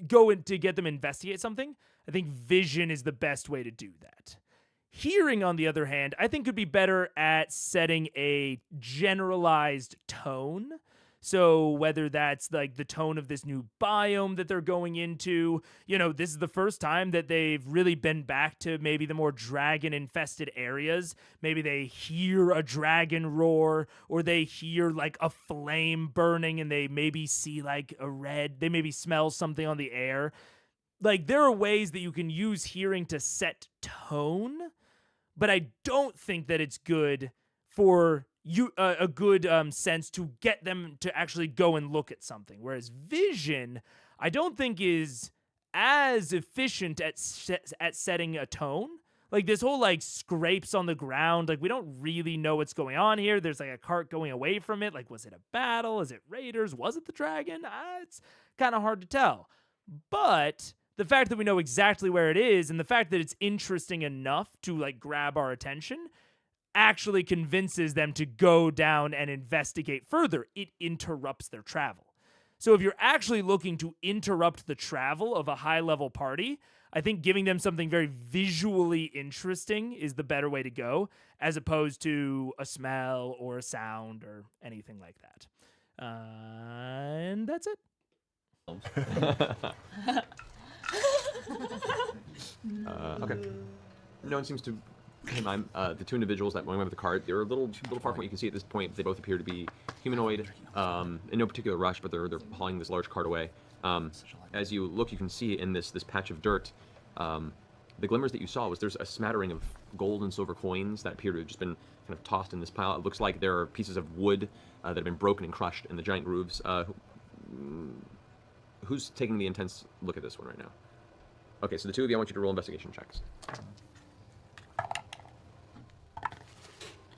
S1: go in to get them investigate something, I think vision is the best way to do that. Hearing, on the other hand, I think could be better at setting a generalized tone. So whether that's like the tone of this new biome that they're going into, you know, this is the first time that they've really been back to maybe the more dragon-infested areas. Maybe they hear a dragon roar, or they hear like a flame burning and they maybe see like they maybe smell something on the air. Like there are ways that you can use hearing to set tone, but I don't think that it's good for a good sense to get them to actually go and look at something. Whereas vision, I don't think is as efficient at setting a tone. Like this whole like scrapes on the ground, like we don't really know what's going on here. There's like a cart going away from it. Like, was it a battle? Is it raiders? Was it the dragon? It's kind of hard to tell. But the fact that we know exactly where it is and the fact that it's interesting enough to like grab our attention actually convinces them to go down and investigate further. It interrupts their travel. So if you're actually looking to interrupt the travel of a high-level party, I think giving them something very visually interesting is the better way to go, as opposed to a smell or a sound or anything like that. And that's it.
S2: Okay. No one seems to mind. The two individuals that went with the cart, they're a little far from what you can see at this point. They both appear to be humanoid, in no particular rush, but they're hauling this large cart away. As you look, you can see in this patch of dirt, the glimmers that you saw was there's a smattering of gold and silver coins that appear to have just been kind of tossed in this pile. It looks like there are pieces of wood that have been broken and crushed in the giant grooves. Who's taking the intense look at this one right now? Okay, so the two of you, I want you to roll investigation checks.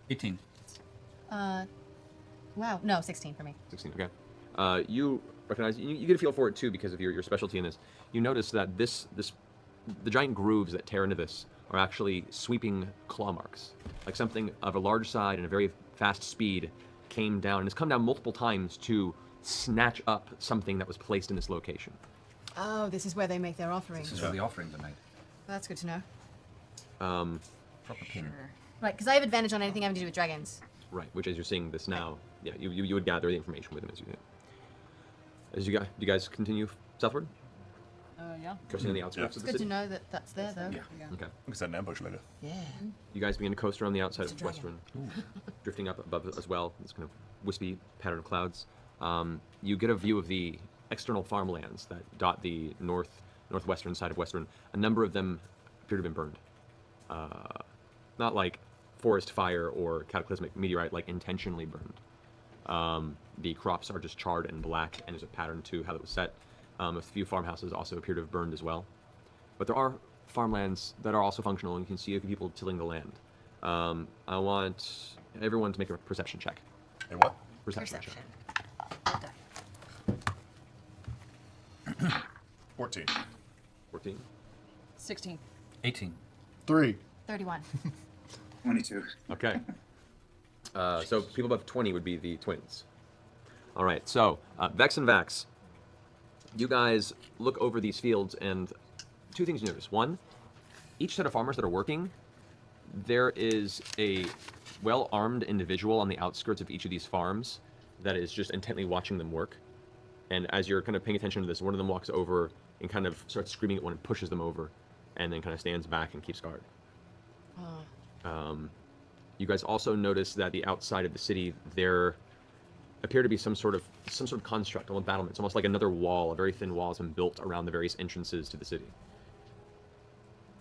S7: 18.
S3: Wow. No, 16 for me.
S2: 16, okay. You recognize, you get a feel for it too because of your specialty in this. You notice that the giant grooves that tear into this are actually sweeping claw marks. Like something of a large side and a very fast speed came down and has come down multiple times to snatch up something that was placed in this location.
S3: Oh, this is where they make their offerings.
S7: This is where the offerings are made.
S3: That's good to know.
S7: Proper pin.
S3: Right, because I have advantage on anything having to do with dragons.
S2: Right, which as you're seeing this now, yeah, you would gather the information with him as you do. As you guys continue southward?
S4: Yeah.
S2: Coasting on the outskirts of the
S3: Good to
S2: city?
S3: know that that's there, though.
S7: Yeah.
S2: Okay.
S6: We can set an ambush later.
S3: Yeah.
S2: You guys begin to coast around the outside
S3: It's a
S2: of
S3: dragon.
S2: Western, drifting up above it as well, this kind of wispy pattern of clouds. You get a view of the external farmlands that dot the northwestern side of Western. A number of them appear to have been burned. Not like forest fire or cataclysmic meteorite, like intentionally burned. The crops are just charred and black, and there's a pattern to how it was set. A few farmhouses also appear to have burned as well. But there are farmlands that are also functional, and you can see a few people tilling the land. I want everyone to make a perception check.
S6: And what?
S2: Perception check.
S6: 14.
S2: 14.
S4: 16.
S7: 18.
S8: 3.
S3: 31.
S5: 22.
S2: Okay. So people above 20 would be the twins. All right. So Vex and Vax, you guys look over these fields, and two things you notice. One, each set of farmers that are working, there is a well-armed individual on the outskirts of each of these farms that is just intently watching them work. And as you're kind of paying attention to this, one of them walks over and kind of starts screaming at one and pushes them over, and then kind of stands back and keeps guard. You guys also notice that the outside of the city, there appear to be some sort of construct, almost battlements, almost like another wall, a very thin wall has been built around the various entrances to the city.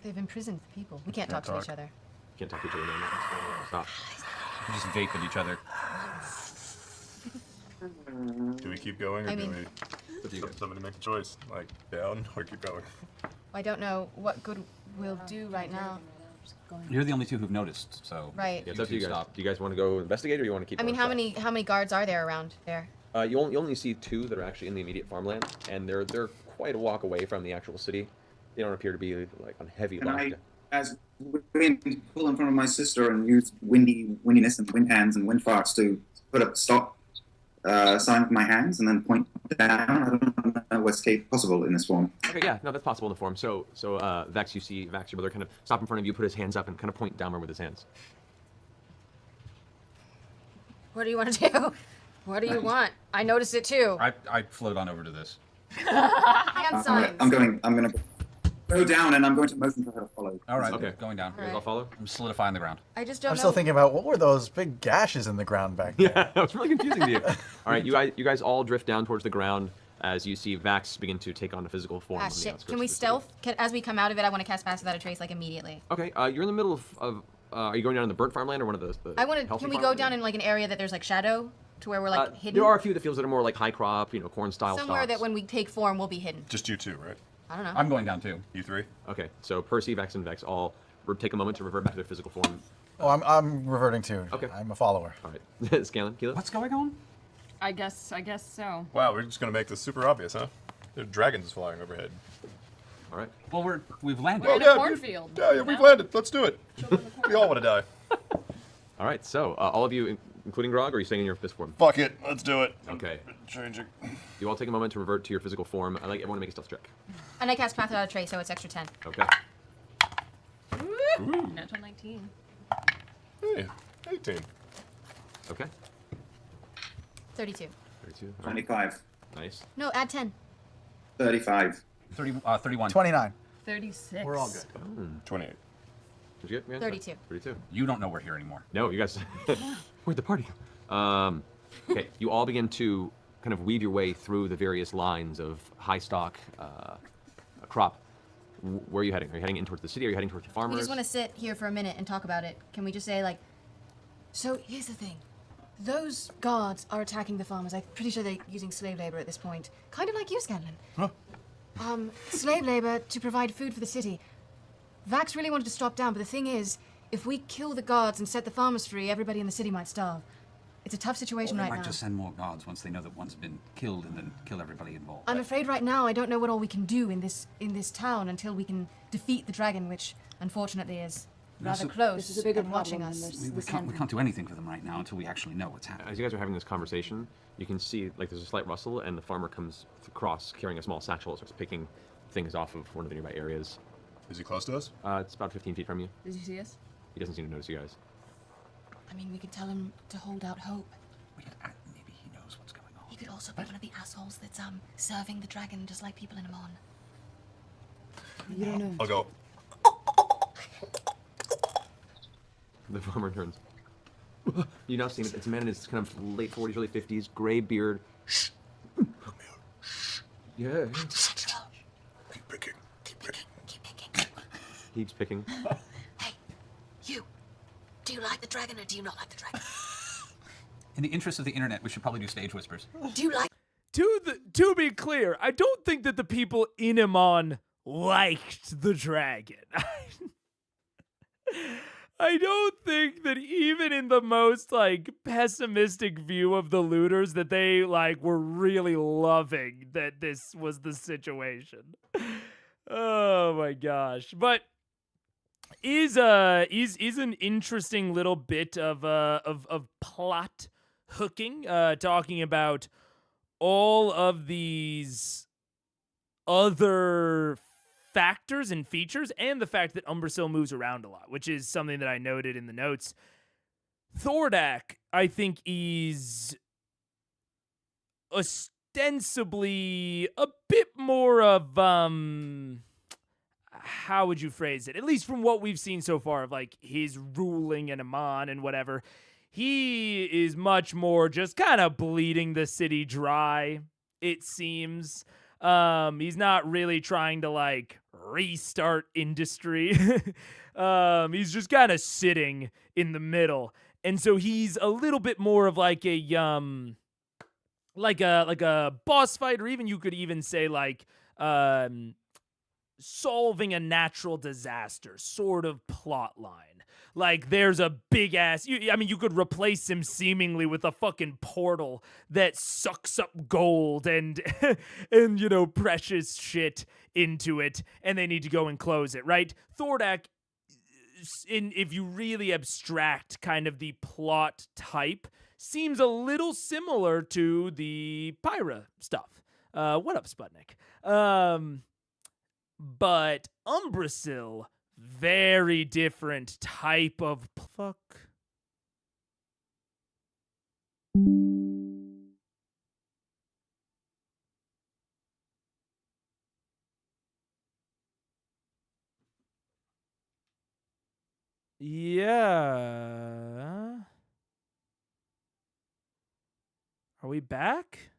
S3: They've imprisoned the people. We can't talk to each other.
S2: Can't talk to each other now. Stop.
S7: We just vape at each other.
S6: Do we keep going, or
S3: I
S6: do
S3: mean-
S6: we somebody make a choice, like down or keep going?
S3: I don't know what good we'll do right now.
S7: You're the only two who've noticed, so.
S3: Right.
S2: Yeah, it's up to you
S7: two
S2: guys.
S7: stop.
S2: Do you guys want to go investigate, or you want to keep
S3: I mean,
S2: going
S3: how many guards are there around there?
S2: You only see two that are actually in the immediate farmland, and they're quite a walk away from the actual city. They don't appear to be like on heavy
S5: Can I,
S2: lockdown.
S5: as wind, pull in front of my sister and use windiness and wind hands and wind farts to put up stop sign with my hands and then point down? I don't know what's possible in this form.
S2: Okay, yeah, no, that's possible in the form. So Vex, you see Vax, your brother, kind of stop in front of you, put his hands up, and kind of point downward with his hands.
S3: What do you want to do? What do you want? I noticed it too.
S7: I float on over to this.
S3: Hand signs.
S5: I'm going to go down and I'm going to motion for her to follow.
S7: All right,
S2: Okay.
S7: going down.
S2: You guys all follow?
S7: I'm solidifying the ground.
S3: I just don't
S8: I'm
S3: know.
S8: still thinking about what were those big gashes in the ground back there?
S2: Yeah, that was really confusing to you. All right, you guys all drift down towards the ground as you see Vax begin to take on a physical form.
S3: Ah,
S2: on the
S3: shit.
S2: outskirts
S3: Can we
S2: of the city.
S3: stealth? As we come out of it, I want to cast Pass Without a Trace, like, immediately.
S2: Okay, you're in the middle of are you going down in the burnt farmland or one of the
S3: I want to.
S2: healthy
S3: Can we go
S2: farmland?
S3: down in, like, an area that there's, like, shadow? To where we're, like, hidden?
S2: There are a few of the fields that are more like high crop, corn style
S3: Somewhere
S2: stalks.
S3: that when we take form, we'll be hidden.
S6: Just you two, right?
S3: I don't know.
S7: I'm going down too.
S6: You three?
S2: Okay, so Percy, Vex, and Vex all take a moment to revert back to their physical form.
S8: Oh, I'm reverting too.
S2: Okay.
S8: I'm a follower.
S2: All right, Scanlan, Keela?
S7: What's going on?
S4: I guess so.
S6: Wow, we're just gonna make this super obvious, huh? There are dragons flying overhead.
S2: All right.
S7: Well, we've landed.
S4: We're in a cornfield.
S6: Yeah, we've landed. Let's do it. We all want to die.
S2: All right, so all of you, including Grog, or are you staying in your fist form?
S6: Fuck it. Let's do it.
S2: Okay.
S6: Changing.
S2: You all take a moment to revert to your physical form. I'd like everyone to make a stealth check.
S3: And I cast Path Without a Trace, so it's extra 10.
S2: Okay.
S4: Natural 19.
S6: Hey, 18.
S2: Okay.
S3: 32.
S2: 32. All right.
S5: 25.
S2: Nice.
S3: No, add 10.
S5: 35.
S7: 31.
S8: 29.
S4: 36.
S8: We're all good.
S6: 28.
S2: Did you get? Yeah,
S3: 32.
S2: 32.
S7: You don't know we're here anymore.
S2: No, you guys. Where'd the party go? Okay, you all begin to kind of weave your way through the various lines of high stock crop. Where are you heading? Are you heading in towards the city? Are you heading towards the farmers?
S3: We just want to sit here for a minute and talk about it. Can we just say, like, so here's the thing. Those guards are attacking the farmers. I'm pretty sure they're using slave labor at this point. Kind of like you, Scanlan.
S8: Huh?
S3: Slave labor to provide food for the city. Vax really wanted to stop down, but the thing is, if we kill the guards and set the farmers free, everybody in the city might starve. It's a tough situation
S7: They
S3: right
S7: might
S3: now.
S7: just send more guards once they know that one's been killed and then kill everybody involved.
S3: I'm afraid right now I don't know what all we can do in this town until we can defeat the dragon, which unfortunately is rather
S7: so-
S3: close
S10: This is a bigger
S3: and watching
S10: problem
S3: us.
S10: than
S7: We can't do anything for them right now until we actually know what's happening.
S2: As you guys are having this conversation, you can see like there's a slight rustle, and the farmer comes across carrying a small satchel, starts picking things off of one of the nearby areas.
S6: Is he close to us?
S2: It's about 15 feet from you.
S3: Does he see us?
S2: He doesn't seem to notice you guys.
S3: I mean, we could tell him to hold out hope.
S7: We could maybe he knows what's going on.
S3: He could also be one of the assholes that's serving the dragon just like people in Amon.
S10: You don't know.
S6: I'll go.
S2: The farmer turns. You now see him. It's a man in his kind of late 40s, early 50s, gray beard. Shh. Yeah.
S6: Keep picking. Keep picking.
S3: Keep picking.
S2: He's picking.
S3: Hey, you. Do you like the dragon or do you not like the dragon?
S7: In the interest of the internet, we should probably do stage whispers.
S3: Do you like...
S1: To be clear, I don't think that the people in Amon liked the dragon. I don't think that even in the most like pessimistic view of the looters that they like were really loving that this was the situation. Oh my gosh. But is an interesting little bit of plot hooking, talking about all of these other factors and features, and the fact that Umbrasyl moves around a lot, which is something that I noted in the notes. Thordak, I think, is ostensibly a bit more of how would you phrase it? At least from what we've seen so far of like his ruling in Amon and whatever. He is much more just kind of bleeding the city dry, it seems. He's not really trying to like restart industry. He's just kind of sitting in the middle. And so he's a little bit more of like a boss fight, or even you could even say like solving a natural disaster sort of plot line. Like there's a big ass, you could replace him seemingly with a fucking portal that sucks up gold and and precious shit into it, and they need to go and close it, right? Thordak, if you really abstract kind of the plot type, seems a little similar to the Pyra stuff. What up, Sputnik? But Umbrasyl, very different type of fuck. Yeah. Are we back?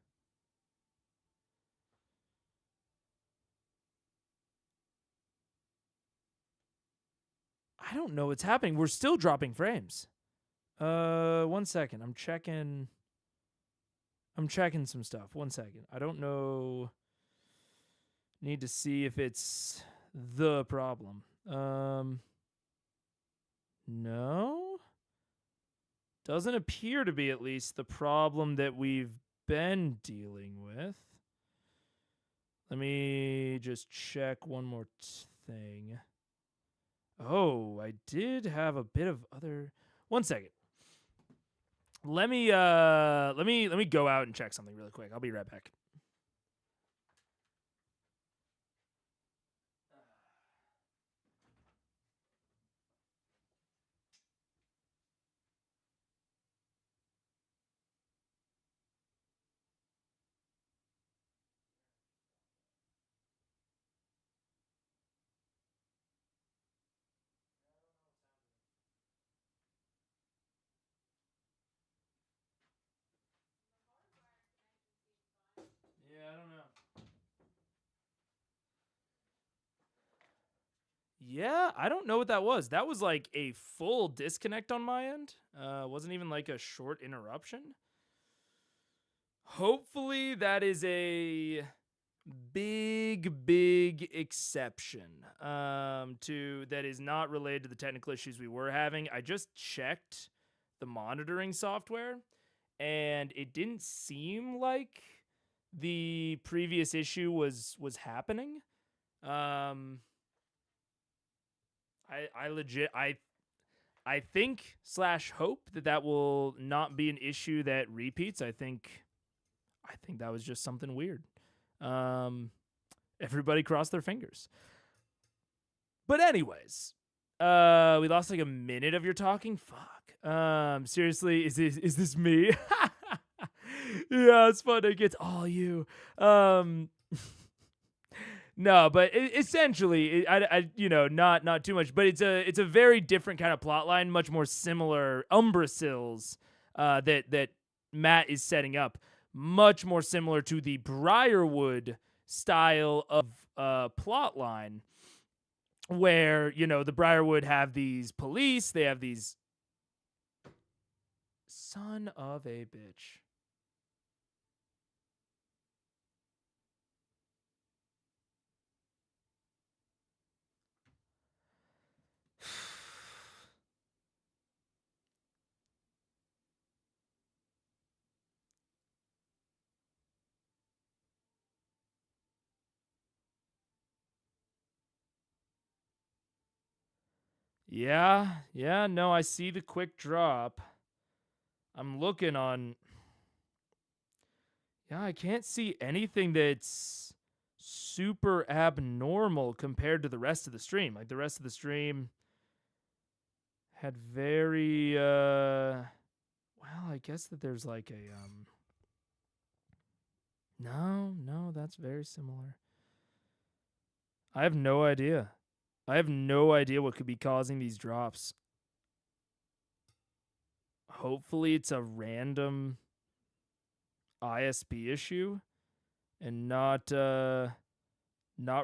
S1: I don't know what's happening. We're still dropping frames. 1 second. I'm checking some stuff. 1 second. I don't know. Need to see if it's the problem. No. Doesn't appear to be, at least, the problem that we've been dealing with. Let me just check one more thing. Oh, I did have a bit of other. 1 second. Let me go out and check something really quick. I'll be right back. Yeah, I don't know. Yeah, I don't know what that was. That was like a full disconnect on my end. Wasn't even like a short interruption. Hopefully that is a big exception to that is not related to the technical issues we were having. I just checked the monitoring software, and it didn't seem like the previous issue was happening. I think / hope that will not be an issue that repeats. I think that was just something weird. Everybody cross their fingers. But anyways, we lost like a minute of your talking. Fuck. Seriously, is this me? Yeah, it's fun. It gets all you. No, but essentially, not too much, but it's a very different kind of plot line, much more similar. Umbrasyls that Matt is setting up, much more similar to the Briarwood style of plot line, where the Briarwood have these police, they have these son of a bitch. Yeah, no, I see the quick drop. I'm looking on. Yeah, I can't see anything that's super abnormal compared to the rest of the stream. Like, the rest of the stream had very, well, I guess that there's like a, no, that's very similar. I have no idea. I have no idea what could be causing these drops. Hopefully it's a random ISP issue and not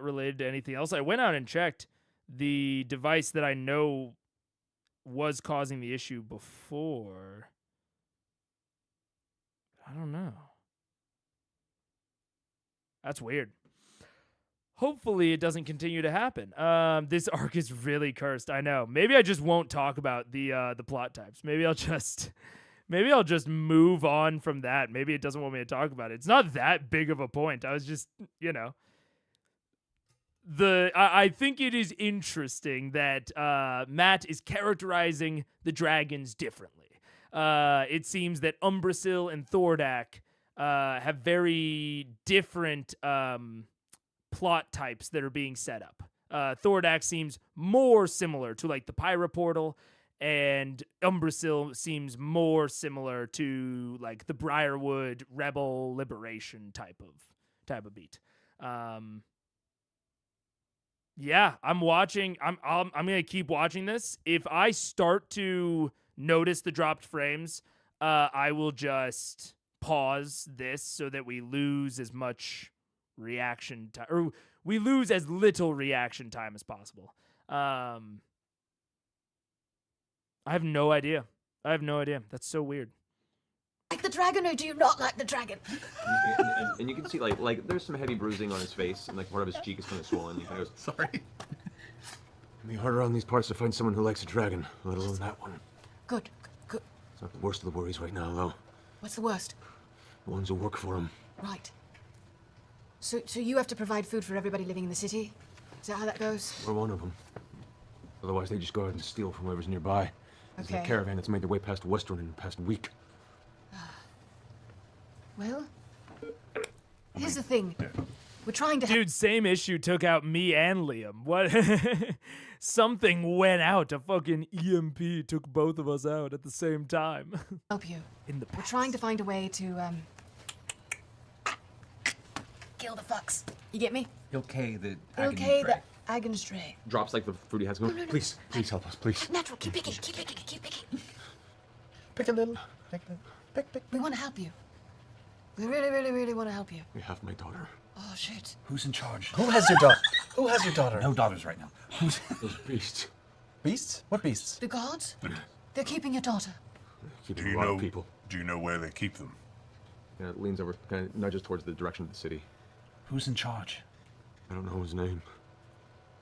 S1: related to anything else. I went out and checked the device that I know was causing the issue before. I don't know. That's weird. Hopefully it doesn't continue to happen. This arc is really cursed. I know. Maybe I just won't talk about the plot types. Maybe I'll just move on from that. Maybe it doesn't want me to talk about it. It's not that big of a point. I was just, I think it is interesting that Matt is characterizing the dragons differently. It seems that Umbrasyl and Thordak have very different plot types that are being set up. Thordak seems more similar to like the Pyra portal, and Umbrasyl seems more similar to like the Briarwood rebel liberation type of beat. Yeah, I'm watching. I'm gonna keep watching this. If I start to notice the dropped frames, I will just pause this so that we lose as much reaction time, or we lose as little reaction time as possible. I have no idea. That's so weird.
S10: Like the dragon, or do you not like the dragon?
S2: And you can see like there's some heavy bruising on his face, and like part of his cheek is kind of swollen. He kind of goes,
S7: Sorry.
S12: It'd be harder on these parts to find someone who likes a dragon, let alone that one.
S10: Good.
S12: It's not the worst of the worries right now, though.
S10: What's the worst?
S12: The ones who work for him.
S10: Right. So you have to provide food for everybody living in the city? Is that how that goes?
S12: We're one of them. Otherwise, they just go out and steal from whoever's nearby. There's
S10: Okay.
S12: a caravan that's made their way past Western in the past week.
S10: Well, here's the thing. We're trying to
S1: Dude, same issue took out me and Liam. What? Something went out. A fucking EMP took both of us out at the same time.
S10: help you.
S1: In the
S10: We're
S1: past.
S10: trying to find a way to kill the fucks. You get me?
S7: Okay, the agony
S10: Okay,
S7: tray.
S10: the Agonstray.
S2: drops like the fruit he has. Going,
S12: Please help us, please.
S10: Natural, keep picking.
S8: Pick a little. Pick.
S10: We want to help you. We really, really, really want to help you.
S12: We have my daughter.
S10: Oh shit.
S7: Who's in charge?
S8: Who has your daughter? Who has your daughter?
S7: No daughters right now. Who's...
S12: Those beasts.
S8: Beasts? What beasts?
S10: The guards? They're keeping your daughter.
S12: Keeping
S6: Do
S12: a
S6: you
S12: lot
S6: know
S12: of people.
S6: Do you know where they keep them?
S2: kind of leans over, kind of nudges towards the direction of the city.
S7: Who's in charge?
S12: I don't know his name.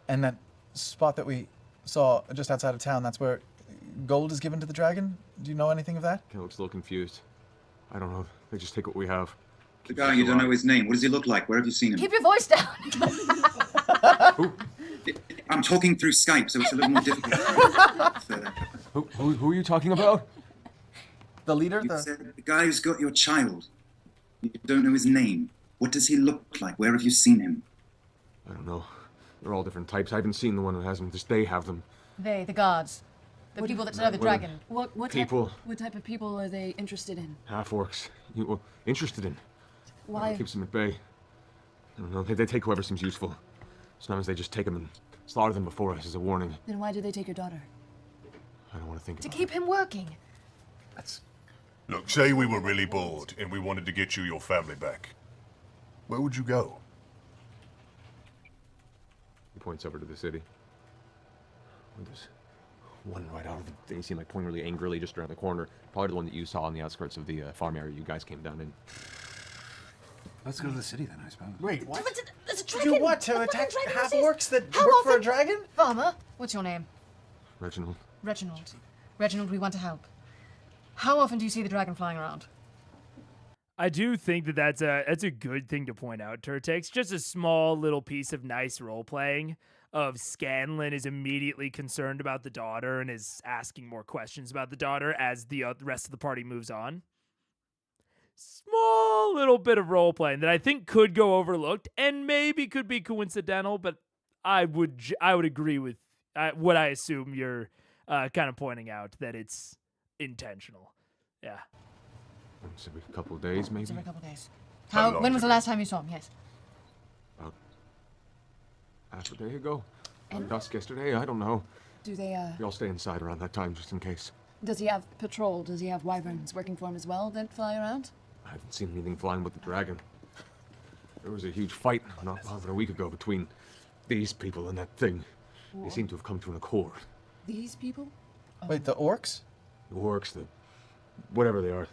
S8: And that spot that we saw just outside of town, that's where gold is given to the dragon? Do you know anything of that?
S2: Kind of looks a little confused.
S12: I don't know. They just take what we have.
S5: The guy, you don't know his name. What does he look like? Where have you seen him?
S4: Keep your voice down.
S5: I'm talking through Skype, so it's a little more difficult.
S12: Who are you talking about?
S8: The leader?
S5: You said the guy who's got your child. You don't know his name. What does he look like? Where have you seen him?
S12: I don't know. They're all different types. I haven't seen the one that has them. Just they have them.
S3: They, the guards. The people that serve the dragon.
S4: What
S12: People.
S4: What type of people are they interested in?
S12: Half-orcs. Interested in.
S4: Why?
S12: Keeps them at bay. I don't know. They take whoever seems useful. Sometimes they just take them and slaughter them before us as a warning.
S4: Then why did they take your daughter?
S12: I don't want to think
S3: To
S12: about
S3: keep him working.
S6: Look, say we were really bored and we wanted to get you your family back. Where would you go?
S12: He points over to the city. There's one right out of the thing. You see him like pointing really angrily just around the corner. Probably the one that you saw on the outskirts of the farm area you guys came down in.
S7: Let's go to the city then, I suppose.
S8: Wait, what?
S3: There's a
S8: To
S3: dragon.
S8: do what? To attack half-orcs that
S3: How
S8: work for a
S3: often-
S8: dragon?
S3: Farmer, what's your name?
S12: Reginald.
S3: Reginald. Reginald, we want to help. How often do you see the dragon flying around?
S1: I do think that that's a good thing to point out, Turtex. Just a small little piece of nice role playing of Scanlan is immediately concerned about the daughter and is asking more questions about the daughter as the rest of the party moves on. Small little bit of role playing that I think could go overlooked and maybe could be coincidental, but I would agree with what I assume you're kind of pointing out, that it's intentional. Yeah.
S12: Once every couple of days, maybe.
S3: It's every couple of days.
S6: How long
S3: When was
S6: ago?
S3: the last time you saw him? Yes.
S12: About half a day ago. Or dusk yesterday. I don't know.
S4: Do they?
S12: We all stay inside around that time just in case.
S4: Does he have patrol? Does he have wyverns working for him as well that fly around?
S12: I haven't seen anything flying with the dragon. There was a huge fight not more than a week ago between these people and that thing. They seem to have come to an accord.
S4: These people?
S8: Wait, the orcs?
S12: The orcs, the whatever they are.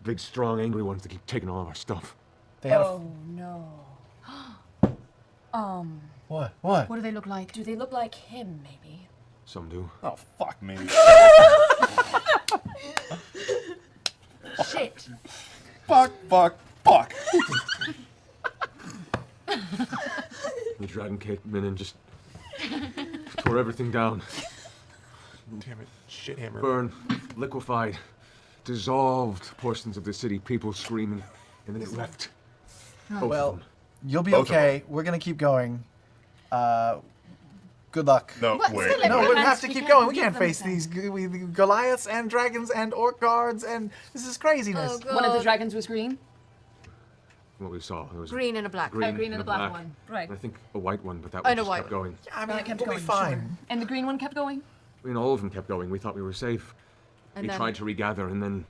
S12: Big, strong, angry ones that keep taking all of our stuff.
S8: They have.
S4: Oh no.
S8: What? What?
S3: What do they look like?
S4: Do they look like him? Maybe.
S12: Some do.
S8: Oh, fuck.
S6: Me.
S3: Shit.
S7: Fuck.
S12: The dragon came in and just tore everything down.
S6: Damn it. Shit hammer.
S12: Burned, liquefied, dissolved portions of the city, people screaming, and then it left. Both of
S8: Well,
S12: them.
S8: you'll be
S6: Both of
S8: okay. We're gonna keep going. Good luck.
S6: No,
S3: What?
S6: wait.
S3: Still,
S8: No,
S3: We
S8: we
S3: can't-
S8: have to
S3: we
S8: keep
S3: can't
S8: going. We
S3: give
S8: can't
S3: them
S8: face
S3: that.
S8: these Goliaths and dragons and orc guards, and this is craziness.
S3: Oh, God.
S4: One of the dragons was green.
S12: What we saw, there was
S3: Green and a black.
S12: green,
S4: green and a black one. Right.
S12: And I think a white one, but that
S3: Oh,
S12: one
S3: and a
S12: just
S3: white
S12: kept going.
S8: I mean,
S4: kept
S8: we'll be
S4: going,
S8: fine.
S4: And the green one kept going.
S12: I mean, all of them kept going. We thought we were safe.
S3: And
S12: We
S3: then-
S12: tried to regather, and then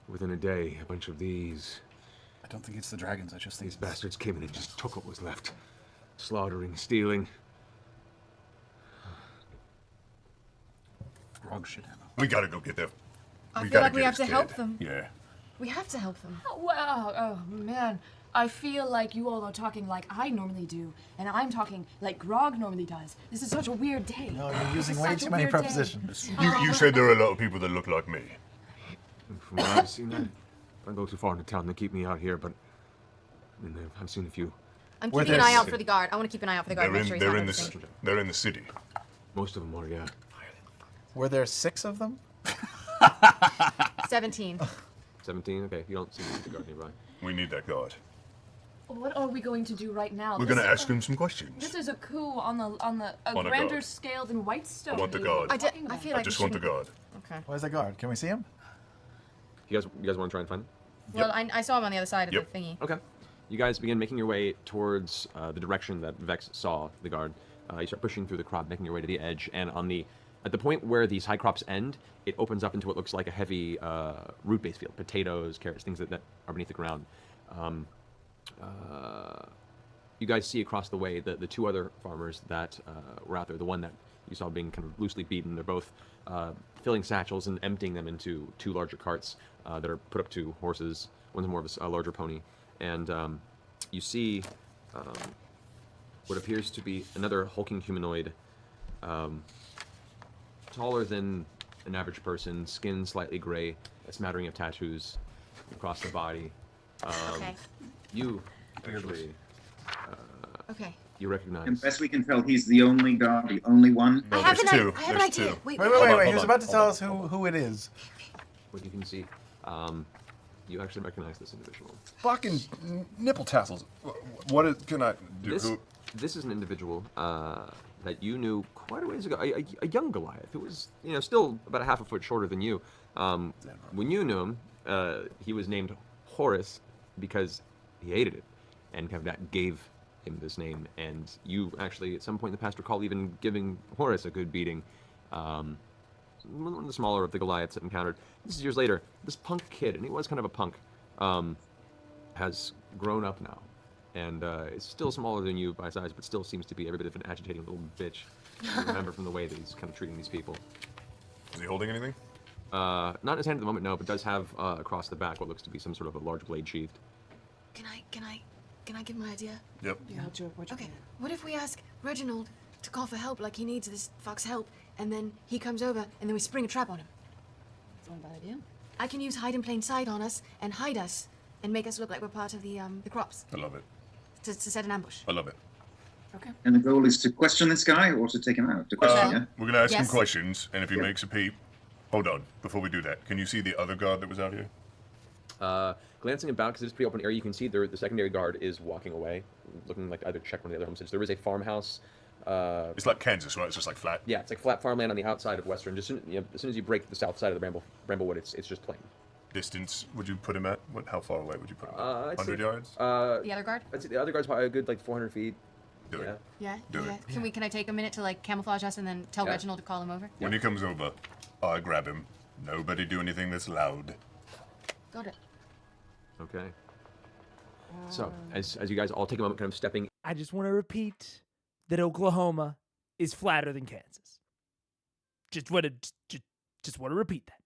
S12: within a day, a bunch of these
S7: I don't think it's the dragons. I just think
S12: these bastards came in and just took what was left, slaughtering, stealing.
S7: Grog shit hammer.
S6: We gotta go get them.
S3: I feel
S6: gotta
S3: like we
S6: get
S3: have
S6: this
S3: to help
S6: kid.
S3: them.
S6: Yeah.
S3: We have to help them.
S4: Oh, wow. Oh man. I feel like you all are talking like I normally do, and I'm talking like Grog normally does. This is such a weird day.
S8: No, you're using
S4: is
S8: way
S4: such
S8: too
S4: a
S8: many
S4: weird day.
S8: prepositions.
S6: You said there are a lot of people that look like me.
S12: And from what I've seen, if I go too far into town, they keep me out here, but I mean, I've seen a few.
S3: I'm
S8: Were
S3: keeping an
S8: there
S3: eye out
S8: s-
S3: for the guard. I want to keep an eye out for the guard.
S6: They're
S3: Make sure
S6: in
S3: he's
S6: they're
S3: not
S6: in the
S3: noticing.
S6: they're in the city.
S12: Most of them are, yeah.
S8: Were there 6 of them?
S3: 17.
S12: 17? Okay, you don't see the guard nearby.
S6: We need that guard.
S4: What are we going to do right now?
S6: We're
S4: This
S6: gonna
S4: is
S6: ask
S4: a-
S6: him some questions.
S4: This is a coup on a
S6: On a
S4: grander
S6: guard.
S4: scale than Whitestone.
S6: I want the
S4: we
S6: guard.
S4: were
S3: I
S4: talking
S3: feel
S4: about.
S3: like
S6: I just want the guard.
S3: Okay.
S8: Where's the guard? Can we see him?
S12: You guys want to try and find them?
S3: Well, I saw him on the other side of
S6: Yep.
S3: the thingy.
S12: Okay. You guys begin making your way towards the direction that Vex saw the guard. You start pushing through the crop, making your way to the edge, and at the point where these high crops end, it opens up into what looks like a heavy root-based field: potatoes, carrots, things that are beneath the ground. You guys see across the way the two other farmers that were out there. The one that you saw being kind of loosely beaten. They're both filling satchels and emptying them into 2 larger carts that are put up to horses. One's more of a larger pony. And you see what appears to be another hulking humanoid, taller than
S2: an average person, skin slightly gray, a smattering of tattoos across the body.
S3: Okay.
S2: You actually,
S3: Okay.
S2: you recognize.
S5: And best we can tell, he's the only guard, the only one.
S6: No,
S3: I have
S6: there's
S3: an
S6: two.
S3: I have an
S6: There's
S3: idea.
S6: two.
S3: Wait,
S8: Wait,
S3: wait,
S8: wait,
S6: on,
S8: wait. He was
S6: hold
S8: about
S6: on,
S8: to
S6: hold
S8: tell
S6: on,
S8: us who it is.
S2: What you can see, you actually recognize this individual.
S13: Fucking nipple tassels. What is, can I do?
S2: This, this is an individual that you knew quite a ways ago, a young Goliath who was, still about a half a foot shorter than you. When you knew him, he was named Horus because he hated it, and kind of that gave him this name. And you actually, at some point in the past, recall even giving Horus a good beating. One of the smaller of the Goliaths that encountered. This is years later. This punk kid, and he was kind of a punk, has grown up now, and is still smaller than you by size, but still seems to be every bit of an agitating little bitch. You remember from the way that he's kind of treating these people.
S6: Is he holding anything?
S2: Not in his hand at the moment, no, but does have across the back what looks to be some sort of a large blade sheathed.
S3: Can I give my idea?
S6: Yep.
S10: Yeah, what's your
S3: Okay.
S10: plan?
S3: What if we ask Reginald to call for help, like he needs this fox help, and then he comes over, and then we spring a trap on him?
S10: It's not a bad idea.
S3: I can use hide in plain sight on us and hide us, and make us look like we're part of the crops
S6: I love it.
S3: to set an ambush.
S6: I love it.
S10: Okay.
S5: And the goal is to question this guy or to take him out? To question, yeah?
S6: We're gonna ask him
S3: Yes.
S6: questions, and if he
S5: Yeah.
S6: makes a peep, hold on. Before we do that, can you see the other guard that was out here?
S2: Glancing about, because it's a pretty open area, you can see the secondary guard is walking away, looking like either check one of the other homesteads. There is a farmhouse.
S6: It's like Kansas, right? It's just like flat.
S2: Yeah, it's like flat farmland on the outside of Western. As soon as you break the south side of the Bramblewood, it's just plain.
S6: Distance would you put him at? How far away would you put him at?
S2: I'd say-
S6: 100 yards?
S3: The other guard?
S2: I'd say the other guard's probably a good like 400 feet.
S6: Do
S2: Yeah.
S6: it.
S3: Yeah.
S6: Do
S3: yeah.
S6: it.
S3: Can I take a minute to like camouflage us and then tell
S2: Yeah.
S3: Reginald to call him over?
S6: When he comes over, I grab him. Nobody do anything that's loud.
S3: Got it.
S2: Okay. So, as you guys all take a moment kind of stepping
S1: I just want to repeat that Oklahoma is flatter than Kansas. Just want to repeat that.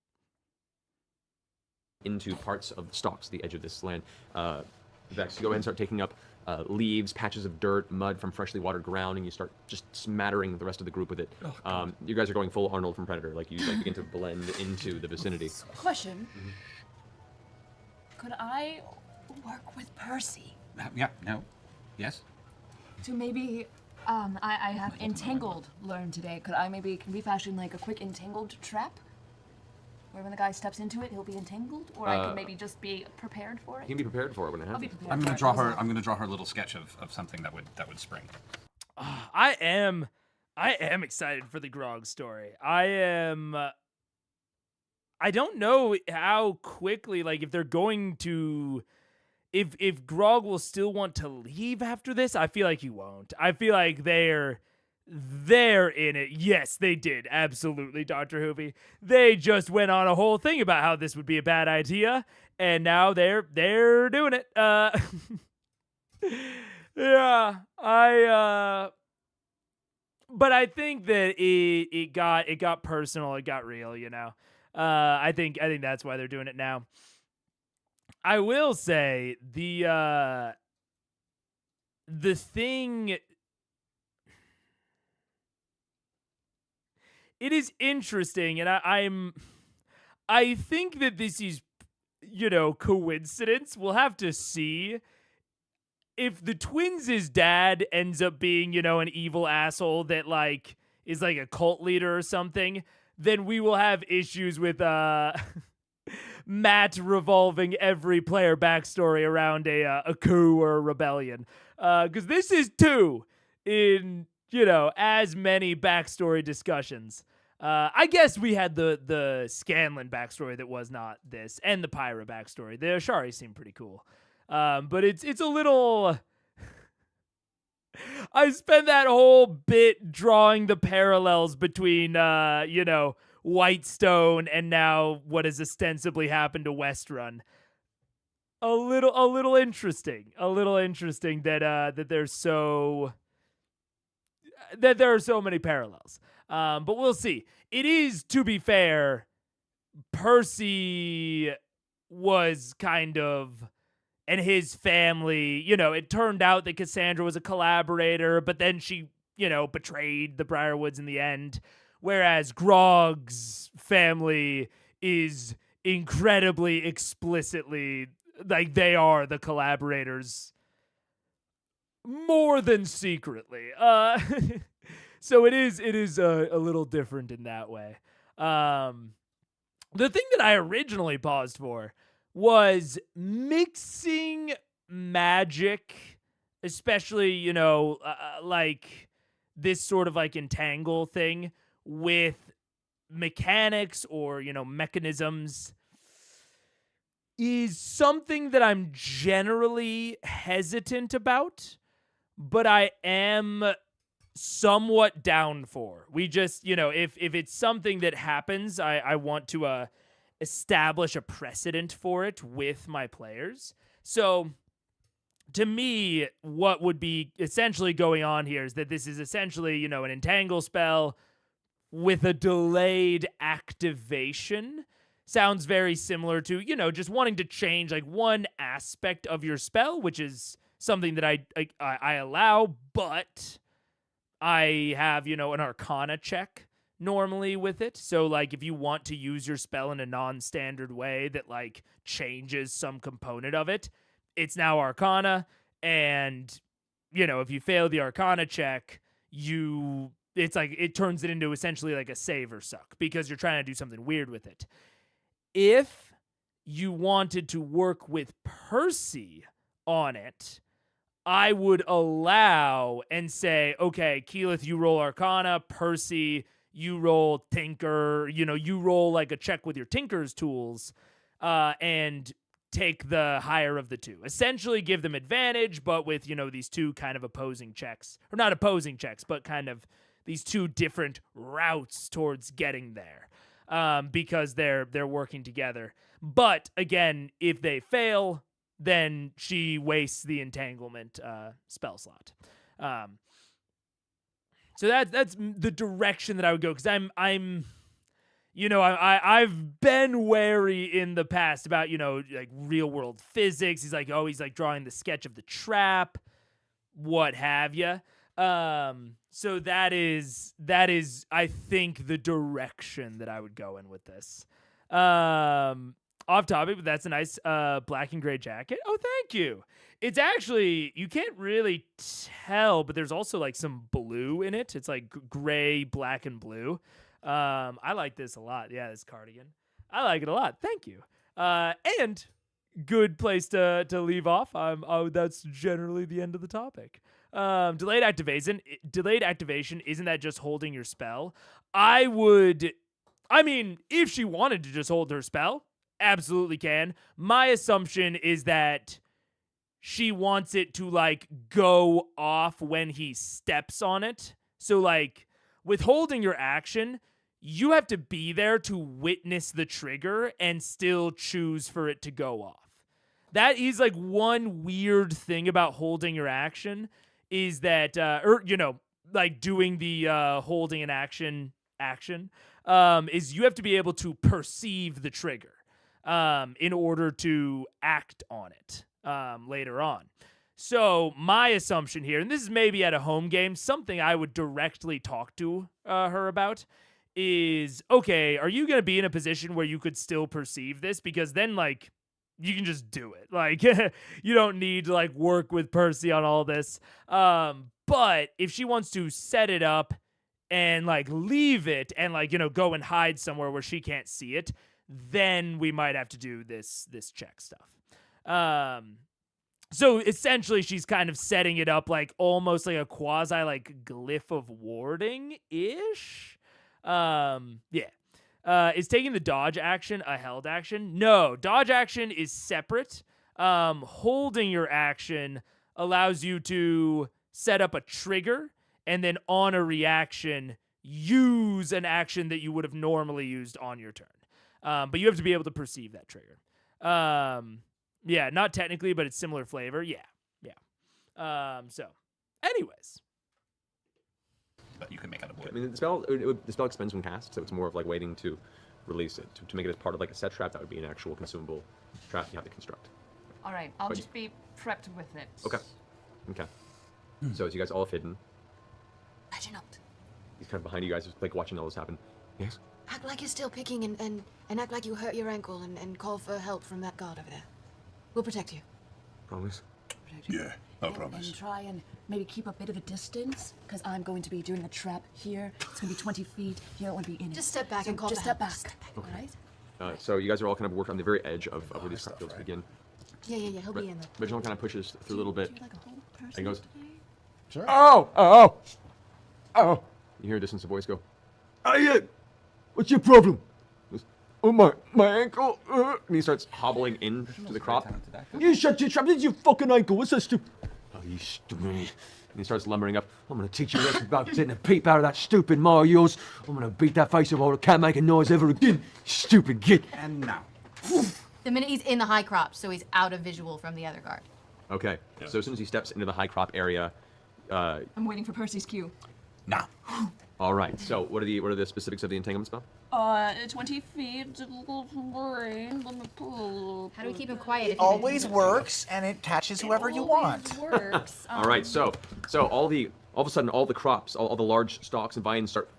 S2: into parts of the stalks, the edge of this land, Vex, you go ahead and start taking up leaves, patches of dirt, mud from freshly watered ground, and you start just smattering the rest of the group with it. You guys are going full Arnold from Predator, like you begin to blend into the vicinity.
S4: Question. Could I work with Percy
S7: Yeah, no. Yes?
S4: to maybe, I have entangled learned today. Could I maybe refashion like a quick entangled trap? Where when the guy steps into it, he'll be entangled? Or I could maybe just be prepared for it?
S2: You can be prepared for it when it
S4: I'll be
S2: happens.
S4: prepared
S7: I'm
S4: for
S7: gonna
S4: it.
S7: draw
S4: How's
S7: her.
S4: that?
S7: I'm gonna draw her a little sketch of something that would spring.
S1: I am excited for the Grog story. I don't know how quickly, like, if they're going to, if Grog will still want to leave after this. I feel like he won't. I feel like they're in it. Yes, they did. Absolutely, Dr. Hoovy. They just went on a whole thing about how this would be a bad idea, and now they're doing it. Yeah, but I think that it got personal, it got real, you know. I think that's why they're doing it now. I will say the thing. It is interesting, and I think that this is, you know, coincidence. We'll have to see. If the twins' dad ends up being, you know, an evil asshole that, like, is like a cult leader or something, then we will have issues with Matt revolving every player backstory around a coup or a rebellion. Because this is two in, you know, as many backstory discussions. I guess we had the Scanlan backstory that was not this, and the Pyra backstory. The Ashari seemed pretty cool. But it's a little. I spent that whole bit drawing the parallels between, you know, Whitestone and now what has ostensibly happened to Westrun. A little interesting. A little interesting that that there are so many parallels. But we'll see. It is, to be fair, Percy was kind of, and his family, you know, it turned out that Cassandra was a collaborator, but then she, you know, betrayed the Briarwoods in the end. whereas Grog's family is incredibly explicitly like they are the collaborators more than secretly. So it is a little different in that way. The thing that I originally paused for was mixing magic, especially, like this sort of like entangle thing with mechanics or, mechanisms is something that I'm generally hesitant about, but I am somewhat down for. We just, if it's something that happens, I want to establish a precedent for it with my players. So to me, what would be essentially going on here is that this is essentially, an entangle spell with a delayed activation. Sounds very similar to, just wanting to change like one aspect of your spell, which is something that I allow, but I have, an Arcana check normally with it. So, like, if you want to use your spell in a non-standard way that, like, changes some component of it, it's now Arcana. And, if you fail the Arcana check, it's like, it turns it into essentially like a save or suck because you're trying to do something weird with it. If you wanted to work with Percy on it, I would allow and say, okay, Keyleth, you roll Arcana, Percy, you roll Tinker, you roll like a check with your Tinker's tools, and take the higher of the two. Essentially give them advantage, but with, these two kind of opposing checks. Or not opposing checks, but kind of these two different routes towards getting there. Because they're working together. But again, if they fail, then she wastes the entanglement spell slot. So that's the direction that I would go, because I've been wary in the past about like real world physics. He's like drawing the sketch of the trap, what have you. So that is I think the direction that I would go in with this. Off topic, but that's a nice black and gray jacket. Oh, thank you. It's actually, you can't really tell, but there's also like some blue in it. It's like gray, black, and blue. I like this a lot. Yeah, this cardigan. I like it a lot. Thank you. And good place to leave off. That's generally the end of the topic. Delayed activation. Isn't that just holding your spell? If she wanted to just hold her spell, absolutely can. My assumption is that she wants it to like go off when he steps on it. So like with holding your action, you have to be there to witness the trigger and still choose for it to go off. That is like one weird thing about holding your action is that, like doing the holding an action, is you have to be able to perceive the trigger in order to act on it later on. So my assumption here, and this is maybe at a home game, something I would directly talk to her about, is, okay, are you going to be in a position where you could still perceive this? Because then, like, you can just do it. Like, you don't need to, like, work with Percy on all this. But if she wants to set it up and, like, leave it and, like, go and hide somewhere where she can't see it, then we might have to do this check stuff. So essentially she's kind of setting it up like almost like a quasi like glyph of warding-ish. Is taking the dodge action a held action? No, dodge action is separate. Holding your action allows you to set up a trigger and then on a reaction use an action that you would have normally used on your turn. But you have to be able to perceive that trigger. Yeah, not technically, but it's similar flavor. Yeah. So, anyways.
S7: But you can make out a board.
S2: I mean, the spell expends when cast, so it's more of like waiting to release it. To make it as part of like a set trap, that would be an actual consumable trap you have to construct.
S4: All right, I'll just be prepped with it.
S2: Okay. So as you guys all have hidden,
S3: Reginald.
S2: he's kind of behind you guys, like watching all this happen. Yes?
S3: Act like you're still picking and act like you hurt your ankle and call for help from that guard over there. We'll protect you.
S2: Promise?
S6: Yeah, I
S4: And
S6: promise.
S4: try and maybe keep a bit of a distance, because I'm going to be doing a trap here. It's going to be 20 feet. You don't want to be in it.
S3: Just step back and call
S4: Just
S3: for
S4: step
S3: help.
S4: back.
S3: Just step back.
S4: All right?
S2: So you guys are all kind of worked on the very edge of where these crop fields begin.
S3: Yeah. He'll be in there.
S2: Reginald kind of pushes through a little bit.
S4: Do you like a whole person
S2: And goes,
S4: today?
S13: Sure.
S12: Oh!
S2: you hear a distant voice go,
S12: Hey, what's your problem? He goes, oh, my ankle.
S2: and he starts hobbling into the crop.
S7: Talented actor.
S12: You shut your trap. This is your fucking ankle. What's that stupid? Oh, you stupid.
S2: And he starts lumbering up. I'm gonna teach you a lesson about getting a peep out of that stupid maw of yours. I'm gonna beat that face of old. Can't make a noise ever again. Stupid git.
S7: And now.
S3: The minute he's in the high crop, so he's out of visual from the other guard.
S2: Okay. So as soon as he steps into the high crop area,
S4: I'm waiting for Percy's cue.
S7: Now.
S2: all right. So what are the specifics of the entanglement spell?
S4: 20 feet.
S3: How do we keep him quiet? If
S8: Always works, and it catches whoever you want.
S4: Works.
S2: All right. So all of a sudden all the crops, all the large stalks and vines start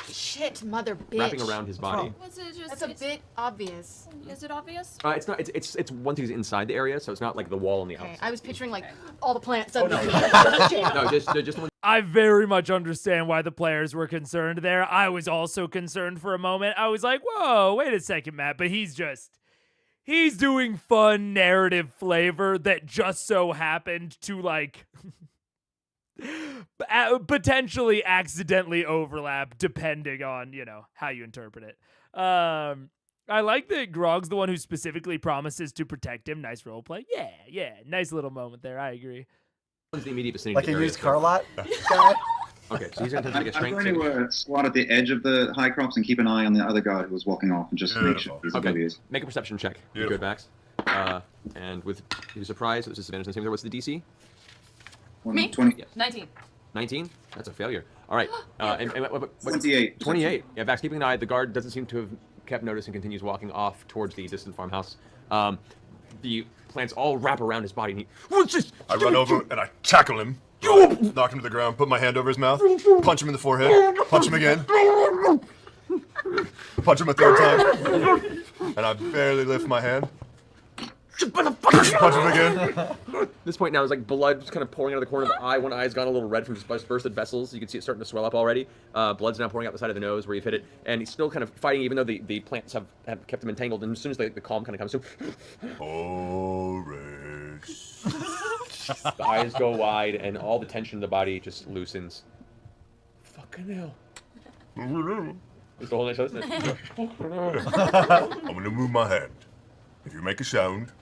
S3: Shit, mother bitch.
S2: wrapping around his body.
S4: Was it just?
S3: That's a bit obvious.
S4: Is it obvious?
S2: It's not. It's once he's inside the area, so it's not like the wall on the
S3: Okay,
S2: outside.
S3: I was picturing like all the plants suddenly.
S2: No, just the one.
S1: I very much understand why the players were concerned there. I was also concerned for a moment. I was like, whoa, wait a second, Matt. But he's doing fun narrative flavor that just so happened to like potentially accidentally overlap depending on, how you interpret it. I like that Grog's the one who specifically promises to protect him. Nice roleplay. Yeah. Nice little moment there. I agree.
S2: One's the immediate vicinity.
S8: Like
S2: of
S8: a
S2: the area,
S8: used
S2: so-
S8: car lot guy.
S2: Okay, so he's gonna attempt to make a
S5: I'm
S2: strength.
S5: going
S2: save.
S5: to squat at the edge of the high crops and keep an eye on the other guard who was walking off and just make sure he's
S2: Okay,
S5: oblivious.
S2: make a perception check. You
S6: Beautiful.
S2: good, Max? And with your surprise, it was disadvantage on the same there. What's the DC?
S4: Me?
S5: 20,
S4: 19.
S2: 19? That's a failure. All right. And what-
S5: 28.
S2: 28. Yeah, Vax, keeping an eye. The guard doesn't seem to have kept notice and continues walking off towards the distant farmhouse. The plants all wrap around his body, and he. What's this?
S6: I run over and I tackle him. Knock him to the ground, put my hand over his mouth, punch him in the forehead, punch him again, punch him a third time, and I barely lift my hand. Punch him again.
S2: At this point now, there's like blood just kind of pouring out of the corner of the eye. One eye's gone a little red from just bursted vessels. You can see it starting to swell up already. Blood's now pouring out the side of the nose where you've hit it. And he's still kind of fighting, even though the plants have kept him entangled. And as soon as the calm kind of comes to,
S6: Horace.
S2: the eyes go wide and all the tension in the body just loosens. Fucking hell. It's the whole nice, isn't it?
S6: I'm gonna move my hand. If you make a sound,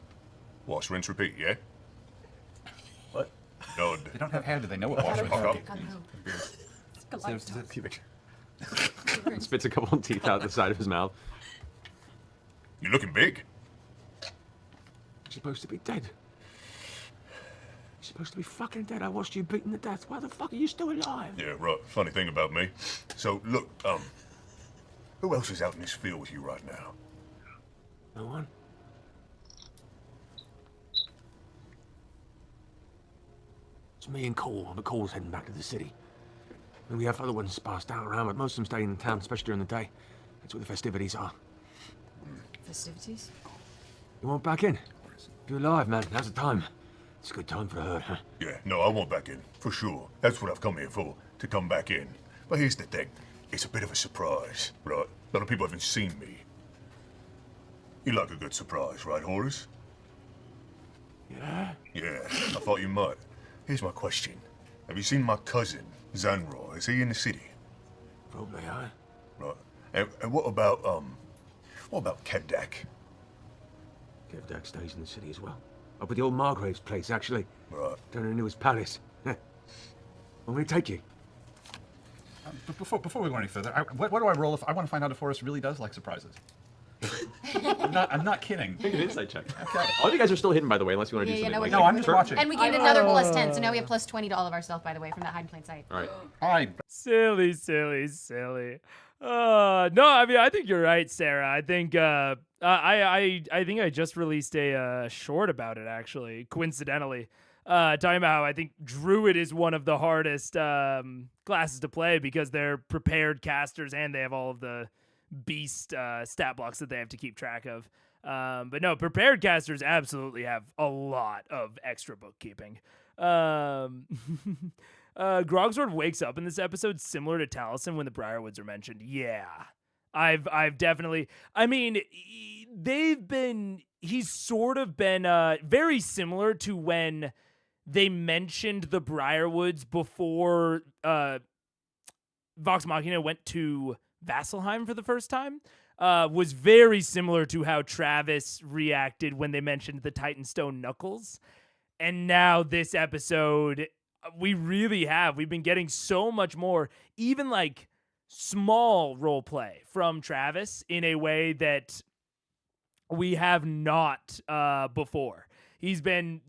S6: wash, rinse, repeat, yeah?
S7: What?
S6: Nod.
S7: They don't have hair. Do they know what wash
S6: Fuck up.
S2: Spits a couple of teeth out the side of his mouth.
S6: You're looking big.
S12: You're supposed to be dead. You're supposed to be fucking dead. I watched you beaten to death. Why the fuck are you still alive?
S6: Yeah, right. Funny thing about me. So, look, who else is out in this field with you right now?
S12: No one. It's me and Cole. The Cole's heading back to the city. And we have other ones sparsed out around, but most of them stay in town, especially during the day. That's where the festivities are.
S3: Festivities?
S12: You want back in? If you're alive, man, now's the time. It's a good time for the herd, huh?
S6: Yeah, no, I want back in, for sure. That's what I've come here for, to come back in. But here's the thing. It's a bit of a surprise, right? A lot of people haven't seen me. You like a good surprise, right, Horace?
S12: Yeah?
S6: Yeah, I thought you might. Here's my question. Have you seen my cousin, Zanroy? Is he in the city?
S12: Probably, huh?
S6: Right. And what about Kevdak?
S12: Kevdak stays in the city as well. Up at the old Margrave's place, actually.
S6: Right.
S12: Down into his palace. I'm gonna take you.
S7: But before we go any further, what do I roll if I want to find out if Forrest really does like surprises? I'm not kidding.
S2: Make an insight check. Okay. All of you guys are still hidden, by the way, unless you want to do
S3: Yeah,
S2: something.
S3: no,
S2: like
S7: I'm just watching.
S3: And we gained another +10, so now we have +20 to all of our stealth, by the way, from that hide in plain sight.
S2: All right.
S7: I
S1: Silly. No, I mean, I think you're right, Sarah. I think I think I just released a short about it, actually, coincidentally. talking about how I think Druid is one of the hardest classes to play because they're prepared casters and they have all of the beast stat blocks that they have to keep track of. But no, prepared casters absolutely have a lot of extra bookkeeping. Grogsword wakes up in this episode similar to Taliesin when the Briarwoods are mentioned. Yeah. I've definitely, I mean, he's sort of been very similar to when they mentioned the Briarwoods before Vox Machina went to Vasselheim for the first time. Was very similar to how Travis reacted when they mentioned the Titanstone Knuckles. And now this episode, we've been getting so much more, even like small role play from Travis in a way that we have not before. He's been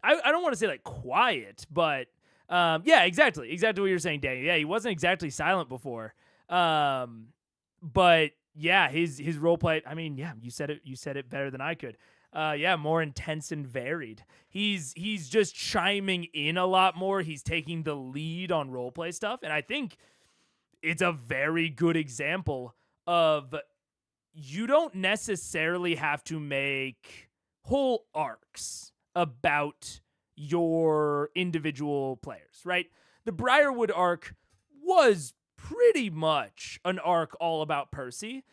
S1: I don't want to say like quiet, but yeah, exactly what you're saying, Danny. Yeah, he wasn't exactly silent before. But yeah, his role play, I mean, yeah, you said it better than I could. Yeah, more intense and varied. He's just chiming in a lot more. He's taking the lead on role play stuff, and I think it's a very good example of you don't necessarily have to make whole arcs about your individual players, right? The Briarwood arc was pretty much an arc all about Percy.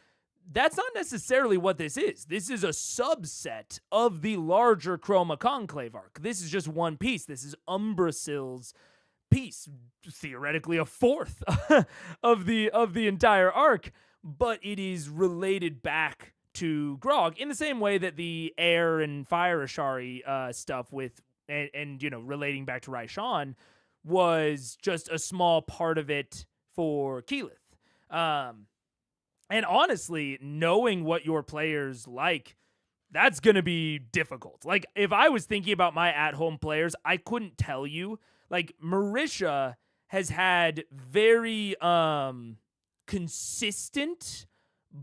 S1: That's not necessarily what this is. This is a subset of the larger Chroma Conclave arc. This is just one piece. This is Umbrasyl's piece, theoretically a fourth of the entire arc, but it is related back to Grog in the same way that the air and fire Ashari stuff with and you know relating back to Raishan was just a small part of it for Keyleth. And honestly, knowing what your players like, that's going to be difficult. Like, if I was thinking about my at-home players, I couldn't tell you. Like, Marisha has had very consistent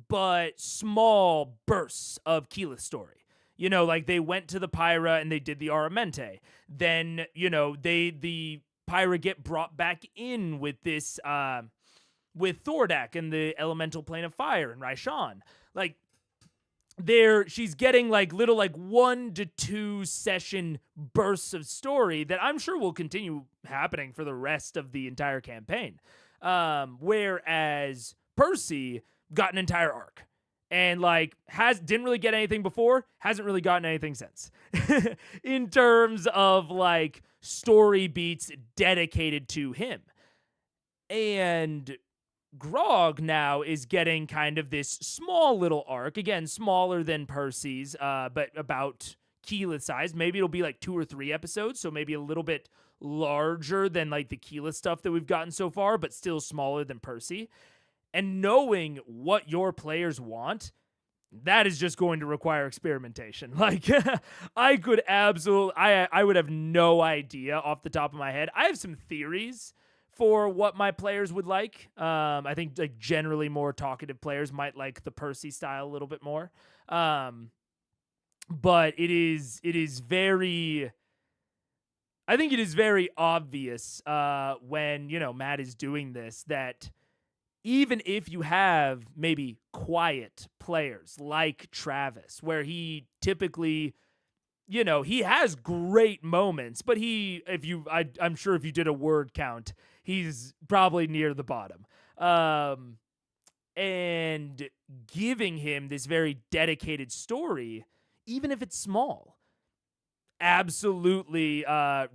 S1: but small bursts of Keyleth story. You know, like, they went to the Pyra and they did the Aramente. Then, you know, the Pyra get brought back in with this... with Thordak and the elemental plane of fire and Raishan. Like, she's getting like little like 1 to 2 session bursts of story that I'm sure will continue happening for the rest of the entire campaign. Whereas Percy got an entire arc and like didn't really get anything before, hasn't really gotten anything since. In terms of like story beats dedicated to him. And Grog now is getting kind of this small little arc, again, smaller than Percy's, but about Keyleth size. Maybe it'll be like 2 or 3 episodes, so maybe a little bit larger than like the Keyleth stuff that we've gotten so far, but still smaller than Percy. And knowing what your players want, that is just going to require experimentation. Like, I could absolutely, I would have no idea off the top of my head. I have some theories for what my players would like. I think like generally more talkative players might like the Percy style a little bit more. But it is very, I think it is very obvious when, you know, Matt is doing this that even if you have maybe quiet players like Travis, where he typically, you know, he has great moments, but I'm sure if you did a word count, he's probably near the bottom. And giving him this very dedicated story, even if it's small, absolutely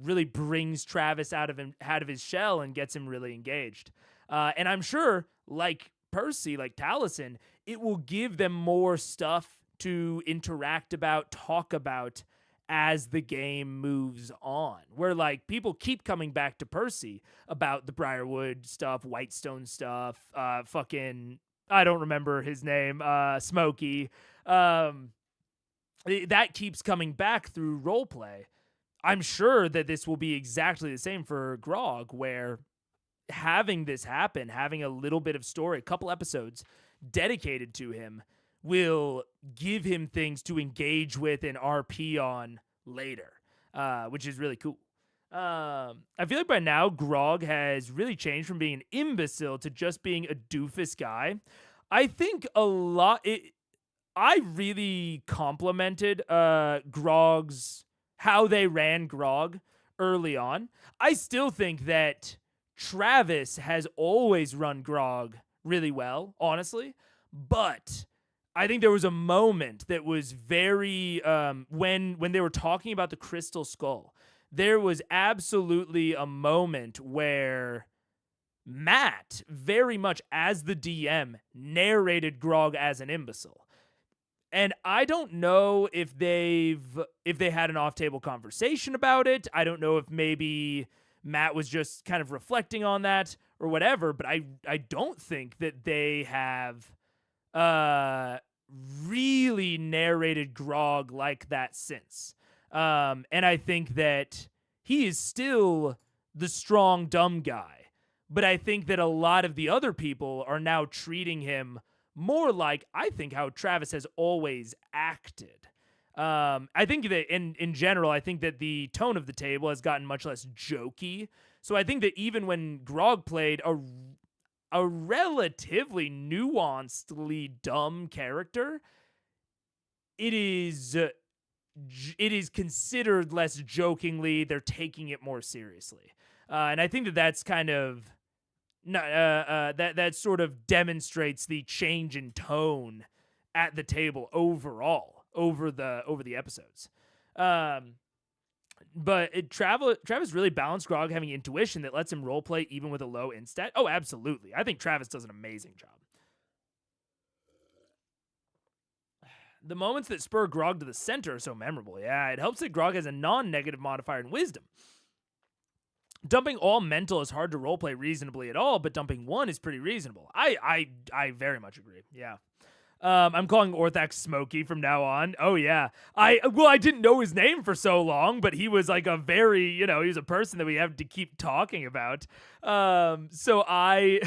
S1: really brings Travis out of his shell and gets him really engaged. And I'm sure, like Percy, like Taliesin, it will give them more stuff to interact about, talk about, as the game moves on, where like people keep coming back to Percy about the Briarwood stuff, Whitestone stuff, fucking, I don't remember his name, Smokey. That keeps coming back through roleplay. I'm sure that this will be exactly the same for Grog, where having this happen, having a little bit of story, a couple episodes dedicated to him, will give him things to engage with and RP on later. which is really cool. I feel like by now Grog has really changed from being an imbecile to just being a doofus guy. I think I really complimented Grog's how they ran Grog early on. I still think that Travis has always run Grog really well, honestly, but I think there was a moment that was very when they were talking about the Crystal Skull. There was absolutely a moment where Matt, very much as the DM, narrated Grog as an imbecile. And I don't know if they had an off-table conversation about it. I don't know if maybe Matt was just kind of reflecting on that or whatever, but I don't think that they have really narrated Grog like that since. And I think that he is still the strong, dumb guy. But I think that a lot of the other people are now treating him more like, I think, how Travis has always acted. I think that in general, I think that the tone of the table has gotten much less jokey. So I think that even when Grog played a relatively nuancedly dumb character, it is considered less jokingly. They're taking it more seriously, and I think that that's kind of that sort of demonstrates the change in tone at the table overall over the episodes. But Travis really balanced Grog having intuition that lets him roleplay even with a low instat. Oh, absolutely. I think Travis does an amazing job. The moments that spur Grog to the center are so memorable. Yeah, it helps that Grog has a non-negative modifier in wisdom. Dumping all mental is hard to roleplay reasonably at all, but dumping one is pretty reasonable. I very much agree. Yeah. I'm calling Orthax Smokey from now on. Oh yeah. I didn't know his name for so long, but he was like a very, he was a person that we have to keep talking about. So I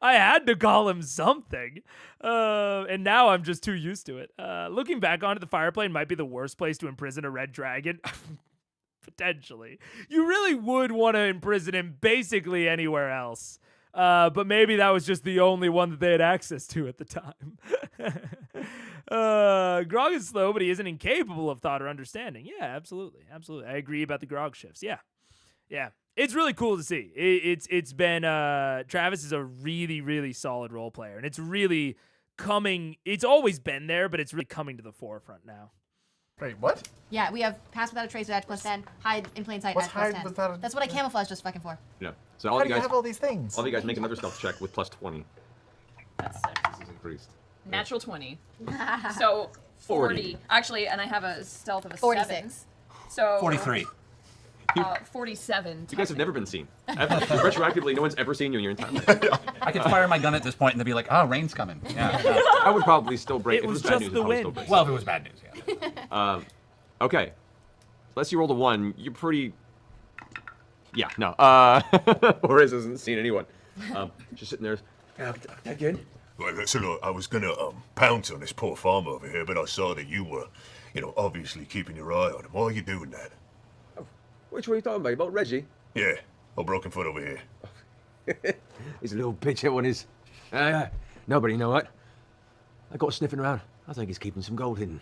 S1: had to call him something. And now I'm just too used to it. Looking back on it, the fireplane might be the worst place to imprison a red dragon. Potentially. You really would want to imprison him basically anywhere else. But maybe that was just the only one that they had access to at the time. Grog is slow, but he isn't incapable of thought or understanding. Yeah, absolutely. Absolutely. I agree about the Grog shifts. Yeah. Yeah. It's really cool to see. It's been, Travis is a really, really solid role player, and it's really it's always been there, but it's really coming to the forefront now.
S8: Wait, what?
S3: Yeah, we have pass without a trace at +10, hide in plain sight
S8: What's
S3: at
S8: hide
S3: +10.
S8: without a-
S3: That's what I camouflage just fucking for.
S2: Yeah. So all
S8: How
S2: of
S8: do
S2: you
S8: you
S2: guys
S8: have all these things?
S2: all of you guys make another stealth check with +20.
S4: That's sick.
S2: This is increased.
S4: Natural 20. So 40. Actually, and I have a stealth of a
S3: 46.
S4: 7. So
S7: 43.
S4: 47.
S2: You guys have never been seen. Retroactively, no one's ever seen you in your entire life.
S7: I could fire my gun at this point and they'd be like, "Oh, rain's coming." Yeah.
S2: I would probably still break.
S1: It
S2: if
S1: was
S2: bad
S1: just
S2: news,
S1: the
S2: I'd probably still
S1: wind.
S2: break.
S7: Well, if it was bad news, yeah.
S2: Okay. Unless you rolled a 1, you're pretty... Yeah, no. Horace hasn't seen anyone. Just sitting there. Again?
S6: Right, so look, I was gonna pounce on this poor farmer over here, but I saw that you were, obviously keeping your eye on him. Why are you doing that?
S2: Which one are you talking about? About Reggie?
S6: Yeah, old broken foot over here.
S2: He's a little bitch, that one is. No, but you know what? I got sniffing around. I think he's keeping some gold hidden.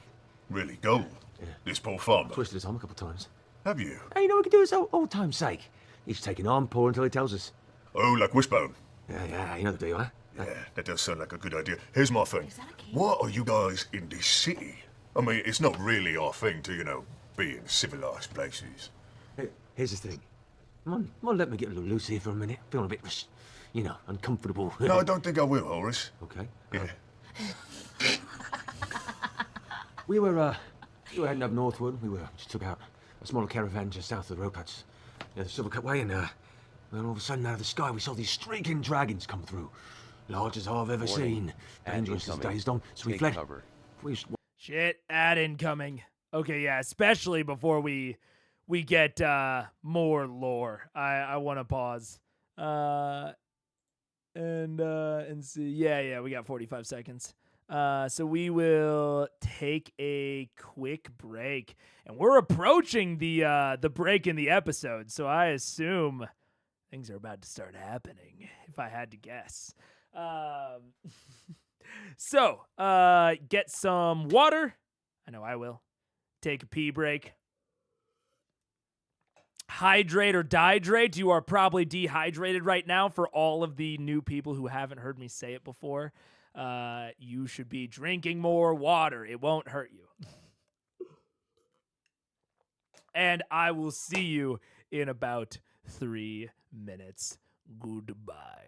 S6: Really, gold? Yeah. This poor farmer?
S2: Twisted his arm a couple times.
S6: Have you?
S2: Hey, we can do this old time's sake. He's taking on poor until he tells us.
S6: Oh, like Wishbone?
S2: Yeah, you know the deal, huh?
S6: Yeah, that does sound like a good idea. Here's my thing. Why are you guys in this city? I mean, it's not really our thing to, be in civilized places.
S2: Hey, here's the thing. Come on, let me get a little loose here for a minute. Feeling a bit, uncomfortable.
S6: No, I don't think I will, Horace.
S2: Okay.
S6: Yeah.
S2: We were heading up northward. We just took out a smaller caravan just south of the road cuts. The Silvercut Way, and then all of a sudden out of the sky we saw these streaking dragons come through. Largest I've ever seen. Dangerous as days done. So we fled.
S1: Shit, ad incoming. Okay, yeah, especially before we get more lore. I want to pause. And see. Yeah, we got 45 seconds. So we will take a quick break, and we're approaching the break in the episode. So I assume things are about to start happening, if I had to guess. So get some water. I know I will. Take a pee break. Hydrate or dehydrate. You are probably dehydrated right now. For all of the new people who haven't heard me say it before, you should be drinking more water. It won't hurt you. And I will see you in about 3 minutes. Goodbye.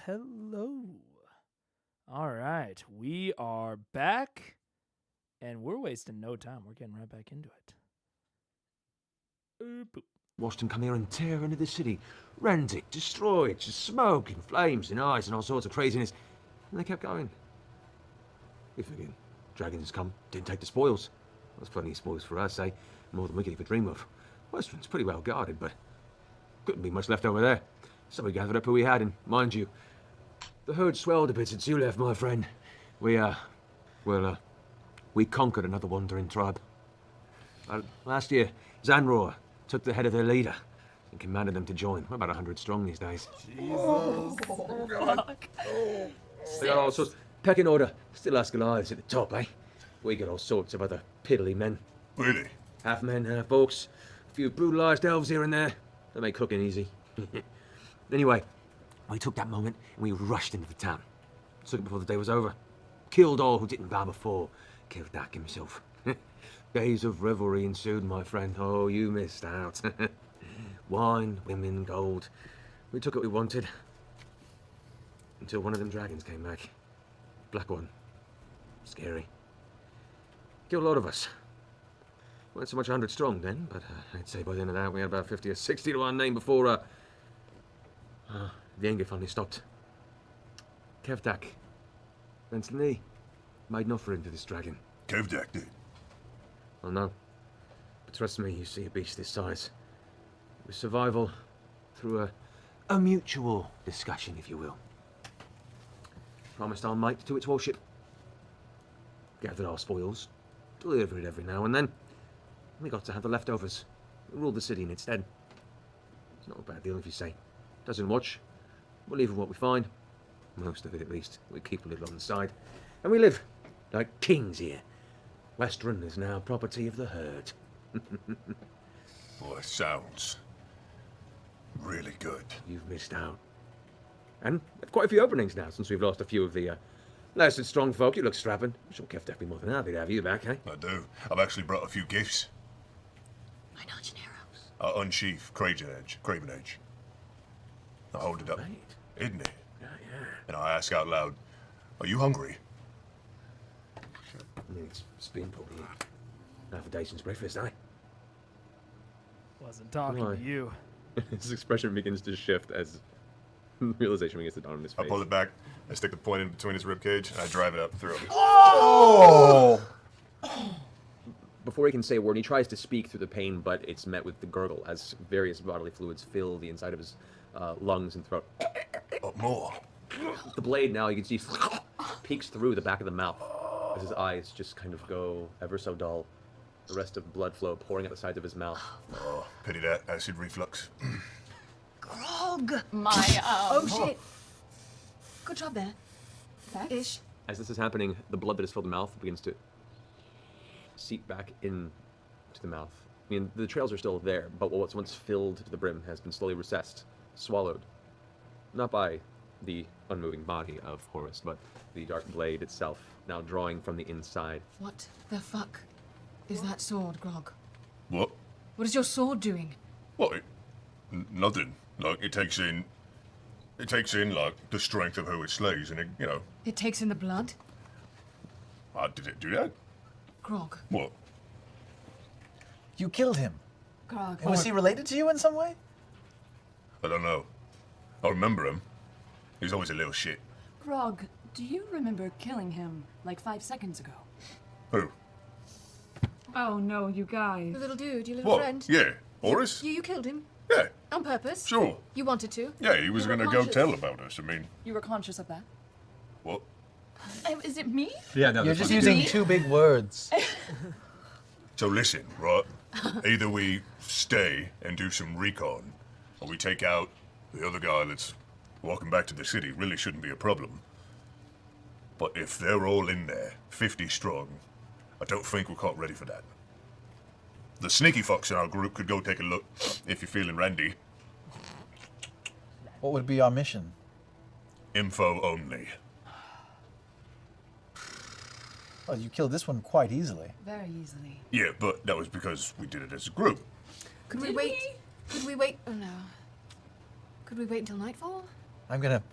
S1: Hello. All right, we are back, and we're wasting no time. We're getting right back into it. Boop.
S9: Watched them come here and tear into the city, rend it, destroy it, just smoke and flames and eyes and all sorts of craziness. And they kept going. We figured, dragons come, didn't take the spoils. Well, there's plenty of spoils for us, eh? More than we could even dream of. Westerns pretty well guarded, but couldn't be much left over there. So we gathered up who we had, and mind you, the herd swelled a bit since you left, my friend. We conquered another wandering tribe. Last year, Zanroar took the head of their leader and commanded them to join. We're about 100 strong these days.
S4: Fuck.
S9: They got all sorts. Pecking order, still us Goliaths at the top, eh? We got all sorts of other piddly men.
S6: Really?
S9: Half men, half orcs. A few brutalized elves here and there. They make cooking easy. Anyway, we took that moment and we rushed into the town. Took it before the day was over. Killed all who didn't bow before. Killed Dak himself. Days of revelry ensued, my friend. Oh, you missed out. Wine, women, gold. We took what we wanted. Until one of them dragons came back. Black one. Scary. Killed a lot of us. Weren't so much 100 strong then, but I'd say by the end of that we had about 50 or 60 to our name before the anger finally stopped. Kevdak, bent the knee, made an offering to this dragon.
S6: Kevdak did?
S9: Oh no. But trust me, you see a beast this size. It was survival through a mutual discussion, if you will. Promised our might to its warship. Gathered our spoils. Delivered every now and then. We got to have the leftovers. We ruled the city in its stead. It's not a bad deal if you say. Doesn't watch. We'll leave what we find. Most of it at least. We keep a little on the side. And we live like kings here. Western is now property of the herd.
S6: Boy, sounds really good.
S9: You've missed out. And quite a few openings now since we've lost a few of the less than strong folk. You look strapping. I'm sure Kev be more than happy to have you back, eh?
S6: I do. I've actually brought a few gifts.
S3: My notch and arrows.
S6: Unsheath, Craven Edge. I hold it up.
S9: Right.
S6: Isn't it?
S9: Yeah.
S6: And I ask out loud, are you hungry?
S9: I mean, it's been probably half a day since breakfast, eh?
S1: Wasn't talking
S9: Why?
S1: to you.
S2: His expression begins to shift as realization begins to dawn on his face.
S6: I pull it back, I stick the point in between his ribcage, and I drive it up through him.
S8: Oh!
S2: Before he can say a word, he tries to speak through the pain, but it's met with the gurgle as various bodily fluids fill the inside of his lungs and throat.
S6: More.
S2: The blade now, you can see, peeks through the back of the mouth as his eyes just kind of go ever so dull. The rest of blood flow pouring out the sides of his mouth.
S6: Oh, pity that. Acid reflux.
S3: Grog!
S4: My,
S3: Oh, shit. Good job there. Ish.
S2: As this is happening, the blood that has filled the mouth begins to seep back into the mouth. I mean, the trails are still there, but what's once filled to the brim has been slowly recessed, swallowed. Not by the unmoving body of Horus, but the dark blade itself, now drawing from the inside.
S3: What the fuck is that sword, Grog?
S6: What?
S3: What is your sword doing?
S6: What? Nothing. Like, it takes in, like, the strength of who it slays, and it, you know.
S3: It takes in the blood?
S6: Did it do that?
S3: Grog.
S6: What?
S8: You killed him.
S3: Grog.
S8: Was he related to you in some way?
S6: I don't know. I remember him. He was always a little shit.
S4: Grog, do you remember killing him like 5 seconds ago?
S6: Who?
S10: Oh no, you guys.
S3: The little dude, your little
S6: What?
S3: friend.
S6: Yeah. Horus?
S3: You killed him?
S6: Yeah.
S3: On purpose?
S6: Sure.
S3: You wanted to?
S6: Yeah, he was
S4: You were
S6: gonna go
S4: conscious.
S6: tell about us. I mean,
S4: You were conscious of that?
S6: what?
S4: Is it me?
S7: Yeah, no,
S8: You're
S7: that's
S8: just
S7: fine.
S8: using
S3: me?
S8: two big words.
S6: So listen, right? Either we stay and do some recon, or we take out the other guy that's walking back to the city. Really shouldn't be a problem. But if they're all in there, 50 strong, I don't think we're quite ready for that. The sneaky fucks in our group could go take a look if you're feeling randy.
S8: What would be our mission?
S6: Info only.
S8: Well, you killed this one quite easily.
S4: Very easily.
S6: Yeah, but that was because we did it as a group.
S3: Could we wait? Could we wait? Oh no. Could we wait until nightfall?
S8: I'm gonna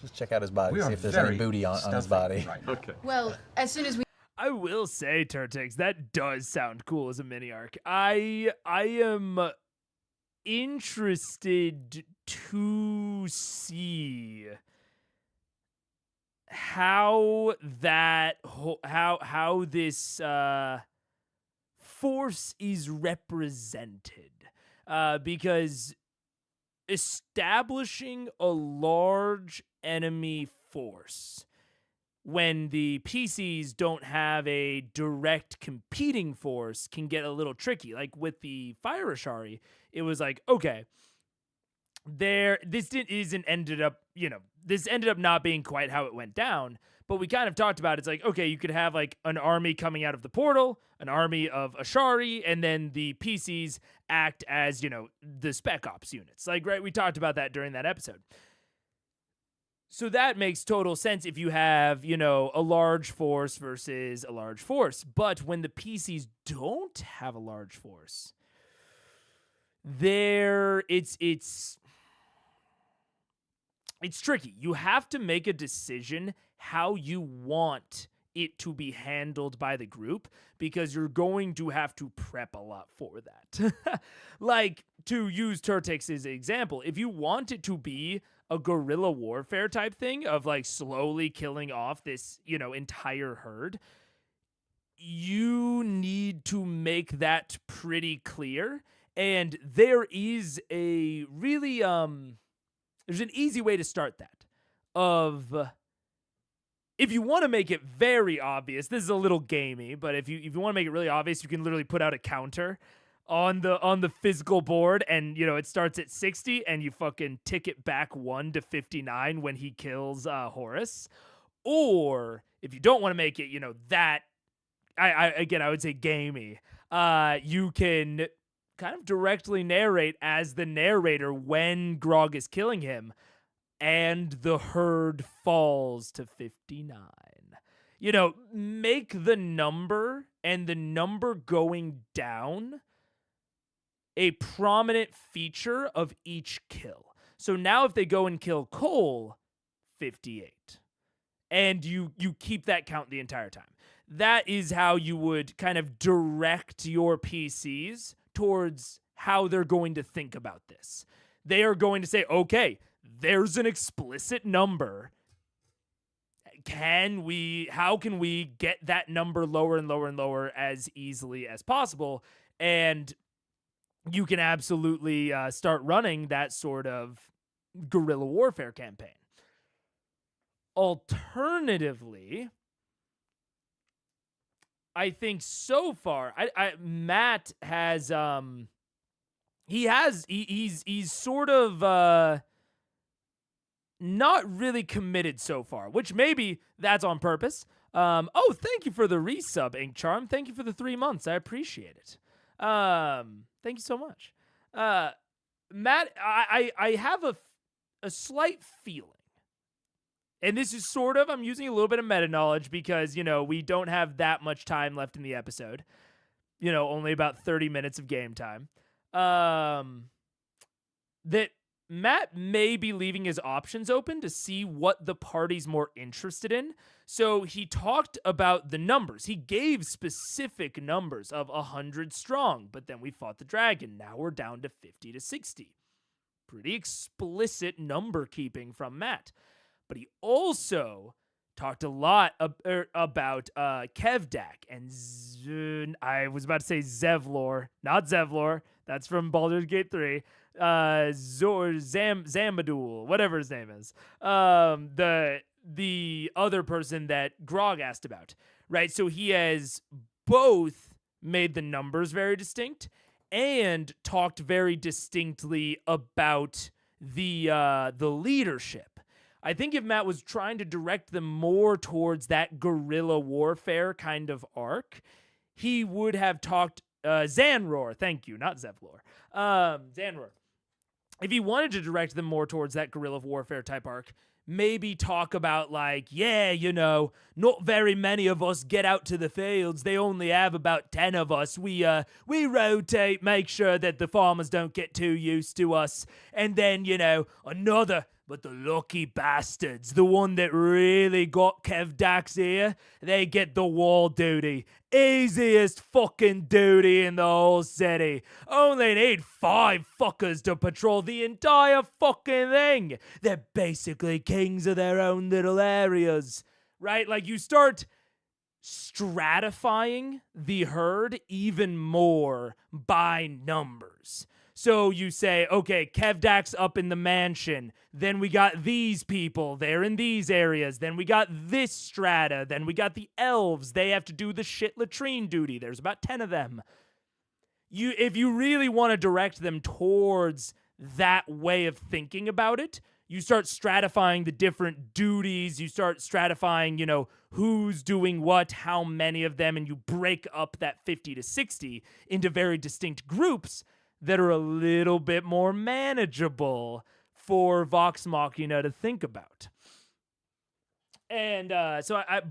S8: Just check out his body,
S7: We
S8: see
S7: are
S8: if there's
S7: very
S8: any booty on his
S7: stealthy
S8: body.
S7: right now.
S2: Okay.
S3: Well, as soon as we
S1: I will say, Turtix, that does sound cool as a mini arc. I am interested to see how how this force is represented, because establishing a large enemy force when the PCs don't have a direct competing force can get a little tricky. Like with the Fire Ashari, it was like, okay, this ended up not being quite how it went down, but we kind of talked about it's like, okay, you could have like an army coming out of the portal, an army of Ashari, and then the PCs act as, the spec ops units. Like, right, we talked about that during that episode. So that makes total sense if you have, a large force versus a large force. But when the PCs don't have a large force, it's tricky. You have to make a decision how you want it to be handled by the group, because you're going to have to prep a lot for that. Like, to use Turtix's example, if you want it to be a guerrilla warfare type thing of like slowly killing off this, entire herd, you need to make that pretty clear. And there is a really, there's an easy way to start that. If you want to make it very obvious, this is a little gamey, but if you want to make it really obvious, you can literally put out a counter on the physical board, and it starts at 60, and you fucking tick it back 1 to 59 when he kills Horus. Or if you don't want to make it, that I would say gamey. You can kind of directly narrate as the narrator when Grog is killing him, and the herd falls to 59. Make the number and the number going down a prominent feature of each kill. So now if they go and kill Cole, 58. And you keep that count the entire time. That is how you would kind of direct your PCs towards how they're going to think about this. They are going to say, okay, there's an explicit number. How can we get that number lower and lower and lower as easily as possible? And you can absolutely start running that sort of guerrilla warfare campaign. Alternatively, I think so far, Matt has he's sort of not really committed so far, which maybe that's on purpose. Thank you for the resub, Ink Charm. Thank you for the 3 months. I appreciate it. Thank you so much. Matt, I have a slight feeling, and this is sort of, I'm using a little bit of meta knowledge because, we don't have that much time left in the episode. Only about 30 minutes of game time. That Matt may be leaving his options open to see what the party's more interested in. So he talked about the numbers. He gave specific numbers of 100 strong, but then we fought the dragon. Now we're down to 50 to 60. Pretty explicit number keeping from Matt. But he also talked a lot about Kevdak and I was about to say Zevlor, not Zevlor. That's from Baldur's Gate 3. Zamadul, whatever his name is. The other person that Grog asked about, right? So he has both made the numbers very distinct and talked very distinctly about the leadership. I think if Matt was trying to direct them more towards that guerrilla warfare kind of arc, he would have talked Zanror. Thank you, not Zevlor. Zanror. If he wanted to direct them more towards that guerrilla warfare type arc, maybe talk about like, not very many of us get out to the fields. They only have about 10 of us. We rotate, make sure that the farmers don't get too used to us. And then, another But the lucky bastards, the one that really got Kevdak's ear, they get the wall duty. Easiest fucking duty in the whole city. Only need 5 fuckers to patrol the entire fucking thing. They're basically kings of their own little areas. Right? Like, you start stratifying the herd even more by numbers. So you say, okay, Kevdak's up in the mansion. Then we got these people. They're in these areas. Then we got this strata. Then we got the elves. They have to do the shit latrine duty. There's about 10 of them. If you really want to direct them towards that way of thinking about it, you start stratifying the different duties. You start stratifying, who's doing what, how many of them, and you break up that 50 to 60 into very distinct groups that are a little bit more manageable for Vox Machina to think about. And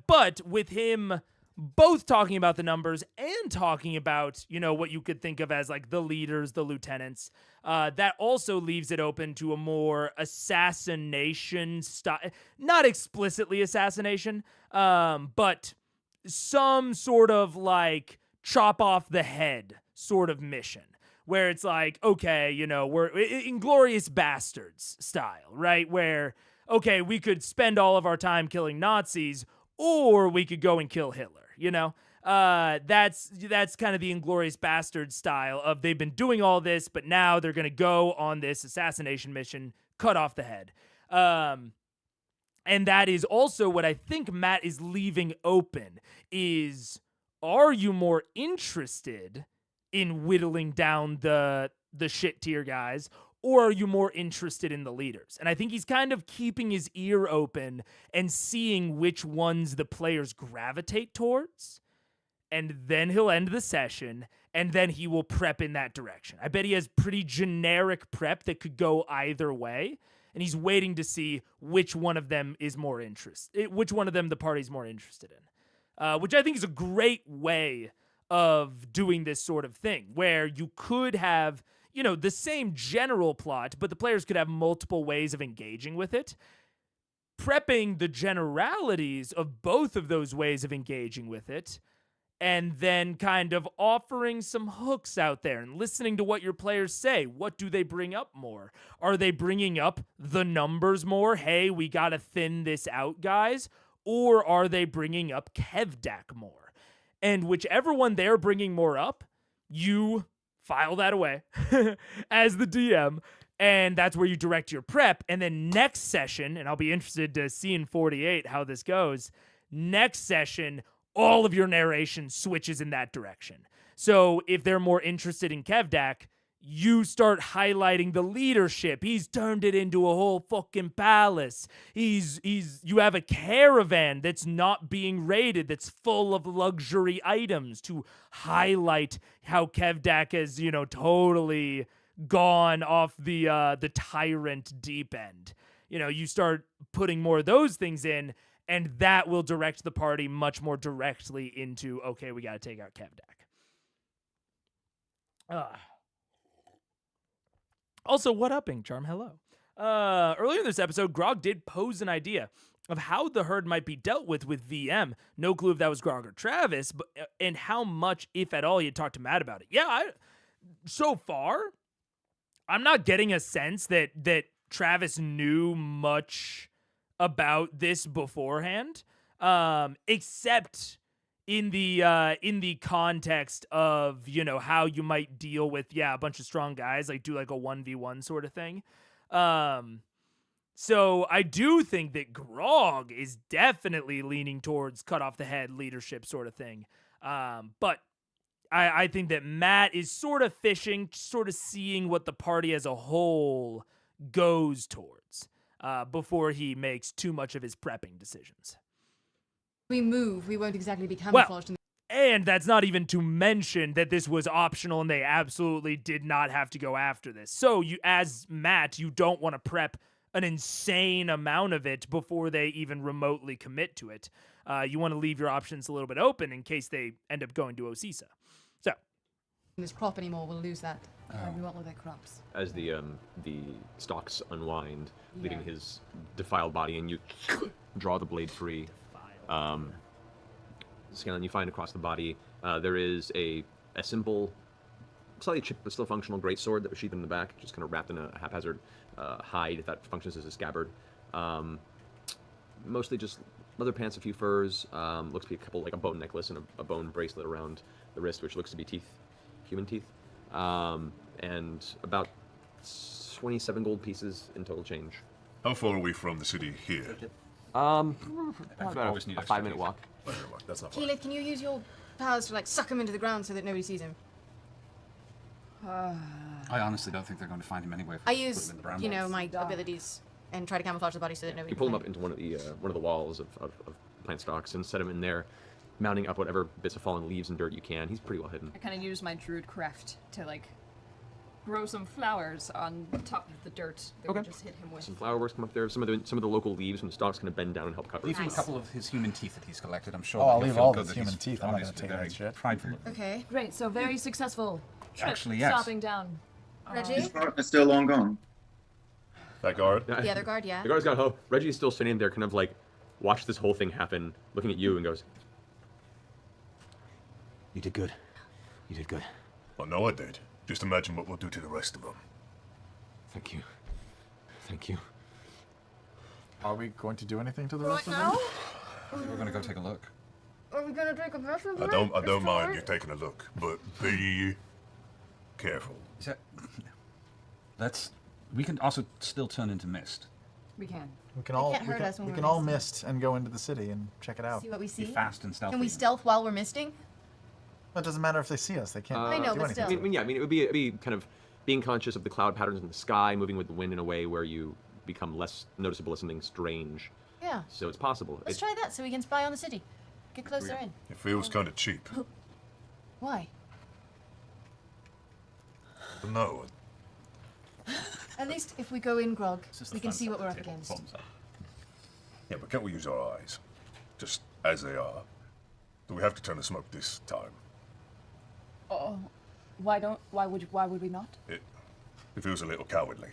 S1: but with him both talking about the numbers and talking about, what you could think of as like the leaders, the lieutenants, that also leaves it open to a more assassination style, not explicitly assassination, but some sort of like chop off the head sort of mission. Where it's like, okay, we're Inglorious Bastards style, right? Where, okay, we could spend all of our time killing Nazis, or we could go and kill Hitler, That's kind of the Inglorious Bastards style of they've been doing all this, but now they're going to go on this assassination mission, cut off the head. And that is also what I think Matt is leaving open is, are you more interested in whittling down the shit tier guys, or are you more interested in the leaders? And I think he's kind of keeping his ear open and seeing which ones the players gravitate towards, and then he'll end the session, and then he will prep in that direction. I bet he has pretty generic prep that could go either way, and he's waiting to see which one of them is more which one of them the party's more interested in, which I think is a great way of doing this sort of thing, where you could have, the same general plot, but the players could have multiple ways of engaging with it. Prepping the generalities of both of those ways of engaging with it, and then kind of offering some hooks out there and listening to what your players say. What do they bring up more? Are they bringing up the numbers more? Hey, we gotta thin this out, guys. Or are they bringing up Kevdak more? And whichever one they're bringing more up, you file that away as the DM, and that's where you direct your prep. And then next session, and I'll be interested to see in 48 how this goes, next session, all of your narration switches in that direction. So if they're more interested in Kevdak, you start highlighting the leadership. He's turned it into a whole fucking palace. You have a caravan that's not being raided, that's full of luxury items to highlight how Kevdak has, totally gone off the tyrant deep end. You start putting more of those things in, and that will direct the party much more directly into, okay, we got to take out Kevdak. Also, what up, Charm? Hello. Earlier in this episode, Grog did pose an idea of how the herd might be dealt with VM. No clue if that was Grog or Travis, but and how much, if at all, he had talked to Matt about it. Yeah, so far, I'm not getting a sense that Travis knew much about this beforehand, except in the context of, how you might deal with, a bunch of strong guys, like do like a 1v1 sort of thing. So I do think that Grog is definitely leaning towards cut off the head leadership sort of thing. But I think that Matt is sort of fishing, sort of seeing what the party as a whole goes towards, before he makes too much of his prepping decisions.
S3: We move, we won't exactly be camouflaged.
S1: And that's not even to mention that this was optional and they absolutely did not have to go after this. So you, as Matt, you don't want to prep an insane amount of it before they even remotely commit to it. You want to leave your options a little bit open in case they end up going to Osisa. So,
S3: this crop anymore, we'll lose that.
S4: We won't look at crops.
S2: As the stalks unwind, leaving his defiled body, and you draw the blade free. Scanlan, you find across the body there is a simple, slightly chipped but still functional greatsword that was sheathed in the back, just kind of wrapped in a haphazard hide that functions as a scabbard. Mostly just leather pants, a few furs. Looks to be a bone necklace and a bone bracelet around the wrist, which looks to be teeth, human teeth. And about 27 gold pieces in total change.
S6: How far are we from the city here?
S2: About
S7: always need
S2: a
S7: extra
S2: 5-minute walk.
S6: That's not far.
S3: Keyleth, can you use your powers to like suck him into the ground so that nobody sees him?
S7: I honestly don't think they're going to find him anyway. If
S3: I
S7: we put
S3: use,
S7: him in the brown
S3: you know,
S7: box.
S3: my abilities and try to camouflage the body so that nobody
S2: You
S3: can
S2: pull him
S3: find
S2: up into one of the walls of plant stalks and set him in there, mounting up whatever bits of fallen leaves and dirt you can. He's pretty well hidden.
S4: I kind of use my druid craft to like grow some flowers on top of the dirt that we just hit him with.
S2: Some flower works come up there. Some of the local leaves from the stalks kind of bend down and help cover.
S7: Leave him a couple of his human teeth that he's collected. I'm sure.
S8: Oh,
S7: that
S8: I'll
S7: he'll
S8: leave
S7: feel
S8: all
S7: good
S8: his
S7: that
S8: human
S7: he's
S8: teeth. I'm not gonna
S7: obviously
S8: take that
S7: very
S8: shit.
S7: Prideful of them.
S3: Okay.
S4: Great, so very successful trip
S7: Actually, yes.
S4: stopping down.
S3: Reggie?
S5: His partner's still long gone.
S6: That guard?
S3: The other guard, yeah.
S2: The guard's got Reggie's still standing there, kind of like, watch this whole thing happen, looking at you and goes,
S9: You did good. You did good.
S6: I know I did. Just imagine what we'll do to the rest of them.
S9: Thank you. Thank you.
S13: Are we going to do anything to the
S3: Right
S13: rest of
S3: now?
S13: them?
S7: We're going to go take a look.
S3: Are we gonna take a passion
S6: I don't mind you taking a look, but be careful.
S7: Is that... We can also still turn into mist.
S4: We can.
S8: We can all
S3: can't hurt us when
S8: we
S3: we're
S8: can all
S3: missing.
S8: mist and go into the city and check it out.
S3: See what we see?
S7: Be fast and stealthy.
S3: Can we stealth while we're misting?
S8: It doesn't matter if they see us; they can't
S3: I know,
S8: do
S3: but
S8: anything.
S3: still.
S2: I mean, it would be kind of being conscious of the cloud patterns in the sky, moving with the wind in a way where you become less noticeable as something strange.
S3: Yeah.
S2: So it's possible.
S3: Let's try that so we can spy on the city. Get closer in.
S6: It feels kind of cheap.
S3: Why?
S6: But no,
S3: At least if we go in, Grog,
S7: It's just
S3: we
S7: the
S3: can
S7: fun
S3: see
S7: side
S3: what we're
S7: of
S3: up
S7: the table.
S3: against.
S7: Bottoms up.
S6: yeah, but can't we use our eyes? Just as they are. Do we have to turn the smoke this time?
S4: Oh, why would we not?
S6: It feels a little cowardly.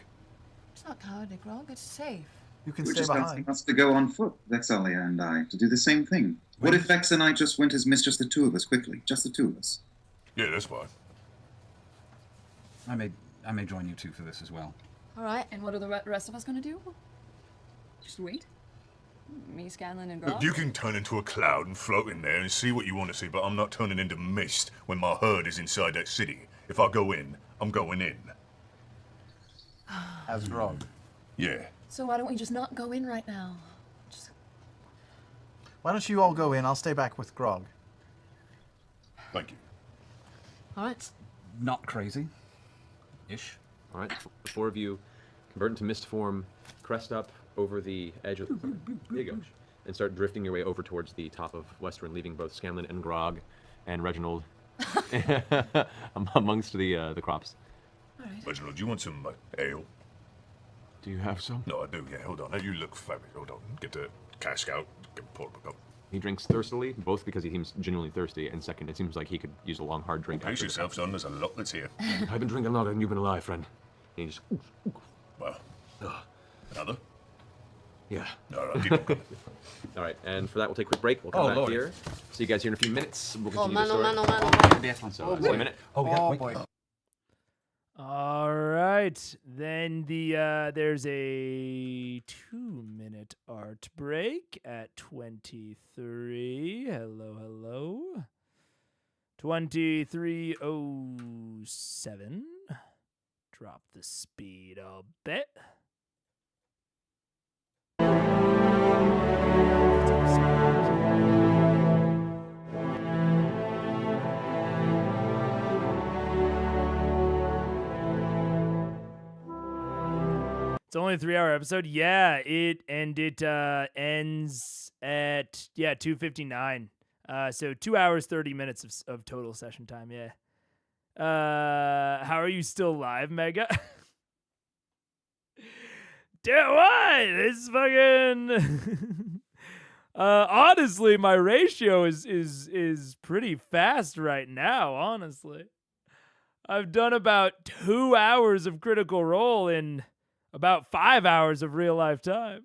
S3: It's not cowardly, Grog. It's safe.
S8: You can
S5: We're
S8: stay
S5: just
S8: behind.
S5: asking us to go on foot, Vexalia and I, to do the same thing. What if Vex and I just went as just the two of us quickly? Just the two of us.
S6: Yeah, that's fine.
S7: I may join you two for this as well.
S3: All right.
S4: And what are the rest of us gonna do? Just wait? Me, Scanlan, and
S6: Look,
S4: Grog?
S6: you can turn into a cloud and float in there and see what you want to see, but I'm not turning into mist when my herd is inside that city. If I go in, I'm going in.
S8: As Grog.
S6: Yeah.
S4: So why don't we just not go in right now? Just...
S8: Why don't you all go in? I'll stay back with Grog.
S6: Thank you.
S3: All right.
S7: Not crazy. Ish.
S2: All right, the four of you convert into mist form, crest up over the edge of the cliff, there you go, and start drifting your way over towards the top of Western, leaving both Scanlan and Grog and Reginald amongst the crops.
S3: All right.
S6: Reginald, do you want some ale?
S2: Do you have some?
S6: No, I do, yeah. Hold on. Now you look fabulous. Hold on. Get the cask out. Get pour it up.
S2: He drinks thirstily, both because he seems genuinely thirsty, and second, it seems like he could use a long, hard drink.
S6: Pace
S2: after.
S6: yourself, son. There's a lot that's here.
S2: I've been drinking longer than you've been alive, friend. And he just,
S6: Well, another?
S2: yeah.
S6: All right, keep on coming.
S2: All right, and for that, we'll take a quick break. We'll come
S7: Oh,
S2: back
S7: Lord.
S2: here. See you guys here in a few minutes. We'll
S3: Oh,
S2: continue
S3: man,
S2: the
S3: oh,
S2: story.
S3: man, oh, man, oh, man.
S2: So, see you in a minute.
S7: Oh, yeah.
S8: Oh
S7: Wait.
S8: boy.
S1: All right. Then there's a 2-minute art break at 23. Hello. 23:07. Drop the speed a bit. It's only a 3-hour episode. Yeah, it ends at 2:59. So 2 hours 30 minutes of total session time. Yeah. How are you still live, Mega? Damn, what? It's fucking. Honestly, my ratio is pretty fast right now. Honestly. I've done about 2 hours of Critical Role in about 5 hours of real life time.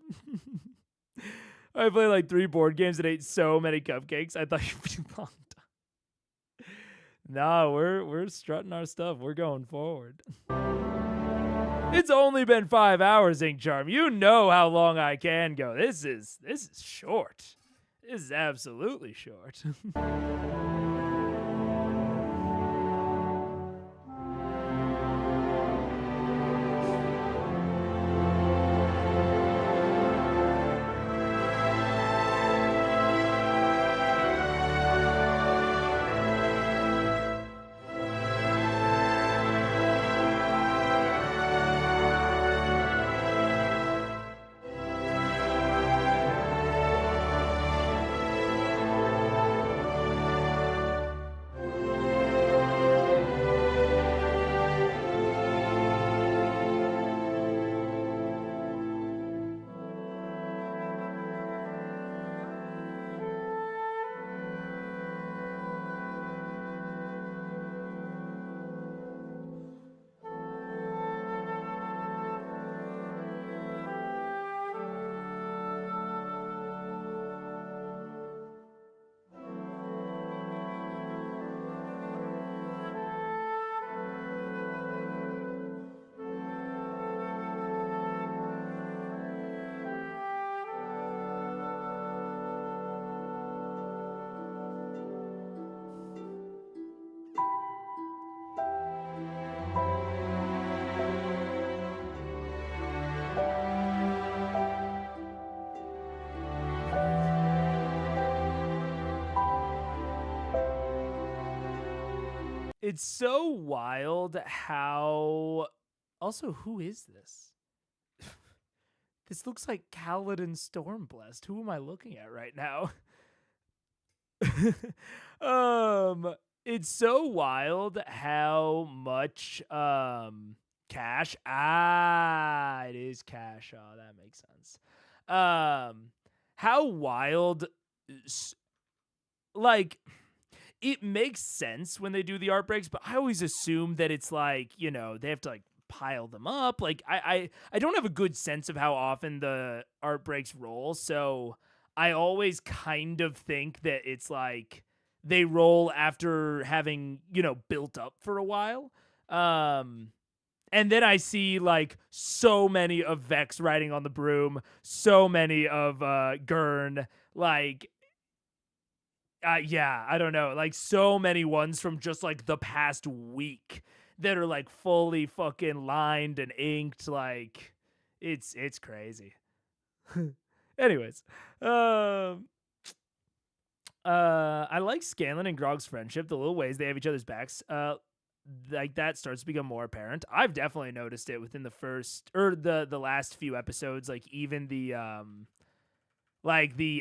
S1: I played like 3 board games and ate so many cupcakes. I thought you'd be long time. No, we're strutting our stuff. We're going forward. It's only been 5 hours, Ink Charm. You know how long I can go. This is short. This is absolutely short. It's so wild how... Also, who is this? This looks like Kaladin Stormblessed. Who am I looking at right now? It's so wild how much Cash. It is Cash. Oh, that makes sense. How wild, like, it makes sense when they do the art breaks, but I always assume that it's like, you know, they have to like pile them up. Like I don't have a good sense of how often the art breaks roll, so I always kind of think that it's like they roll after having, you know, built up for a while. And then I see like so many of Vex riding on the broom, so many of Gurn, like yeah, I don't know, like so many ones from just like the past week that are like fully fucking lined and inked. Like it's crazy. Anyways, I like Scanlan and Grog's friendship, the little ways they have each other's backs. Like that starts to become more apparent. I've definitely noticed it within the first or the last few episodes, like even the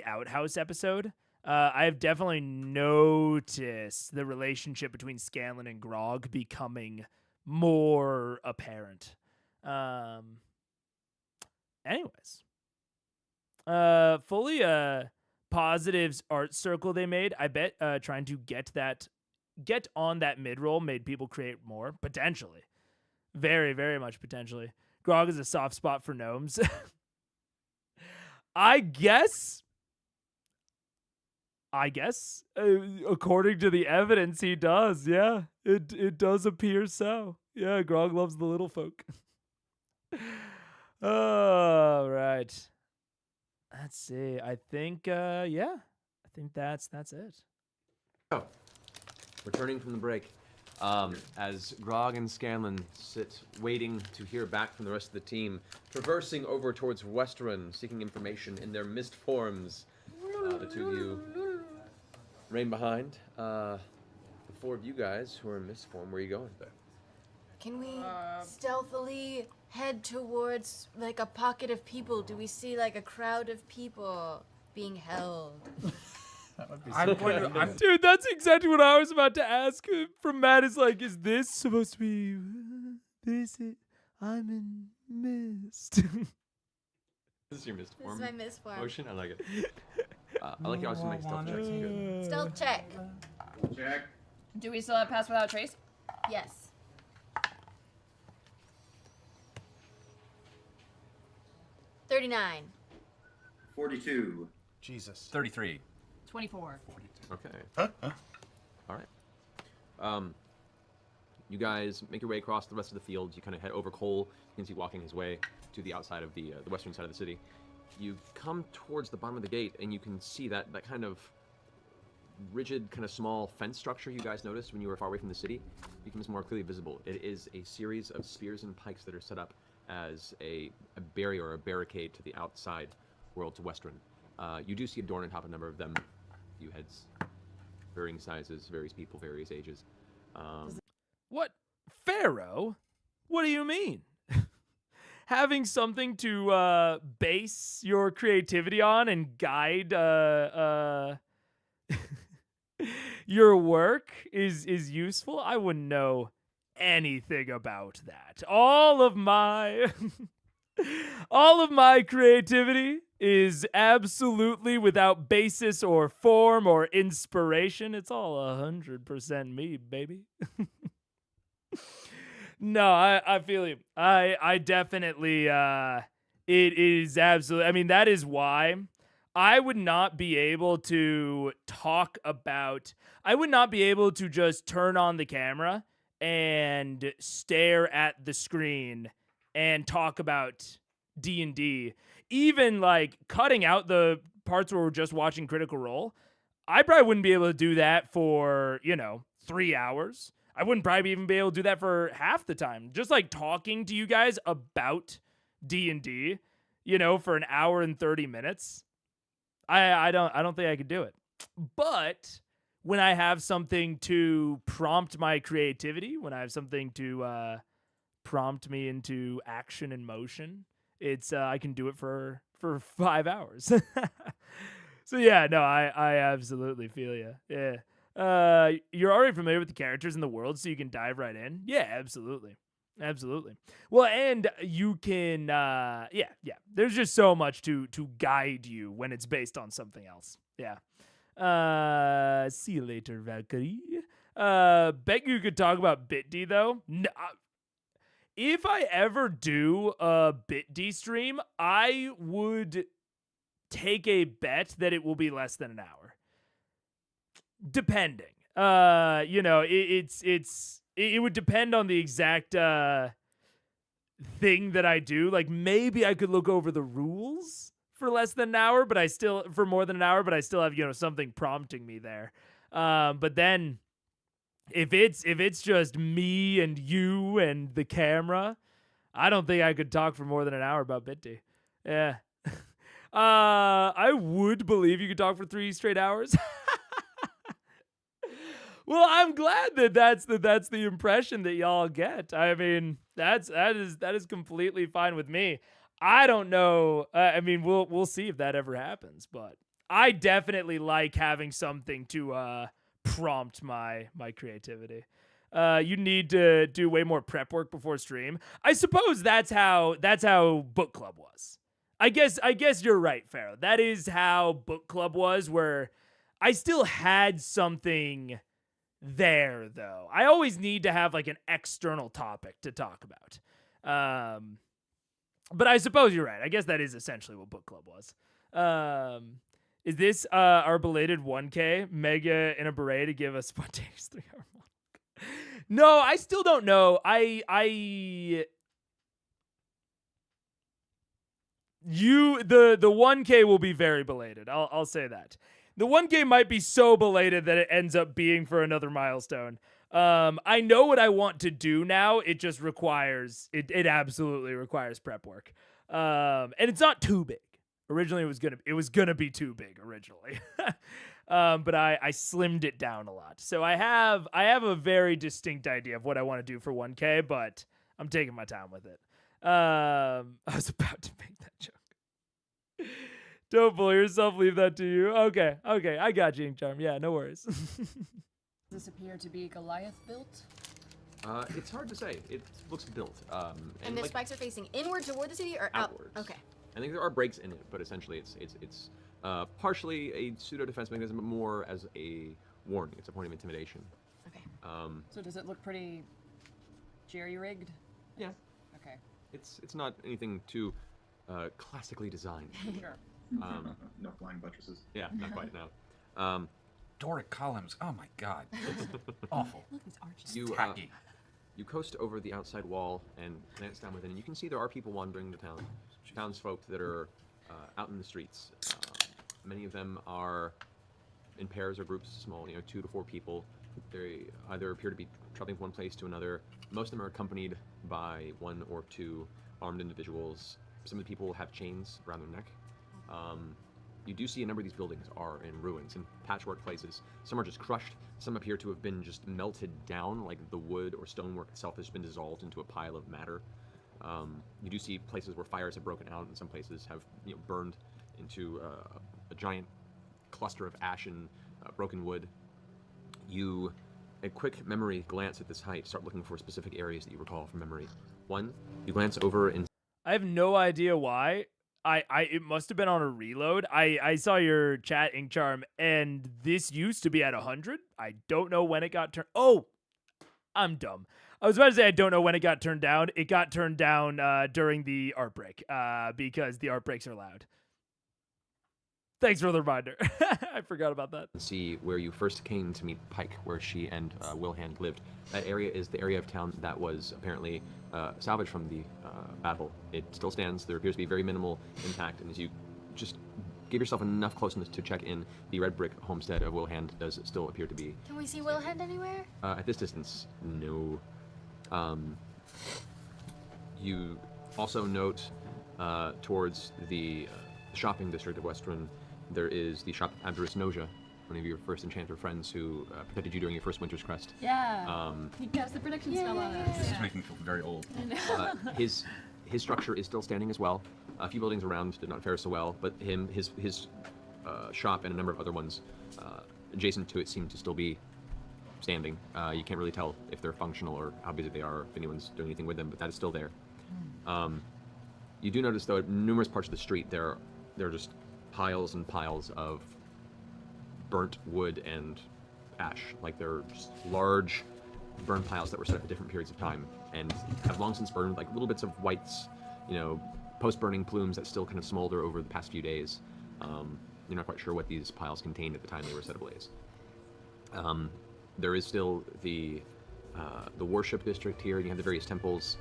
S1: outhouse episode. I've definitely noticed the relationship between Scanlan and Grog becoming more apparent. Anyways, fully positives art circle they made. I bet trying to get on that mid-roll made people create more, potentially. Very, very much potentially. Grog is a soft spot for gnomes. I guess, according to the evidence, he does. Yeah, it does appear so. Yeah, Grog loves the little folk. All right. Let's see. I think, yeah. I think that's it.
S2: Oh, returning from the break, as Grog and Scanlan sit waiting to hear back from the rest of the team, traversing over towards Westerun, seeking information in their mist forms, the two of you reign behind. The four of you guys who are in mist form, where are you going?
S3: Can we stealthily head towards like a pocket of people? Do we see like a crowd of people being held?
S8: That would be
S1: Dude, that's exactly what I was about to ask. From Matt is like, is this supposed to be this? I'm in mist.
S2: This is your mist form.
S3: This is my mist form.
S2: Motion, I like it. I like you also make stealth checks. Good.
S3: Stealth check.
S5: Check.
S4: Do we still have pass without trace?
S3: Yes. 39.
S5: 42.
S8: Jesus.
S7: 33.
S4: 24.
S2: Okay. All right. You guys make your way across the rest of the field. You kind of head over Cole. You can see walking his way to the outside of the western side of the city. You come towards the bottom of the gate, and you can see that kind of rigid, kind of small fence structure you guys noticed when you were far away from the city becomes more clearly visible. It is a series of spears and pikes that are set up as a barrier or a barricade to the outside world, to Western. You do see adorned on top a number of them, a few heads, varying sizes, various people, various ages.
S1: What? Pharaoh? What do you mean? Having something to base your creativity on and guide your work is useful? I wouldn't know anything about that. All of my creativity is absolutely without basis or form or inspiration. It's all 100% me, baby. No, I feel you. I definitely, it is absolutely, I mean, that is why I would not be able to talk about, I would not be able to just turn on the camera and stare at the screen and talk about D&D. Even like cutting out the parts where we're just watching Critical Role, I probably wouldn't be able to do that for, 3 hours. I wouldn't probably even be able to do that for half the time. Just like talking to you guys about D&D, for an hour and 30 minutes. I don't think I could do it. But when I have something to prompt my creativity, when I have something to prompt me into action and motion, it's I can do it for 5 hours. So yeah, no, I absolutely feel you. Yeah. You're already familiar with the characters in the world, so you can dive right in. Yeah, absolutely. Well, and you can, yeah. There's just so much to guide you when it's based on something else. Yeah. See you later, Valkyrie. Bet you could talk about BitD though. No, if I ever do a BitD stream, I would take a bet that it will be less than an hour. Depending. It would depend on the exact thing that I do. Like maybe I could look over the rules for less than an hour, but for more than an hour, but I still have, something prompting me there. But then if it's just me and you and the camera, I don't think I could talk for more than an hour about BitD. Yeah. I would believe you could talk for 3 straight hours. Well, I'm glad that's the impression that y'all get. I mean, that is completely fine with me. I don't know. I mean, we'll see if that ever happens, but I definitely like having something to prompt my creativity. You need to do way more prep work before stream. I suppose that's how book club was. I guess you're right, Pharaoh. That is how book club was, where I still had something there, though. I always need to have like an external topic to talk about. But I suppose you're right. I guess that is essentially what book club was. Is this our belated 1K? Mega in a beret to give a spontaneous 3-hour monologue? No, I still don't know. The 1K will be very belated. I'll say that. The 1K might be so belated that it ends up being for another milestone. I know what I want to do now. It just requires, it absolutely requires prep work. And it's not too big. Originally it was gonna be too big originally. But I slimmed it down a lot. So I have a very distinct idea of what I want to do for 1K, but I'm taking my time with it. I was about to make that joke. Don't bully yourself, leave that to you. Okay, I got you, Ink Charm. Yeah, no worries.
S4: Does this appear to be Goliath built?
S2: It's hard to say. It looks built.
S3: And the spikes are facing inward toward the city or
S2: outwards?
S3: Okay.
S2: I think there are breaks in it, but essentially it's partially a pseudo-defense mechanism, but more as a warning. It's a point of intimidation.
S3: Okay.
S4: So does it look pretty jerry-rigged?
S2: Yeah.
S4: Okay.
S2: It's not anything too classically designed.
S4: Sure.
S5: No flying buttresses.
S2: Yeah, not quite, no.
S7: Doric columns. Oh my god. It's awful.
S10: Look, these arches.
S2: You,
S7: Tacky.
S2: you coast over the outside wall and glance down within, and you can see there are people wandering the town. Townsfolk that are out in the streets. Many of them are in pairs or groups, small, 2 to 4 people. They either appear to be traveling from one place to another. Most of them are accompanied by 1 or 2 armed individuals. Some of the people have chains around their neck. You do see a number of these buildings are in ruins, in patchwork places. Some are just crushed. Some appear to have been just melted down, like the wood or stonework itself has been dissolved into a pile of matter. You do see places where fires have broken out, and some places have burned into a giant cluster of ashen, broken wood. You, a quick memory glance at this height, start looking for specific areas that you recall from memory. 1, you glance over and
S1: I have no idea why. It must have been on a reload. I saw your chat, Ink Charm, and this used to be at 100. I don't know when it got turned. Oh, I'm dumb. I was about to say I don't know when it got turned down. It got turned down during the art break because the art breaks are loud. Thanks for the reminder. I forgot about that.
S2: see where you first came to meet Pike, where she and Wilhand lived. That area is the area of town that was apparently salvaged from the battle. It still stands. There appears to be very minimal impact, and as you just give yourself enough closeness to check in, the red brick homestead of Wilhand does still appear to be.
S3: Can we see Wilhand anywhere?
S2: At this distance, no. You also note towards the shopping district of Westruun, there is the shop of Abderus Noja, one of your first enchanter friends who protected you during your first Winter's Crest.
S4: Yeah. He cast the prediction spell on us.
S7: This is making me feel very old.
S2: His structure is still standing as well. A few buildings around did not fare so well, but his shop and a number of other ones adjacent to it seem to still be standing. You can't really tell if they're functional or how busy they are, if anyone's doing anything with them, but that is still there. You do notice, though, at numerous parts of the street, there are just piles and piles of burnt wood and ash. Like they're just large burn piles that were set up at different periods of time and have long since burned, like little bits of whites, post-burning plumes that still kind of smolder over the past few days. You're not quite sure what these piles contained at the time they were set ablaze. There is still the worship district here. You have the various temples.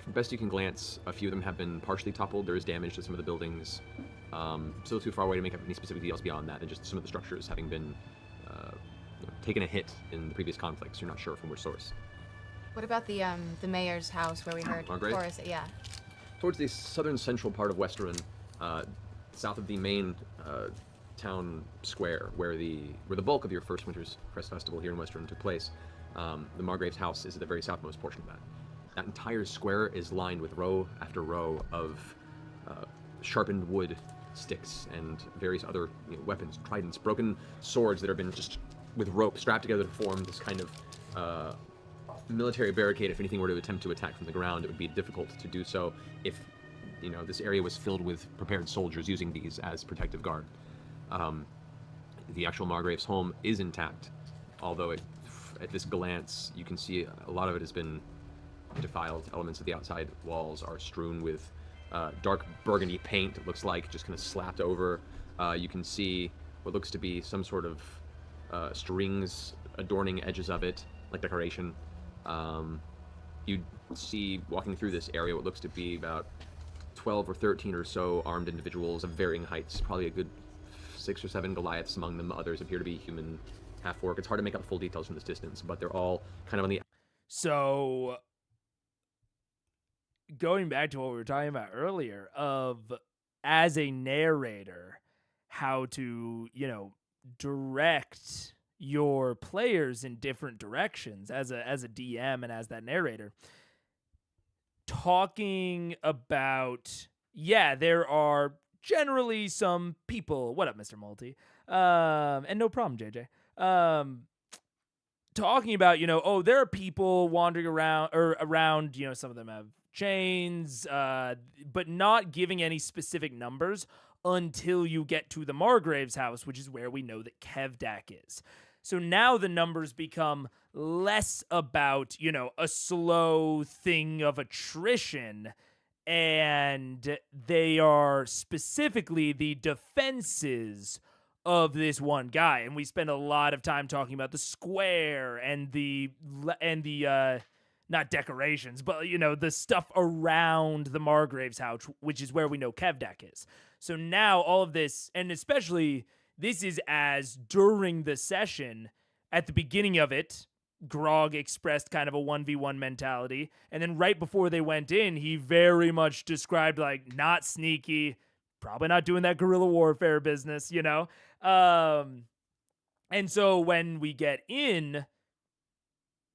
S2: Best you can glance, a few of them have been partially toppled. There is damage to some of the buildings. Still too far away to make up any specific details beyond that, and just some of the structures having been taken a hit in the previous conflicts. You're not sure from which source.
S3: What about the mayor's house where we heard
S2: Margrave?
S3: chorus? Yeah.
S2: Towards the southern central part of Westruun, south of the main town square, where the bulk of your first Winter's Crest Festival here in Westruun took place, the Margrave's house is at the very southmost portion of that. That entire square is lined with row after row of sharpened wood sticks and various other weapons, tridents, broken swords that have been just with rope strapped together to form this kind of military barricade. If anything were to attempt to attack from the ground, it would be difficult to do so if this area was filled with prepared soldiers using these as protective guard. The actual Margrave's home is intact, although at this glance you can see a lot of it has been defiled. Elements of the outside walls are strewn with dark burgundy paint, it looks like, just kind of slapped over. You can see what looks to be some sort of strings adorning edges of it, like decoration. You see, walking through this area, what looks to be about 12 or 13 or so armed individuals of varying heights, probably a good 6 or 7 Goliaths among them. Others appear to be human half-orc. It's hard to make out the full details from this distance, but they're all kind of on the...
S1: So, going back to what we were talking about earlier, of as a narrator, how to, direct your players in different directions as a DM and as that narrator. Talking about, there are generally some people. What up, Mr. Multi? And no problem, JJ. Talking about, there are people wandering around, some of them have chains, but not giving any specific numbers until you get to the Margrave's house, which is where we know that Kevdak is. So now the numbers become less about, a slow thing of attrition and they are specifically the defenses of this one guy. And we spend a lot of time talking about the square and the not decorations, but the stuff around the Margrave's house, which is where we know Kevdak is. So now all of this, and especially this is as during the session, at the beginning of it, Grog expressed kind of a 1v1 mentality. And then right before they went in, he very much described like not sneaky, probably not doing that guerrilla warfare business, And so when we get in,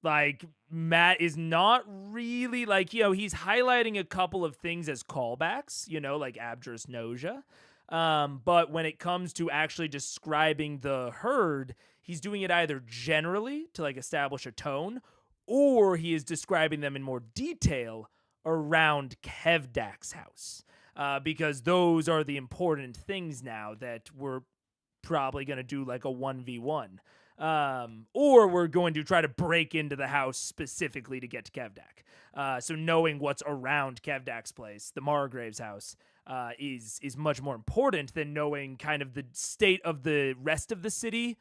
S1: like Matt is not really like, he's highlighting a couple of things as callbacks, like Abjur's nausea. But when it comes to actually describing the herd, he's doing it either generally to like establish a tone, or he is describing them in more detail around Kevdak's house. Because those are the important things now that we're probably going to do like a 1v1. Or we're going to try to break into the house specifically to get to Kevdak. So knowing what's around Kevdak's place, the Margrave's house, is much more important than knowing kind of the state of the rest of the city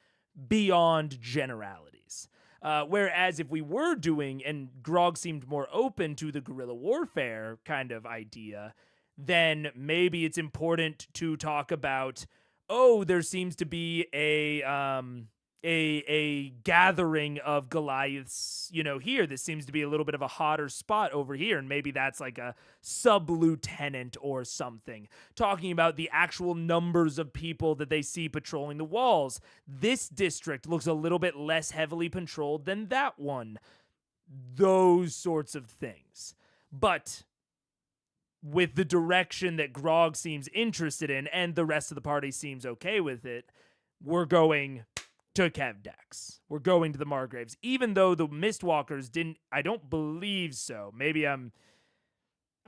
S1: beyond generalities. Whereas if we were doing, and Grog seemed more open to the guerrilla warfare kind of idea, then maybe it's important to talk about, there seems to be a gathering of Goliaths, here. This seems to be a little bit of a hotter spot over here, and maybe that's like a sub-lieutenant or something. Talking about the actual numbers of people that they see patrolling the walls. This district looks a little bit less heavily patrolled than that one. Those sorts of things. But with the direction that Grog seems interested in, and the rest of the party seems okay with it, we're going to Kevdak's. We're going to the Margraves. Even though the Mistwalkers didn't, I don't believe so. Maybe I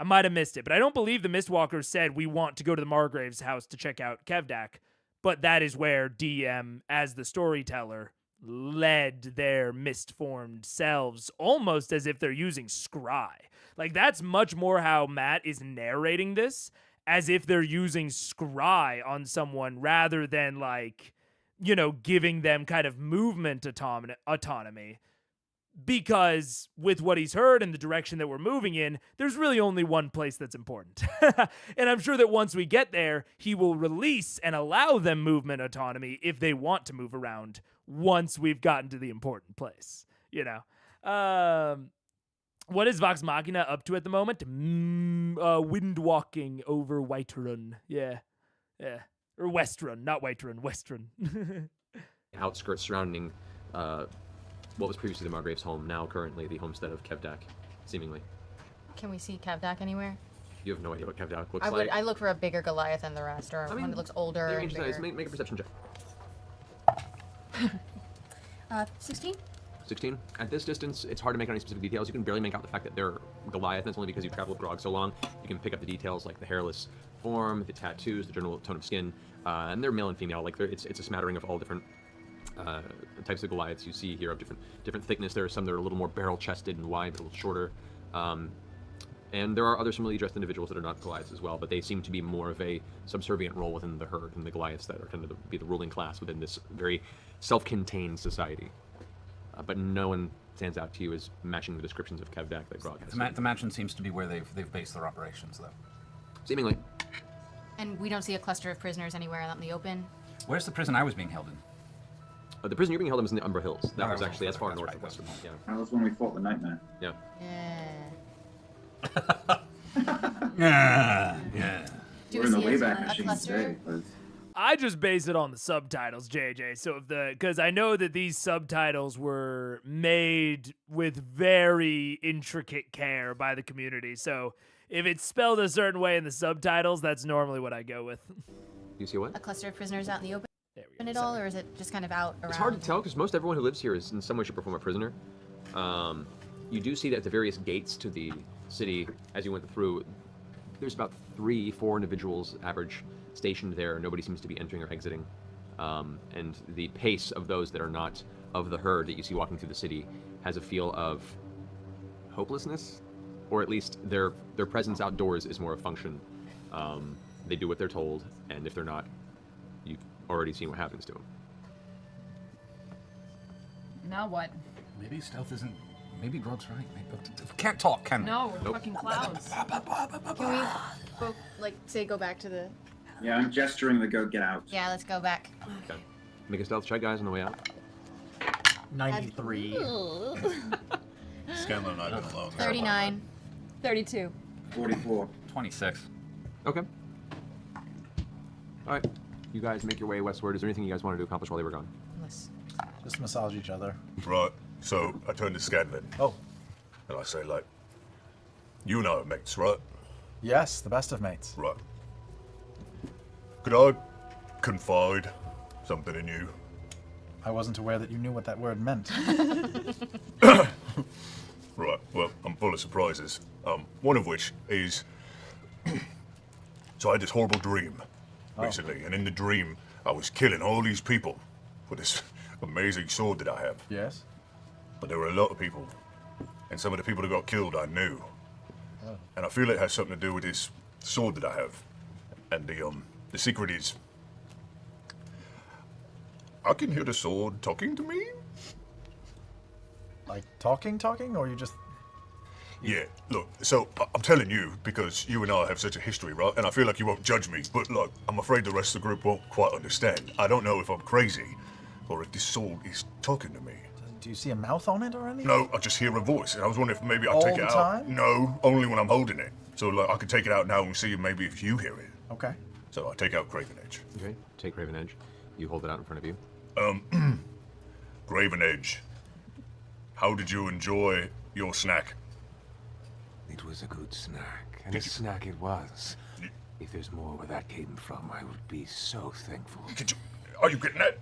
S1: might have missed it, but I don't believe the Mistwalkers said we want to go to the Margraves' house to check out Kevdak. But that is where DM, as the storyteller, led their mist-formed selves, almost as if they're using scry. Like, that's much more how Matt is narrating this, as if they're using scry on someone rather than, like, giving them kind of movement autonomy. Because with what he's heard and the direction that we're moving in, there's really only one place that's important. And I'm sure that once we get there, he will release and allow them movement autonomy if they want to move around once we've gotten to the important place. What is Vox Machina up to at the moment? Wind walking over Whiterun. Yeah. Or Westrun, not Whiterun, Westrun.
S2: Outskirts surrounding what was previously the Margrave's home, now currently the homestead of Kevdak, seemingly.
S3: Can we see Kevdak anywhere?
S2: You have no idea what Kevdak looks like.
S3: I look for a bigger Goliath than the rest, or one that looks older.
S2: They're
S3: and
S2: size.
S3: bigger.
S2: Make a perception check.
S3: 16?
S2: 16. At this distance, it's hard to make out any specific details. You can barely make out the fact that they're Goliath, and that's only because you traveled with Grog so long. You can pick up the details like the hairless form, the tattoos, the general tone of skin, and they're male and female. Like it's a smattering of all different types of Goliaths you see here of different thickness. There are some that are a little more barrel-chested and wide, but a little shorter. And there are other similarly dressed individuals that are not Goliaths as well, but they seem to be more of a subservient role within the herd and the Goliaths that are kind of be the ruling class within this very self-contained society. But no one stands out to you as matching the descriptions of Kevdak that Grog has.
S7: The mansion seems to be where they've based their operations, though.
S2: Seemingly.
S3: And we don't see a cluster of prisoners anywhere out in the open?
S7: Where's the prison I was being held in?
S2: The prison you're being held in was in the Umbra Hills. That was actually as far north of Western. Yeah.
S5: That was when we fought the Nightmare.
S2: Yeah.
S7: Yeah.
S3: Do
S5: We're
S3: we
S5: in the
S3: see
S5: Wayback
S3: a
S5: Machine
S3: cluster?
S5: today, but
S1: I just base it on the subtitles, JJ. So because I know that these subtitles were made with very intricate care by the community. So if it's spelled a certain way in the subtitles, that's normally what I go with.
S2: You see what?
S3: A cluster of prisoners out in the open?
S1: There we go.
S3: At all, or is it just kind of out around?
S2: It's hard to tell because most everyone who lives here is in some way, shape, or form a prisoner. You do see that at the various gates to the city, as you went through, there's about 3-4 individuals average stationed there. Nobody seems to be entering or exiting. And the pace of those that are not of the herd that you see walking through the city has a feel of hopelessness, or at least their presence outdoors is more a function. They do what they're told, and if they're not, you've already seen what happens to them.
S4: Now what?
S7: Maybe stealth isn't. Maybe Grog's right. We can't talk, can we?
S4: No, we're fucking clowns.
S3: Can we both, like, say go back to the...
S5: Yeah, I'm gesturing to go get out.
S3: Yeah, let's go back.
S2: Okay. Make a stealth check, guys, on the way out.
S8: 93.
S6: Scanlan and I have been alone.
S3: 39.
S4: 32.
S5: 44.
S7: 26.
S2: Okay. All right. You guys make your way westward. Is there anything you guys wanted to accomplish while they were gone?
S8: Just massage each other.
S6: Right. So I turn to Scanlan
S8: Oh,
S6: and I say, like, you and I are mates, right?
S8: yes, the best of mates.
S6: Right. Could I confide something in you?
S8: I wasn't aware that you knew what that word meant.
S6: Right. Well, I'm full of surprises. One of which is, so I had this horrible dream recently, and in the dream I was killing all these people with this amazing sword that I have.
S8: Yes?
S6: But there were a lot of people, and some of the people that got killed I knew. And I feel it has something to do with this sword that I have. And the secret is, I can hear the sword talking to me.
S8: Like talking, or you just...
S6: Yeah, look, so I'm telling you because you and I have such a history, right? And I feel like you won't judge me, but look, I'm afraid the rest of the group won't quite understand. I don't know if I'm crazy or if this sword is talking to me.
S8: Do you see a mouth on it or anything?
S6: No, I just hear a voice, and I was wondering if maybe I'd
S8: All
S6: take
S8: the
S6: it out.
S8: time?
S6: No, only when I'm holding it. So like I could take it out now and see maybe if you hear it.
S8: Okay.
S6: So I take out Graven Edge.
S2: Okay. Take Raven Edge. You hold it out in front of you.
S6: Graven Edge, how did you enjoy your snack?
S12: It was a good snack, and a snack it was. If there's more where that came from, I would be so thankful.
S6: Are you getting that?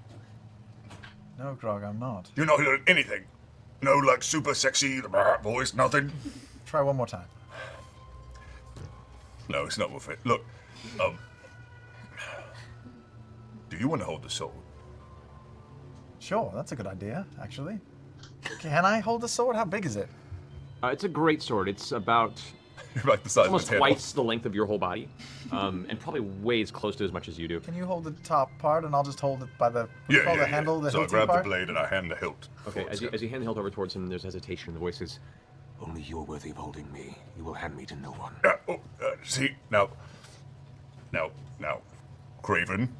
S8: No, Grog, I'm not.
S6: You're not hearing anything? No, like super sexy voice, nothing?
S8: Try one more time.
S6: No, it's not worth it. Look, do you want to hold the sword?
S8: Sure, that's a good idea, actually. Can I hold the sword? How big is it?
S2: It's a great sword. It's about
S6: like the size
S2: almost
S6: of a tail.
S2: twice the length of your whole body, and probably weighs close to as much as you do.
S8: Can you hold the top part and I'll just hold it by the,
S6: Yeah,
S8: handle, the
S6: So I
S8: hilty
S6: grab
S8: part?
S6: the blade and I hand the hilt.
S2: Okay, as you hand the hilt over towards him, there's hesitation. The voice is,
S12: Only you're worthy of holding me. You will hand me to no one.
S6: See, now, Craven.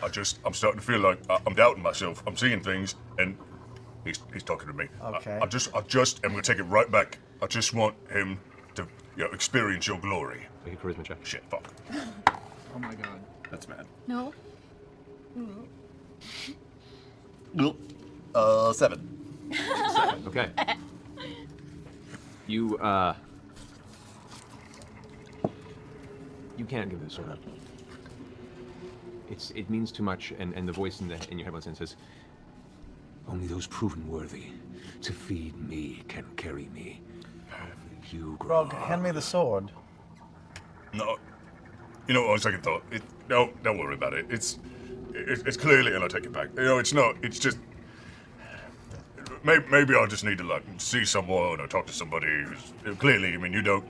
S6: I'm starting to feel like I'm doubting myself. I'm seeing things, and he's talking to me.
S8: Okay.
S6: I just am gonna take it right back. I just want him to, experience your glory.
S2: make a charisma check.
S6: Shit, fuck.
S7: Oh my god. That's bad.
S3: No.
S13: 7.
S2: Okay. You can't give this sword up. It means too much, and the voice in your head once again says,
S12: Only those proven worthy to feed me can carry me. Only you,
S8: Grog, hand me the sword.
S6: No, on second thought, don't worry about it. It's clearly, and I'll take it back. It's not. It's just. Maybe I'll just need to see someone or talk to somebody. Clearly, I mean, you don't.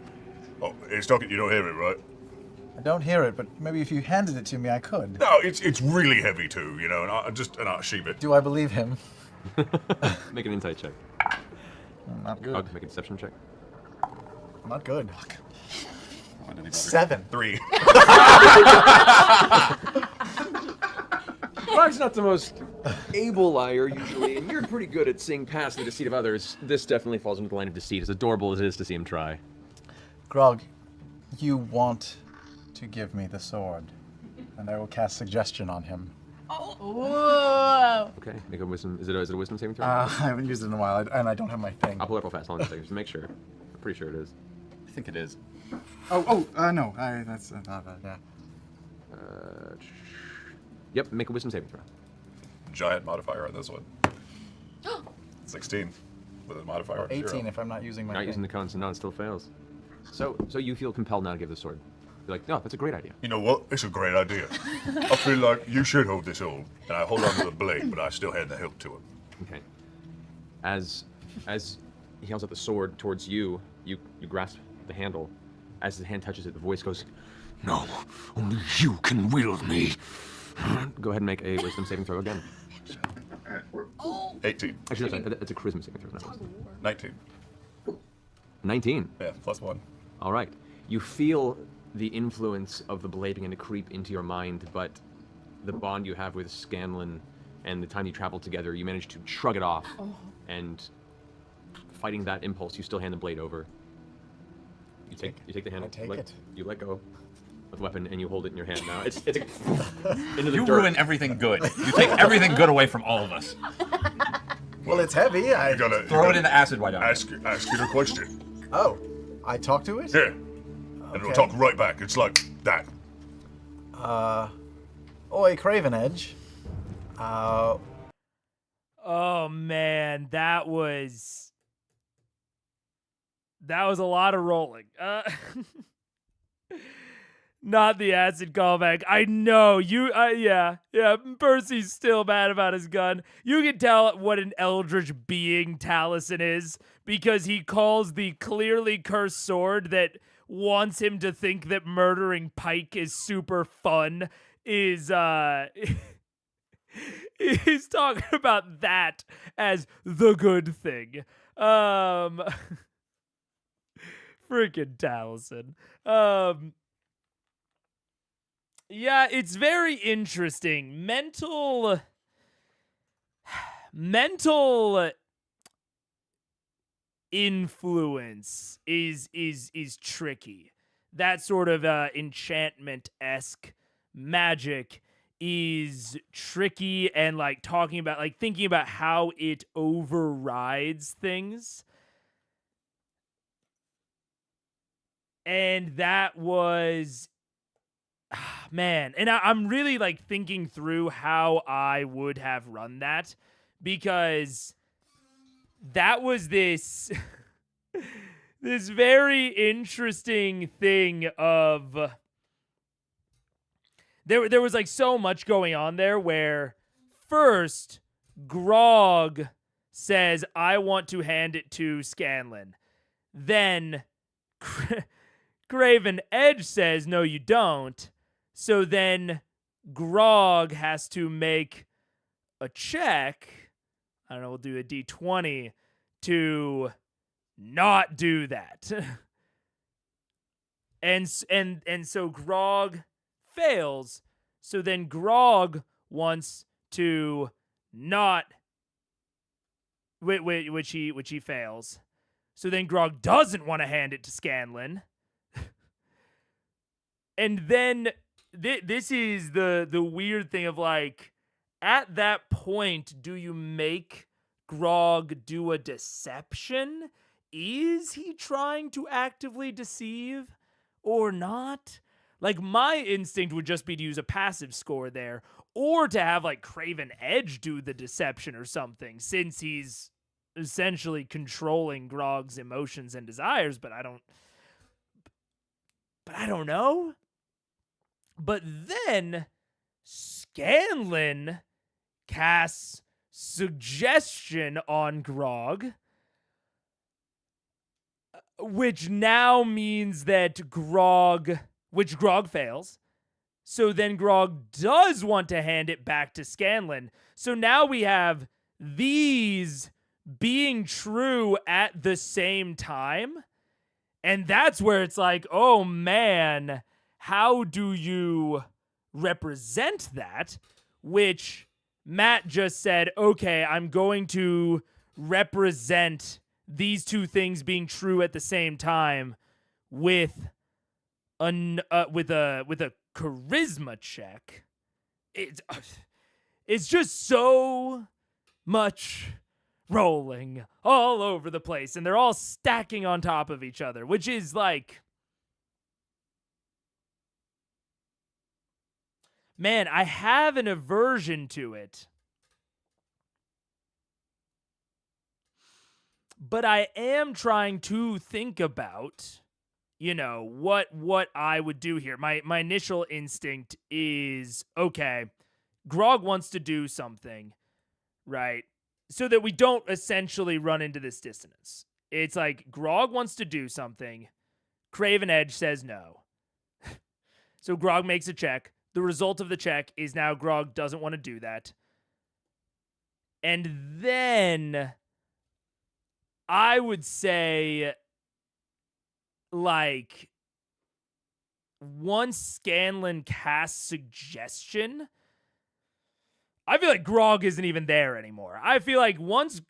S6: Oh, it's talking. You don't hear it, right?
S8: I don't hear it, but maybe if you handed it to me, I could.
S6: No, it's really heavy too, and I'll sheave it.
S8: Do I believe him?
S2: make an insight check.
S8: Not good.
S2: Make a deception check.
S8: Not good. 7.
S6: 3.
S2: Grog's not the most able liar usually, and you're pretty good at seeing past the deceit of others. This definitely falls into the line of deceit, as adorable as it is to see him try.
S8: Grog, you want to give me the sword, and I will cast suggestion on him.
S3: Whoa.
S2: Okay, make a wisdom. Is it a wisdom saving throw?
S8: I haven't used it in a while, and I don't have my thing.
S2: I'll pull it up real fast. Hold on a second, just to make sure. I'm pretty sure it is.
S7: I think it is.
S8: No, that's not bad, yeah.
S2: Yep, make a wisdom saving throw.
S6: Giant modifier on this one. 16 with a modifier of
S8: 18
S6: 0.
S8: if I'm not using my
S2: Not
S8: thing.
S2: using the cone, so no, it still fails. So you feel compelled now to give the sword. You're like, no, that's a great idea.
S6: You know what? It's a great idea. I feel like you should hold this hilt, and I hold on to the blade, but I still hand the hilt to him.
S2: Okay. As he holds out the sword towards you. You grasp the handle. As the hand touches it, the voice goes,
S12: No, only you can wield me.
S2: go ahead and make a wisdom saving throw again.
S6: 18.
S2: Actually, no, it's a charisma saving throw. Not wisdom.
S6: 19.
S2: 19.
S6: Yeah, +1.
S2: All right. You feel the influence of the blade begin to creep into your mind, but the bond you have with Scanlan and the time you traveled together, you manage to shrug it off. And fighting that impulse, you still hand the blade over. You take the handle.
S8: I take it.
S2: You let go of the weapon and you hold it in your hand now. It's into the
S7: You
S2: dirt.
S7: ruin everything good. You take everything good away from all of us.
S8: Well, it's heavy.
S6: You gotta
S7: Throw it in the acid, why don't you?
S6: ask it a question.
S8: Oh, I talk to it?
S6: Yeah. And it'll talk right back. It's like that.
S8: Oi, Craven Edge.
S1: Oh man, that was a lot of rolling. Not the acid callback. I know you. Yeah. Percy's still mad about his gun. You can tell what an eldritch being Taliesin is because he calls the clearly cursed sword that wants him to think that murdering Pike is super fun. He's talking about that as the good thing. Freaking Taliesin. Yeah, it's very interesting. Mental influence is tricky. That sort of enchantment-esque magic is tricky, and like talking about, like thinking about how it overrides things. And that was, man, and I'm really like thinking through how I would have run that, because that was this this very interesting thing of there was like so much going on there, where first Grog says, I want to hand it to Scanlan. Then Craven Edge says, no, you don't. So then Grog has to make a check. I don't know, we'll do a D20 to not do that. and so Grog fails. So then Grog wants to not, which he fails. So then Grog doesn't want to hand it to Scanlan. And then this is the weird thing of like, at that point, do you make Grog do a deception? Is he trying to actively deceive or not? Like, my instinct would just be to use a passive score there, or to have like Craven Edge do the deception or something, since he's essentially controlling Grog's emotions and desires, but I don't know. But then Scanlan casts suggestion on Grog, which now means that Grog fails. So then Grog does want to hand it back to Scanlan. So now we have these being true at the same time. And that's where it's like, oh man, how do you represent that? Which Matt just said, okay, I'm going to represent these two things being true at the same time with a charisma check. It's just so much rolling all over the place, and they're all stacking on top of each other, which is like, man, I have an aversion to it, but I am trying to think about, you know, what I would do here. My initial instinct is, okay, Grog wants to do something, right? So that we don't essentially run into this dissonance. It's like Grog wants to do something. Craven Edge says no. So Grog makes a check. The result of the check is now Grog doesn't want to do that. And then I would say, like, once Scanlan casts Suggestion, I feel like Grog isn't even there anymore. I feel like once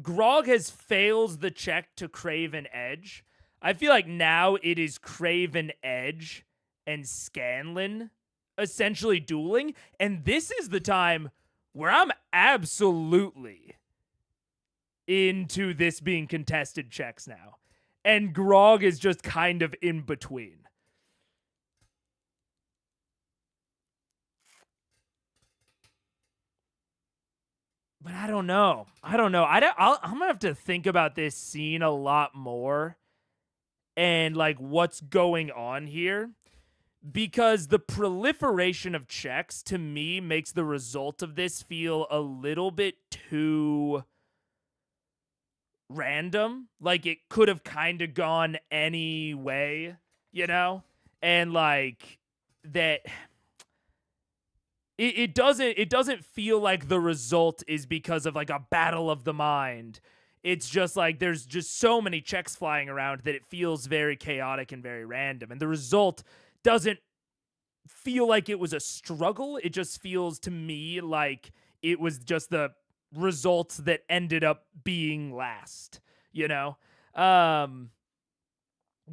S1: Grog has failed the check to Craven Edge, I feel like now it is Craven Edge and Scanlan essentially dueling, and this is the time where I'm absolutely into this being contested checks now. And Grog is just kind of in between. But I don't know. I'm going to have to think about this scene a lot more and like what's going on here. Because the proliferation of checks, to me, makes the result of this feel a little bit too random. Like, it could have kind of gone any way, you know? And, like, that... It doesn't feel like the result is because of, like, a battle of the mind. It's just, like, there's just so many checks flying around that it feels very chaotic and very random. And the result doesn't feel like it was a struggle. It just feels to me like it was just the results that ended up being last, you know?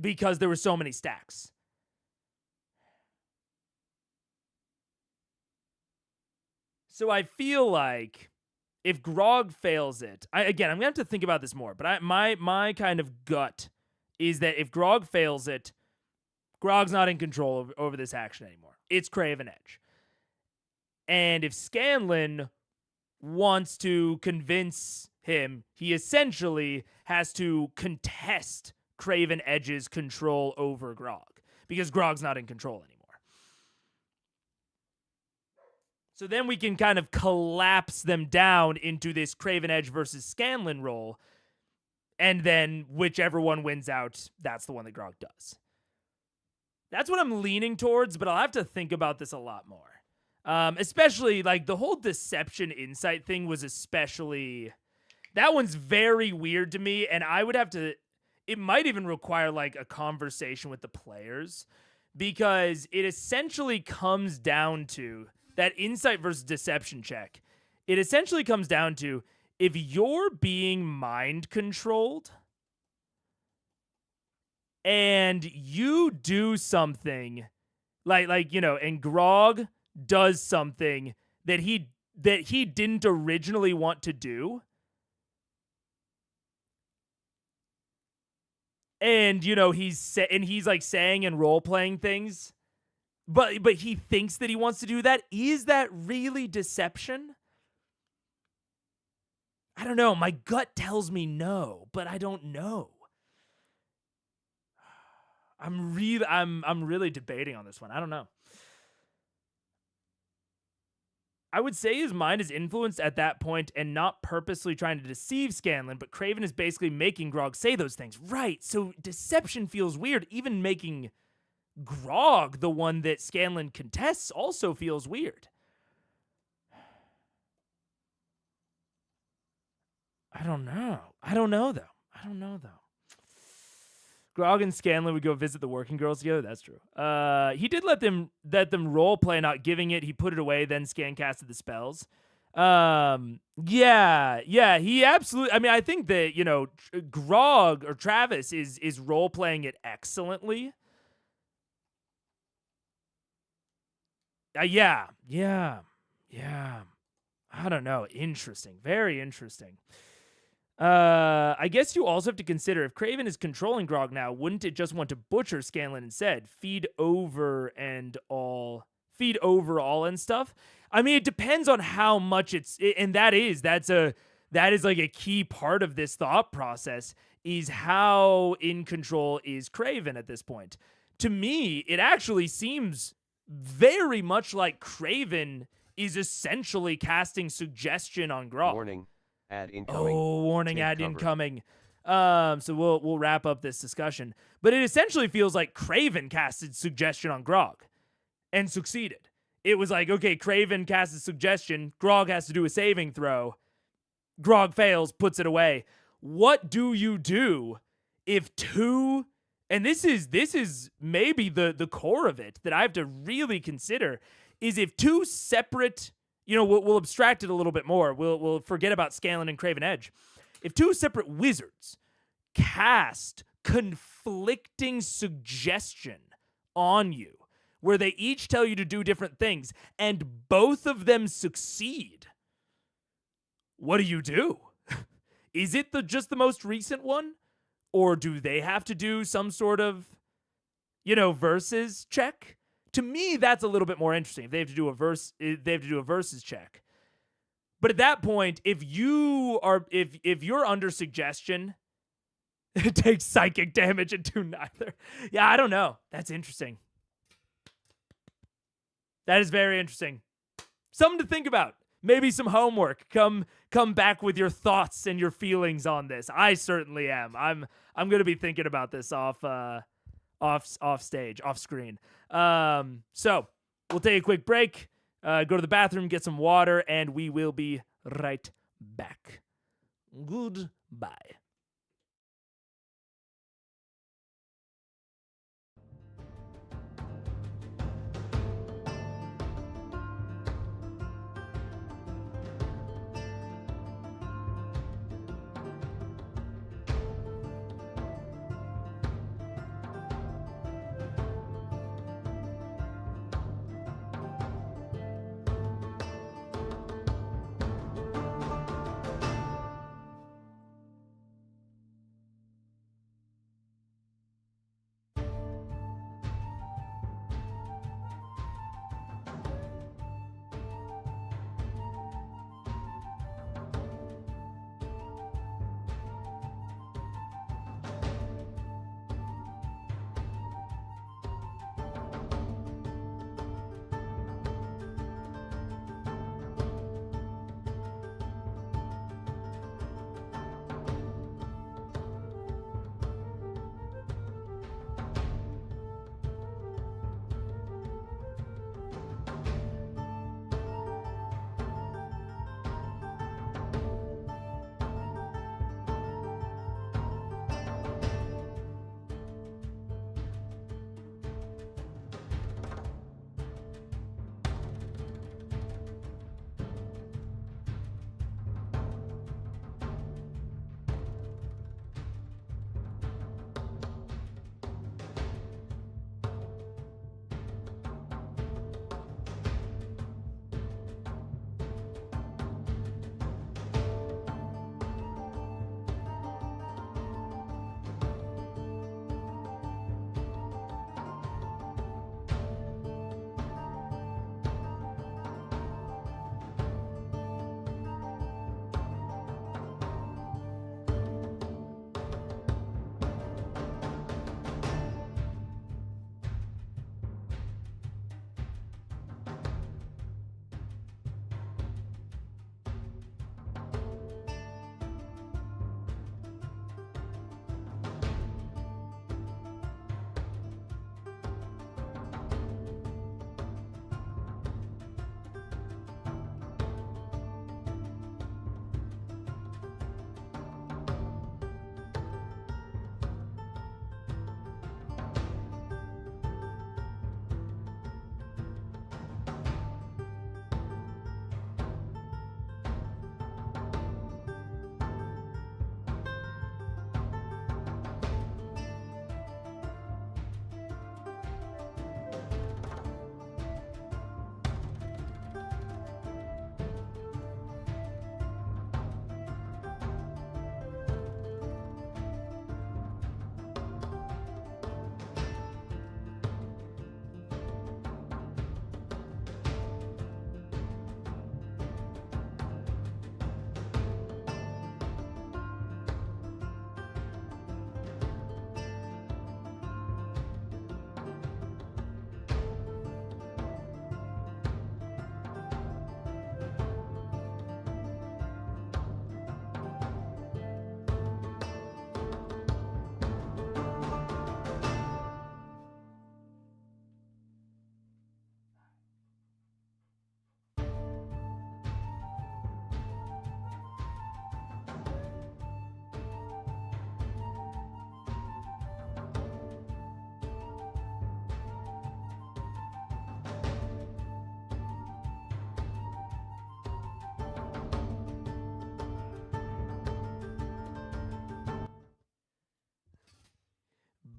S1: Because there were so many stacks. So I feel like if Grog fails it, I'm going to have to think about this more, but my kind of gut is that if Grog fails it, Grog's not in control over this action anymore. It's Craven Edge. And if Scanlan wants to convince him, he essentially has to contest Craven Edge's control over Grog, because Grog's not in control anymore. So then we can kind of collapse them down into this Craven Edge versus Scanlan role, and then whichever one wins out, that's the one that Grog does. That's what I'm leaning towards, but I'll have to think about this a lot more. Especially, like, the whole deception insight thing was especially... That one's very weird to me, and I would have to... It might even require, like, a conversation with the players, because it essentially comes down to... That insight versus deception check, it essentially comes down to, if you're being mind controlled and you do something like you know, and Grog does something that he didn't originally want to do, and you know, he's like saying and role playing things, but he thinks that he wants to do that. Is that really deception? I don't know. My gut tells me no, but I don't know. I'm really debating on this one. I don't know. I would say his mind is influenced at that point and not purposely trying to deceive Scanlan, but Craven is basically making Grog say those things. Right, so deception feels weird. Even making Grog the one that Scanlan contests also feels weird. I don't know, though. Grog and Scanlan would go visit the working girls together. That's true. He did let them role play, not giving it. He put it away. Then Scan casted the spells. Yeah. He absolutely. I mean, I think that, you know, Grog or Travis is role playing it excellently. Yeah. I don't know. Interesting. Very interesting. I guess you also have to consider, if Craven is controlling Grog now, wouldn't it just want to butcher Scanlan instead? Feed over all and stuff. I mean, it depends on how much and that is like a key part of this thought process, is how in control is Craven at this point. To me, it actually seems very much like Craven is essentially casting suggestion on Grog.
S11: Warning. Ad incoming.
S1: Oh, warning,
S11: Take
S1: ad
S11: cover.
S1: incoming. So we'll wrap up this discussion. But it essentially feels like Craven casted suggestion on Grog and succeeded. It was like, okay, Craven casted suggestion, Grog has to do a saving throw. Grog fails, puts it away. What do you do if two, and this is maybe the core of it that I have to really consider, is if two separate, we'll abstract it a little bit more. We'll forget about Scanlan and Craven Edge. If two separate wizards cast conflicting suggestion on you, where they each tell you to do different things, and both of them succeed, what do? Is it just the most recent one? Or do they have to do some sort of, versus check? To me, that's a little bit more interesting. If they have to do a versus check. But at that point, if you're under suggestion, it takes psychic damage and do neither. Yeah, I don't know. That's interesting. That is very interesting. Something to think about. Maybe some homework. Come back with your thoughts and your feelings on this. I certainly am. I'm going to be thinking about this off stage, off screen. So we'll take a quick break, go to the bathroom, get some water, and we will be right back. Goodbye.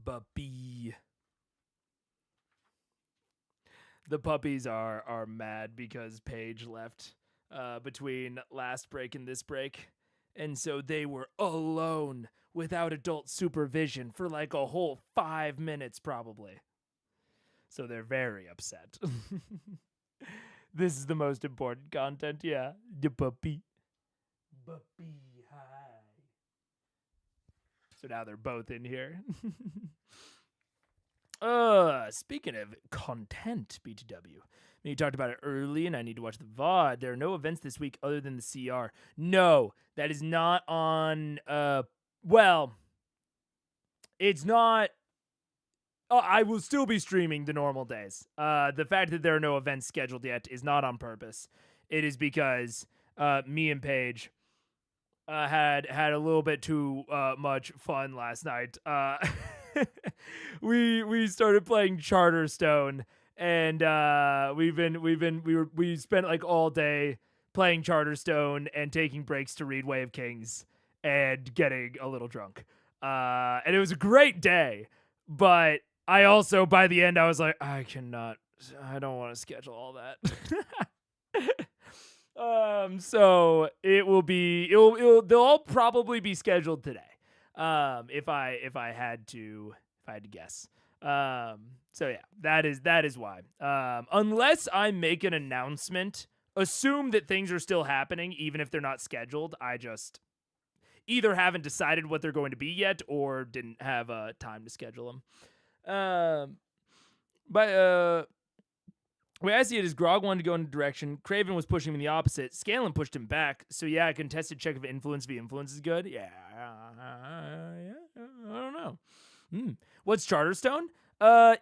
S1: puppy. The puppies are mad because Paige left between last break and this break. And so they were alone without adult supervision for like a whole 5 minutes probably. So they're very upset. This is the most important content, yeah. The puppy. Puppy, hi. So now they're both in here. Speaking of content, BTW. You talked about it early, and I need to watch the VOD. There are no events this week other than the CR. No, that is not on, well, it's not. Oh, I will still be streaming the normal days. The fact that there are no events scheduled yet is not on purpose. It is because me and Paige had a little bit too much fun last night. We started playing Charterstone, and we spent like all day playing Charterstone and taking breaks to read Way of Kings and getting a little drunk. And it was a great day, but I also, by the end, I was like, I don't want to schedule all that. So they'll all probably be scheduled today. If I had to guess. So yeah, that is why. Unless I make an announcement, assume that things are still happening, even if they're not scheduled. I just either haven't decided what they're going to be yet, or didn't have time to schedule them. But the way I see it is Grog wanted to go in a direction. Craven was pushing him in the opposite. Scanlan pushed him back. So yeah, a contested check of influence v. influence is good. Yeah, I don't know. What's Charterstone?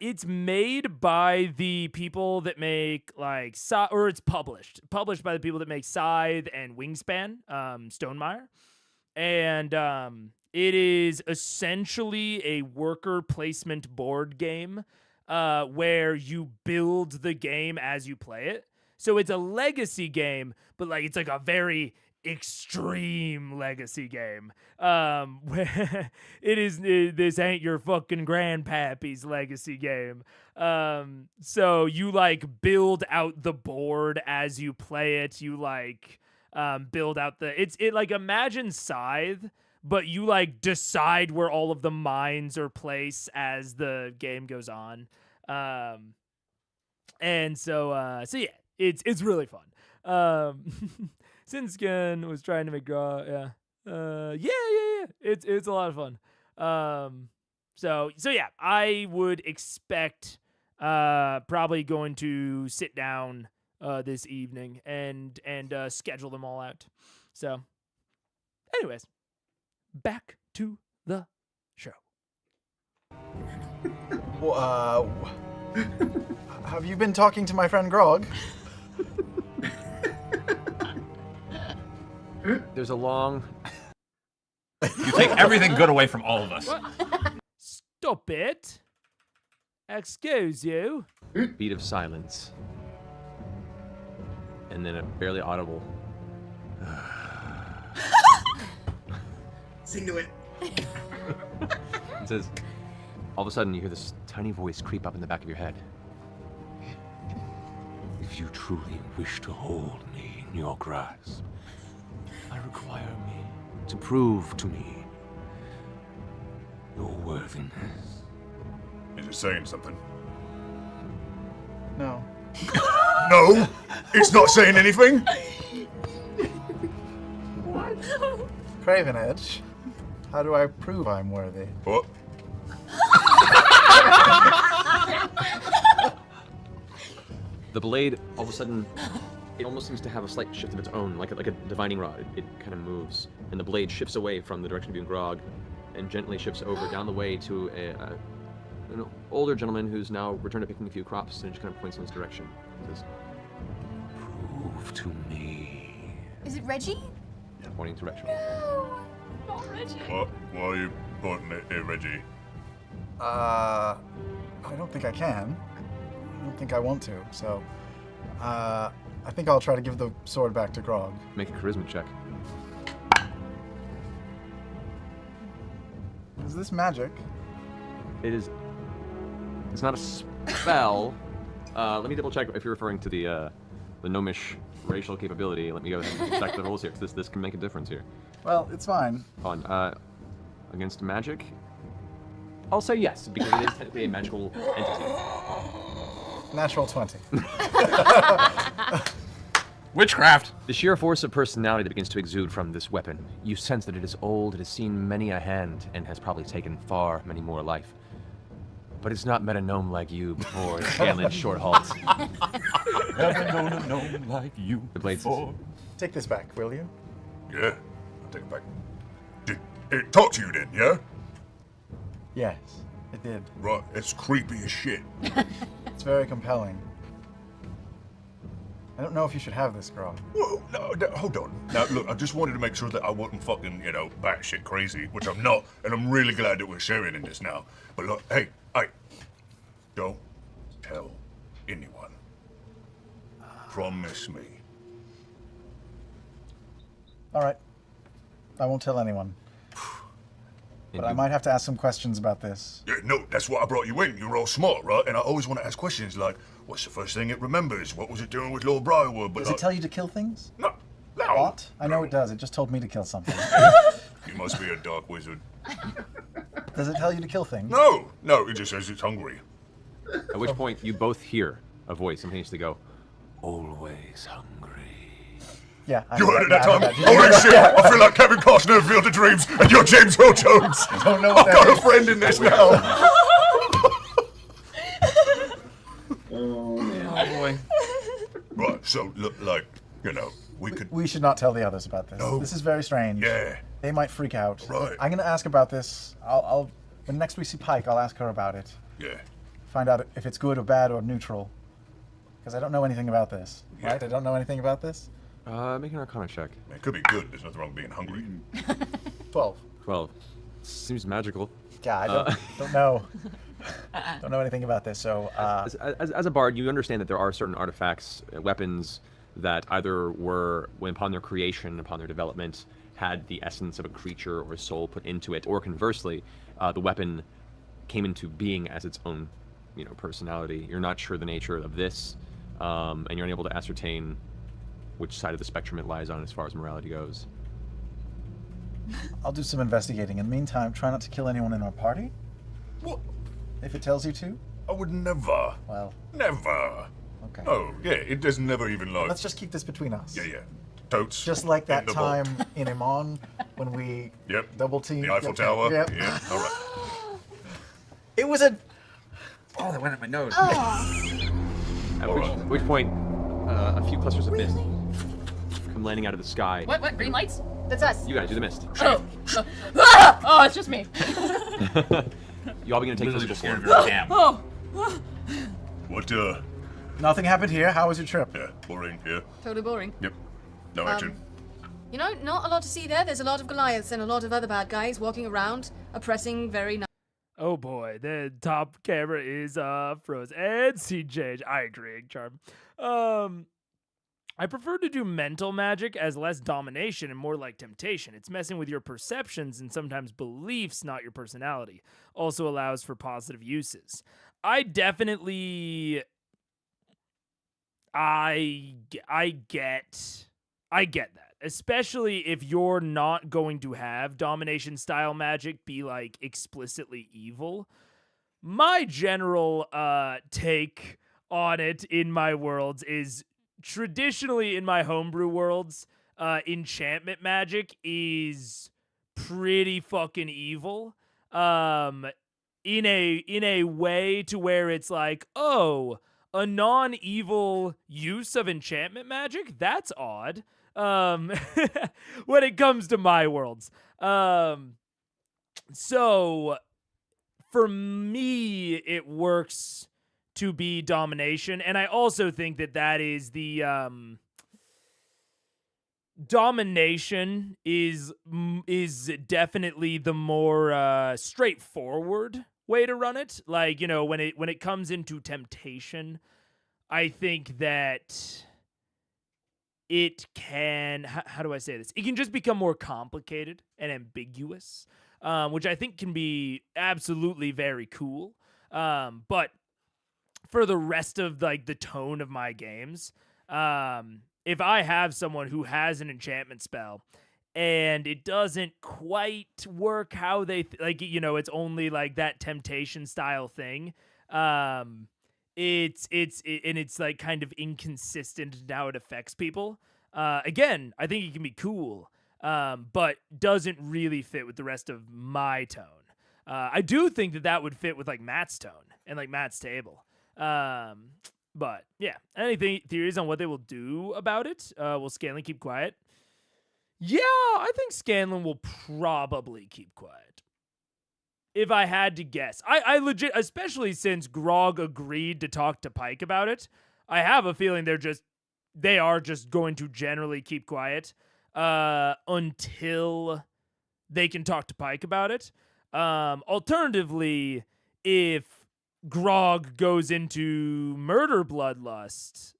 S1: It's made by the people that make like or it's published by the people that make Scythe and Wingspan, Stonemaier, and it is essentially a worker placement board game where you build the game as you play it. So it's a legacy game, but like it's like a very extreme legacy game. Where this ain't your fucking grandpappy's legacy game. So you like build out the board as you play it. You like build out it like imagine Scythe, but you like decide where all of the mines are placed as the game goes on. And so yeah, it's really fun. Sinskin was trying to make draw, yeah. Yeah. It's a lot of fun. So yeah, I would expect probably going to sit down this evening and schedule them all out. So anyways, back to the show.
S8: Well, have you been talking to my friend Grog?
S2: There's a long...
S7: You take everything good away from all of us.
S1: Stop it. Excuse you.
S2: beat of silence. And then a barely audible...
S5: Sing to it.
S2: It says, all of a sudden you hear this tiny voice creep up in the back of your head.
S12: If you truly wish to hold me in your grasp, I require me
S2: To prove to me.
S12: your worthiness.
S6: Is it saying something?
S8: No.
S6: No! It's not saying anything!
S8: Craven Edge. How do I prove I'm worthy?
S6: What?
S2: The blade, all of a sudden, it almost seems to have a slight shift of its own, like a divining rod. It kind of moves, and the blade shifts away from the direction of you and Grog, and gently shifts over down the way to an older gentleman who's now returned to picking a few crops, and just kind of points in his direction. He says,
S12: Prove to me.
S3: Is it Reggie?
S2: pointing to Reginald.
S4: Not Reggie.
S6: What? Why are you pointing at Reggie?
S8: I don't think I can. I don't think I want to, so... I think I'll try to give the sword back to Grog.
S2: Make a charisma check.
S8: Is this magic?
S2: It's not a spell. Let me double check if you're referring to the gnomish racial capability. Let me go ahead and check the rules here. 'Cause this can make a difference here.
S8: Well, it's fine.
S2: Hold on. Against magic? I'll say yes, because it is technically a magical entity.
S8: Natural 20.
S7: Witchcraft!
S2: The sheer force of personality that begins to exude from this weapon. You sense that it is old, it has seen many a hand, and has probably taken far many more life. But it's not met a gnome like you before its challenge short halts.
S7: Never known a gnome like you
S2: The blades.
S7: before.
S8: Take this back, will you?
S6: Yeah, I'll take it back. Did it talk to you then, yeah?
S8: Yes, it did.
S6: Right, it's creepy as shit.
S8: It's very compelling. I don't know if you should have this, girl.
S6: Whoa, no, hold on. Now, look, I just wanted to make sure that I wasn't fucking, batshit crazy, which I'm not, and I'm really glad that we're sharing in this now. But look, hey, don't tell anyone. Promise me.
S8: All right. I won't tell anyone. But I might have to ask some questions about this.
S6: Yeah, no, that's why I brought you in. You're all smart, right? And I always want to ask questions like, what's the first thing it remembers? What was it doing with Lord Briarwood? But
S8: Does it tell you to kill things?
S6: No.
S8: What? I know it does. It just told me to kill something.
S6: You must be a dark wizard.
S8: Does it tell you to kill things?
S6: No, it just says it's hungry.
S2: At which point, you both hear a voice simultaneously go, always hungry.
S8: Yeah.
S6: You heard it that
S8: I
S6: time?
S8: heard that.
S6: Holy shit! I feel like Kevin Costner in Field of Dreams, and you're James Earl Jones.
S8: I don't know what
S6: I've
S8: that
S6: got a
S8: is.
S6: friend in this now.
S7: Oh boy.
S6: Right, so look, we could.
S8: We should not tell the others about this.
S6: No.
S8: This is very strange.
S6: Yeah.
S8: They might freak out.
S6: Right.
S8: I'm gonna ask about this. I'll when next we see Pike, I'll ask her about it.
S6: Yeah.
S8: Find out if it's good or bad or neutral. Because I don't know anything about this.
S6: Yeah.
S8: Right? I don't know anything about this.
S2: Make an Arcana check.
S6: It could be good. There's nothing wrong with being hungry.
S8: 12.
S2: 12. Seems magical.
S8: Yeah, I don't know. Don't know anything about this. So
S2: As a bard, you understand that there are certain artifacts, weapons that either were, when upon their creation, upon their development, had the essence of a creature or soul put into it, or conversely, the weapon came into being as its own, personality. You're not sure the nature of this, and you're unable to ascertain which side of the spectrum it lies on as far as morality goes.
S8: I'll do some investigating. In the meantime, try not to kill anyone in our party.
S6: What?
S8: If it tells you to.
S6: I would never.
S8: Well.
S6: Never.
S8: Okay.
S6: Oh, yeah, it does never even like.
S8: Let's just keep this between us.
S6: Yeah. Totes.
S8: Just like that
S6: in the vault.
S8: time in Iman when we double teamed.
S6: The Eiffel Tower.
S8: Yep.
S6: Yeah, all right.
S8: It was a.
S7: Oh, that went up my nose.
S2: At which point, a few clusters of mist come landing out of the sky.
S4: What? Green lights?
S3: That's us.
S2: You guys do the mist.
S4: Oh, it's just me.
S2: You all begin to take physical form.
S7: Damn.
S4: Oh.
S6: What,
S8: Nothing happened here. How was your trip?
S6: Yeah, boring, yeah.
S3: Totally boring.
S6: Yep. No action.
S3: Not a lot to see there. There's a lot of Goliaths and a lot of other bad guys walking around, oppressing very nice.
S1: Oh boy, the top camera is frozen. And scene change. I agree, Charm. I prefer to do mental magic as less domination and more like temptation. It's messing with your perceptions and sometimes beliefs, not your personality. Also allows for positive uses. I definitely I get that. Especially if you're not going to have domination style magic be like explicitly evil. My general take on it in my worlds is traditionally in my homebrew worlds, enchantment magic is pretty fucking evil. In a way to where it's like, oh, a non-evil use of enchantment magic? That's odd. When it comes to my worlds. So for me, it works to be domination. And I also think that is the, domination is definitely the more, straightforward way to run it. Like, when it comes into temptation, I think that it can, how do I say this? It can just become more complicated and ambiguous. which I think can be absolutely very cool. But for the rest of like the tone of my games, if I have someone who has an enchantment spell and it doesn't quite work how they like, it's only like that temptation style thing. It's like kind of inconsistent in how it affects people. Again, I think it can be cool, but doesn't really fit with the rest of my tone. I do think that would fit with like Matt's tone and like Matt's table. But yeah, anything theories on what they will do about it? Will Scanlan keep quiet? Yeah, I think Scanlan will probably keep quiet. If I had to guess, I legit, especially since Grog agreed to talk to Pike about it, I have a feeling they are just going to generally keep quiet until they can talk to Pike about it. Alternatively, if Grog goes into murder bloodlust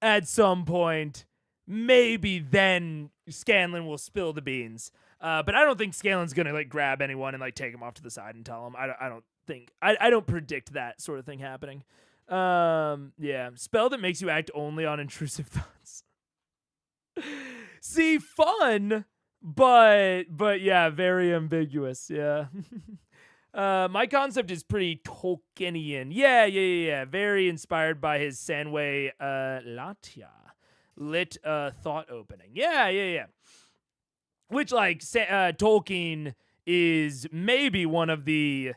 S1: at some point, maybe then Scanlan will spill the beans. But I don't think Scanlan's gonna like grab anyone and like take him off to the side and tell him. I don't predict that sort of thing happening. Yeah, spell that makes you act only on intrusive thoughts. See, fun, but yeah, very ambiguous. Yeah. My concept is pretty Tolkienian. Yeah. Very inspired by his Sanway Latya lit thought opening. Yeah. Which, like, Tolkien is maybe one of the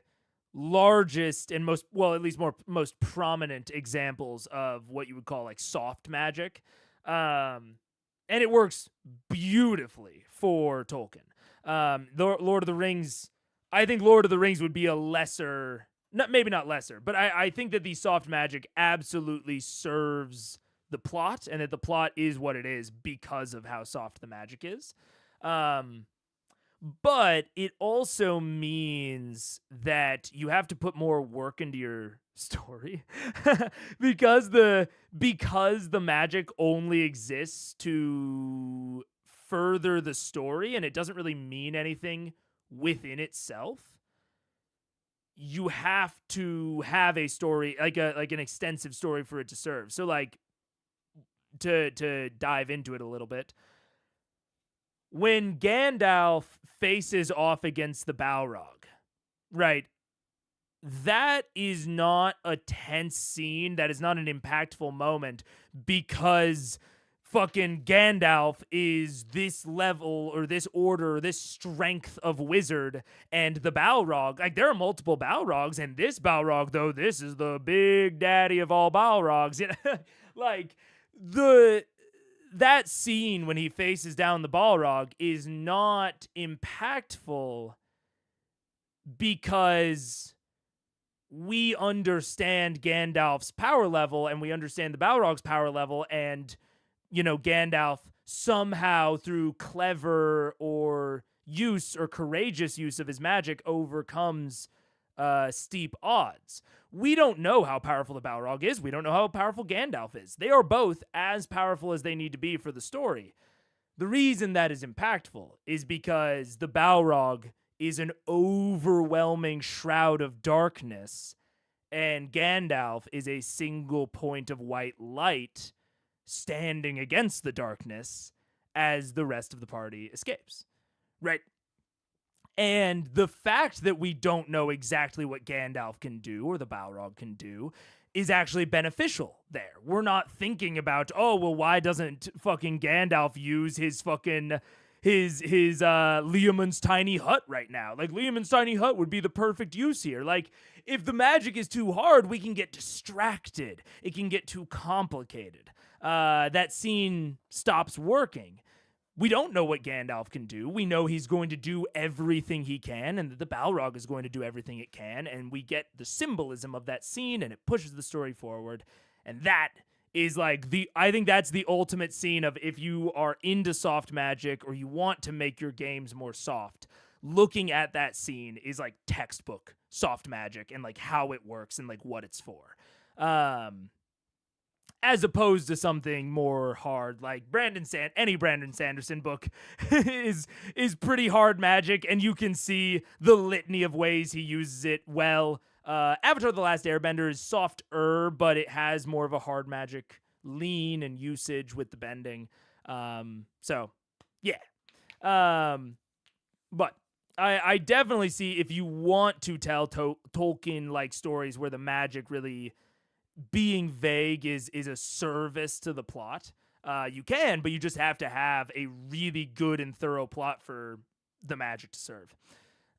S1: largest and most prominent examples of what you would call, like, soft magic. And it works beautifully for Tolkien. Lord of the Rings, I think Lord of the Rings would be a lesser, maybe not lesser, but I think that the soft magic absolutely serves the plot, and that the plot is what it is because of how soft the magic is. But it also means that you have to put more work into your story because the magic only exists to further the story and it doesn't really mean anything within itself. You have to have a story, like an extensive story for it to serve. So like to dive into it a little bit, when Gandalf faces off against the Balrog, right? That is not a tense scene. That is not an impactful moment because fucking Gandalf is this level or this order, or this strength of wizard, and the Balrog, like there are multiple Balrogs, and this Balrog, though, this is the big daddy of all Balrogs. Like that scene when he faces down the Balrog is not impactful because we understand Gandalf's power level and we understand the Balrog's power level, and Gandalf somehow through clever or courageous use of his magic overcomes steep odds. We don't know how powerful the Balrog is. We don't know how powerful Gandalf is. They are both as powerful as they need to be for the story. The reason that is impactful is because the Balrog is an overwhelming shroud of darkness, and Gandalf is a single point of white light standing against the darkness as the rest of the party escapes. Right? And the fact that we don't know exactly what Gandalf can do or the Balrog can do is actually beneficial there. We're not thinking about, oh, well, why doesn't fucking Gandalf use his fucking Leomund's tiny hut right now? Like, Leomund's tiny hut would be the perfect use here. Like, if the magic is too hard, we can get distracted. It can get too complicated. That scene stops working. We don't know what Gandalf can do. We know he's going to do everything he can, and that the Balrog is going to do everything it can, and we get the symbolism of that scene, and it pushes the story forward. And that is like I think that's the ultimate scene of, if you are into soft magic or you want to make your games more soft, looking at that scene is like textbook soft magic and like how it works and like what it's for. as opposed to something more hard like any Brandon Sanderson book is pretty hard magic, and you can see the litany of ways he uses it well. Avatar: The Last Airbender is softer, but it has more of a hard magic lean and usage with the bending. So yeah. But I definitely see, if you want to tell Tolkien-like stories where the magic really being vague is a service to the plot, you can, but you just have to have a really good and thorough plot for the magic to serve.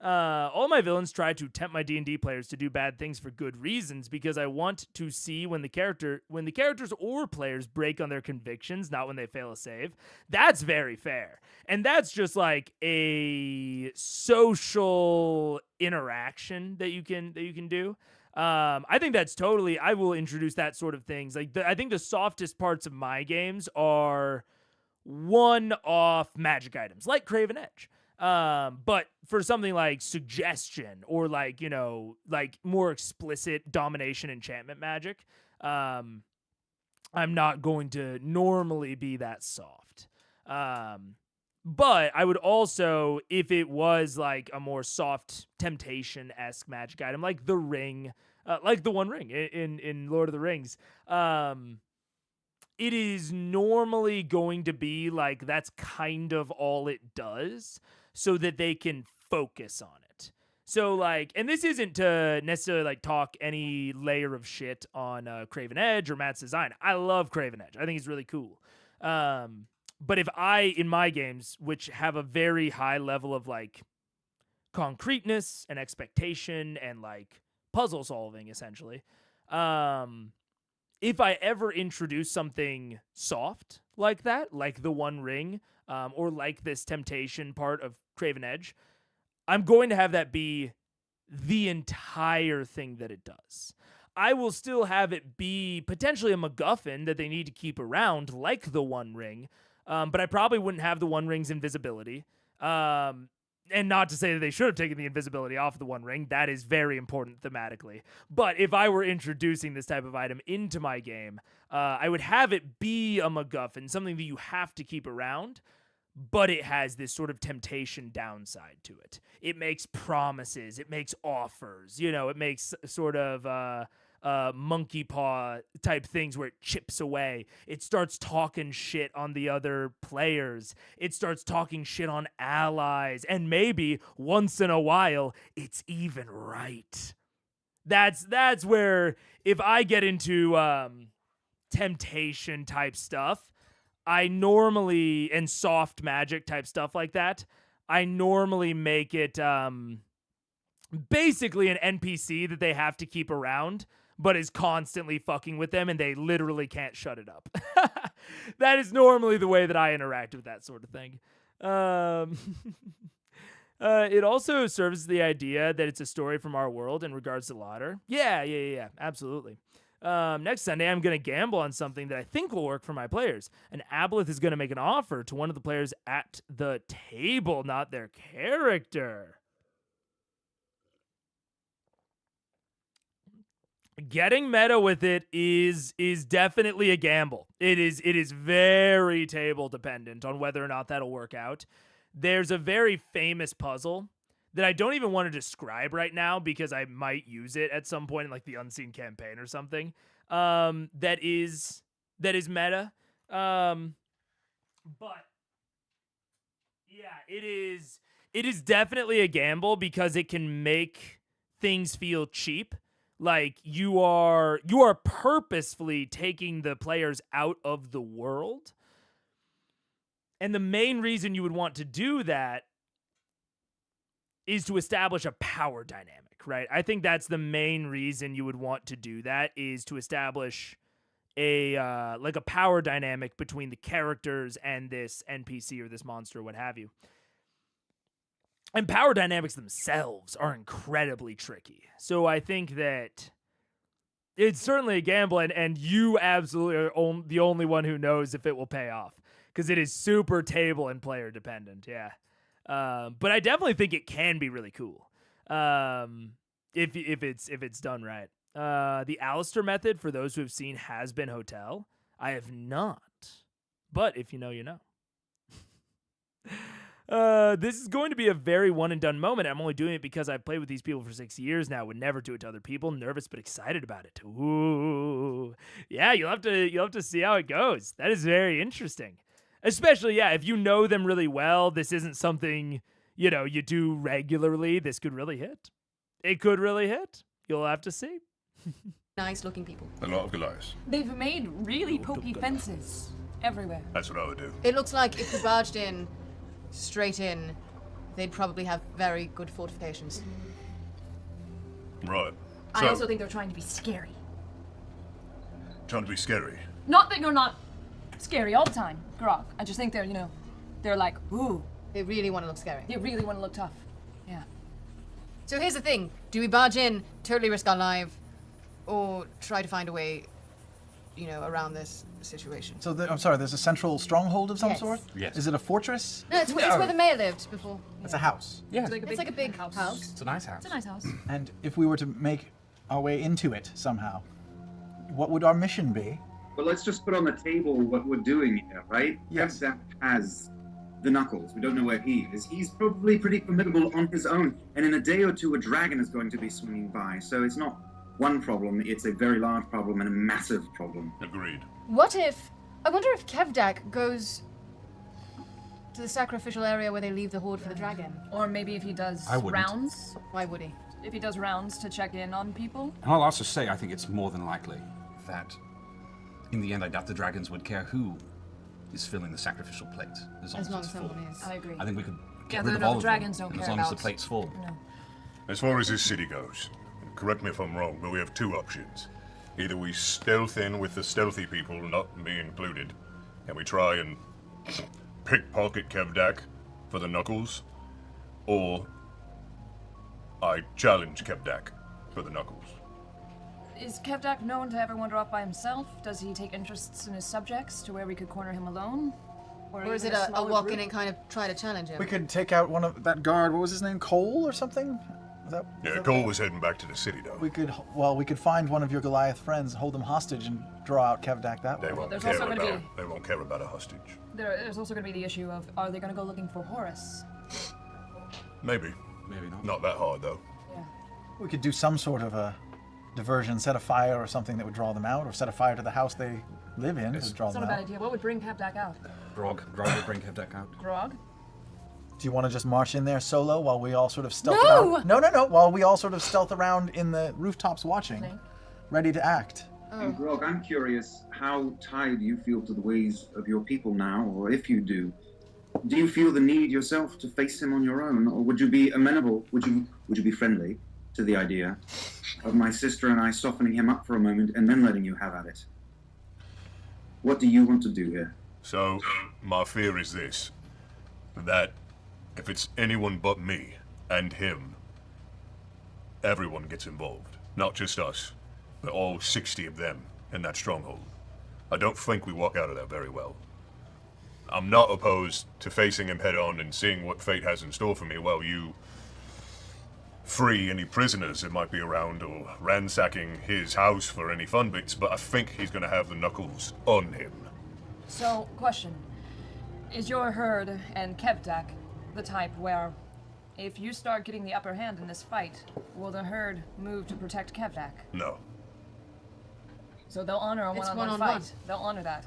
S1: All my villains try to tempt my D&D players to do bad things for good reasons, because I want to see when the characters or players break on their convictions, not when they fail a save. That's very fair. And that's just like a social interaction that you can do. I think that's totally, I will introduce that sort of things. Like I think the softest parts of my games are one-off magic items like Craven Edge. But for something like suggestion or like, like more explicit domination enchantment magic, I'm not going to normally be that soft. But I would also, if it was like a more soft temptation-esque magic item, like the ring, like the One Ring in Lord of the Rings, it is normally going to be like that's kind of all it does, so that they can focus on it. So like, and this isn't to necessarily like talk any layer of shit on Craven Edge or Matt's design. I love Craven Edge. I think it's really cool. But if in my games, which have a very high level of like concreteness and expectation and like puzzle solving, essentially, if I ever introduce something soft like that, like the One Ring, or like this temptation part of Craven Edge, I'm going to have that be the entire thing that it does. I will still have it be potentially a MacGuffin that they need to keep around, like the One Ring, but I probably wouldn't have the One Ring's invisibility. And not to say that they should have taken the invisibility off the One Ring. That is very important thematically. But if I were introducing this type of item into my game, I would have it be a MacGuffin, something that you have to keep around, but it has this sort of temptation downside to it. It makes promises. It makes offers. It makes sort of monkey paw type things where it chips away. It starts talking shit on the other players. It starts talking shit on allies. And maybe once in a while, it's even right. That's where, if I get into temptation type stuff, I normally, and soft magic type stuff like that, I normally make it basically an NPC that they have to keep around, but is constantly fucking with them and they literally can't shut it up. That is normally the way that I interact with that sort of thing. It also serves the idea that it's a story from our world in regards to Lauder. Yeah, absolutely. Next Sunday, I'm going to gamble on something that I think will work for my players. An aboleth is going to make an offer to one of the players at the table, not their character. Getting meta with it is definitely a gamble. It is very table dependent on whether or not that'll work out. There's a very famous puzzle that I don't even want to describe right now because I might use it at some point in like the Unseen Campaign or something. That is meta. But yeah, it is definitely a gamble because it can make things feel cheap. Like you are purposefully taking the players out of the world. And the main reason you would want to do that is to establish a power dynamic, right? I think that's the main reason you would want to do that, is to establish a power dynamic between the characters and this NPC or this monster or what have you. And power dynamics themselves are incredibly tricky. So I think that it's certainly a gamble, and you absolutely are the only one who knows if it will pay off, because it is super table and player dependent, yeah. But I definitely think it can be really cool if it's done right. The Alistair method, for those who have seen Has Been Hotel, I have not. But if you know, you know. This is going to be a very one and done moment. I'm only doing it because I've played with these people for 6 years now. Would never do it to other people. Nervous but excited about it. Ooh, yeah. You'll have to see how it goes. That is very interesting. Especially, yeah, if you know them really well. This isn't something you do regularly. This could really hit. It could really hit. You'll have to see.
S10: Nice looking people.
S6: A lot of Goliaths.
S4: They've made really pokey fences everywhere.
S6: That's what I would do.
S3: It looks like if we barged in, straight in, they'd probably have very good fortifications.
S6: Right.
S4: I also think they're trying to be scary.
S6: Trying to be scary.
S4: Not that you're not scary all the time, Grog. I just think they're like, ooh.
S3: They really want to look scary.
S4: They really want to look tough. Yeah.
S3: So here's the thing. Do we barge in, totally risk our life, or try to find a way, around this situation?
S8: So I'm sorry, there's a central stronghold of some
S3: Yes.
S8: sort?
S7: Yes.
S8: Is it a fortress?
S3: No, it's where the mayor lived before.
S8: It's a house.
S7: Yeah.
S3: It's like a big house.
S7: It's a nice house.
S4: It's a nice house.
S8: And if we were to make our way into it somehow, what would our mission be?
S5: But let's just put on the table what we're doing here, right?
S8: Yes.
S5: Kevdak has the Knuckles. We don't know where he is. He's probably pretty formidable on his own. And in a day or two, a dragon is going to be swinging by. So it's not one problem, it's a very large problem and a massive problem.
S6: Agreed.
S3: I wonder if Kevdak goes to the sacrificial area where they leave the hoard for the dragon.
S4: Or maybe if he does
S7: I wouldn't.
S4: rounds.
S3: Why would he?
S4: If he does rounds to check in on people.
S7: And I'll also say, I think it's more than likely that in the end, I doubt the dragons would care who is filling the sacrificial plate, as long as it's full.
S3: someone is.
S4: I agree.
S7: I think we could
S4: Yeah,
S7: get rid of
S4: the
S7: all of
S4: dragons
S7: them,
S4: don't
S7: and as
S4: care
S7: long as the
S4: about-
S7: plate's full.
S4: No.
S6: As far as this city goes, and correct me if I'm wrong, but we have two options. Either we stealth in with the stealthy people, not me included, and we try and pickpocket Kevdak for the Knuckles, or I challenge Kevdak for the Knuckles.
S4: Is Kevdak known to ever wander off by himself? Does he take interests in his subjects to where we could corner him alone?
S3: Or is
S4: even
S3: it a
S4: smaller
S3: walk in
S4: group?
S3: and kind of try to challenge him?
S8: We could take out one of that guard. What was his name? Cole or something?
S6: Yeah, Cole was heading back to the city, though.
S8: We could find one of your Goliath friends, hold them hostage, and draw out Kevdak that way.
S6: They won't
S4: there's
S6: care
S4: also gonna
S6: about.
S4: be-
S6: They won't care about a hostage.
S4: There's also going to be the issue of, are they going to go looking for Horus?
S6: Maybe.
S7: Maybe not.
S6: Not that hard, though.
S4: Yeah.
S8: We could do some sort of a diversion, set a fire or something that would draw them out, or set a fire to the house they live in to draw
S4: It's
S8: them
S4: not a
S8: out.
S4: bad idea. What would bring Kevdak out?
S7: Grog would bring Kevdak out.
S4: Grog?
S8: Do you want to just march in there solo while we all sort of stealth
S3: No!
S8: around? No. While we all sort of stealth around in the rooftops watching,
S4: Think.
S8: ready to act.
S5: And Grog, I'm curious how tied you feel to the ways of your people now, or if you do. Do you feel the need yourself to face him on your own, or would you be amenable, would you be friendly to the idea of my sister and I softening him up for a moment and then letting you have at it? What do you want to do here?
S6: So, my fear is this. That if it's anyone but me and him, everyone gets involved. Not just us, but all 60 of them in that stronghold. I don't think we walk out of there very well. I'm not opposed to facing him head on and seeing what fate has in store for me while you free any prisoners that might be around or ransacking his house for any fun bits, but I think he's going to have the Knuckles on him.
S4: So, question. Is your herd and Kevdak the type where, if you start getting the upper hand in this fight, will the herd move to protect Kevdak?
S6: No.
S4: So they'll honor a
S3: It's
S4: one-on-one
S3: one-on-one.
S4: fight. They'll honor that.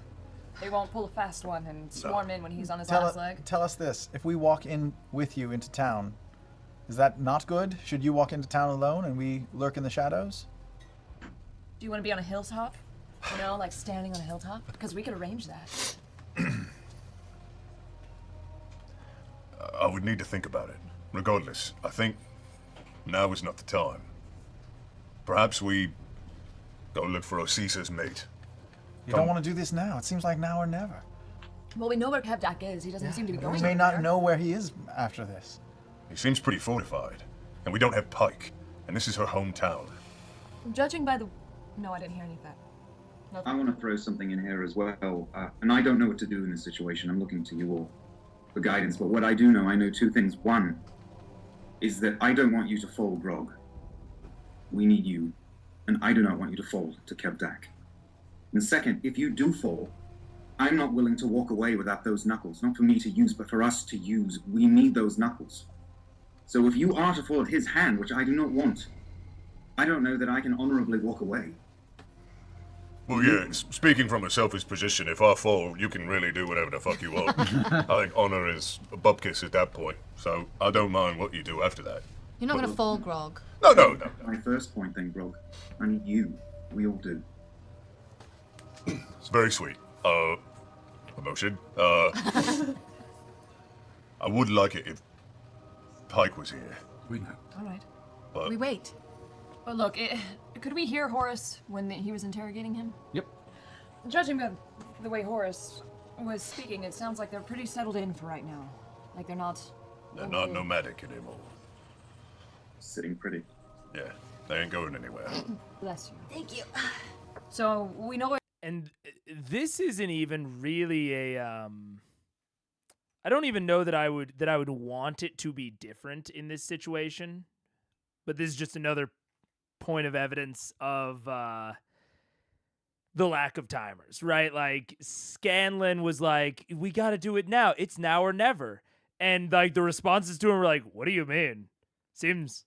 S4: They won't pull a fast one and swarm in when he's on his
S8: Tell,
S4: last leg.
S8: tell us this: if we walk in with you into town, is that not good? Should you walk into town alone and we lurk in the shadows?
S4: Do you want to be on a hilltop? You know, like standing on a hilltop? Because we could arrange that.
S6: I would need to think about it. Regardless, I think now is not the time. Perhaps we go look for Osisa's mate.
S8: You don't want to do this now. It seems like now or never.
S4: Well, we know where Kevdak is. He doesn't seem to be going
S8: We may not
S4: anywhere.
S8: know where he is after this.
S6: He seems pretty fortified, and we don't have Pike, and this is her hometown.
S4: Judging by the... No, I didn't hear any of that.
S5: I want to throw something in here as well, and I don't know what to do in this situation. I'm looking to you all for guidance, but what I do know, I know two things. One is that I don't want you to fall, Grog. We need you, and I do not want you to fall to Kevdak. And second, if you do fall, I'm not willing to walk away without those knuckles. Not for me to use, but for us to use. We need those knuckles. So if you are to fall at his hand, which I do not want, I don't know that I can honorably walk away.
S6: Well, yeah, speaking from a selfish position, if I fall, you can really do whatever the fuck you want. I think honor is a bupkis at that point, so I don't mind what you do after that.
S3: You're not going to fall, Grog.
S6: No.
S5: My first point then, Grog. I need you. We all do.
S6: It's very sweet. Emotion. I would like it if Pike was here.
S7: We know.
S4: All right.
S6: But
S3: We wait.
S4: But look, could we hear Horace when he was interrogating him?
S7: Yep.
S4: Judging by the way Horace was speaking, it sounds like they're pretty settled in for right now. Like they're not
S6: nomadic anymore.
S5: Sitting pretty.
S6: Yeah, they ain't going anywhere.
S4: Bless you.
S3: Thank you.
S4: So we know what.
S1: And this isn't even really a I don't even know that I would want it to be different in this situation. But this is just another point of evidence of the lack of timers, right? Like Scanlan was like, "We got to do it now. It's now or never." And like the responses to him were like, "What do you mean? Seems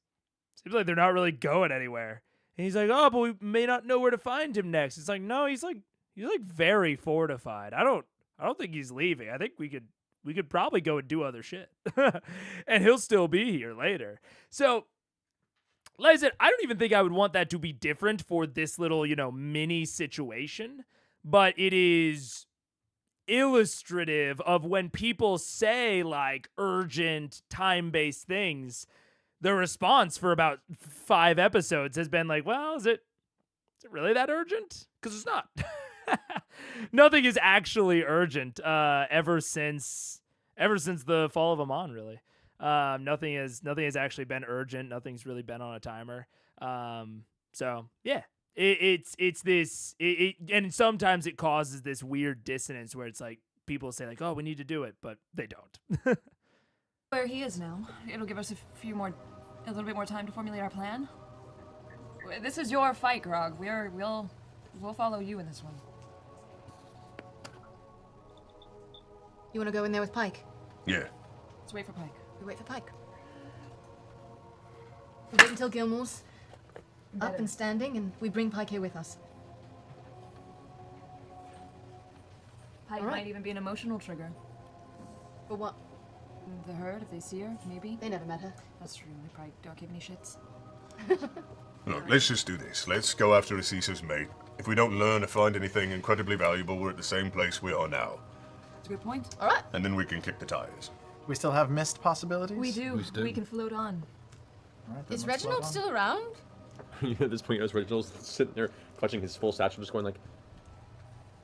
S1: like they're not really going anywhere." And he's like, "Oh, but we may not know where to find him next." It's like, "No, he's like very fortified. I don't think he's leaving. I think we could probably go and do other shit." And he'll still be here later. So, like I said, I don't even think I would want that to be different for this little, mini situation, but it is illustrative of when people say like urgent time-based things, the response for about 5 episodes has been like, well, is it really that urgent? Because it's not. Nothing is actually urgent ever since the fall of Amon, really. Nothing has actually been urgent. Nothing's really been on a timer. So yeah, it's this, and sometimes it causes this weird dissonance where it's like people say like, oh, we need to do it, but they don't.
S4: Where he is now, it'll give us a little bit more time to formulate our plan. This is your fight, Grog. We'll follow you in this one.
S3: You want to go in there with Pike?
S6: Yeah.
S4: Let's wait for Pike.
S3: We wait for Pike. We wait until Gilmore's up and standing, and we bring Pike here with us.
S4: Pike might even be an emotional trigger.
S3: For what?
S4: The herd, if they see her, maybe.
S3: They never met her.
S4: That's true. They probably don't give any shits.
S6: Look, let's just do this. Let's go after Aziza's mate. If we don't learn or find anything incredibly valuable, we're at the same place we are now.
S4: That's a good point.
S3: All right.
S6: And then we can kick the tires.
S8: We still have missed possibilities?
S4: We do. We can float on.
S8: All right, then
S3: Is
S8: let's float
S3: Reginald
S8: on.
S3: still around?
S2: At this point, Reginald's sitting there clutching his full satchel, just going like,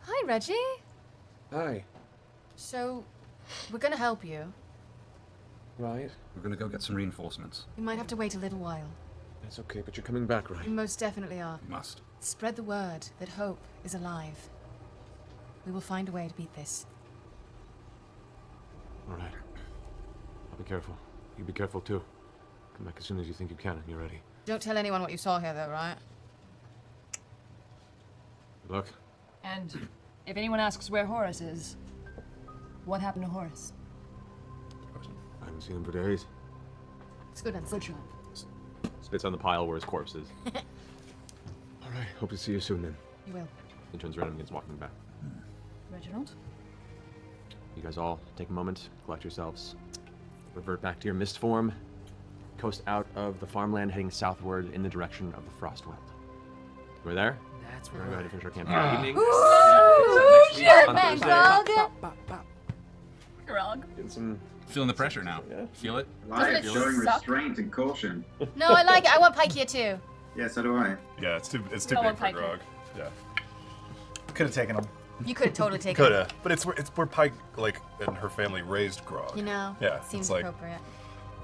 S3: Hi, Reggie.
S2: "Hi,
S3: So, we're gonna help you.
S2: right?
S7: We're gonna go get some reinforcements.
S3: We might have to wait a little while.
S2: That's okay, but you're coming back,
S3: We
S2: right?"
S3: most definitely are.
S7: We must.
S3: Spread the word that hope is alive. We will find a way to beat this.
S2: All right. I'll be careful. You be careful too. Come back as soon as you think you can and you're ready.
S3: Don't tell anyone what you saw here, though, right?
S2: Good luck.
S4: And if anyone asks where Horace is, what happened to Horace?
S2: I haven't seen him for days.
S3: It's good answer.
S4: Good job.
S2: Spits on the pile where his corpse is. All right. Hope to see you soon then.
S3: You will.
S2: He turns around and begins walking back.
S4: Reginald?
S2: You guys all take a moment, collect yourselves, revert back to your mist form, coast out of the farmland, heading southward in the direction of the Frostwell. We're there.
S1: That's
S2: We're
S1: where
S2: going to finish our campaign that evening.
S3: Man, Grog.
S4: Grog.
S2: Getting some.
S7: Feeling the pressure now.
S2: Yeah.
S7: Feel it?
S5: Live
S3: it
S5: showing
S3: suck?
S5: restraint and caution.
S3: No, I like it. I want Pike here, too.
S5: Yeah, so do I.
S6: Yeah, it's too
S4: Oh,
S6: big for
S4: Pike.
S6: Grog. Yeah.
S8: Could have taken him.
S3: You could have totally taken
S13: Coulda, but it's where Pike and her family raised Grog.
S3: You know?
S6: Yeah,
S3: Seems
S6: it's like-
S3: appropriate.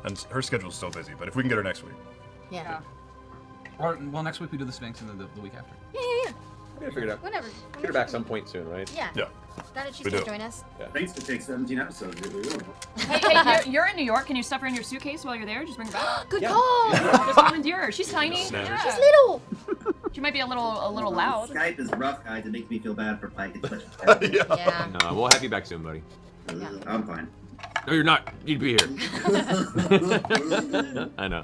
S6: And her schedule's still busy, but if we can get her next week.
S3: Yeah.
S7: Or, well, next week we do the Sphinx, and then the week after.
S3: Yeah.
S2: We're gonna figure it out.
S3: Whenever.
S2: Get her back some point soon, right?
S3: Yeah.
S6: Yeah.
S3: Glad she
S6: We
S3: can
S6: do.
S3: join us.
S5: Thanks to take 17 episodes. It really will.
S4: Hey, you're in New York. Can you stuff her in your suitcase while you're there? Just bring her back.
S3: Good call.
S4: Just commandeer her. She's tiny.
S6: Snap.
S4: Yeah.
S3: She's little.
S4: She She might be a little loud.
S5: Skype is rough, guys. It makes me feel bad for Pike. It's such
S3: Yeah.
S2: No, we'll have you back soon, buddy.
S5: I'm fine.
S2: No, you're not. You'd be here. I know.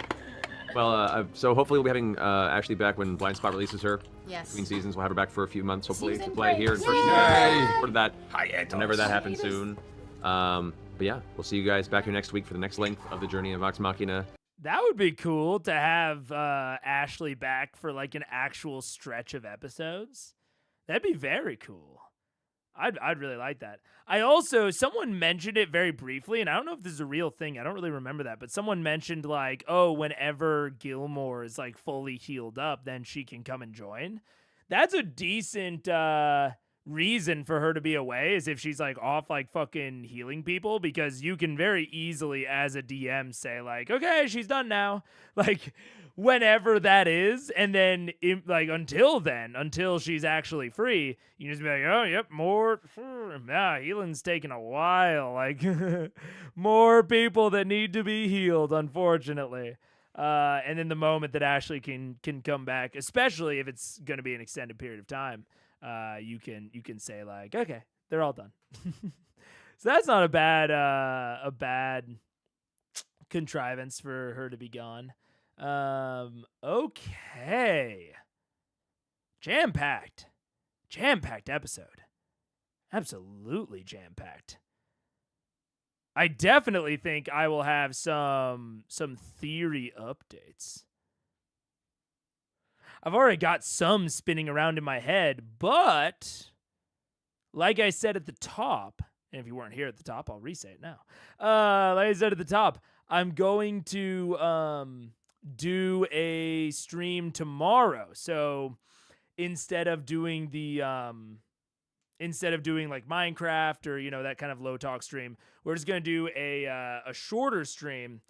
S2: Well, so hopefully we'll be having Ashley back when Blind Spot releases her.
S3: Yes.
S2: Between seasons, we'll have her back for a few months, hopefully,
S4: Season
S2: to play here in person.
S13: Yay!
S2: For that,
S6: Hi,
S2: whenever that happens soon. But yeah, we'll see you guys back here next week for the next length of the journey of Vox Machina.
S1: That would be cool to have Ashley back for like an actual stretch of episodes. That'd be very cool. I'd really like that. Someone mentioned it very briefly, and I don't know if this is a real thing. I don't really remember that, but someone mentioned like, oh, whenever Gilmore is like fully healed up, then she can come and join. That's a decent reason for her to be away, is if she's like off like fucking healing people, because you can very easily as a DM say like, okay, she's done now, like whenever that is, and then until she's actually free, you just be like, oh yep, more healing's taking a while, like more people that need to be healed, unfortunately. And then the moment that Ashley can come back, especially if it's going to be an extended period of time, you can say like, okay, they're all done. So that's not a bad contrivance for her to be gone. Okay. Jam-packed episode. Absolutely jam-packed. I definitely think I will have some theory updates. I've already got some spinning around in my head, but like I said at the top, and if you weren't here at the top, I'll re-say it now. Like I said at the top, I'm going to do a stream tomorrow. So instead of doing like Minecraft or, you know, that kind of low talk stream, we're just going to do a shorter stream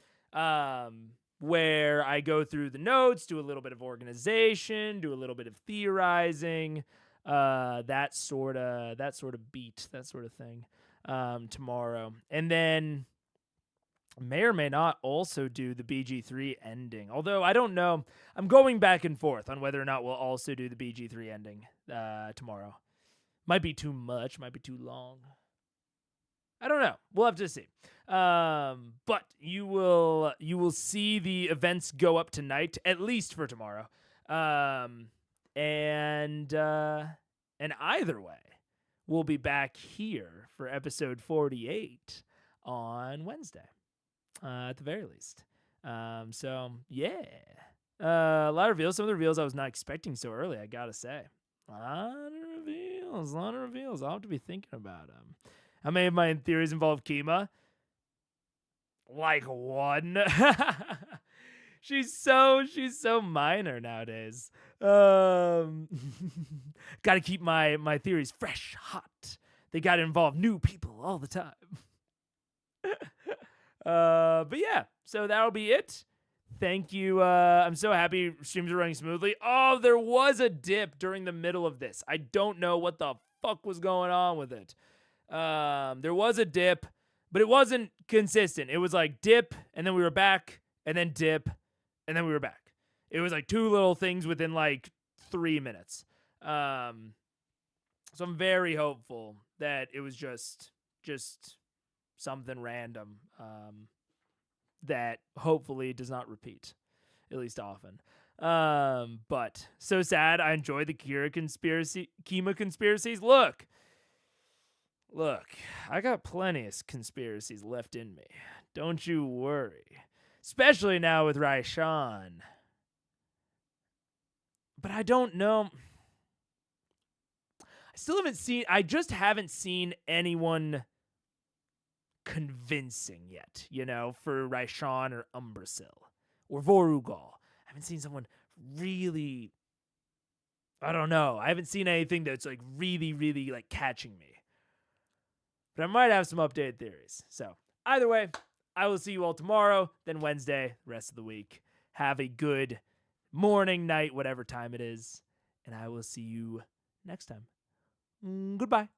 S1: where I go through the notes, do a little bit of organization, do a little bit of theorizing, that sort of thing tomorrow. And then may or may not also do the BG3 ending. Although I don't know. I'm going back and forth on whether or not we'll also do the BG3 ending tomorrow. Might be too much, might be too long. I don't know. We'll have to see. But you will see the events go up tonight, at least for tomorrow. And either way, we'll be back here for episode 48 on Wednesday, at the very least. So yeah, a lot of reveals. Some of the reveals I was not expecting so early, I gotta say. A lot of reveals. I'll have to be thinking about them. How many of my theories involve Kima? Like one. She's so minor nowadays. Gotta keep my theories fresh, hot. They gotta involve new people all the time. But yeah, so that'll be it. Thank you. I'm so happy streams are running smoothly. Oh, there was a dip during the middle of this. I don't know what the fuck was going on with it. There was a dip, but it wasn't consistent. It was like dip, and then we were back, and then dip, and then we were back. It was like two little things within like 3 minutes. So I'm very hopeful that it was just something random. That hopefully does not repeat, at least often. But so sad. I enjoyed the Kima conspiracies. Look, I got plenty of conspiracies left in me. Don't you worry. Especially now with Raishan. But I don't know. I just haven't seen anyone convincing yet, you know, for Raishan or Umbrasil or Vorugal. I haven't seen someone really, I don't know. I haven't seen anything that's like really, really like catching me. But I might have some updated theories. So either way, I will see you all tomorrow, then Wednesday, the rest of the week. Have a good morning, night, whatever time it is. And I will see you next time. Goodbye.